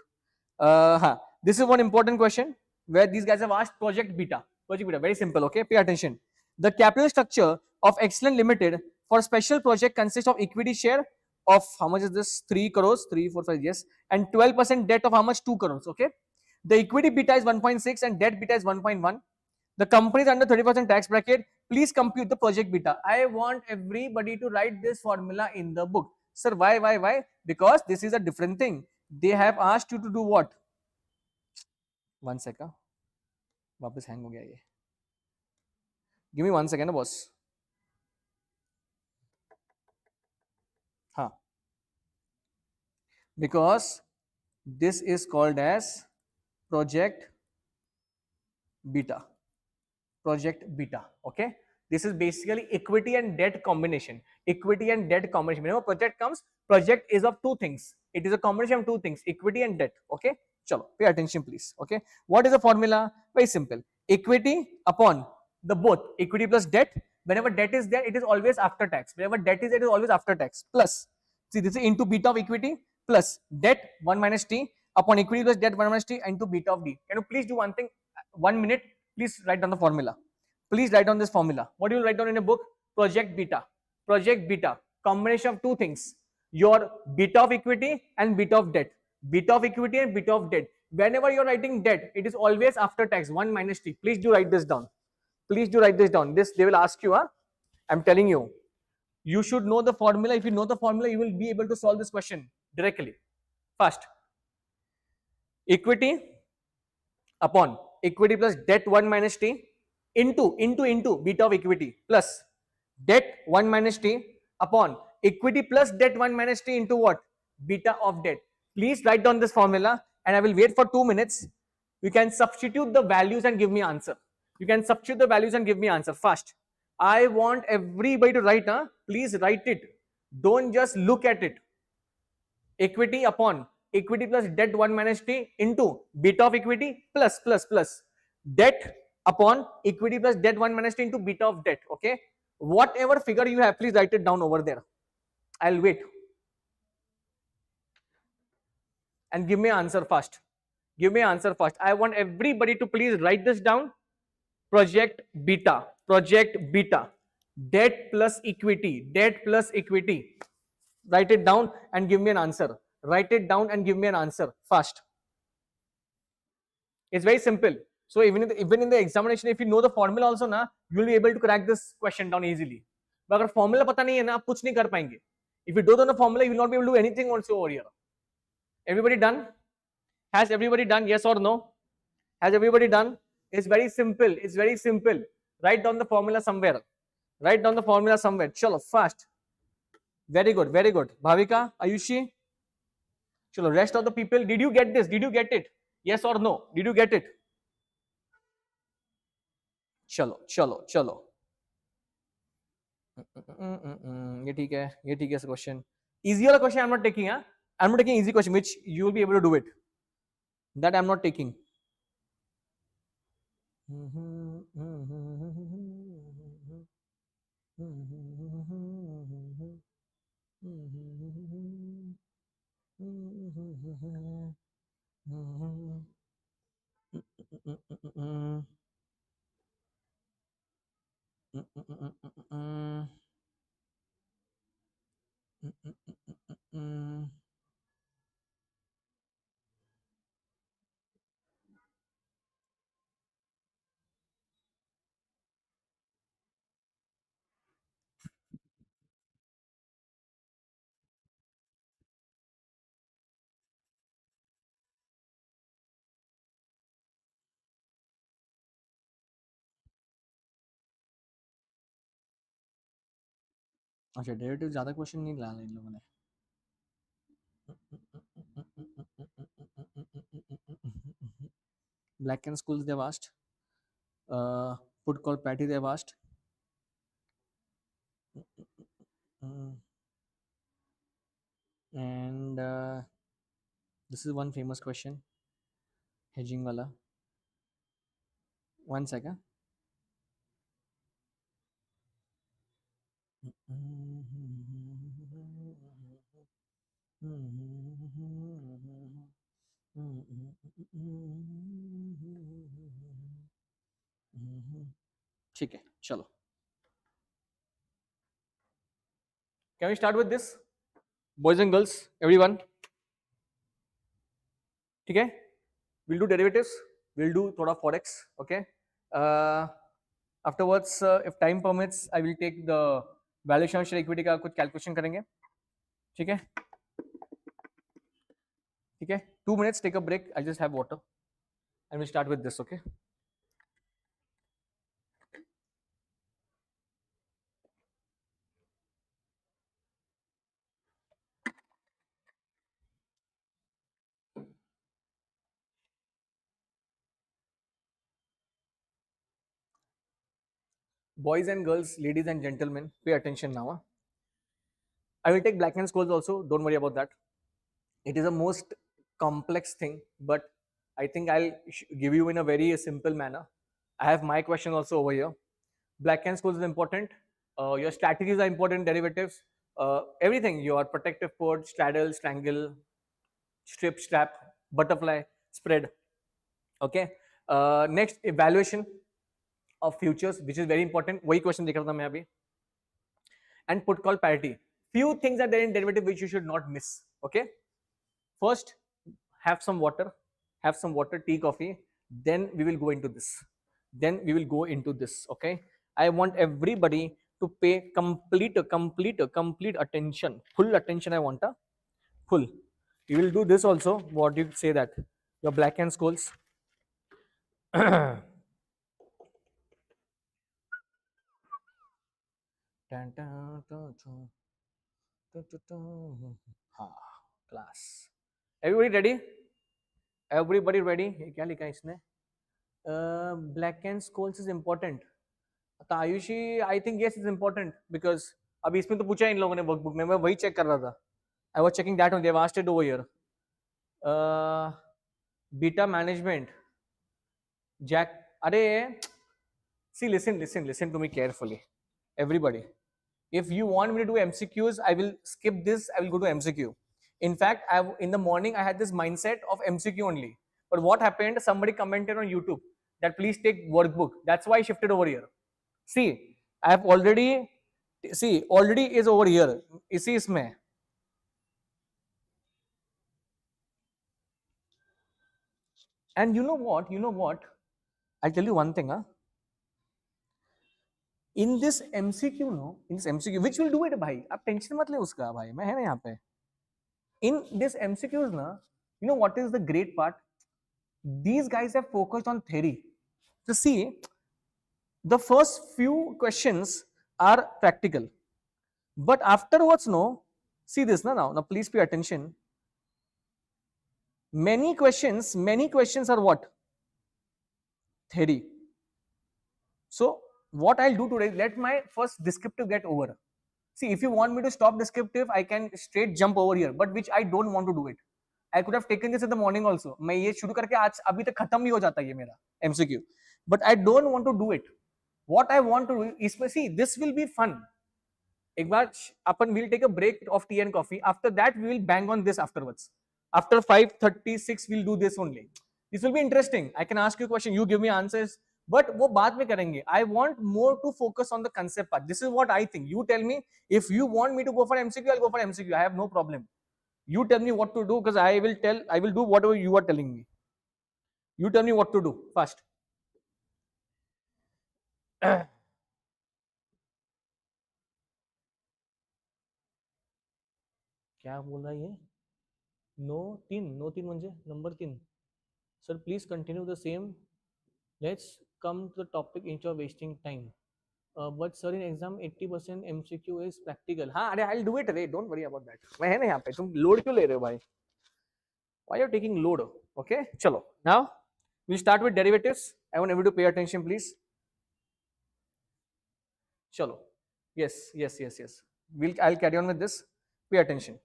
This is one important question where these guys have asked project beta. Project beta, very simple. Okay, pay attention. The capital structure of Excellent Limited for special project consists of equity share of how much is this? 3 crores, 3, 4, 5, yes, and 12% debt of how much? 2 crores. Okay. The equity beta is 1.6 and debt beta is 1.1. The company is under 30% tax bracket. Please compute the project beta. I want everybody to write this formula in the book. Sir, why? Because this is a different thing. They have asked you to do what? 1 second. वापस hang हो गया ये. Give me 1 second, boss. Because this is called as project beta. Okay, this is basically equity and debt combination. Whenever project comes, project is of two things. It is a combination of two things, equity and debt. Okay, chalo, pay attention please. Okay, what is the formula? Very simple. Equity upon the both equity plus debt. Whenever debt is there, it is always after tax. Whenever debt is there, it is always after tax. Plus, see, this is into beta of equity plus debt 1 minus t upon equity plus debt 1 minus t into beta of d. Can you please do one thing? 1 minute. Please write down the formula. Please write down this formula. What do you write down in a book? Project beta. Combination of two things. Your beta of equity and beta of debt. Whenever you're writing debt, it is always after tax 1 minus t. Please do write this down. This they will ask you. I'm telling you. You should know the formula. If you know the formula, you will be able to solve this question directly. Fast. Equity upon equity plus debt 1 minus t into beta of equity plus debt 1 minus t upon equity plus debt 1 minus t into what? Beta of debt. Please write down this formula and I will wait for 2 minutes. You can substitute the values and give me answer. Fast. I want everybody to write. Please write it. Don't just look at it. Equity upon equity plus debt 1 minus t into beta of equity plus debt upon equity plus debt 1 minus t into beta of debt. Okay, whatever figure you have, please write it down over there. I'll wait and give me an answer fast. I want everybody to please write this down. Project beta, debt plus equity. Write it down and give me an answer. Fast. It's very simple. So even in the examination, if you know the formula also na, you will be able to crack this question down easily. But अगर formula पता नहीं है ना, आप कुछ नहीं कर पाएंगे. If you don't know the formula, you will not be able to do anything also over here. Everybody done? Has everybody done? Yes or no? Has everybody done? It's very simple. Write down the formula somewhere. Chalo, fast. Very good. Bhavika, Ayushi. Chalo, rest of the people. Did you get this? Did you get it? Yes or no? Did you get it? चलो ये ठीक है question easy वाला question. I'm not taking easy question which you will be able to do it. That I'm not taking. अच्छा, derivative ज्यादा question नहीं डाला इन लोगों ने. Black and schools they've asked. Put call parity they've asked. And this is one famous question. Hedging wala. One second. ठीक है, चलो. Can we start with this, boys and girls, everyone? ठीक है. We'll do derivatives. We'll do थोड़ा forex. Okay. Afterwards, if time permits, I will take the valuation of share equity का कुछ calculation करेंगे. ठीक है. ठीक है. 2 minutes. Take a break. I just have water, and we'll start with this. Okay. Boys and girls, ladies and gentlemen, pay attention now. I will take black and scrolls also. Don't worry about that. It is a most complex thing, but I think I'll give you in a very simple manner. I have my question also over here. Black and scrolls is important. Your strategies are important. Derivatives, everything. Your protective port, straddle, strangle, strip, strap, butterfly, spread. Okay. Next, evaluation of futures, which is very important. वही question देख रहा था मैं अभी. And put call parity. Few things are there in derivative which you should not miss. Okay. First, have some water, tea, coffee. Then we will go into this. Okay. I want everybody to pay complete attention. Full attention. I want a full. We will do this also. What do you say that? Your black and schools. Class. Everybody ready? Everybody ready? ये क्या लिखा है इसने? Black and schools is important. तो Ayushi, I think yes is important because अभी इसमें तो पूछा है इन लोगों ने वर्कबुक में, मैं वही चेक कर रहा था. I was checking that one. They have asked it over here. Beta management. Jack. अरे, see, listen to me carefully. Everybody. If you want me to do MCQs, I will skip this. I will go to MCQ. In fact, in the morning, I had this mindset of MCQ only. But what happened? Somebody commented on YouTube that please take workbook. That's why I shifted over here. See, I have already is over here. इसी इसमें. And you know what? I'll tell you one thing. In this MCQ, which will do it, भाई. आप tension मत ले उसका, भाई. मैं है ना यहाँ पे. In this MCQs, you know what is the great part? These guys have focused on theory. So see, the first few questions are practical, but afterwards, see this now. Now please pay attention. Many questions are what? Theory. So what I'll do today, let my first descriptive get over. See, if you want me to stop descriptive, I can straight jump over here, but which I don't want to do it. I could have taken this in the morning also. मैं ये शुरू करके आज अभी तक खत्म भी हो जाता है ये मेरा MCQ. But I don't want to do it. what I want to do is, see, this will be fun. एक बार अपन we'll take a break of tea and coffee. After that, we will bang on this afterwards. After 5:36, we'll do this only. This will be interesting. I can ask you a question, you give me answers, but वो बाद में करेंगे. I want more to focus on the concept part. This is what I think. You tell me if you want me to go for MCQ, I'll go for MCQ. I have no problem. You tell me what to do, because I will do whatever you are telling me. You tell me what to do first. क्या बोल रहा है ये? No तीन म्हणजे number 3. Sir, please continue the same. Let's come to the topic instead of wasting time. But sir, in exam 80% MCQ is practical. हाँ, अरे I'll do it रे, don't worry about that. मैं है ना यहाँ पे, तुम लोड क्यों ले रहे हो भाई? Why are you taking load? Okay, चलो. Now we'll start with derivatives. I want everybody to pay attention, please. चलो. Yes. I'll carry on with this. Pay attention.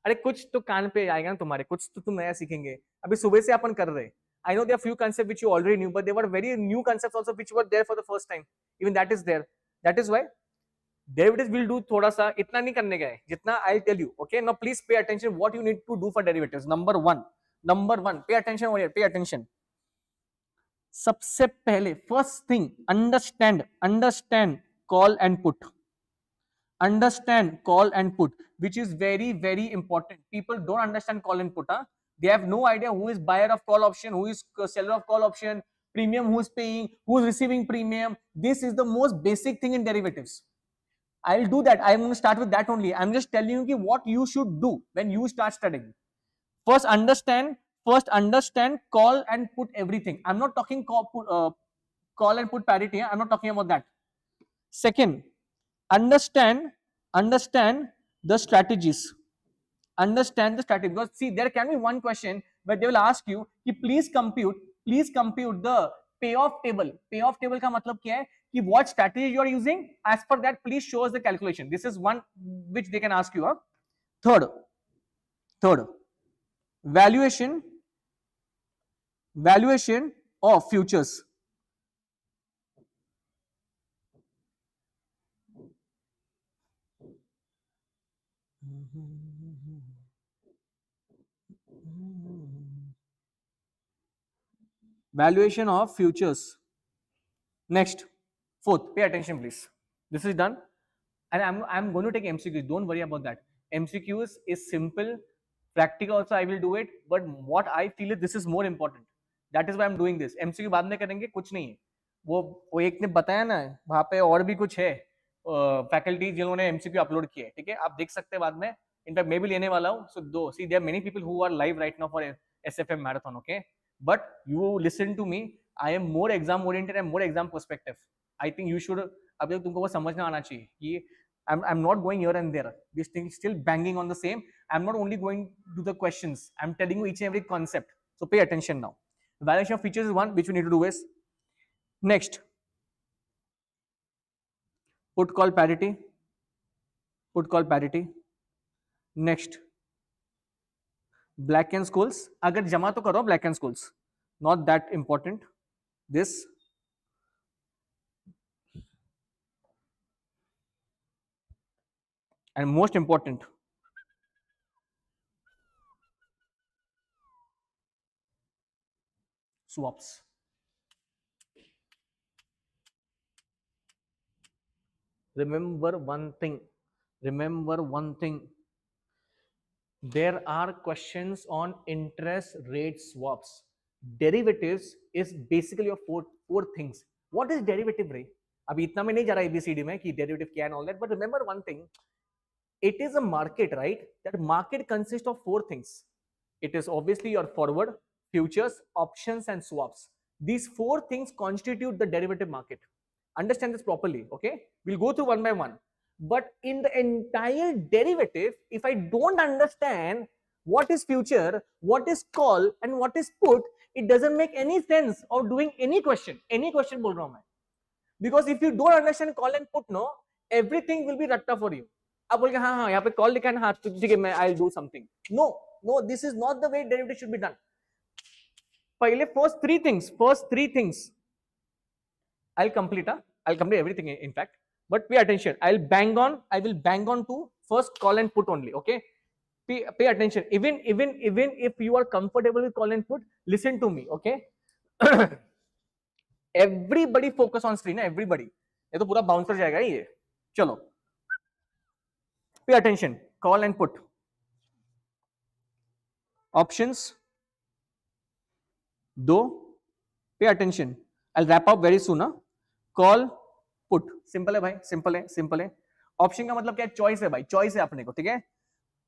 अरे कुछ तो कान पे आएगा ना तुम्हारे, कुछ तो तुम नया सीखेंगे. अभी सुबह से अपन कर रहे. I know there are few concepts which you already knew, but there were very new concepts also which were there for the first time. Even that is there. That is why derivatives will do थोड़ा सा, इतना नहीं करने का है जितना I'll tell you. Okay, now please pay attention what you need to do for derivatives. Number one, pay attention over here. Pay attention. सबसे पहले first thing, understand call and put. Understand call and put, which is very important. People don't understand call and put. They have no idea who is buyer of call option, who is seller of call option, premium who is paying, who is receiving premium. This is the most basic thing in derivatives. I'll do that. I'm going to start with that only. I'm just telling you what you should do when you start studying. First understand call and put everything. I'm not talking call and put parity. I'm not talking about that. Second, understand the strategies. Understand the strategy, because see, there can be one question where they will ask you कि please compute the payoff table. Payoff table का मतलब क्या है कि what strategy you are using, as per that please show us the calculation. This is one which they can ask you. Third, valuation of futures. Valuation of futures. Next, fourth, pay attention please. This is done, and I'm going to take MCQs. Don't worry about that. MCQs is simple. Practical also I will do it, but what I feel is this is more important. That is why I'm doing this. MCQ बाद में करेंगे, कुछ नहीं है. वो एक ने बताया ना, वहाँ पे और भी कुछ है फैकल्टी जिन्होंने MCQ अपलोड किए, ठीक है, आप देख सकते हैं बाद में. इनफैक्ट मैं भी लेने वाला हूँ. So do see there are many people who are live right now for SFM marathon, okay? But you listen to me. I am more exam oriented and more exam perspective. I think you should. अभी तुमको वो समझना आना चाहिए कि I'm not going here and there. This thing is still banging on the same. I'm not only going to the questions. I'm telling you each and every concept. So pay attention now. Valuation of features is one which we need to do is. Next, put call parity. Next, black and schools. अगर जमा तो करो black and schools. Not that important. This. And most important, swaps. Remember one thing. There are questions on interest rate swaps. Derivatives is basically your four things. What is derivative rate? अभी इतना में नहीं जा रहा ABCD में कि derivative क्या and all that. But remember one thing. It is a market, right? That market consists of four things. It is obviously your forward, futures, options, and swaps. These four things constitute the derivative market. Understand this properly, okay? We'll go through one by one. But in the entire derivative, if I don't understand what is future, what is call, and what is put, it doesn't make any sense of doing any question. Any question बोल रहा हूँ मैं. Because if you don't understand call and put, no, everything will be ratta for you. अब बोल के हाँ यहाँ पे कॉल लिखा है ना, हाँ ठीक है मैं I'll do something. No, this is not the way derivative should be done. पहले first three things I'll complete. I'll complete everything in fact, but pay attention. I will bang on to first call and put only. Okay, pay attention. Even if you are comfortable with call and put, listen to me. Okay. Everybody focus on screen. Everybody. ये तो पूरा bouncer जाएगा ये. चलो. Pay attention. Call and put. Options. दो. Pay attention. I'll wrap up very soon. Call, put. Simple है भाई. Simple है. Option का मतलब क्या है? Choice है भाई. Choice है अपने को. ठीक है?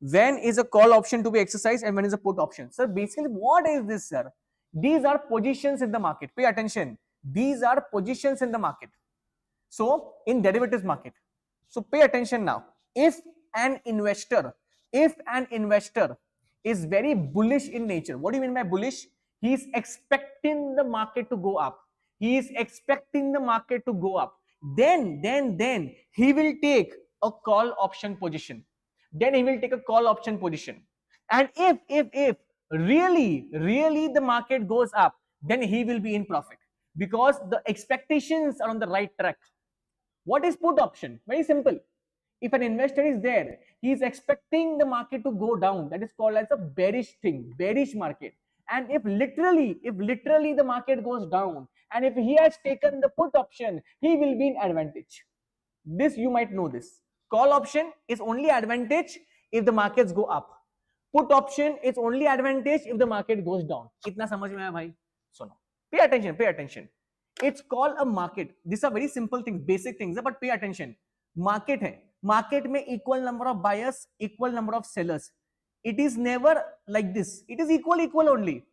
When is a call option to be exercised and when is a put option? Sir, basically what is this, sir? These are positions in the market. Pay attention. These are positions in the market. So in derivatives market. So pay attention now. If an investor is very bullish in nature, what do you mean by bullish? He is expecting the market to go up. Then he will take a call option position. And if really the market goes up, then he will be in profit because the expectations are on the right track. What is put option? Very simple. If an investor is there, he is expecting the market to go down. That is called as a bearish thing, bearish market. And if literally the market goes down, and if he has taken the put option, he will be in advantage. This you might know this. Call option is only advantage if the markets go up. Put option is only advantage if the market goes down. Kitna samajh mein aaya bhai? Suno. Pay attention. It's called a market. These are very simple things, basic things, but pay attention. Market hai. Market mein equal number of buyers, equal number of sellers. It is never like this. It is equal only.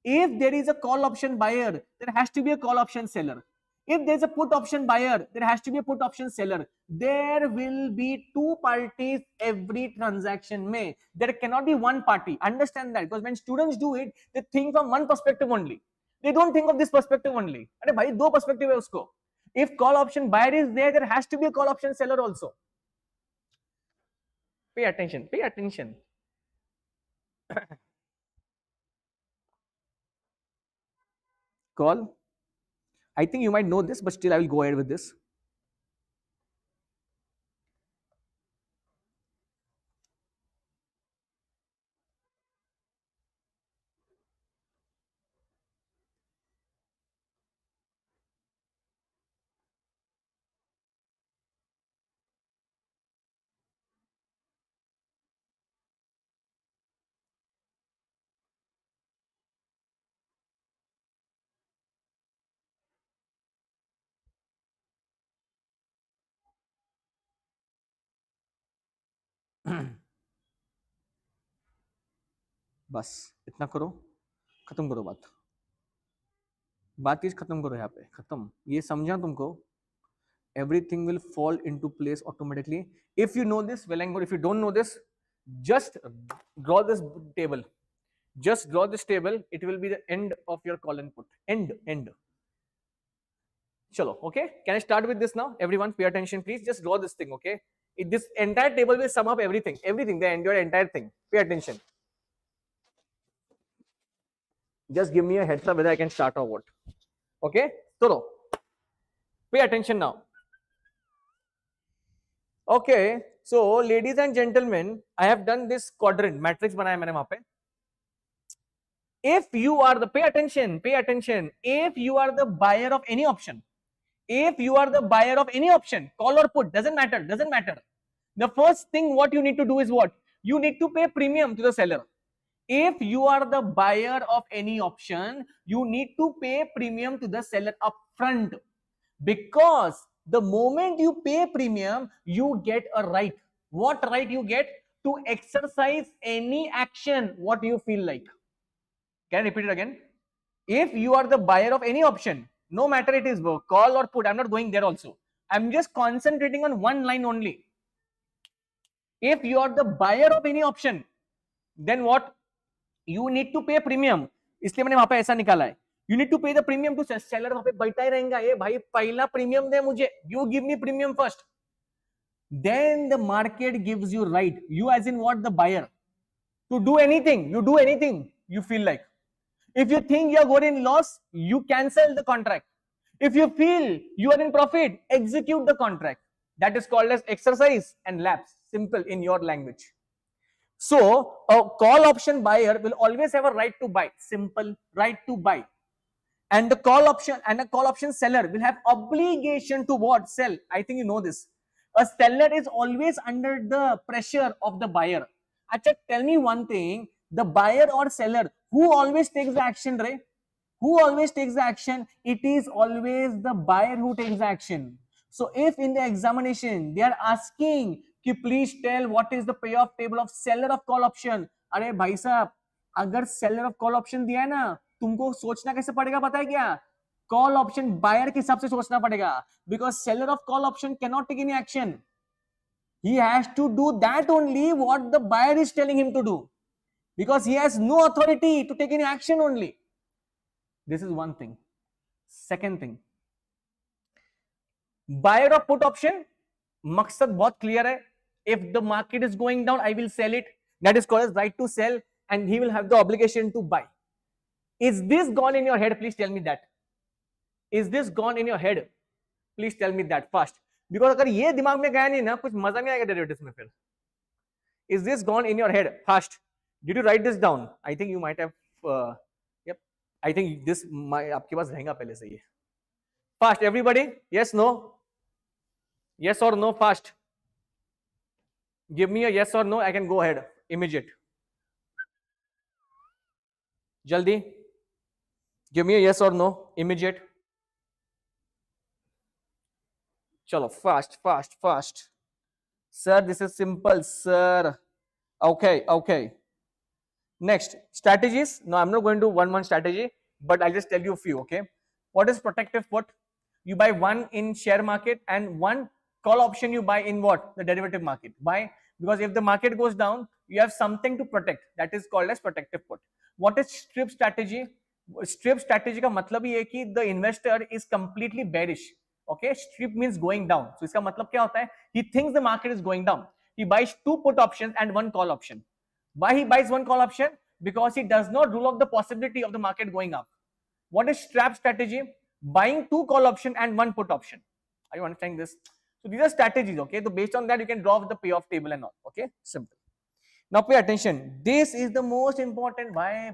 If there is a call option buyer, there has to be a call option seller. If there is a put option buyer, there has to be a put option seller. There will be two parties every transaction may. There cannot be one party. Understand that, because when students do it, they think from one perspective only. They don't think of this perspective only. अरे भाई दो perspective है उसको. If call option buyer is there, there has to be a call option seller also. Pay attention. Call. I think you might know this, but still I will go ahead with this. बस इतना करो, खत्म करो बात चीज खत्म करो. यहाँ पे खत्म. ये समझा तुमको? Everything will fall into place automatically if you know this well and good. If you don't know this, just draw this table. It will be the end of your call and put. End. Chalo. Okay, can I start with this now? Everyone pay attention please. Just draw this thing. Okay, this entire table will sum up everything, your entire thing. Pay attention. Just give me a heads up whether I can start or what. Okay, so pay attention now. Okay, so ladies and gentlemen, I have done this quadrant matrix बनाया मैंने वहां पे. If you are the pay attention. If you are the buyer of any option, call or put, doesn't matter. The first thing what you need to do is what? You need to pay premium to the seller. If you are the buyer of any option, you need to pay premium to the seller upfront, because the moment you pay premium, you get a right. What right you get? To exercise any action what you feel like. Can I repeat it again? If you are the buyer of any option, no matter it is call or put, I'm not going there also. I'm just concentrating on one line only. If you are the buyer of any option, then what? You need to pay premium. इसलिए मैंने वहां पे ऐसा निकाला है. You need to pay the premium to seller. वहां पे बैठा ही रहेगा ये भाई पहला premium दे मुझे. You give me premium first. Then the market gives you right. You as in what? The buyer. To do anything. You do anything you feel like. If you think you're going in loss, you cancel the contract. If you feel you are in profit, execute the contract. That is called as exercise and lapse. Simple in your language. So a call option buyer will always have a right to buy. Simple, right to buy. And the call option and a call option seller will have obligation to what? Sell. I think you know this. A seller is always under the pressure of the buyer. Acha, tell me one thing. The buyer or seller, who always takes the action, right? Who always takes the action? It is always the buyer who takes the action. So if in the examination they are asking कि please tell what is the payoff table of seller of call option, अरे भाई साहब, अगर seller of call option दिया है ना, तुमको सोचना कैसे पड़ेगा पता है क्या? Call option buyer के हिसाब से सोचना पड़ेगा, because seller of call option cannot take any action. He has to do that only what the buyer is telling him to do, because he has no authority to take any action only. This is one thing. Second thing, buyer of put option, मकसद बहुत clear है. If the market is going down, I will sell it. That is called as right to sell, and he will have the obligation to buy. Is this gone in your head? Please tell me that. Is this gone in your head? Please tell me that first. Because अगर ये दिमाग में गया नहीं ना, कुछ मजा नहीं आएगा derivatives में फिर. Is this gone in your head? First, did you write this down? I think you might have. Yep. I think this आपके पास रहेगा पहले से ये. Fast, everybody. Yes, no. Yes or no, fast. Give me a yes or no. I can go ahead. Immediate. Jaldi. Give me a yes or no. Immediate. Chalo, fast, fast, fast. Sir, this is simple, sir. Okay, okay. Next, strategies. No, I'm not going to one strategy, but I'll just tell you a few, okay? What is protective put? You buy one in share market and one call option you buy in what? The derivative market. Why? Because if the market goes down, you have something to protect. That is called as protective put. What is strip strategy? Strip strategy का मतलब ये है कि the investor is completely bearish. Okay, strip means going down. So इसका मतलब क्या होता है? He thinks the market is going down. He buys two put options and one call option. Why he buys one call option? Because he does not rule out the possibility of the market going up. What is trap strategy? Buying two call option and one put option. Are you understanding this? So these are strategies, okay? So based on that, you can draw the payoff table and all, okay? Simple. Now pay attention. This is the most important. Buy.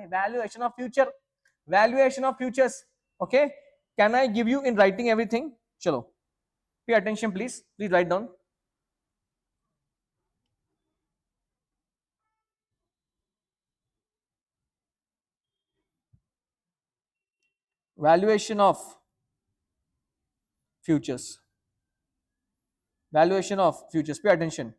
Valuation of future. Valuation of futures, okay? Can I give you in writing everything? Chalo. Pay attention, please. Please write down. Valuation of futures. Valuation of futures. Pay attention.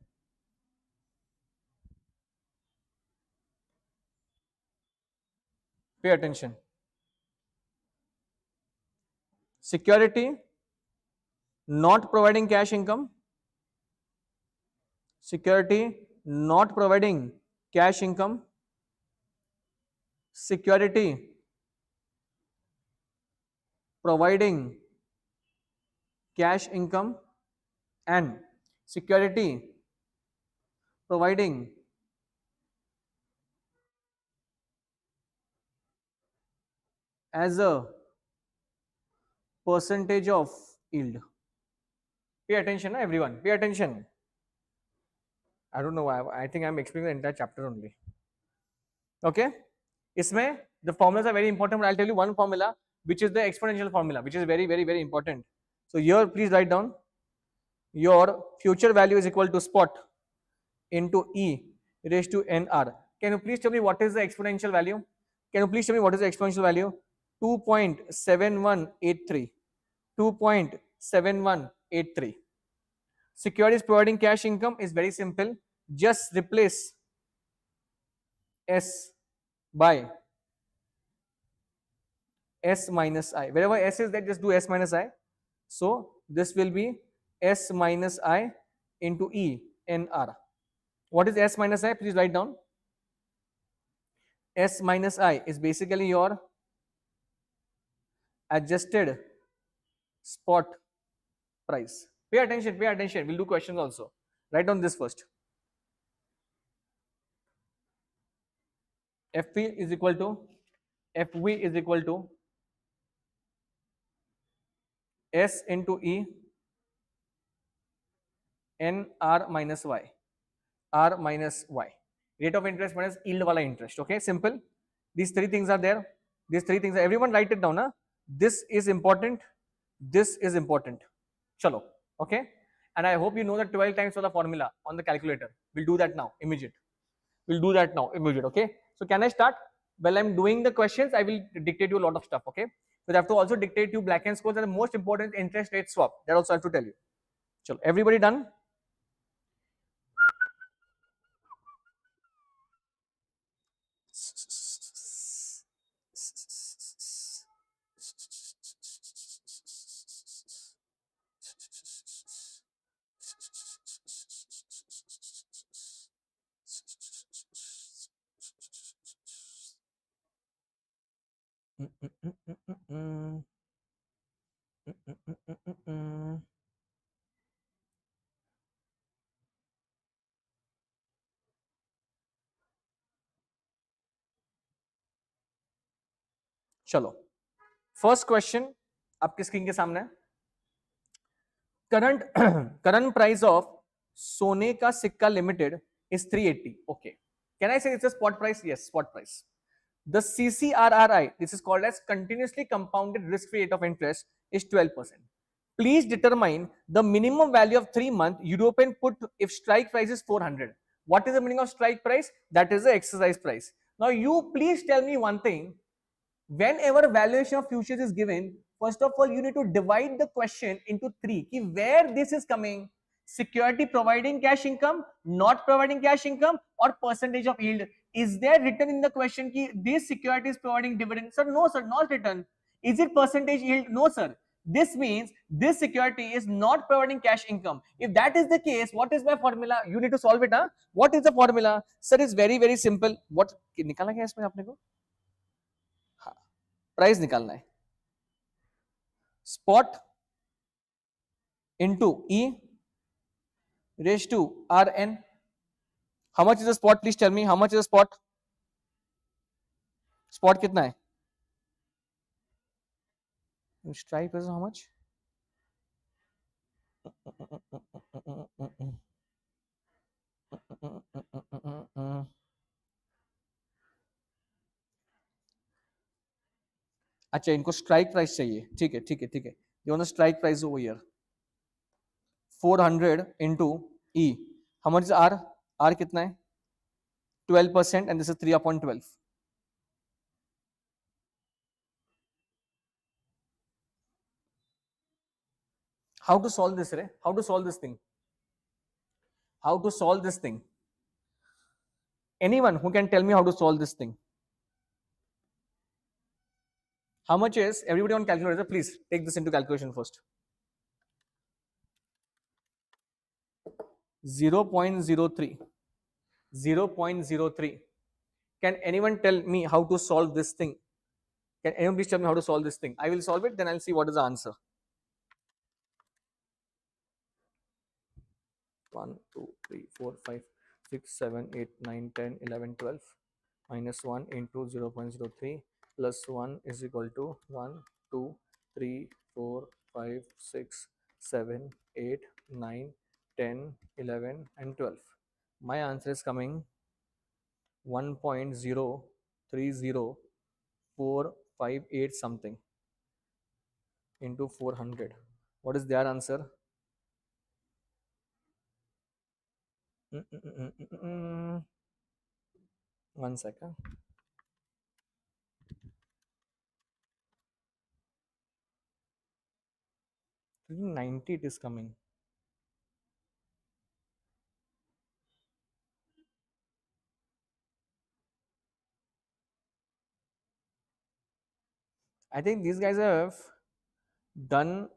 Pay attention. Security not providing cash income. Security not providing cash income. Security providing cash income, and security providing as a percentage of yield. Pay attention, everyone. Pay attention. I don't know why. I think I'm explaining the entire chapter only. Okay. Isme, the formulas are very important, but I'll tell you one formula, which is the exponential formula, which is very important. So here, please write down your future value is equal to spot into E raised to NR. Can you please tell me what is the exponential value? Can you please tell me what is the exponential value? 2.7183. 2.7183. Securities providing cash income is very simple. Just replace S by S minus I. Wherever S is there, just do S minus I. So this will be S minus I into E NR. What is S minus I? Please write down. S minus I is basically your adjusted spot price. Pay attention, pay attention. We'll do questions also. Write down this first. FP is equal to FV is equal to S into E N R minus Y. R minus Y. Rate of interest minus yield wala interest. Okay, simple. These three things are there. These three things, everyone write it down. Huh? This is important. This is important. Chalo. Okay. And I hope you know the 12 times for the formula on the calculator. We'll do that now, immediate. We'll do that now, immediate. Okay. So can I start? While I'm doing the questions, I will dictate you a lot of stuff. Okay. But I have to also dictate you Black and Scholes and the most important interest rate swap. That also I have to tell you. Chalo. Everybody done? चलो first question आपकी screen के सामने है current current price of सोने का सिक्का limited is 380 okay can I say it's a spot price yes spot price the CCRRI this is called as continuously compounded risk free rate of interest is 12%. Please determine the minimum value of 3-month European put if strike price is 400. What is the meaning of strike price? That is the exercise price. Now you please tell me one thing. Whenever valuation of futures is given, first of all, you need to divide the question into three. Ki where this is coming, security providing cash income, not providing cash income, or percentage of yield. Is there written in the question ki this security is providing dividend? Sir, no, sir, not written. Is it percentage yield? No, sir. This means this security is not providing cash income. If that is the case, what is my formula? You need to solve it. Huh? What is the formula? Sir, it's very, very simple. What निकाला क्या इसमें आपने को? Price निकालना है spot into e raise to r n how much is the spot please tell me how much is the spot spot कितना है strike is how much अच्छा इनको स्ट्राइक प्राइस चाहिए ठीक है ठीक है ठीक है ये want strike price over here 400 into E. How much is R? R कितना है? 12% and this is 3 upon 12. How to solve this, Ray? How to solve this thing? How to solve this thing? Anyone who can tell me how to solve this thing? How much is everybody on calculator? Please take this into calculation first. 0.03. 0.03. Can anyone tell me how to solve this thing? Can anyone please tell me how to solve this thing? I will solve it, then I'll see what is the answer. 1, 2, 3, 4, 5, 6, 7, 8, 9, 10, 11, 12. Minus 1 into 0.03 plus 1 is equal to 1, 2, 3, 4, 5, 6, 7, 8, 9, 10, 11 and 12. My answer is coming 1.030458 something into 400. What is their answer? One second. 390 it is coming. I think these guys have done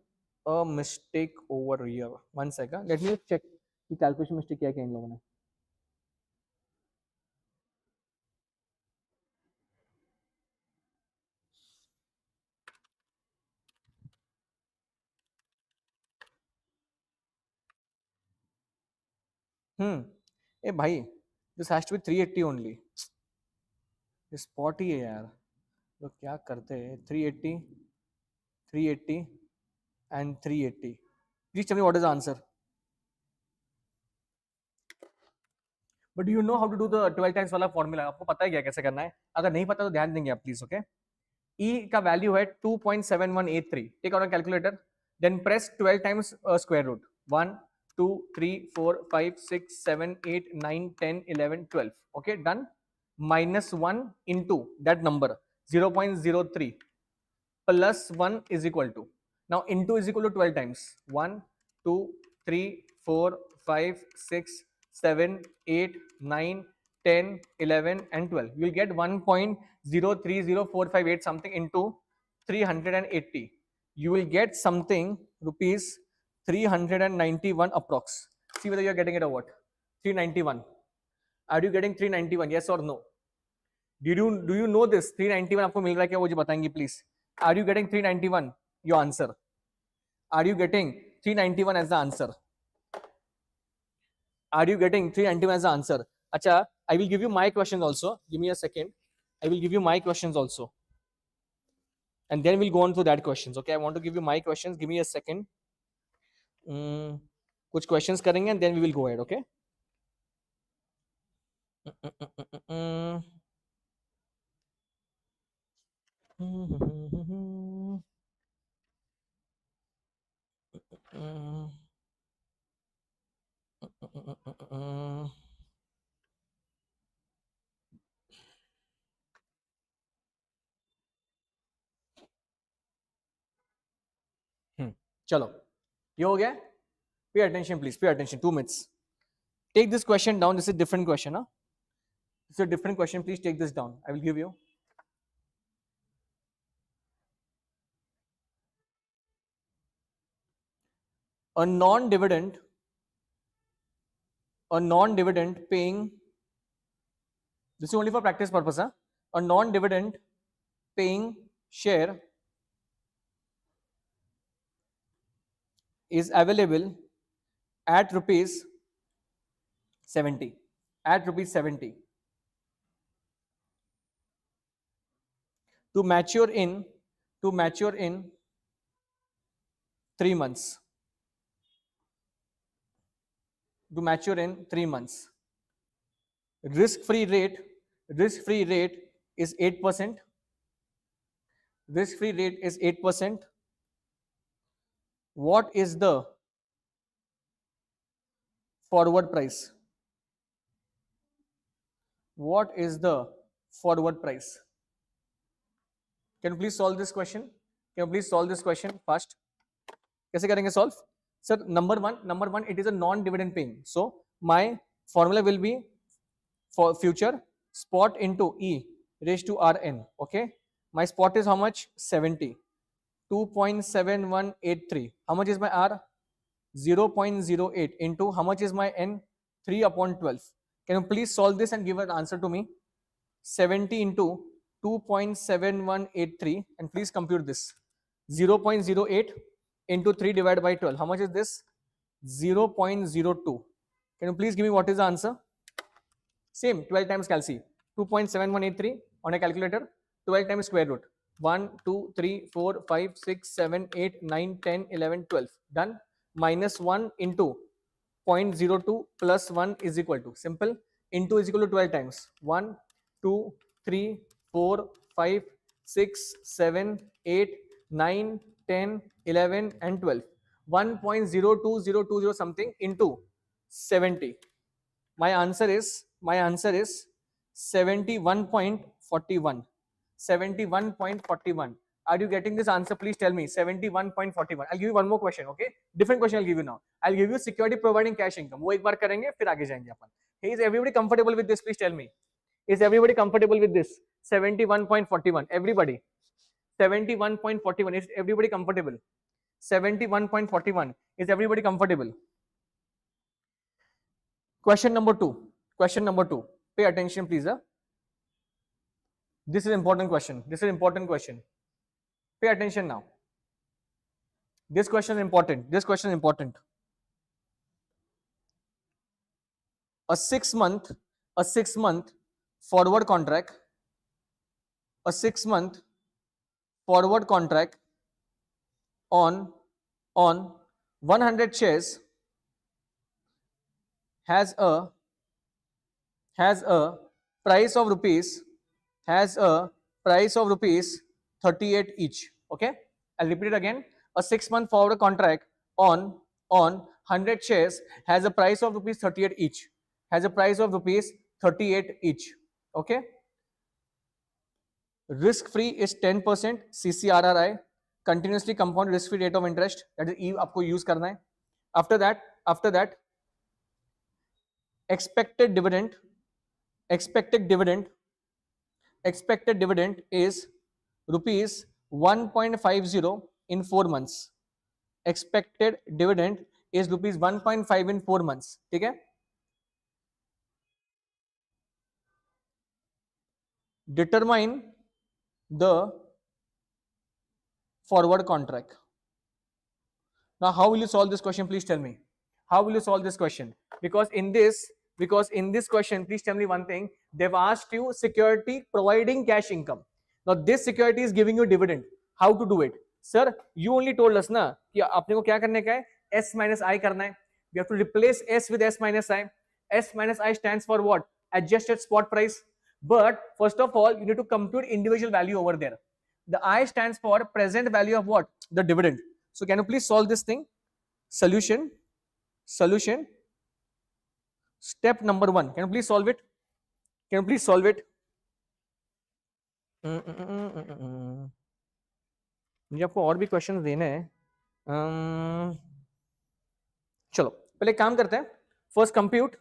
a mistake over here. One second. Let me check the calculation mistake क्या किया इन लोगों ने. ए भाई, this has to be 380 only. ये spot ही है यार. तो क्या करते हैं 380 380 and 380. Please tell me what is the answer. But do you know how to do the 12 times वाला formula? आपको पता है क्या कैसे करना है? अगर नहीं पता तो ध्यान देंगे आप प्लीज. ओके, E का वैल्यू है 2.7183. Take out a calculator, then press 12 times square root. 1 2 3 4 5 6 7 8 9 10 11 12. Okay, done. Minus 1 into that number 0.03 plus 1 is equal to, now into is equal to 12 times. 1 2 3 4 5 6 7 8 9 10 11 and 12. You will get 1.030458 something into 380. You will get something rupees 391 approx. See whether you are getting it or what. 391. Are you getting 391? Yes or no? Do you know this? 391 आपको मिल रहा है क्या? वो जो बताएंगे please. Are you getting 391? Your answer. Are you getting 391 as the answer? Are you getting 391 as the answer? Acha, I will give you my questions also. Give me a second. I will give you my questions also. And then we'll go on to that questions. Okay, I want to give you my questions. Give me a second. कुछ questions करेंगे and then we will go ahead. Okay. चलो, ये हो गया. Pay attention, please. Pay attention. 2 minutes. Take this question down. This is a different question. Huh? This is a different question. Please take this down. I will give you. A non-dividend paying, this is only for practice purpose. Huh? A non-dividend paying share is available at rupees 70. At rupees 70. To mature in 3 months. To mature in 3 months. Risk-free rate is 8%. Risk-free rate is 8%. What is the forward price? What is the forward price? Can you please solve this question? Can you please solve this question fast? कैसे करेंगे solve? Sir, number one, it is a non-dividend paying. So my formula will be for future spot into E raised to Rn. Okay, my spot is how much? 70. 2.7183. How much is my R? 0.08 into how much is my N? 3 upon 12. Can you please solve this and give an answer to me? 70 into 2.7183 and please compute this. 0.08 into 3 divided by 12. How much is this? 0.02. Can you please give me what is the answer? Same, 12 times calci. 2.7183 on a calculator. 12 times square root. 1, 2, 3, 4, 5, 6, 7, 8, 9, 10, 11, 12. Done. Minus 1 into 0.02 plus 1 is equal to, simple, into is equal to 12 times. 1, 2, 3, 4, 5, 6, 7, 8, 9, 10, 11 and 12. 1.02020 something into 70. My answer is 71.41. 71.41. Are you getting this answer? Please tell me. 71.41. I'll give you one more question. Okay, different question I'll give you now. I'll give you security providing cash income. वो एक बार करेंगे फिर आगे जाएंगे अपन. Is everybody comfortable with this? Please tell me. Is everybody comfortable with this? 71.41. Everybody. 71.41. Is everybody comfortable? 71.41. Is everybody comfortable? Question number two. Pay attention, please. This is important question. Pay attention now. This question is important. A 6 month forward contract. A 6 month forward contract on on 100 shares has a price of rupees has a price of rupees 38 each. Okay, I'll repeat it again. A 6-month forward contract on 100 shares has a price of rupees 38 each. Has a price of rupees 38 each. Okay, risk free is 10% CCRRI, continuously compound risk free rate of interest, that is E आपको use करना है. After that expected dividend is rupees 1.50 in 4 months. Expected dividend is rupees 1.5 in 4 months. ठीक है, determine the forward contract. Now, how will you solve this question? Please tell me. How will you solve this question? Because in this question, please tell me one thing. They've asked you security providing cash income. Now, this security is giving you dividend. How to do it? Sir, you only told us ना कि आपने को क्या करने का है? S minus I करना है. We have to replace S with S minus I. S minus I stands for what? Adjusted spot price. But first of all, you need to compute individual value over there. The I stands for present value of what? The dividend. So can you please solve this thing? Solution. Step number 1. Can you please solve it? Can you please solve it? मुझे आपको और भी question देने हैं. चलो पहले काम करते हैं. First compute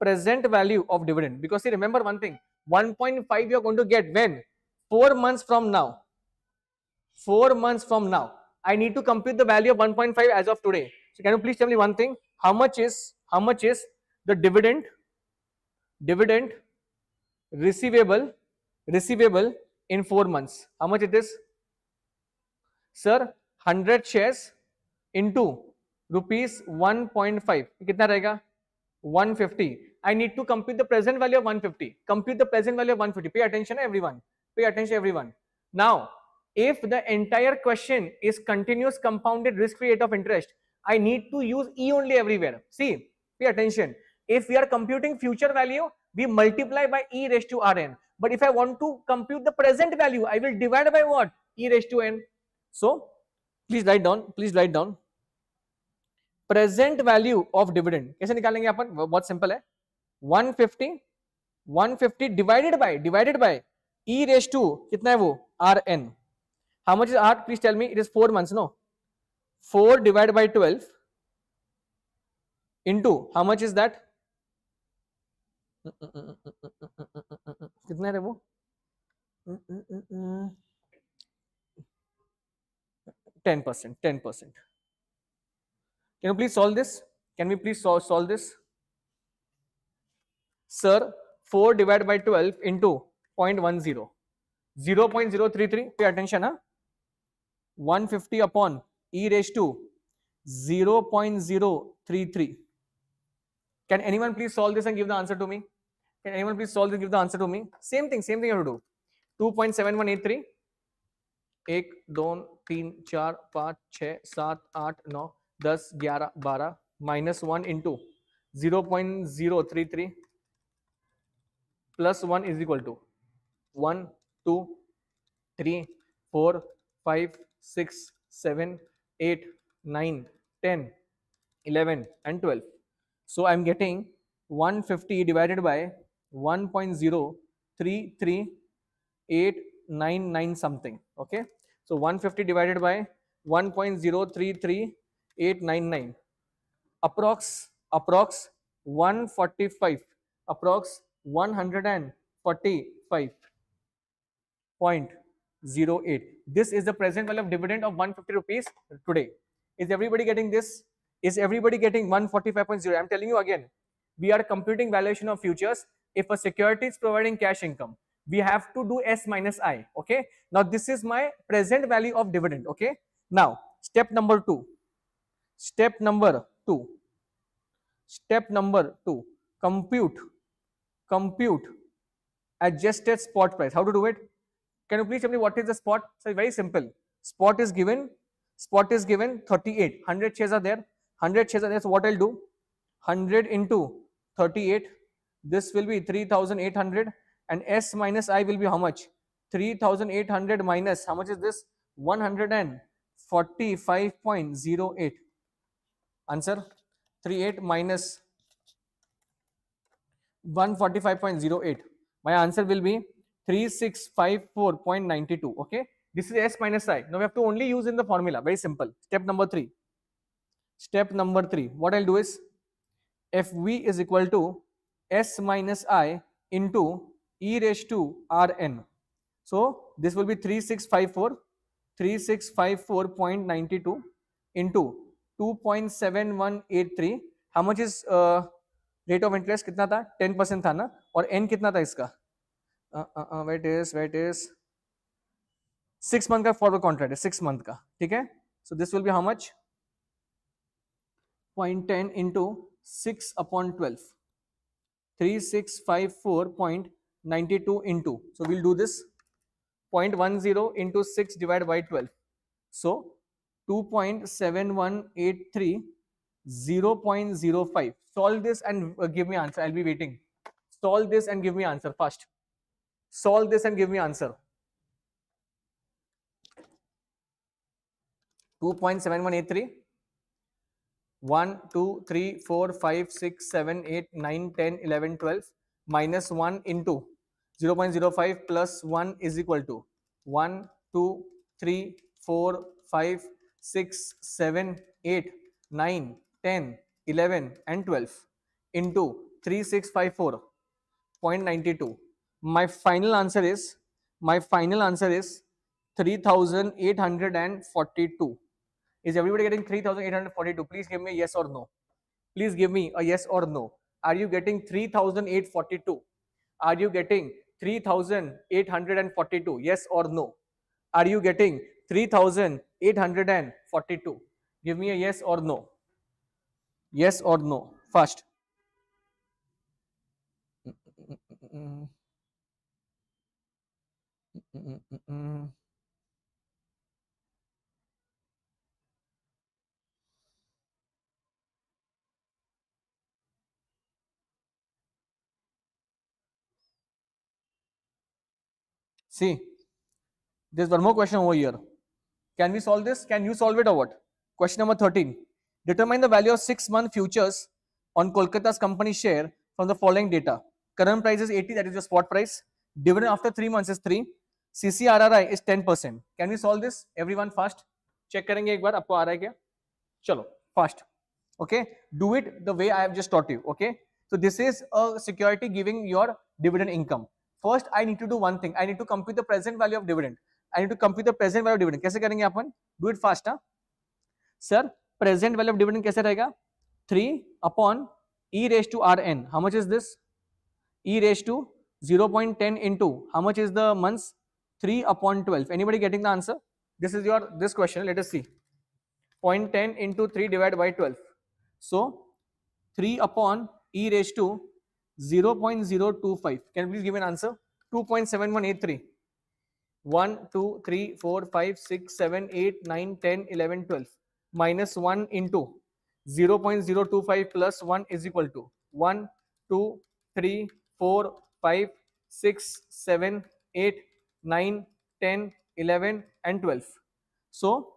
present value of dividend, because see, remember one thing, 1.5 you are going to get when? 4 months from now. 4 months from now. I need to compute the value of 1.5 as of today. So can you please tell me one thing? How much is the dividend receivable in 4 months? How much it is? Sir, 100 shares into rupees 1.5. कितना रहेगा? 150. I need to compute the present value of 150. Compute the present value of 150. Pay attention, everyone. Pay attention, everyone. Now, if the entire question is continuous compounded risk-free rate of interest, I need to use E only everywhere. See, pay attention. If we are computing future value, we multiply by E raised to Rn. But if I want to compute the present value, I will divide by what? E raised to n. So, please write down. Present value of dividend. कैसे निकालेंगे अपन? बहुत simple है. 150 divided by E raised to कितना है वो? Rn. How much is R? Please tell me. It is 4 months, no? 4 divided by 12 into how much is that? कितना है वो? 10%. Can you please solve this? Can we please solve this? Sir, 4 divided by 12 into 0.10. 0.033. Pay attention, huh? 150 upon E raised to 0.033. Can anyone please solve this and give the answer to me? Can anyone please solve this and give the answer to me? Same thing you have to do. 2.7183. 1 2 3 4 5 6 7 8 9 10 11 12 minus 1 into 0.033 plus 1 is equal to 1 2 3 4 5 6 7 8 9 10 11 and 12. So I'm getting 150 divided by 1.033899 something. Okay, so 150 divided by 1.033899 approx 145, approx 145.08. This is the present value of dividend of 150 rupees today. Is everybody getting this? Is everybody getting 145.0? I'm telling you again, we are computing valuation of futures. If a security is providing cash income, we have to do S minus I. Okay, now this is my present value of dividend. Okay, now step number 2. Compute adjusted spot price. How to do it? Can you please tell me what is the spot? So very simple. Spot is given Spot is given 38. 100 shares are there. 100 shares are there. So what I'll do? 100 into 38. This will be 3,800. And S minus I will be how much? 3,800 minus, how much is this? 145.08. Answer 38 minus 145.08. My answer will be 3654.92. Okay, this is S minus I. Now we have to only use in the formula. Very simple. Step number 3. Step number 3. What I'll do is FV is equal to S minus I into e raised to Rn. So this will be 3654.92 into 2.7183. How much is rate of interest? कितना था? 10% था ना. और n कितना था इसका? Wait is 6 month का forward contract है, 6 मंथ का. ठीक है. So this will be how much? 0.10 into 6 upon 12. 3654.92 into. So we'll do this. 0.10 into 6 divided by 12. So 2.7183, 0.05. Solve this and give me answer. I'll be waiting. Solve this and give me answer fast. Solve this and give me answer. 2.7183. 1, 2, 3, 4, 5, 6, 7, 8, 9, 10, 11, 12 minus 1 into 0.05 plus 1 is equal to 1, 2, 3, 4, 5, 6, 7, 8, 9, 10, 11 and 12 into 3654.92. My final answer is 3842. Is everybody getting 3842? Please give me a yes or no. Please give me a yes or no. Are you getting 3842? Are you getting 3842? Yes or no? Are you getting 3842? Give me a yes or no. Yes or no. First. See, there's one more question over here. Can we solve this? Can you solve it or what? Question number 13. Determine the value of 6-month futures on Kolkata's company share from the following data. Current price is 80, that is the spot price. Dividend after 3 months is 3. CCRRI is 10%. Can we solve this? Everyone fast. Check करेंगे एक बार आपको आ रहा है क्या? चलो fast. Okay, do it the way I have just taught you. Okay, so this is a security giving your dividend income. First, I need to do one thing. I need to compute the present value of dividend. I need to compute the present value of dividend. कैसे करेंगे अपन? Do it fast, huh? Sir, present value of dividend कैसे रहेगा? 3 upon e raised to Rn. How much is this? E raised to 0.10 into how much is the months? 3 upon 12. Anybody getting the answer? This is this question. Let us see. 0.10 into 3 divided by 12. So 3 upon e raised to 0.025. Can you please give an answer? 2.7183. 1, 2, 3, 4, 5, 6, 7, 8, 9, 10, 11, 12 minus 1 into 0.025 plus 1 is equal to 1, 2, 3, 4, 5, 6, 7, 8, 9, 10, 11 and 12. So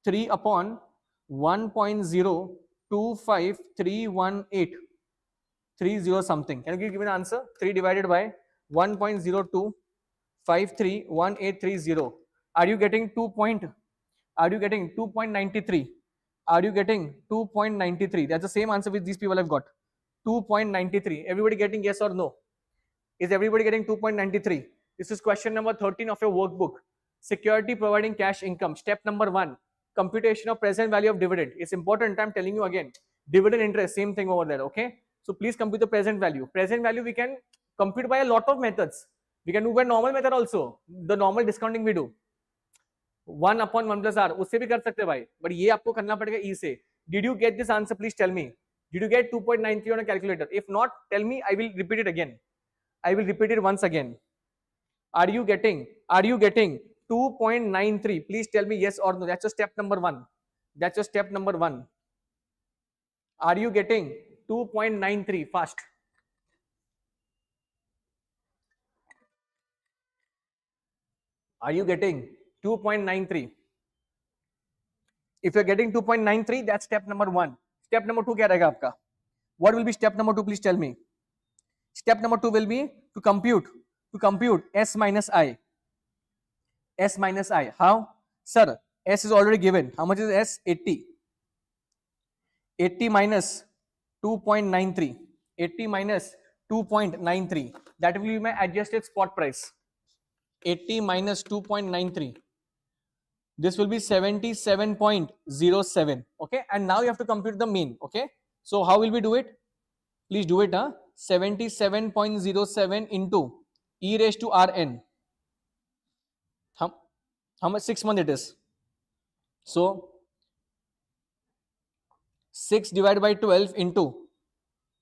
3 upon 1.025318, 30 something. Can you give me an answer? 3 divided by 1.02531830. Are you getting 2.93? Are you getting 2.93? That's the same answer which these people have got. 2.93. Everybody getting yes or no? Is everybody getting 2.93? This is question number 13 of your workbook. Security providing cash income. Step number 1. Computation of present value of dividend. It's important. I'm telling you again. Dividend interest, same thing over there. Okay. So please compute the present value. Present value we can compute by a lot of methods. We can do by normal method also. The normal discounting we do. 1 upon 1 plus r. उससे भी कर सकते भाई. But ये आपको करना पड़ेगा e से. Did you get this answer? Please tell me. Did you get 2.93 on a calculator? If not, tell me. I will repeat it again. I will repeat it once again. Are you getting 2.93. Please tell me yes or no. That's your step number one. That's your step number one. Are you getting 2.93? Fast. Are you getting 2.93? If you're getting 2.93, that's step number one. Step number two क्या रहेगा आपका? What will be step number two? Please tell me. Step number two will be to compute S minus I. S minus I. How? Sir, S is already given. How much is S? 80. 80 minus 2.93. 80 minus 2.93. That will be my adjusted spot price. 80 minus 2.93. This will be 77.07. Okay, and now you have to compute the mean. Okay, so how will we do it? Please do it. 77.07 into e raised to Rn. How much 6 month it is? So 6 divided by 12 into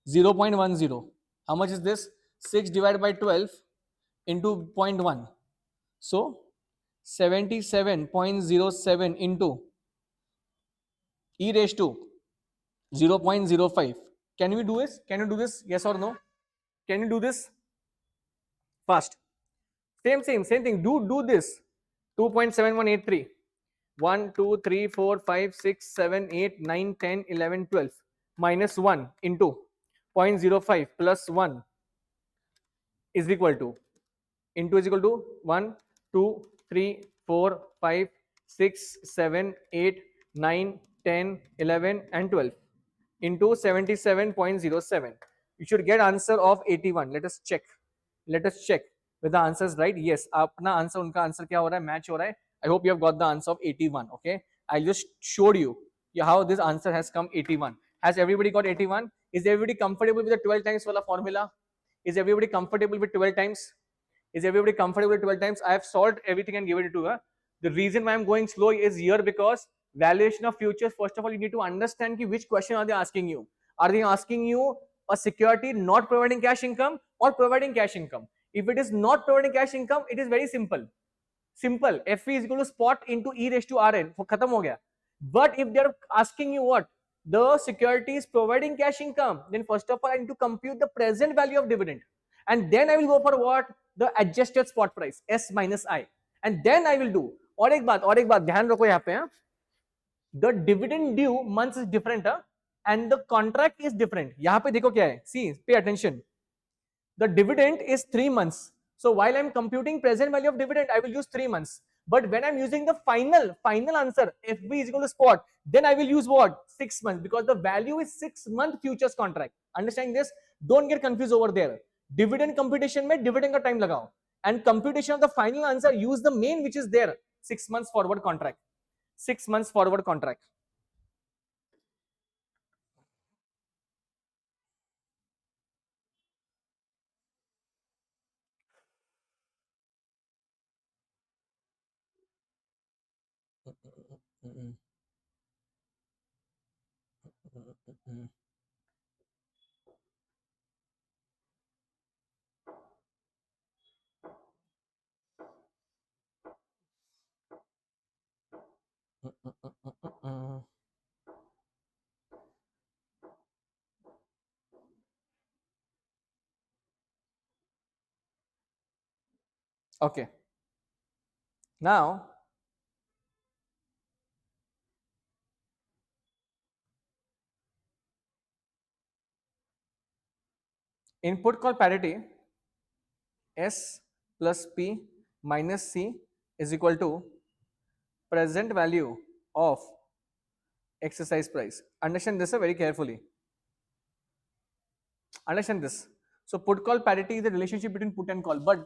0.10. How much is this? 6 divided by 12 into 0.1. So 77.07 into e raised to 0.05. Can we do this? Can you do this? Yes or no? Can you do this? Fast. Same thing. Do this. 2.7183. 1, 2, 3, 4, 5, 6, 7, 8, 9, 10, 11, 12. Minus 1 into 0.05 plus 1 is equal to, into is equal to 1, 2, 3, 4, 5, 6, 7, 8, 9, 10, 11 and 12 into 77.07. You should get answer of 81. Let us check with the answers right. Yes, अपना answer उनका answer क्या हो रहा है, match हो रहा है. I hope you have got the answer of 81. Okay, I just showed you how this answer has come 81. Has everybody got 81? Is everybody comfortable with the 12 times wala formula? Is everybody comfortable with 12 times? Is everybody comfortable with 12 times? I have solved everything and given it to her. The reason why I'm going slow is here because valuation of futures, first of all, you need to understand which question are they asking you. Are they asking you a security not providing cash income or providing cash income? If it is not providing cash income, it is very simple. FE is equal to spot into e raised to Rn. Khatam ho gaya. But if they are asking you what? The security is providing cash income, then first of all, I need to compute the present value of dividend. And then I will go for what? The adjusted spot price, S minus I. And then I will do. और एक बात ध्यान रखो यहाँ पे. The dividend due months is different, and the contract is different. यहाँ पे देखो क्या है. See, pay attention. The dividend is 3 months. So while I'm computing present value of dividend, I will use 3 months. But when I'm using the final answer, FB is equal to spot, then I will use what? 6 months, because the value is 6-month futures contract. Understand this? Don't get confused over there. Dividend computation में dividend का time लगाओ. And computation of the final answer, use the main which is there. 6 months forward contract. 6 months forward contract. Okay. Now, input call parity, S plus P minus C is equal to present value of exercise price. Understand this very carefully. Understand this. So put call parity is the relationship between put and call. But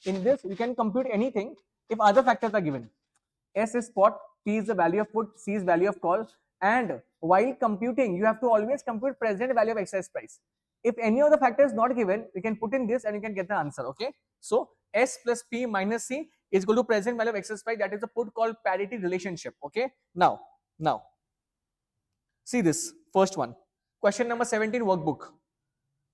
in this you can compute anything if other factors are given. S is spot, P is the value of put, C is value of call, and while computing you have to always compute present value of exercise price. If any of the factor is not given, we can put in this and you can get the answer. Okay. So S plus P minus C is equal to present value of exercise price. That is the put call parity relationship. Okay. Now see this first one. Question number 17 workbook.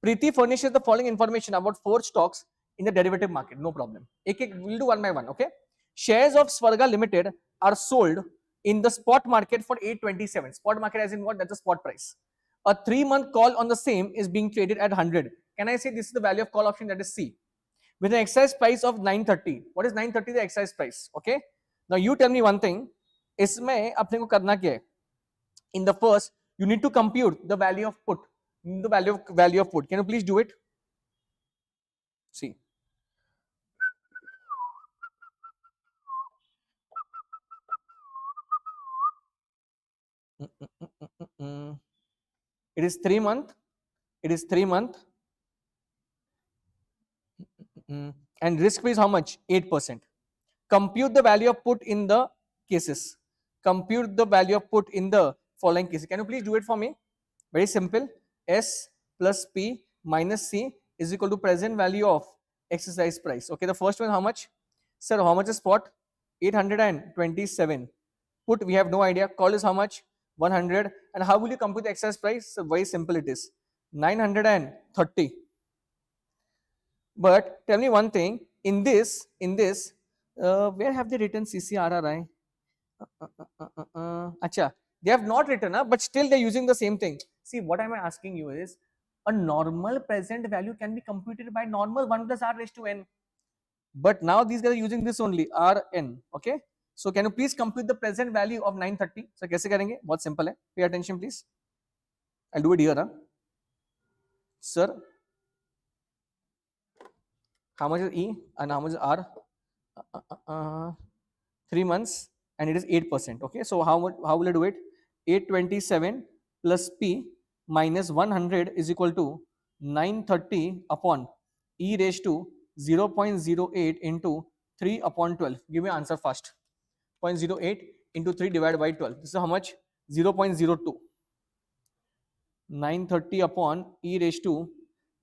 Preeti furnishes the following information about 4 stocks in the derivative market. No problem. We'll do one by one. Okay. Shares of Swarga Limited are sold in the spot market for 827. Spot market as in what? That's the spot price. A 3-month call on the same is being traded at 100. Can I say this is the value of call option, that is C, with an exercise price of 930. What is 930? The exercise price. Okay. Now you tell me one thing. इसमें अपने को करना क्या है? In the first, you need to compute the value of put. The value of put. Can you please do it? See. It is 3 month. It is 3 month. And risk free is how much? 8%. Compute the value of put in the cases. Compute the value of put in the following cases. Can you please do it for me? Very simple. S plus P minus C is equal to present value of exercise price. Okay, the first one how much? Sir, how much is spot? 827. Put, we have no idea. Call is how much? 100. And how will you compute the exercise price? So very simple it is. 930. But tell me one thing, in this, where have they written CCRRI? Acha, they have not written, but still they're using the same thing. See, what am I asking you is, a normal present value can be computed by normal 1 plus R raised to n. But now these guys are using this only, Rn, okay? So can you please compute the present value of 930? So कैसे करेंगे? बहुत simple है. Pay attention please. I'll do it here, huh? Sir, how much is E and how much is R? 3 months and it is 8%. Okay, so how will I do it? 827 plus P minus 100 is equal to 930 upon E raised to 0.08 into 3 upon 12. Give me answer fast. 0.08 into 3 divided by 12. This is how much? 0.02. 930 upon E raised to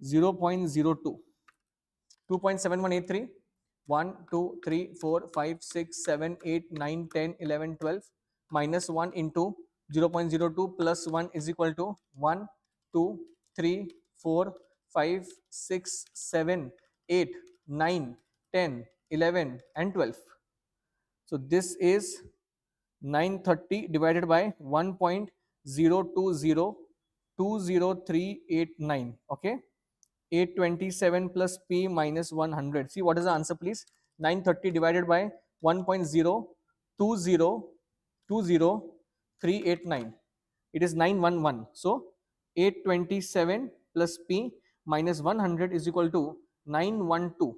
0.02. 2.7183. 1, 2, 3, 4, 5, 6, 7, 8, 9, 10, 11, 12 minus 1 into 0.02 plus 1 is equal to 1, 2, 3, 4, 5, 6, 7, 8, 9, 10, 11 and 12. So this is 930 divided by 1.02020389. Okay. 827 plus P minus 100. See what is the answer please? 930 divided by 1.02020389. It is 911. So 827 plus P minus 100 is equal to 912.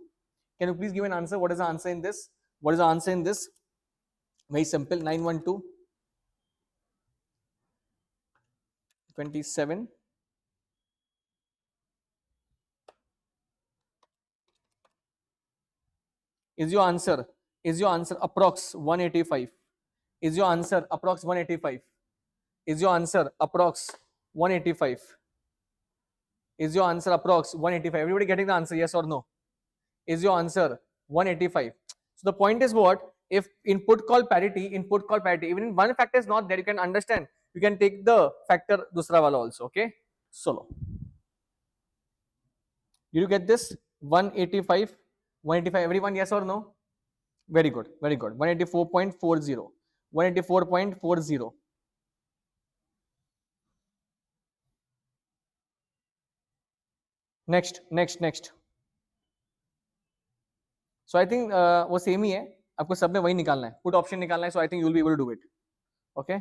Can you please give an answer? What is the answer in this? What is the answer in this? Very simple. 912. 27. Is your answer approx 185? Is your answer approx 185? Is your answer approx 185? Is your answer approx 185? Everybody getting the answer, yes or no? Is your answer 185? So the point is what? If input call parity, even if one factor is not there, you can understand. You can take the factor dusra wala also. Okay. So did you get this? 185, 185. Everyone, yes or no? Very good, very good. 184.40, 184.40. Next. So I think वो same ही है, आपको सब में वही निकालना है, put option निकालना है. So I think you will be able to do it. Okay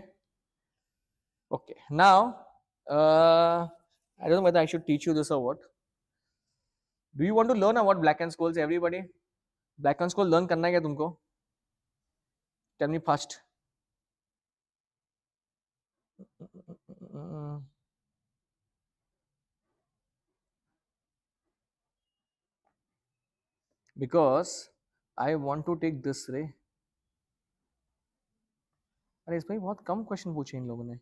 okay. Now I don't know whether I should teach you this और what. Do you want to learn about Black and Scholes? Everybody Black and Scholes learn करना है क्या तुमको? Tell me fast. Because I want to take this रे. अरे इसमें बहुत कम question पूछे इन लोगों ने.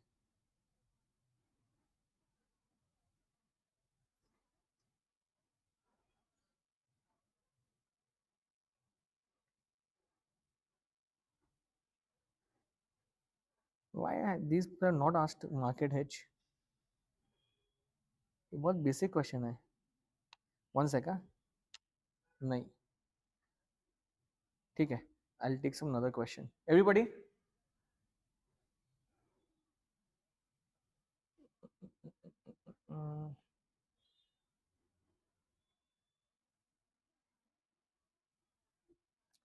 Why these people are not asked market hedge? बहुत बेसिक क्वेश्चन है. One second. नहीं ठीक है. I'll take some another question. Everybody.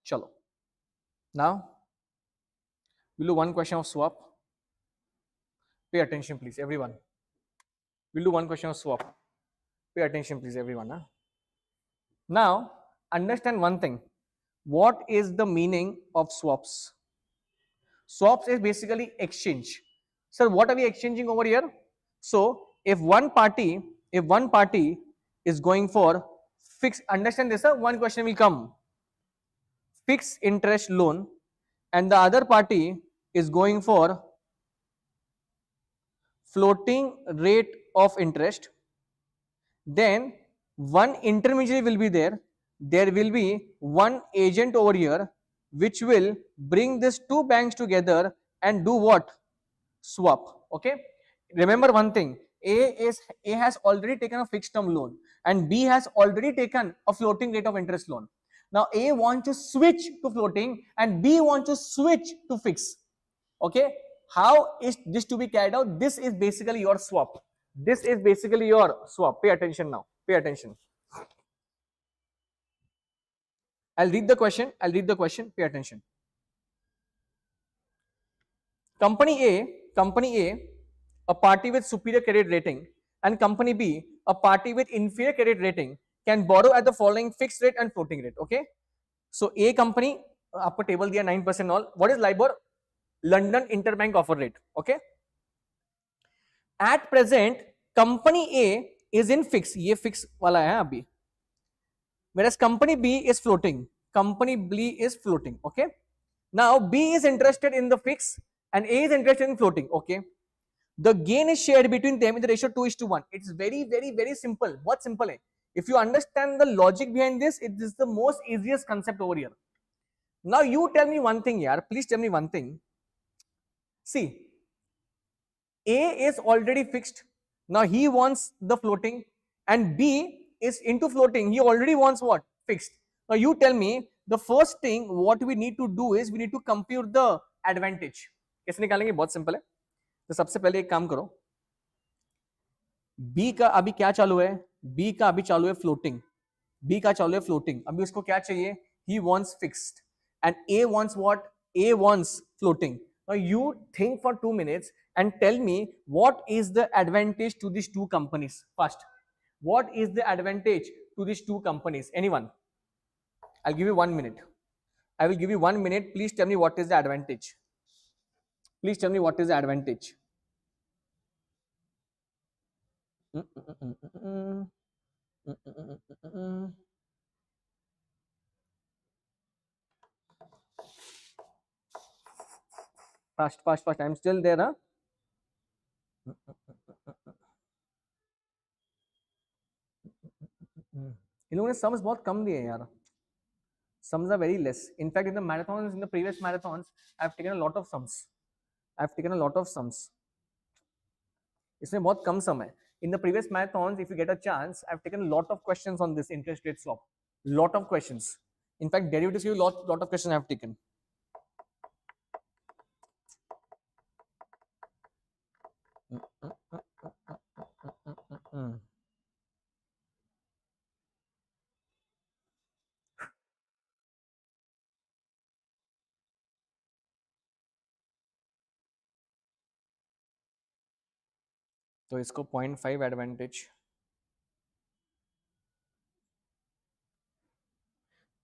Chalo. Now we'll do one question of swap. Pay attention, please, everyone. We'll do one question of swap. Pay attention, please, everyone. Huh? Now, understand one thing. What is the meaning of swaps? Swaps is basically exchange. Sir, what are we exchanging over here? So, if one party is going for fixed, understand this, sir, one question will come. Fixed interest loan, and the other party is going for floating rate of interest, then one intermediary will be there. There will be one agent over here which will bring these two banks together and do what? Swap. Okay. Remember one thing. A has already taken a fixed term loan and B has already taken a floating rate of interest loan. Now A wants to switch to floating and B wants to switch to fixed. Okay. How is this to be carried out? This is basically your swap. This is basically your swap. Pay attention now. Pay attention. I'll read the question. Pay attention. Company A party with superior credit rating, and company B, a party with inferior credit rating, can borrow at the following fixed rate and floating rate. Okay. So A company, आपको table दिया 9% all. What is LIBOR? London Interbank Offer Rate. Okay. At present, company A is in fix. ये fix वाला है अभी. Whereas company B is floating. Okay. Now B is interested in the fix and A is interested in floating. Okay. The gain is shared between them in the ratio 2:1. It's very simple. What simple है? If you understand the logic behind this, it is the most easiest concept over here. Now you tell me one thing, yaar. Please tell me one thing. See, A is already fixed. Now he wants the floating, and B is into floating. He already wants what? Fixed. Now you tell me, the first thing what we need to do is we need to compute the advantage. कैसे निकालेंगे? बहुत simple है. तो सबसे पहले एक काम करो. B का अभी क्या चालू है? B का अभी चालू है फ्लोटिंग. B का चालू है फ्लोटिंग. अभी उसको क्या चाहिए? He wants fixed. And A wants what? A wants floating. Now you think for 2 minutes and tell me what is the advantage to these two companies. First, what is the advantage to these two companies? Anyone? I'll give you 1 minute. I will give you 1 minute. Please tell me what is the advantage. Please tell me what is the advantage. Fast. I'm still there, huh? इन लोगों ने sums बहुत कम दिए हैं यार. Sums are very less. In fact, in the previous marathons, I've taken a lot of sums. इसमें बहुत कम सम है. In the previous marathons, if you get a chance, I've taken a lot of questions on this interest rate swap. Lot of questions. In fact, derivatives, lot of questions I've taken. तो इसको 0.5 advantage,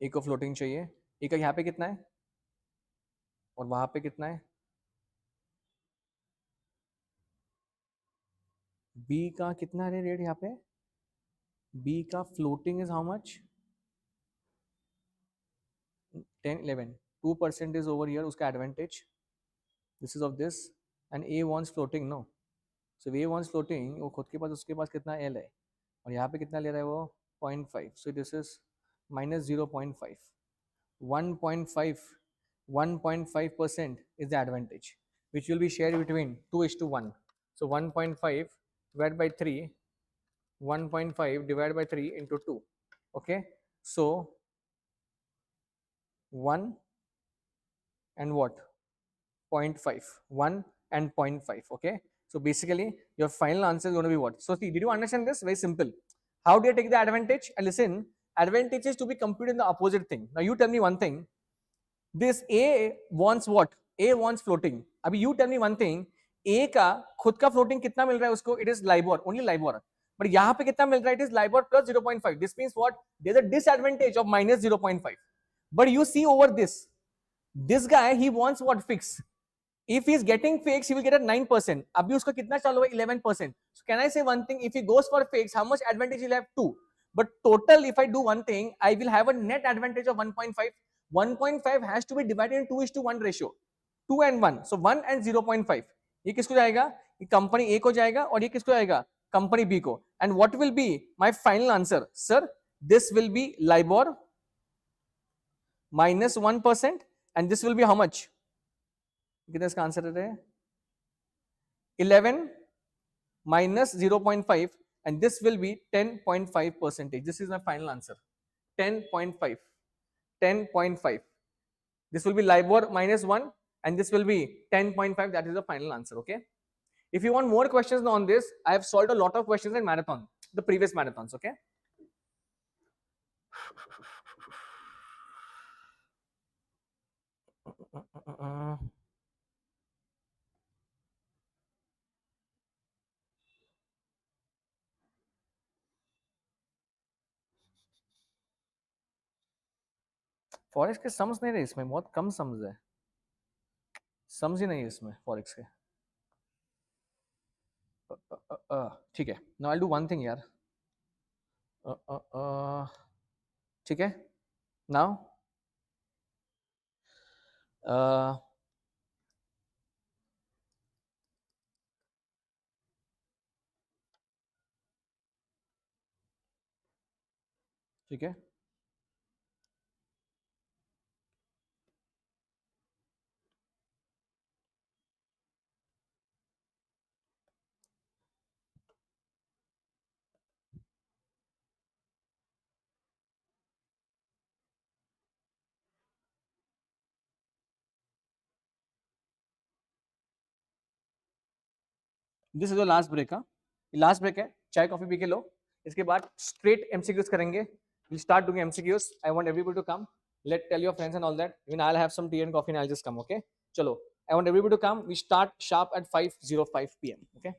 एक को floating चाहिए, एक का यहाँ पे कितना है और वहां पे कितना है. बी का कितना है रेट यहाँ पे? बी का floating is how much? 10-11. 2% is over here. उसका advantage. This is of this. And A wants floating, no? So A wants floating. वो खुद के पास, उसके पास कितना L है और यहाँ पे कितना ले रहा है वो? 0.5. So this is minus 0.5. 1.5% is the advantage, which will be shared between 2:1. So 1.5 divided by 3, 1.5 divided by 3 into 2. Okay. So 1 and what? 0.5, 1 and 0.5. Okay, so basically your final answer is going to be what? So see, did you understand this? Very simple. How do you take the advantage? And listen, advantage is to be computed in the opposite thing. Now you tell me one thing, this A wants what? A wants floating. अभी you tell me one thing, A का खुद का floating कितना मिल रहा है उसको? It is LIBOR, only LIBOR. But यहाँ पे कितना मिल रहा है? It is LIBOR plus 0.5. This means what? There is a disadvantage of minus 0.5. But you see over this guy he wants what? Fix. If he is getting fixed, he will get at 9%. अभी उसका कितना चालू है? 11%. So can I say one thing? If he goes for fixed, how much advantage he'll have? 2. But total, if I do one thing, I will have a net advantage of 1.5. 1.5 has to be divided in 2:1 ratio. 2 and 1. So 1 and 0.5. ये किसको जाएगा? ये company A को जाएगा और ये किसको जाएगा? कंपनी B को. And what will be my final answer? Sir, this will be LIBOR minus 1% and this will be how much? कितना इसका आंसर है? 11 minus 0.5 and this will be 10.5%. This is my final answer. 10.5. 10.5. This will be LIBOR minus 1 and this will be 10.5. That is the final answer. Okay. If you want more questions on this, I have solved a lot of questions in marathon, the previous marathons. Okay. Forex के sums नहीं रहे इसमें, बहुत कम sums है, sums ही नहीं है इसमें forex के. ठीक है, now I will do one thing यार. ठीक है, नाउ ठीक है. This is the last break. हाँ, लास्ट ब्रेक है, चाय कॉफी पी के लो. इसके बाद स्ट्रेट एमसीक्यूज करेंगे. we'll start doing MCQs. I want everybody to come. Tell your friends and all that. Even I'll have some tea and coffee and I'll just come. Okay. Chalo. I want everybody to come. We start sharp at 5:05 p.m. Okay.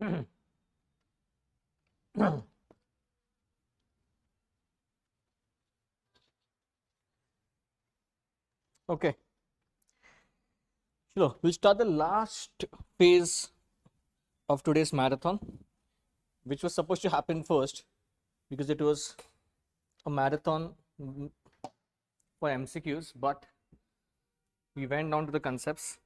Okay, so we'll start the last phase of today's marathon, which was supposed to happen first because it was a marathon for MCQs, but we went down to the concepts.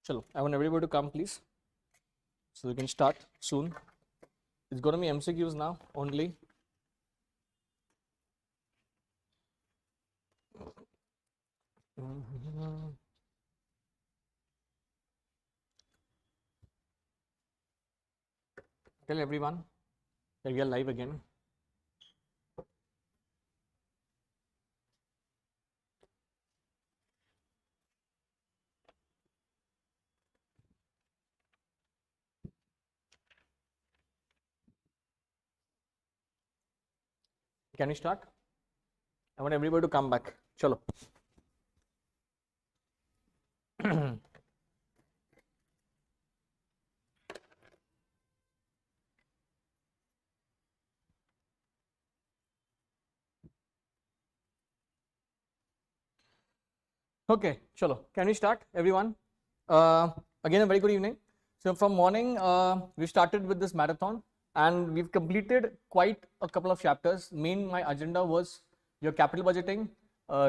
Chalo, I want everybody to come, please, so we can start soon. It's going to be MCQs now only. Tell everyone that we are live again. Can we start? I want everybody to come back. Chalo. Okay, chalo. Can we start, everyone? Again, a very good evening. So from morning, we started with this marathon, and we've completed quite a couple of chapters. My agenda was your capital budgeting,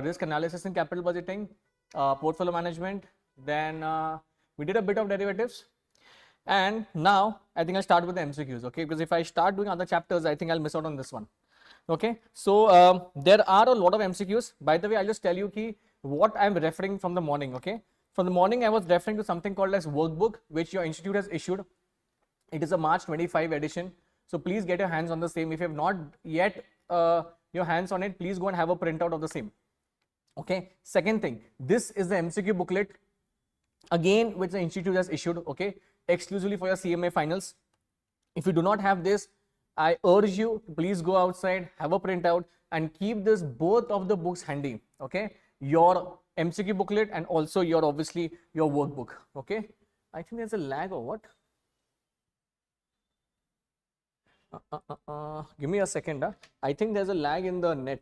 risk analysis in capital budgeting, portfolio management. Then we did a bit of derivatives. And now I think I'll start with the MCQs, okay? Because if I start doing other chapters, I think I'll miss out on this one. Okay, so there are a lot of MCQs. By the way, I'll just tell you what I'm referring from the morning. Okay, from the morning I was referring to something called as workbook, which your institute has issued. It is a March 25 edition, so please get your hands on the same. If you have not yet your hands on it, please go and have a printout of the same. Okay, second thing, this is the MCQ booklet, again which the institute has issued, okay, exclusively for your CMA finals. If you do not have this, I urge you to please go outside, have a printout, and keep this both of the books handy. Okay, your MCQ booklet and also your obviously your workbook. Okay, I think there's a lag or what? Give me a second. I think there's a lag in the net.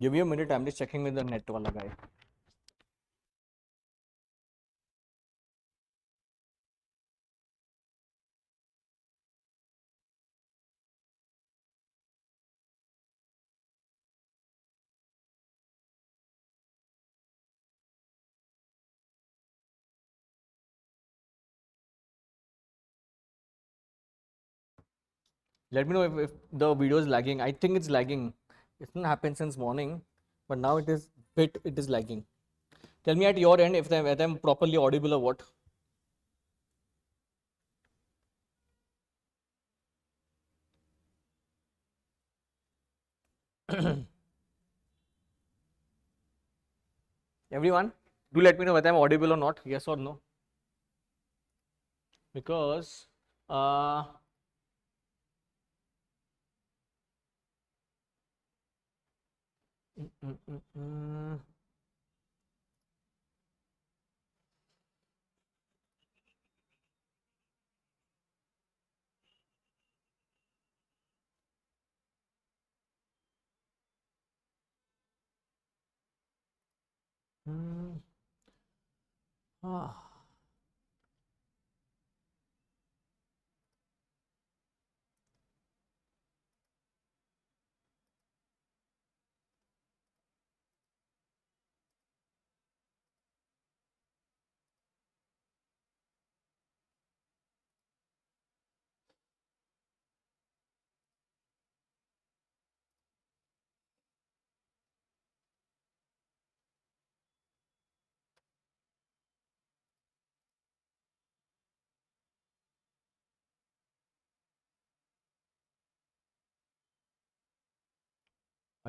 Give me a minute. I'm just checking with the net wala guy. Let me know if the video is lagging. I think it's lagging. It's not happened since morning, but now it is lagging. Tell me at your end if I'm properly audible or what. Everyone, do let me know whether I'm audible or not. Yes or no. Because mm, mm, mm, mm. Hmm. Ah.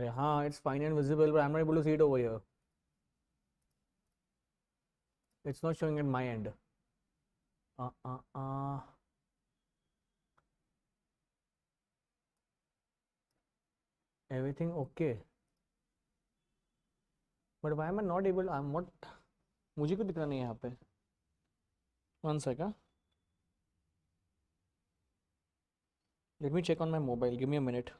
हाँ, it's fine and visible, but I'm not able to see it over here. It's not showing at my end. Uh, uh, uh. Everything okay. But why am I not able? I'm not. मुझे क्यों दिख रहा नहीं है यहाँ पे? One second. Let me check on my mobile. Give me a minute.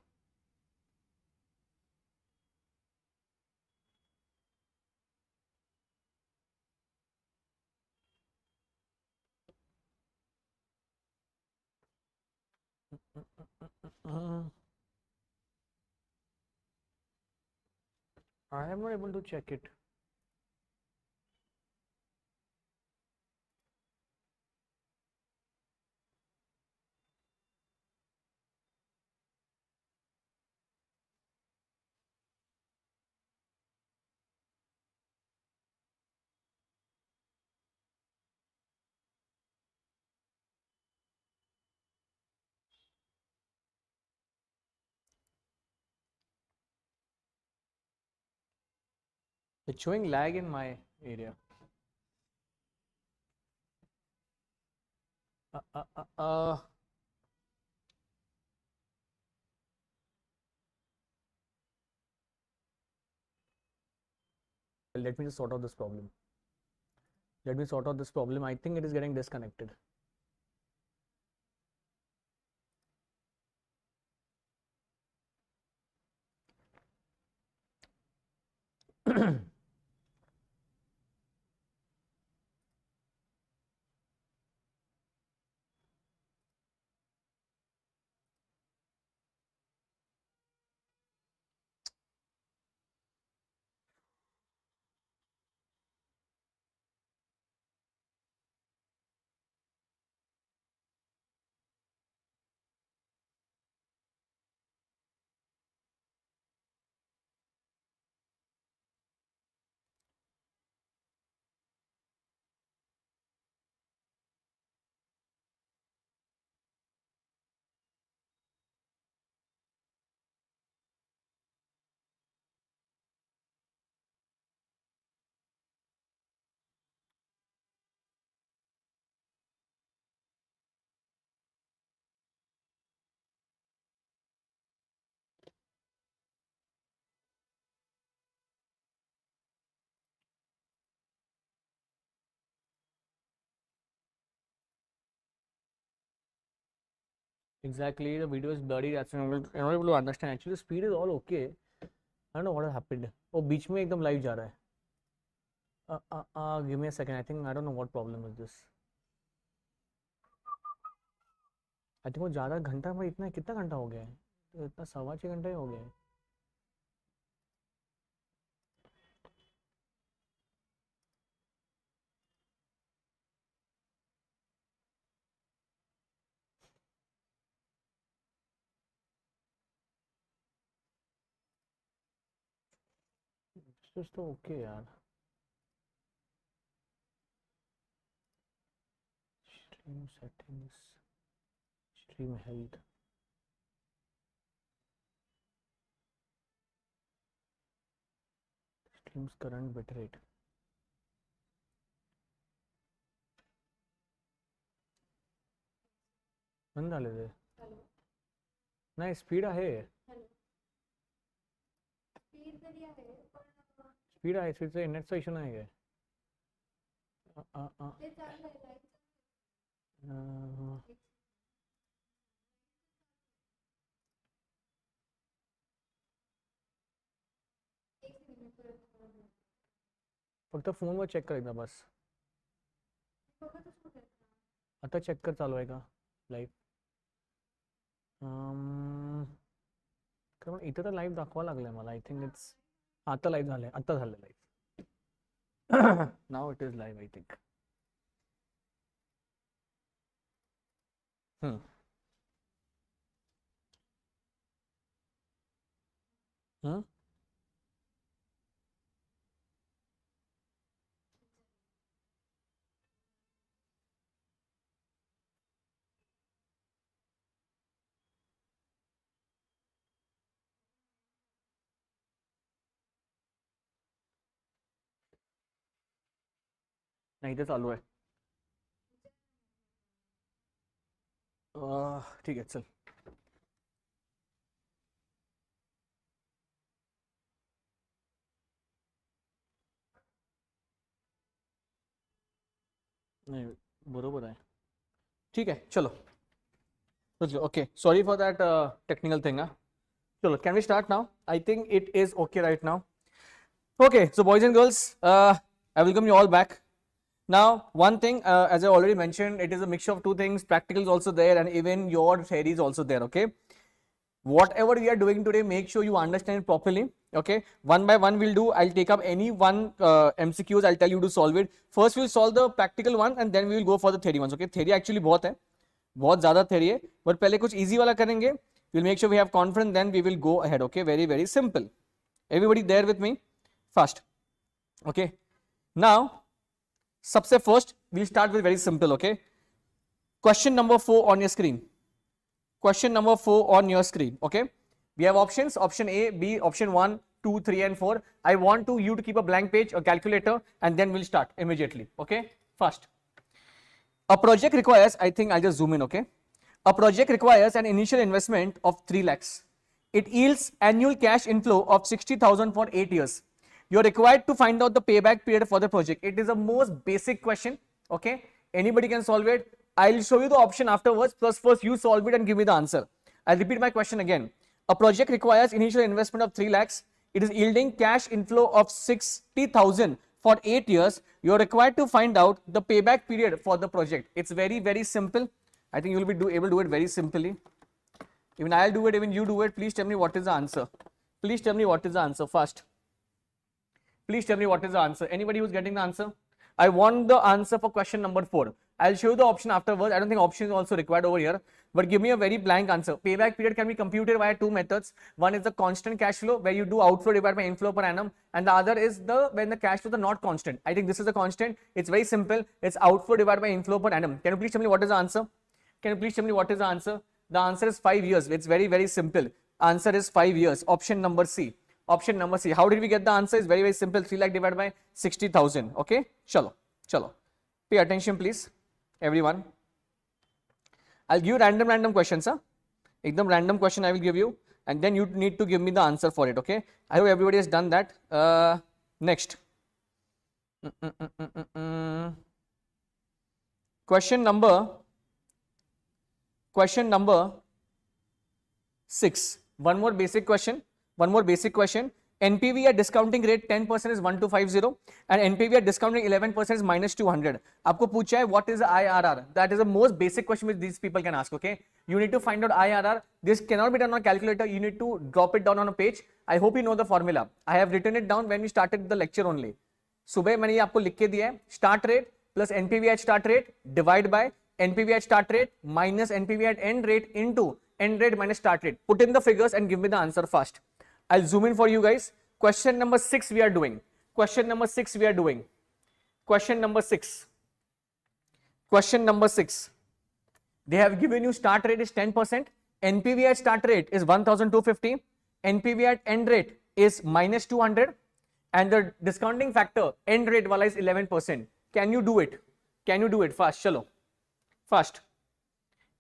I am not able to check it. It's showing lag in my area. Uh, uh, uh, uh. Let me just sort out this problem. Let me sort out this problem. I think it is getting disconnected. Exactly, the video is blurry. That's why I'm not able to understand. Actually, the speed is all okay. I don't know what has happened. Oh, बीच में एकदम live जा रहा है. Give me a second. I don't know what problem is this. I think वो ज़्यादा घंटा में इतना कितना घंटा हो गया है? तो इतना 6.25 घंटा ही हो गया है. This तो okay यार. Stream settings, stream health, streams current bitrate. बंद डाले थे. नाही स्पीड आहे. स्पीड आहे. स्पीडचा नेटचा इश्यू नाही आहे. फक्त फोनवर चेक कर एकदा बस. आता चेक कर चालू आहे का लाईव्ह. कारण इथं तर लाईव्ह दाखवा लागलंय मला. आय थिंक इट्स आता लाईव्ह झालंय. आता झालं live. Now it is live I think. नहीं तो चालू है। ठीक है चल। नहीं बरोबर आहे, ठीक आहे चलो. Okay, sorry for that technical thing. Chalo, can we start now? I think it is okay right now. Okay, so boys and girls, I welcome you all back. Now, one thing, as I already mentioned, it is a mixture of two things. Practical is also there, and even your theory is also there. Okay, whatever we are doing today, make sure you understand it properly. Okay, one by one we'll do. I'll take up any one MCQs. I'll tell you to solve it. First, we'll solve the practical one, and then we will go for the theory ones. Okay, theory actually बहुत ज़्यादा theory है, but पहले कुछ easy वाला करेंगे. We'll make sure we have confidence, then we will go ahead. Okay, very very simple. Everybody there with me? Fast. Okay. Now, सबसे first we'll start with very simple. Okay. Question number 4 on your screen. Question number 4 on your screen. Okay. We have options: option A, B, option 1, 2, 3, and 4. I want you to keep a blank page, a calculator, and then we'll start immediately. Okay. Fast. A project requires, I think I'll just zoom in, okay. A project requires an initial investment of 3 lakhs. It yields annual cash inflow of 60,000 for 8 years. You're required to find out the payback period for the project. It is the most basic question, okay. Anybody can solve it. I'll show you the option afterwards, plus first you solve it and give me the answer. I'll repeat my question again. A project requires initial investment of 3 lakhs. It is yielding cash inflow of 60,000 for 8 years. You are required to find out the payback period for the project. It's very very simple. I think you will be able to do it very simply. Even I'll do it, even you do it. Please tell me what is the answer. Please tell me what is the answer fast. Please tell me what is the answer. Anybody who's getting the answer? I want the answer for question number 4. I'll show you the option afterwards. I don't think option is also required over here, but give me a very blank answer. Payback period can be computed via two methods. One is the constant cash flow, where you do outflow divided by inflow per annum, and the other is the when the cash flows are not constant. I think this is a constant. It's very simple. It's outflow divided by inflow per annum. Can you please tell me what is the answer? Can you please tell me what is the answer? The answer is 5 years. It's very very simple. Answer is 5 years. Option number C. Option number C. How did we get the answer? It's very very simple. 3 lakh divided by 60,000. Okay. Chalo. Chalo. Pay attention please, everyone. I'll give you random questions. Ekdam random question I will give you, and then you need to give me the answer for it. Okay. I hope everybody has done that. Next. Question number 6. One more basic question. NPV at discounting rate 10% is 1250 and NPV at discounting 11% is minus 200. आपको पूछा है what is IRR? That is the most basic question which these people can ask. Okay, you need to find out IRR. This cannot be done on a calculator. You need to drop it down on a page. I hope you know the formula. I have written it down when we started the lecture only. सुबह मैंने ये आपको लिख के दिया है. Start rate plus NPV at start rate divide by NPV at start rate minus NPV at end rate into end rate minus start rate. Put in the figures and give me the answer fast. I'll zoom in for you guys. Question number 6 we are doing. Question number 6 we are doing. Question number 6. Question number 6. They have given you start rate is 10%. NPV at start rate is 1,250. NPV at end rate is minus 200. And the discounting factor end rate wala is 11%. Can you do it? Can you do it? Fast. Chalo. Fast.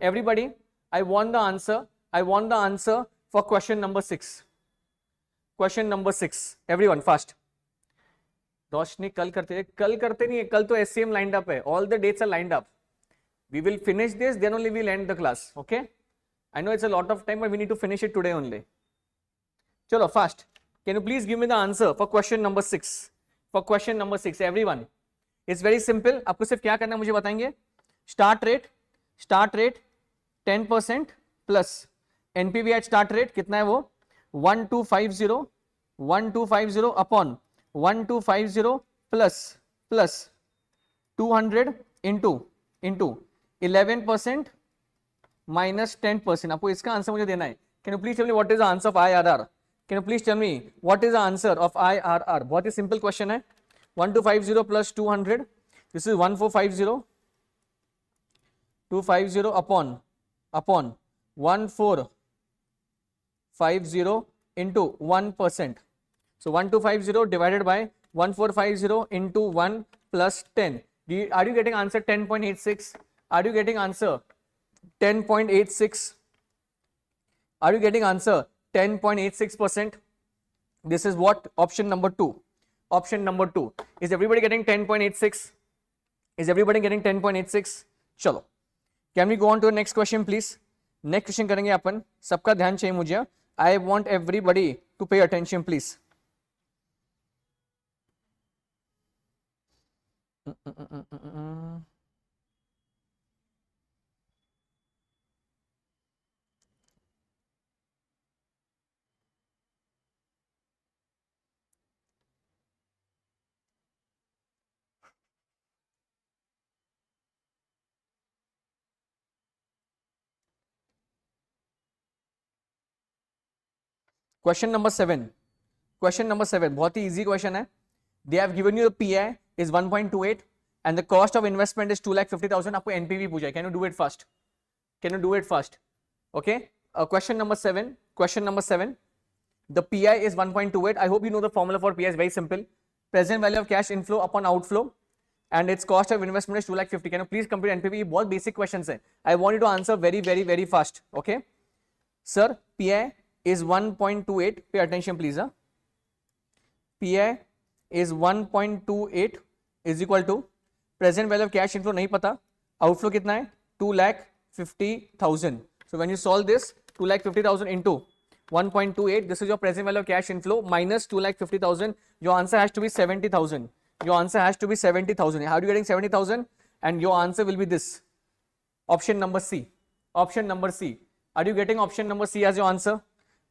Everybody, I want the answer. I want the answer for question number 6. Question number 6. Everyone, fast. रोशनी कल करते नहीं है. कल तो SCM lined up है. All the dates are lined up. We will finish this, then only we'll end the class. Okay? I know it's a lot of time, but we need to finish it today only. Chalo, fast. Can you please give me the answer for question number 6? For question number 6, everyone. It's very simple. आपको सिर्फ क्या करना है मुझे बताएंगे. Start rate 10% plus NPV at start rate कितना है वो 1250 upon 1250 plus 200 into 11% minus 10%. आपको इसका आंसर मुझे देना है. Can you please tell me what is the answer of IRR? Can you please tell me what is the answer of IRR? बहुत ही simple question है. 1250 plus 200. This is 1450. 250 upon 1450 into 1%. So 1250 divided by 1450 into 1 plus 10. Are you getting answer 10.86? Are you getting answer 10.86? Are you getting answer 10.86%? This is what option number 2. Option number 2. Is everybody getting 10.86? Is everybody getting 10.86? चलो, can we go on to the next question please? Next question करेंगे अपन. सबका ध्यान चाहिए मुझे. I want everybody to pay attention please. Question number 7. Question number 7. बहुत ही easy question है. They have given you the PI is 1.28 and the cost of investment is 2,50,000. आपको NPV पूछा है. Can you do it fast? Can you do it fast? Okay. Question number 7. Question number 7. The PI is 1.28. I hope you know the formula for PI is very simple. Present value of cash inflow upon outflow and its cost of investment is 2,50,000. Can you please compute NPV? बहुत basic questions है. I want you to answer very fast. Okay. Sir, PI is 1.28. Pay attention please. PI is 1.28 is equal to present value of cash inflow नहीं पता, outflow कितना है 2,50,000. So when you solve this 2,50,000 into 1.28, this is your present value of cash inflow minus 2,50,000. Your answer has to be 70,000. Your answer has to be 70,000. How are you getting 70,000? And your answer will be this. Option number C. Option number C. Are you getting option number C as your answer?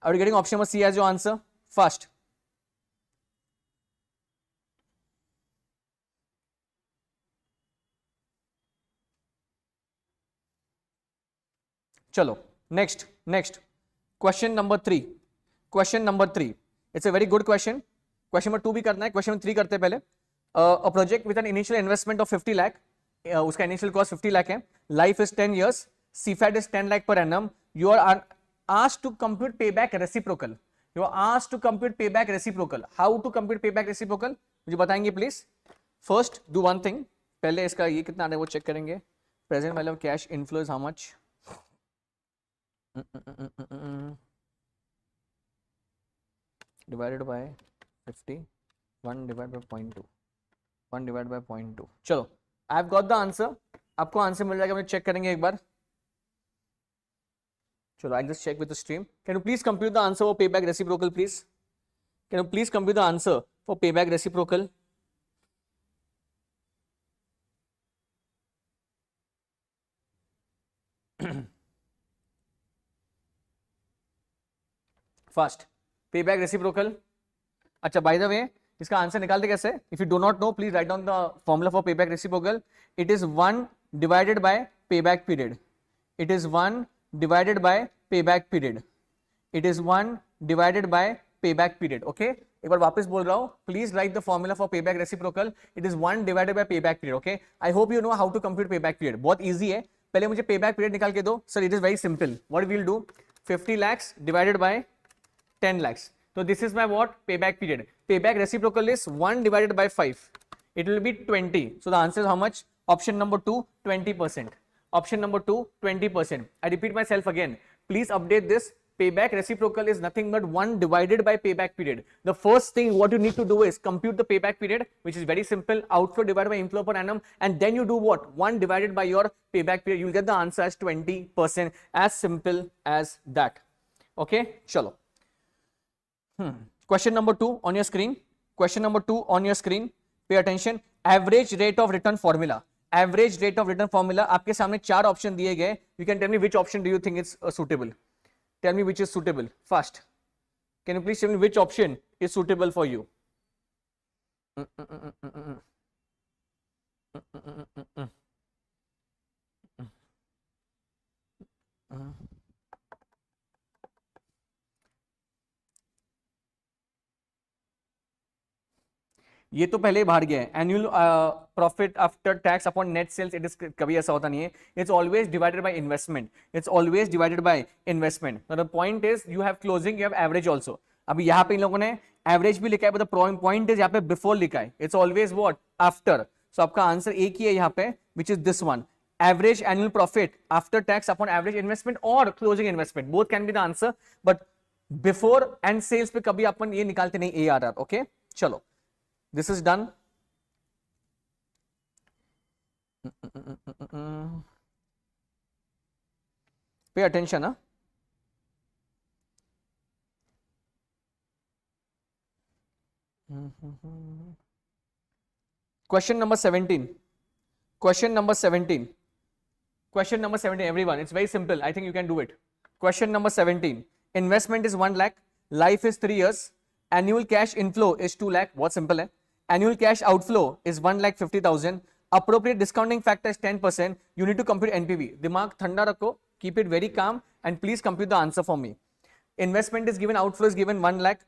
Are you getting option number C as your answer? Fast. Chalo. Next. Question number 3. Question number 3. It's a very good question. Question number 2 भी करना है. Question number 3 करते हैं पहले. A project with an initial investment of 50 lakh. उसका initial cost 50 lakh है. Life is 10 years. CFAT is 10 lakh per annum. You are asked to compute payback reciprocal. You are asked to compute payback reciprocal. How to compute payback reciprocal? मुझे बताएंगे please. First, do one thing. पहले इसका ये कितना आ रहा है वो check करेंगे. Present value of cash inflow is how much? Divided by 50. 1 divided by 0.2. 1 divided by 0.2. चलो, I've got the answer. आपको आंसर मिल जाएगा. मुझे चेक करेंगे एक बार. चलो, I'll just check with the stream. Can you please compute the answer for payback reciprocal, please? Can you please compute the answer for payback reciprocal? Fast. Payback reciprocal. अच्छा, by the way, इसका answer निकालते कैसे? If you do not know, please write down the formula for payback reciprocal. It is 1 divided by payback period. It is 1 divided by payback period. It is 1 divided by payback period. Okay, एक बार वापस बोल रहा हूँ. Please write the formula for payback reciprocal. It is 1 divided by payback period. Okay, I hope you know how to compute payback period. बहुत easy है. पहले मुझे payback period निकाल के दो. Sir, it is very simple. What we'll do? 50 lakhs divided by 10 lakhs. So this is my what? Payback period. Payback reciprocal is 1 divided by 5. It will be 20. So the answer is how much? Option number 2, 20%. Option number 2, 20%. I repeat myself again. Please update this. Payback reciprocal is nothing but 1 divided by payback period. The first thing what you need to do is compute the payback period, which is very simple. Outflow divided by inflow per annum. And then you do what? 1 divided by your payback period. You'll get the answer as 20%. As simple as that. Okay? Chalo. Question number 2 on your screen. Question number 2 on your screen. Pay attention. Average rate of return formula. Average rate of return formula. आपके सामने 4 option दिए गए. You can tell me which option do you think is suitable. Tell me which is suitable. Fast. Can you please tell me which option is suitable for you? ये तो पहले ही बाहर गया है. Annual profit after tax upon net sales. It is कभी ऐसा होता नहीं है. It's always divided by investment. It's always divided by investment. The point is you have closing, you have average also. अभी यहाँ पे इन लोगों ने एवरेज भी लिखा है, बट द पॉइंट इज यहाँ पे बिफोर लिखा है. It's always what? After. So आपका आंसर एक ही है यहाँ पे, which is this one, average annual profit after tax upon average investment और closing investment, both can be the answer, but before and sales पे कभी अपन ये निकालते नहीं ARR. ओके चलो, this is done. Pay attention. हाँ, question number 17. Question number 17. Question number 17, everyone. It's very simple. I think you can do it. Question number 17. Investment is 1 lakh. Life is 3 years. Annual cash inflow is 2 lakh. What simple है. Annual cash outflow is 1 lakh 50,000. Appropriate discounting factor is 10%. You need to compute NPV. दिमाग ठंडा रखो. Keep it very calm and please compute the answer for me. Investment is given, outflow is given 1 lakh.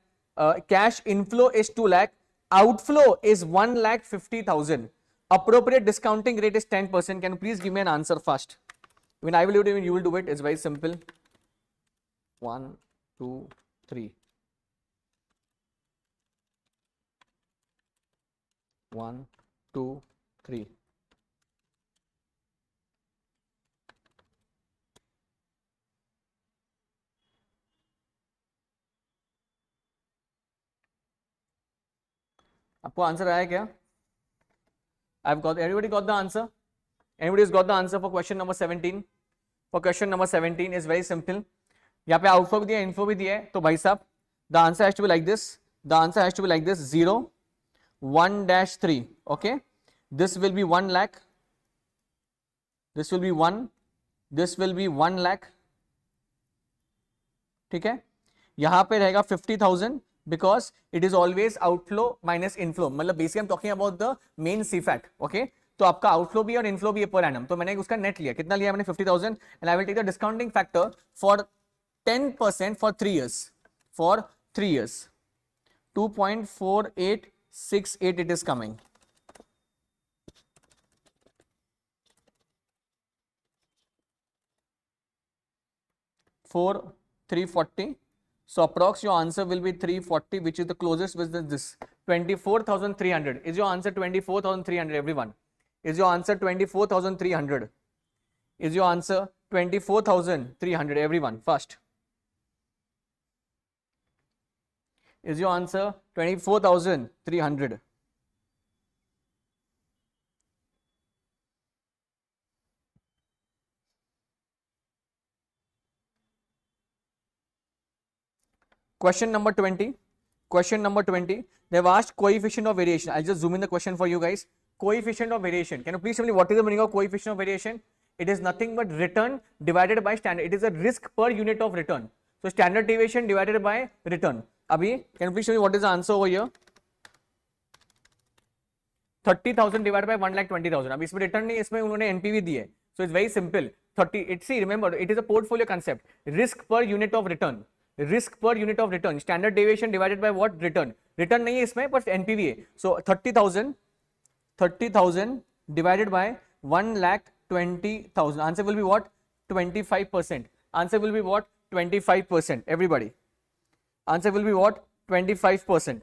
Cash inflow is 2 lakh. Outflow is 1 lakh 50,000. Appropriate discounting rate is 10%. Can you please give me an answer first? When I will do it, even you will do it. It's very simple. 1, 2, 3. 1, 2, 3. आपको answer आया क्या? I've got, everybody got the answer? Anybody's got the answer for question number 17? For question number 17 is very simple. यहाँ पे outflow भी दिया है, info भी दिया है, तो भाई साहब the answer has to be like this. The answer has to be like this: 0, 1-3. Okay, this will be 1 lakh. This will be 1. This will be 1 lakh. ठीक है, यहाँ पे रहेगा 50,000 because it is always outflow minus inflow. मतलब basically I'm talking about the main CFAT. Okay, तो आपका outflow भी और इनफ्लो भी है per annum. तो मैंने उसका नेट लिया, कितना लिया मैंने? 50,000. and I will take the discounting factor for 10% for 3 years. For 3 years, 2.4868 it is coming. For 340. So approx your answer will be 340, which is the closest with this 24,300. Is your answer 24,300? Everyone, is your answer 24,300? Is your answer 24,300? Everyone, first. Is your answer 24,300? Question number 20. Question number 20. They've asked coefficient of variation. I'll just zoom in the question for you guys. Coefficient of variation. Can you please tell me what is the meaning of coefficient of variation? It is nothing but return divided by standard. It is a risk per unit of return. So standard deviation divided by return. Abhi, can you please tell me what is the answer over here? 30,000 divided by 1,20,000. अब इसमें return नहीं, इसमें उन्होंने NPV दी है. So it's very simple. 30. It, see, remember, it is a portfolio concept. Risk per unit of return. Risk per unit of return. Standard deviation divided by what? Return. Return नहीं है इसमें, पर NPV है. So 30,000 divided by 1,20,000. Answer will be what? 25%. Answer will be what? 25%. Everybody. Answer will be what? 25%.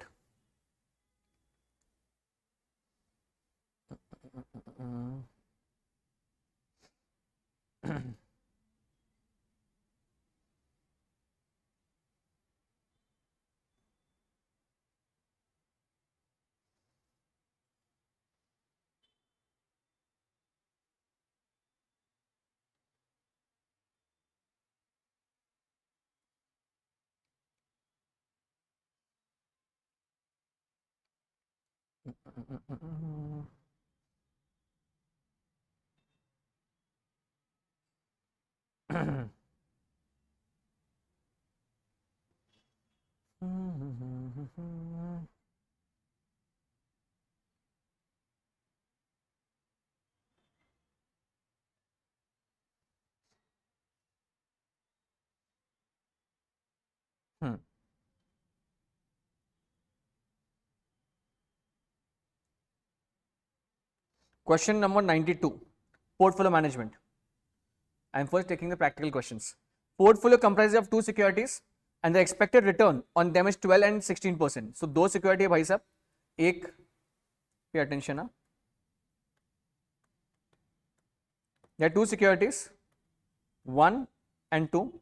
Question number 92. Portfolio management. I am first taking the practical questions. Portfolio comprises of 2 securities and the expected return on them is 12 and 16%. So 2 security है भाई साहब, एक, pay attention ना, there are two securities, 1 and 2.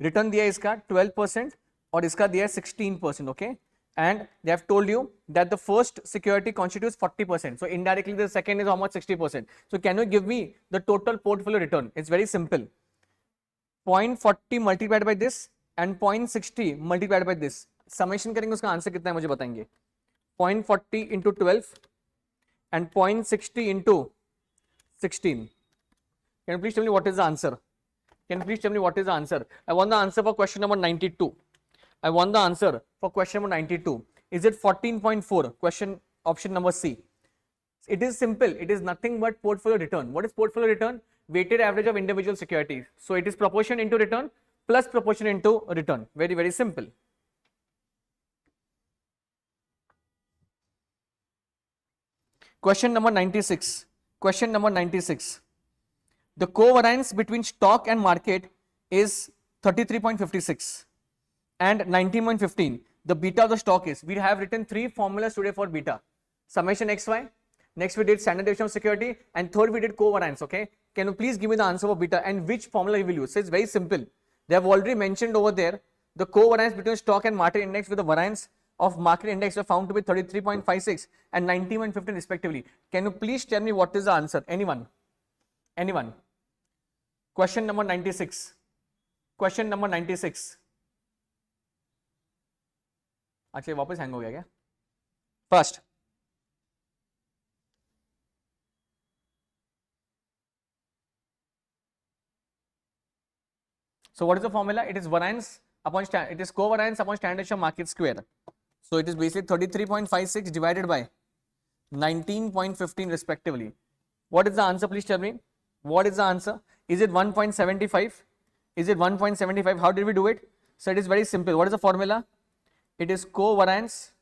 Return दिया इसका 12% और इसका दिया 16%. okay, and they have told you that the first security constitutes 40%, so indirectly the second is how much? 60%. So can you give me the total portfolio return? It's very simple. 0.40 multiplied by this and 0.60 multiplied by this. Summation करेंगे, उसका answer कितना है मुझे बताएंगे. 0.40 into 12 and 0.60 into 16. Can you please tell me what is the answer? Can you please tell me what is the answer? I want the answer for question number 92. I want the answer for question number 92. Is it 14.4? Question option number C. It is simple. It is nothing but portfolio return. What is portfolio return? Weighted average of individual securities. So it is proportion into return plus proportion into return. Very, very simple. Question number 96. Question number 96. The covariance between stock and market is 33.56 and 19.15. The beta of the stock is, we have written three formulas today for beta. Summation XY, next we did standard deviation of security, and third we did covariance. Okay, can you please give me the answer for beta and which formula you will use? So it's very simple. They have already mentioned over there the covariance between stock and market index with the variance of market index were found to be 33.56 and 19.15 respectively. Can you please tell me what is the answer? Anyone? Anyone? Question number 96. Question number 96. अच्छा वापस hang हो गया क्या? First. So what is the formula? It is variance upon it is covariance upon standard deviation of market square. So it is basically 33.56 divided by 19.15 respectively. What is the answer? Please tell me. What is the answer? Is it 1.75? Is it 1.75? How did we do it? So it is very simple. What is the formula? It is covariance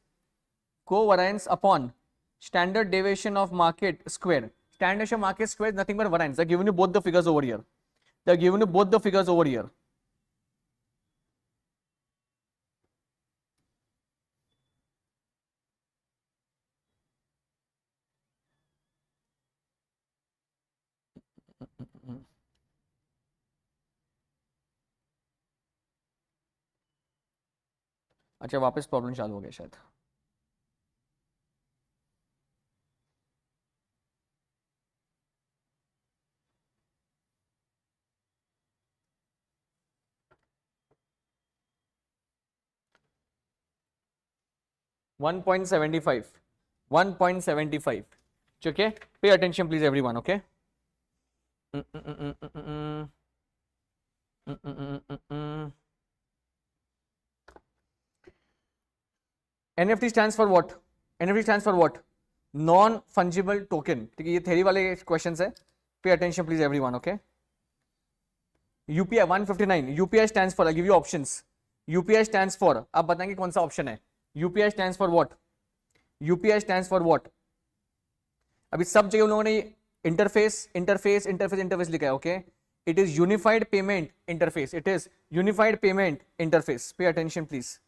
upon standard deviation of market square. Standard deviation of market square is nothing but variance. They are giving you both the figures over here. They are giving you both the figures over here. अच्छा वापस problem चालू हो गया शायद. $1.75. Okay, pay attention please everyone. Okay, NFT stands for what? NFT stands for what? Non fungible token. ठीक है, ये theory वाले questions है. Pay attention please everyone. Okay, UPI 159. UPI stands for, I'll give you options. UPI stands for, आप बताएंगे कौन सा option है. UPI stands for what? UPI stands for what? अभी सब जगह उन लोगों ने इंटरफेस लिखा है. Okay, it is unified payment interface. It is unified payment interface. पे attention please.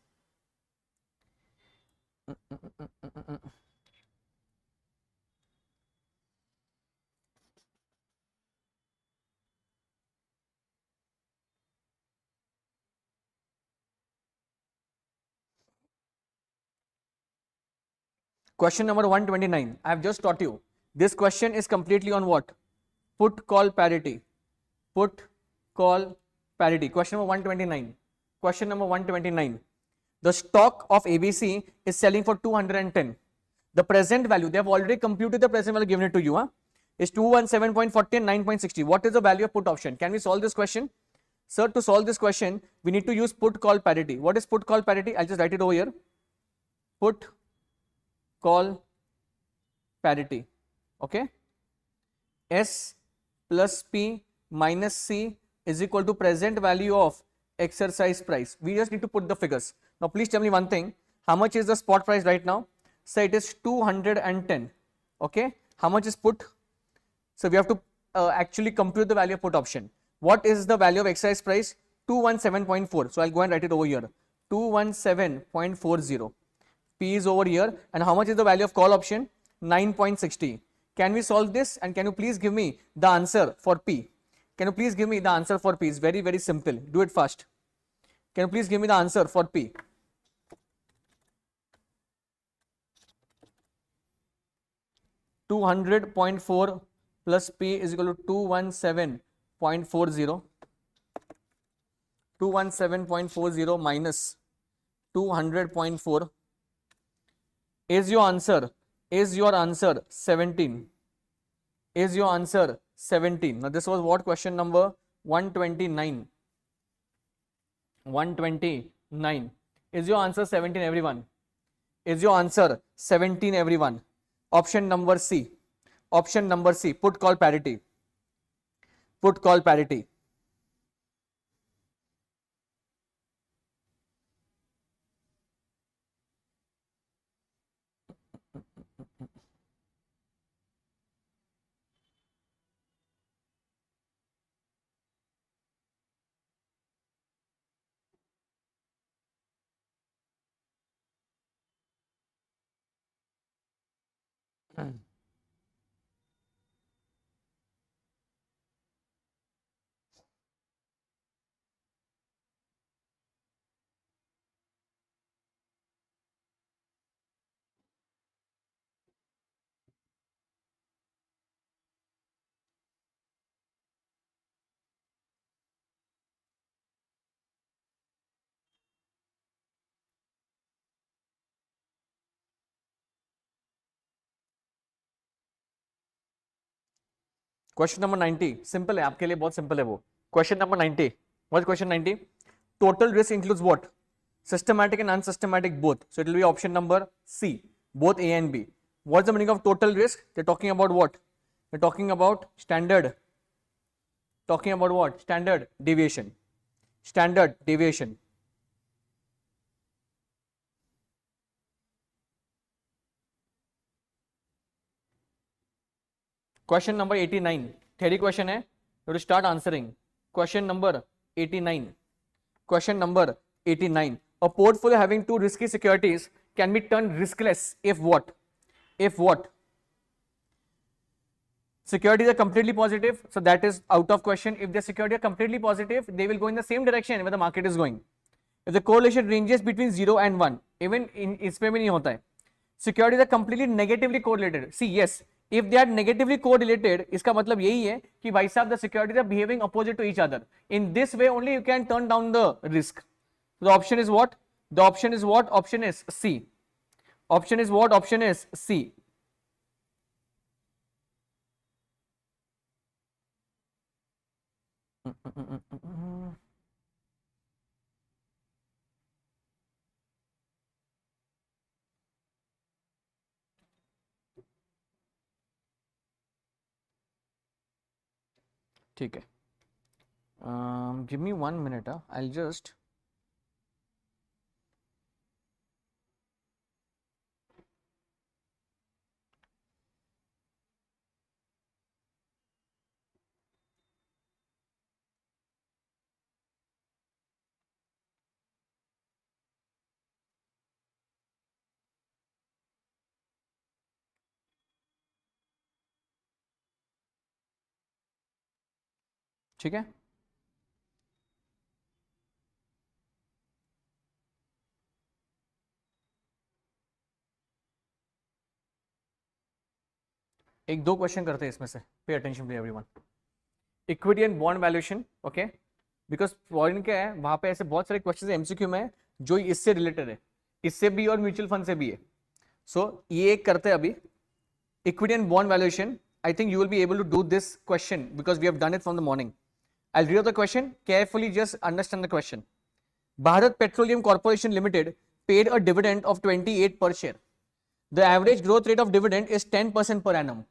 Question number 129. I have just taught you. This question is completely on what? Put call parity. Put call parity. Question number 129. Question number 129. The stock of ABC is selling for 210. The present value, they have already computed the present value, given it to you, is 217.40 and 9.60. What is the value of put option? Can we solve this question? Sir, to solve this question, we need to use put call parity. What is put call parity? I'll just write it over here. Put call parity. Okay, S plus P minus C is equal to present value of exercise price. We just need to put the figures. Now please tell me one thing, how much is the spot price right now? So it is 210. Okay, how much is put? So we have to actually compute the value of put option. What is the value of exercise price? 217.4. So I'll go and write it over here. 217.40. P is over here, and how much is the value of call option? 9.60. Can we solve this, and can you please give me the answer for P? Can you please give me the answer for P? It's very, very simple. Do it fast. Can you please give me the answer for P? $200.4 plus P is equal to 217.40. 217.40 minus 200.4 is your answer. Is your answer 17? Is your answer 17? Now this was what? Question number 129. 129. Is your answer 17, everyone? Is your answer 17, everyone? Option number C. Option number C. Put call parity. Put call parity. Question number 90 simple है आपके लिए, बहुत simple है वो. Question number 90. What is question 90? Total risk includes what? Systematic and unsystematic both. So it will be option number C, both A and B. What's the meaning of total risk? They're talking about what? They're talking about standard. Talking about what? Standard deviation. Standard deviation. Question number 89. Theory question है. You have to start answering. Question number 89. Question number 89. A portfolio having two risky securities can be turned riskless if what? If what? Securities are completely positive, so that is out of question. If the securities are completely positive, they will go in the same direction where the market is going. If the correlation ranges between 0 and 1, even in इसमें भी नहीं होता है. Securities are completely negatively correlated. See, yes, if they are negatively correlated, इसका मतलब यही है कि भाई साहब the securities are behaving opposite to each other. In this way only you can turn down the risk. The option is what? The option is what? Option is C. Option is what? Option is C. ठीक है. Give me 1 minute. I'll just ठीक है. एक दो question करते हैं इसमें से. पे attention please everyone. Equity and bond valuation. Okay, because foreign क्या है, वहां पे ऐसे बहुत सारे क्वेश्चन एमसीक्यू में है जो इससे रिलेटेड है, इससे भी और म्यूचुअल फंड से भी है. सो ये एक करते हैं अभी. Equity and bond valuation. I think you will be able to do this question because we have done it from the morning. I'll read out the question carefully. Just understand the question. Bharat Petroleum Corporation Limited paid a dividend of 28 per share. The average growth rate of dividend is 10% per annum.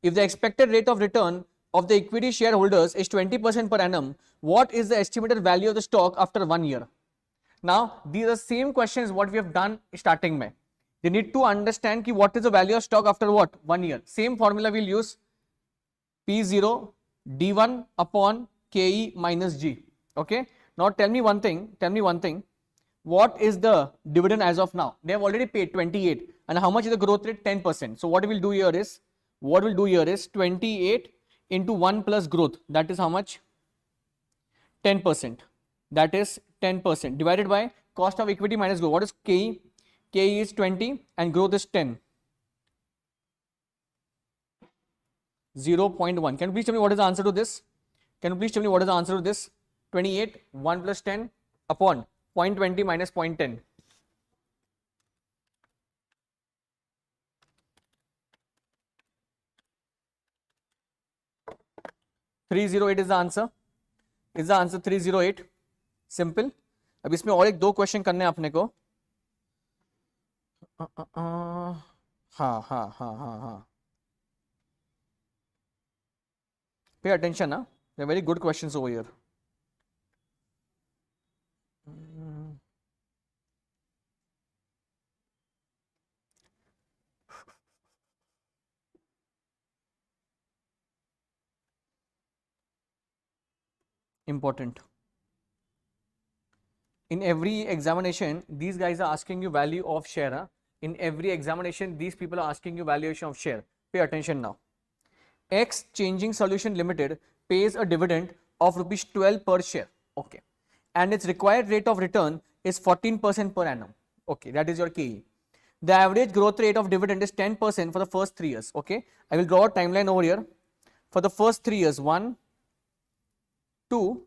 If the expected rate of return of the equity shareholders is 20% per annum, what is the estimated value of the stock after 1 year? Now, these are same questions what we have done starting mein. You need to understand ki what is the value of stock after what? 1 year. Same formula we'll use. P0 D1 upon KE minus G. Okay. Now tell me one thing. Tell me one thing. What is the dividend as of now? They have already paid 28. And how much is the growth rate? 10%. So what we'll do here is 28 into 1 plus growth. That is how much? 10%. That is 10% divided by cost of equity minus growth. What is KE? KE is 20 and growth is 10. 0.1. Can you please tell me what is the answer to this? Can you please tell me what is the answer to this? 28, 1 plus 10 upon 0.20 minus 0.10. 308 is the answer. Is the answer 308? Simple. अब इसमें और एक दो question करने हैं अपने को. हाँ. Pay attention, huh? They're very good questions over here. Important. In every examination, these guys are asking you value of share. Huh? In every examination, these people are asking you valuation of share. Pay attention now. X Changing Solution Limited pays a dividend of rupees 12 per share. Okay. And its required rate of return is 14% per annum. Okay. That is your KE. The average growth rate of dividend is 10% for the first 3 years. Okay. I will draw a timeline over here. For the first 3 years, 1, 2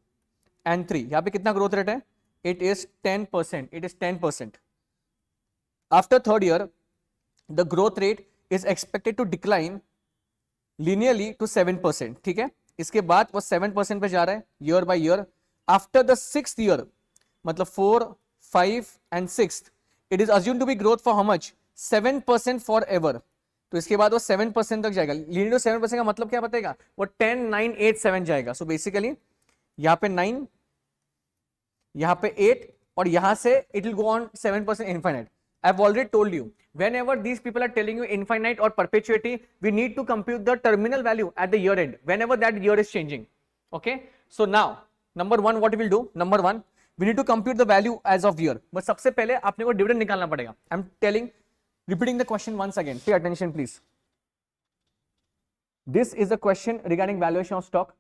and 3. यहाँ पे कितना growth rate है? It is 10%. It is 10%. After third year, the growth rate is expected to decline linearly to 7%. ठीक है? इसके बाद वो 7% पे जा रहा है year by year. After the 6th year, मतलब 4, 5 and 6th, it is assumed to be growth for how much? 7% forever. तो इसके बाद वो 7% तक जाएगा. Linear to 7% का मतलब क्या बताएगा? वो 10, 9, 8, 7 जाएगा. So basically यहाँ पे 9, यहाँ पे 8 और यहाँ से it will go on 7% infinite. I've already told you, whenever these people are telling you infinite or perpetuity, we need to compute the terminal value at the year end, whenever that year is changing. Okay. So now, number one, what we will do? Number one, we need to compute the value as of year. But सबसे पहले आपने को dividend निकालना पड़ेगा. I'm repeating the question once again. Pay attention, please. This is a question regarding valuation of stock.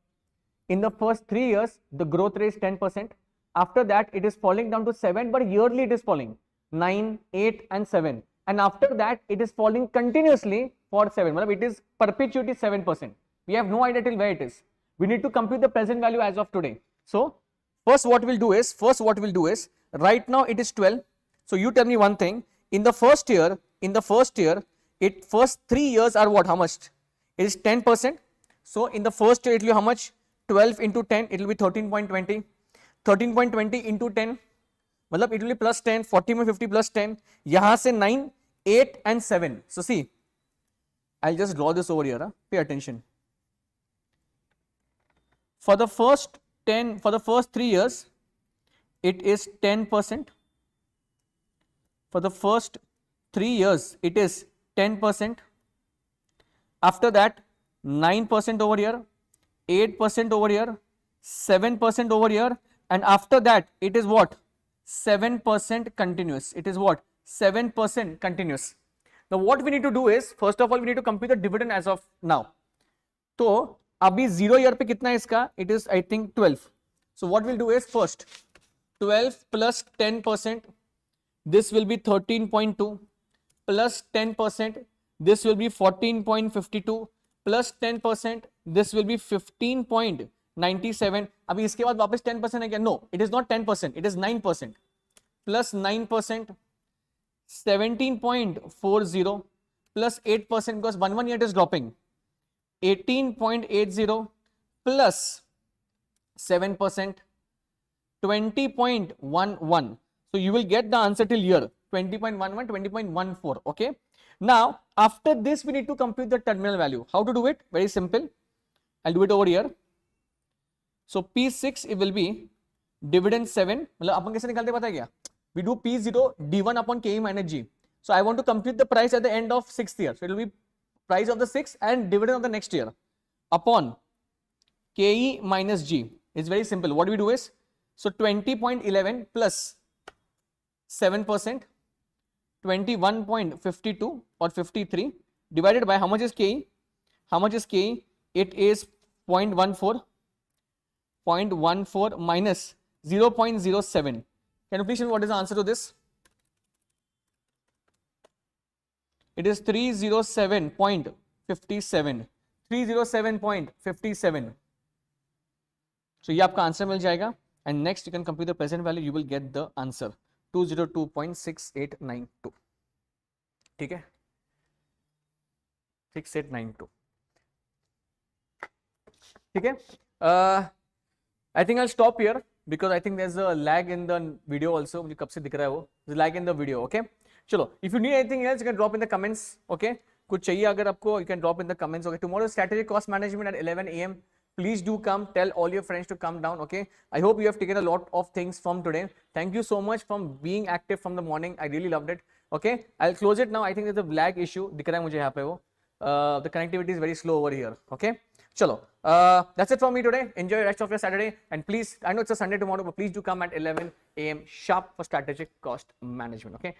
In the first 3 years, the growth rate is 10%. After that, it is falling down to 7, but yearly it is falling 9, 8 and 7. And after that, it is falling continuously for 7. It is perpetuity 7%. We have no idea till where it is. We need to compute the present value as of today. So, first what we'll do is, right now it is 12. So, you tell me one thing. In the first year, first 3 years are what? How much? It is 10%. So, in the first year, it will be how much? 12 into 10, it will be 13.20. 13.20 into 10, मतलब it will be plus 10, 40 में 50 plus 10, यहाँ से 9, 8 and 7. So see, I'll just draw this over here. Huh? Pay attention. For the first 3 years, it is 10%. For the first 3 years, it is 10%. After that, 9% over here, 8% over here, 7% over here, and after that it is what? 7% continuous. It is what? 7% continuous. Now what we need to do is, first of all, we need to compute the dividend as of now. So अभी 0 year पे कितना है इसका? It is I think 12. So what we'll do is, first 12 plus 10%, this will be 13.2, plus 10%, this will be 14.52, plus 10%, this will be 15.97. अभी इसके बाद वापस 10% है क्या? No, it is not 10%, it is 9%. Plus 9%, 17.40, plus 8%, because 1 year it is dropping. 18.80 plus 7%, 20.11. So you will get the answer till year 20.11, 20.14. Okay. Now after this we need to compute the terminal value. How to do it? Very simple. I'll do it over here. So P6 it will be dividend 7. मतलब अपन कैसे निकालते पता है क्या? We do P0 D1 upon KE minus G. So I want to compute the price at the end of 6th year. So it will be price of the 6th and dividend of the next year upon KE minus G. It's very simple. What we do is, so 20.11 plus 7%, 21.52 or 53 divided by how much is KE? How much is KE? It is 0.14. 0.14 minus 0.07. Can you please tell me what is the answer to this? It is 307.57. 307.57. So ये आपका answer मिल जाएगा. And next you can compute the present value. You will get the answer 202.6892. ठीक है, 6892. ठीक है. I think I'll stop here because I think there's a lag in the video also. मुझे कब से दिख रहा है वो, there's a lag in the video. Okay, चलो. If you need anything else, you can drop in the comments. Okay, कुछ चाहिए अगर आपको, you can drop in the comments. Okay, tomorrow strategic cost management at 11 a.m. Please do come. Tell all your friends to come down. Okay, I hope you have taken a lot of things from today. Thank you so much for being active from the morning. I really loved it. Okay, I'll close it now. I think there's a lag issue दिख रहा है मुझे यहाँ पे वो. The connectivity is very slow over here. Okay, chalo. That's it from me today. Enjoy the rest of your Saturday, and please, I know it's a Sunday tomorrow, but please do come at 11 a.m. sharp for strategic cost management. Okay.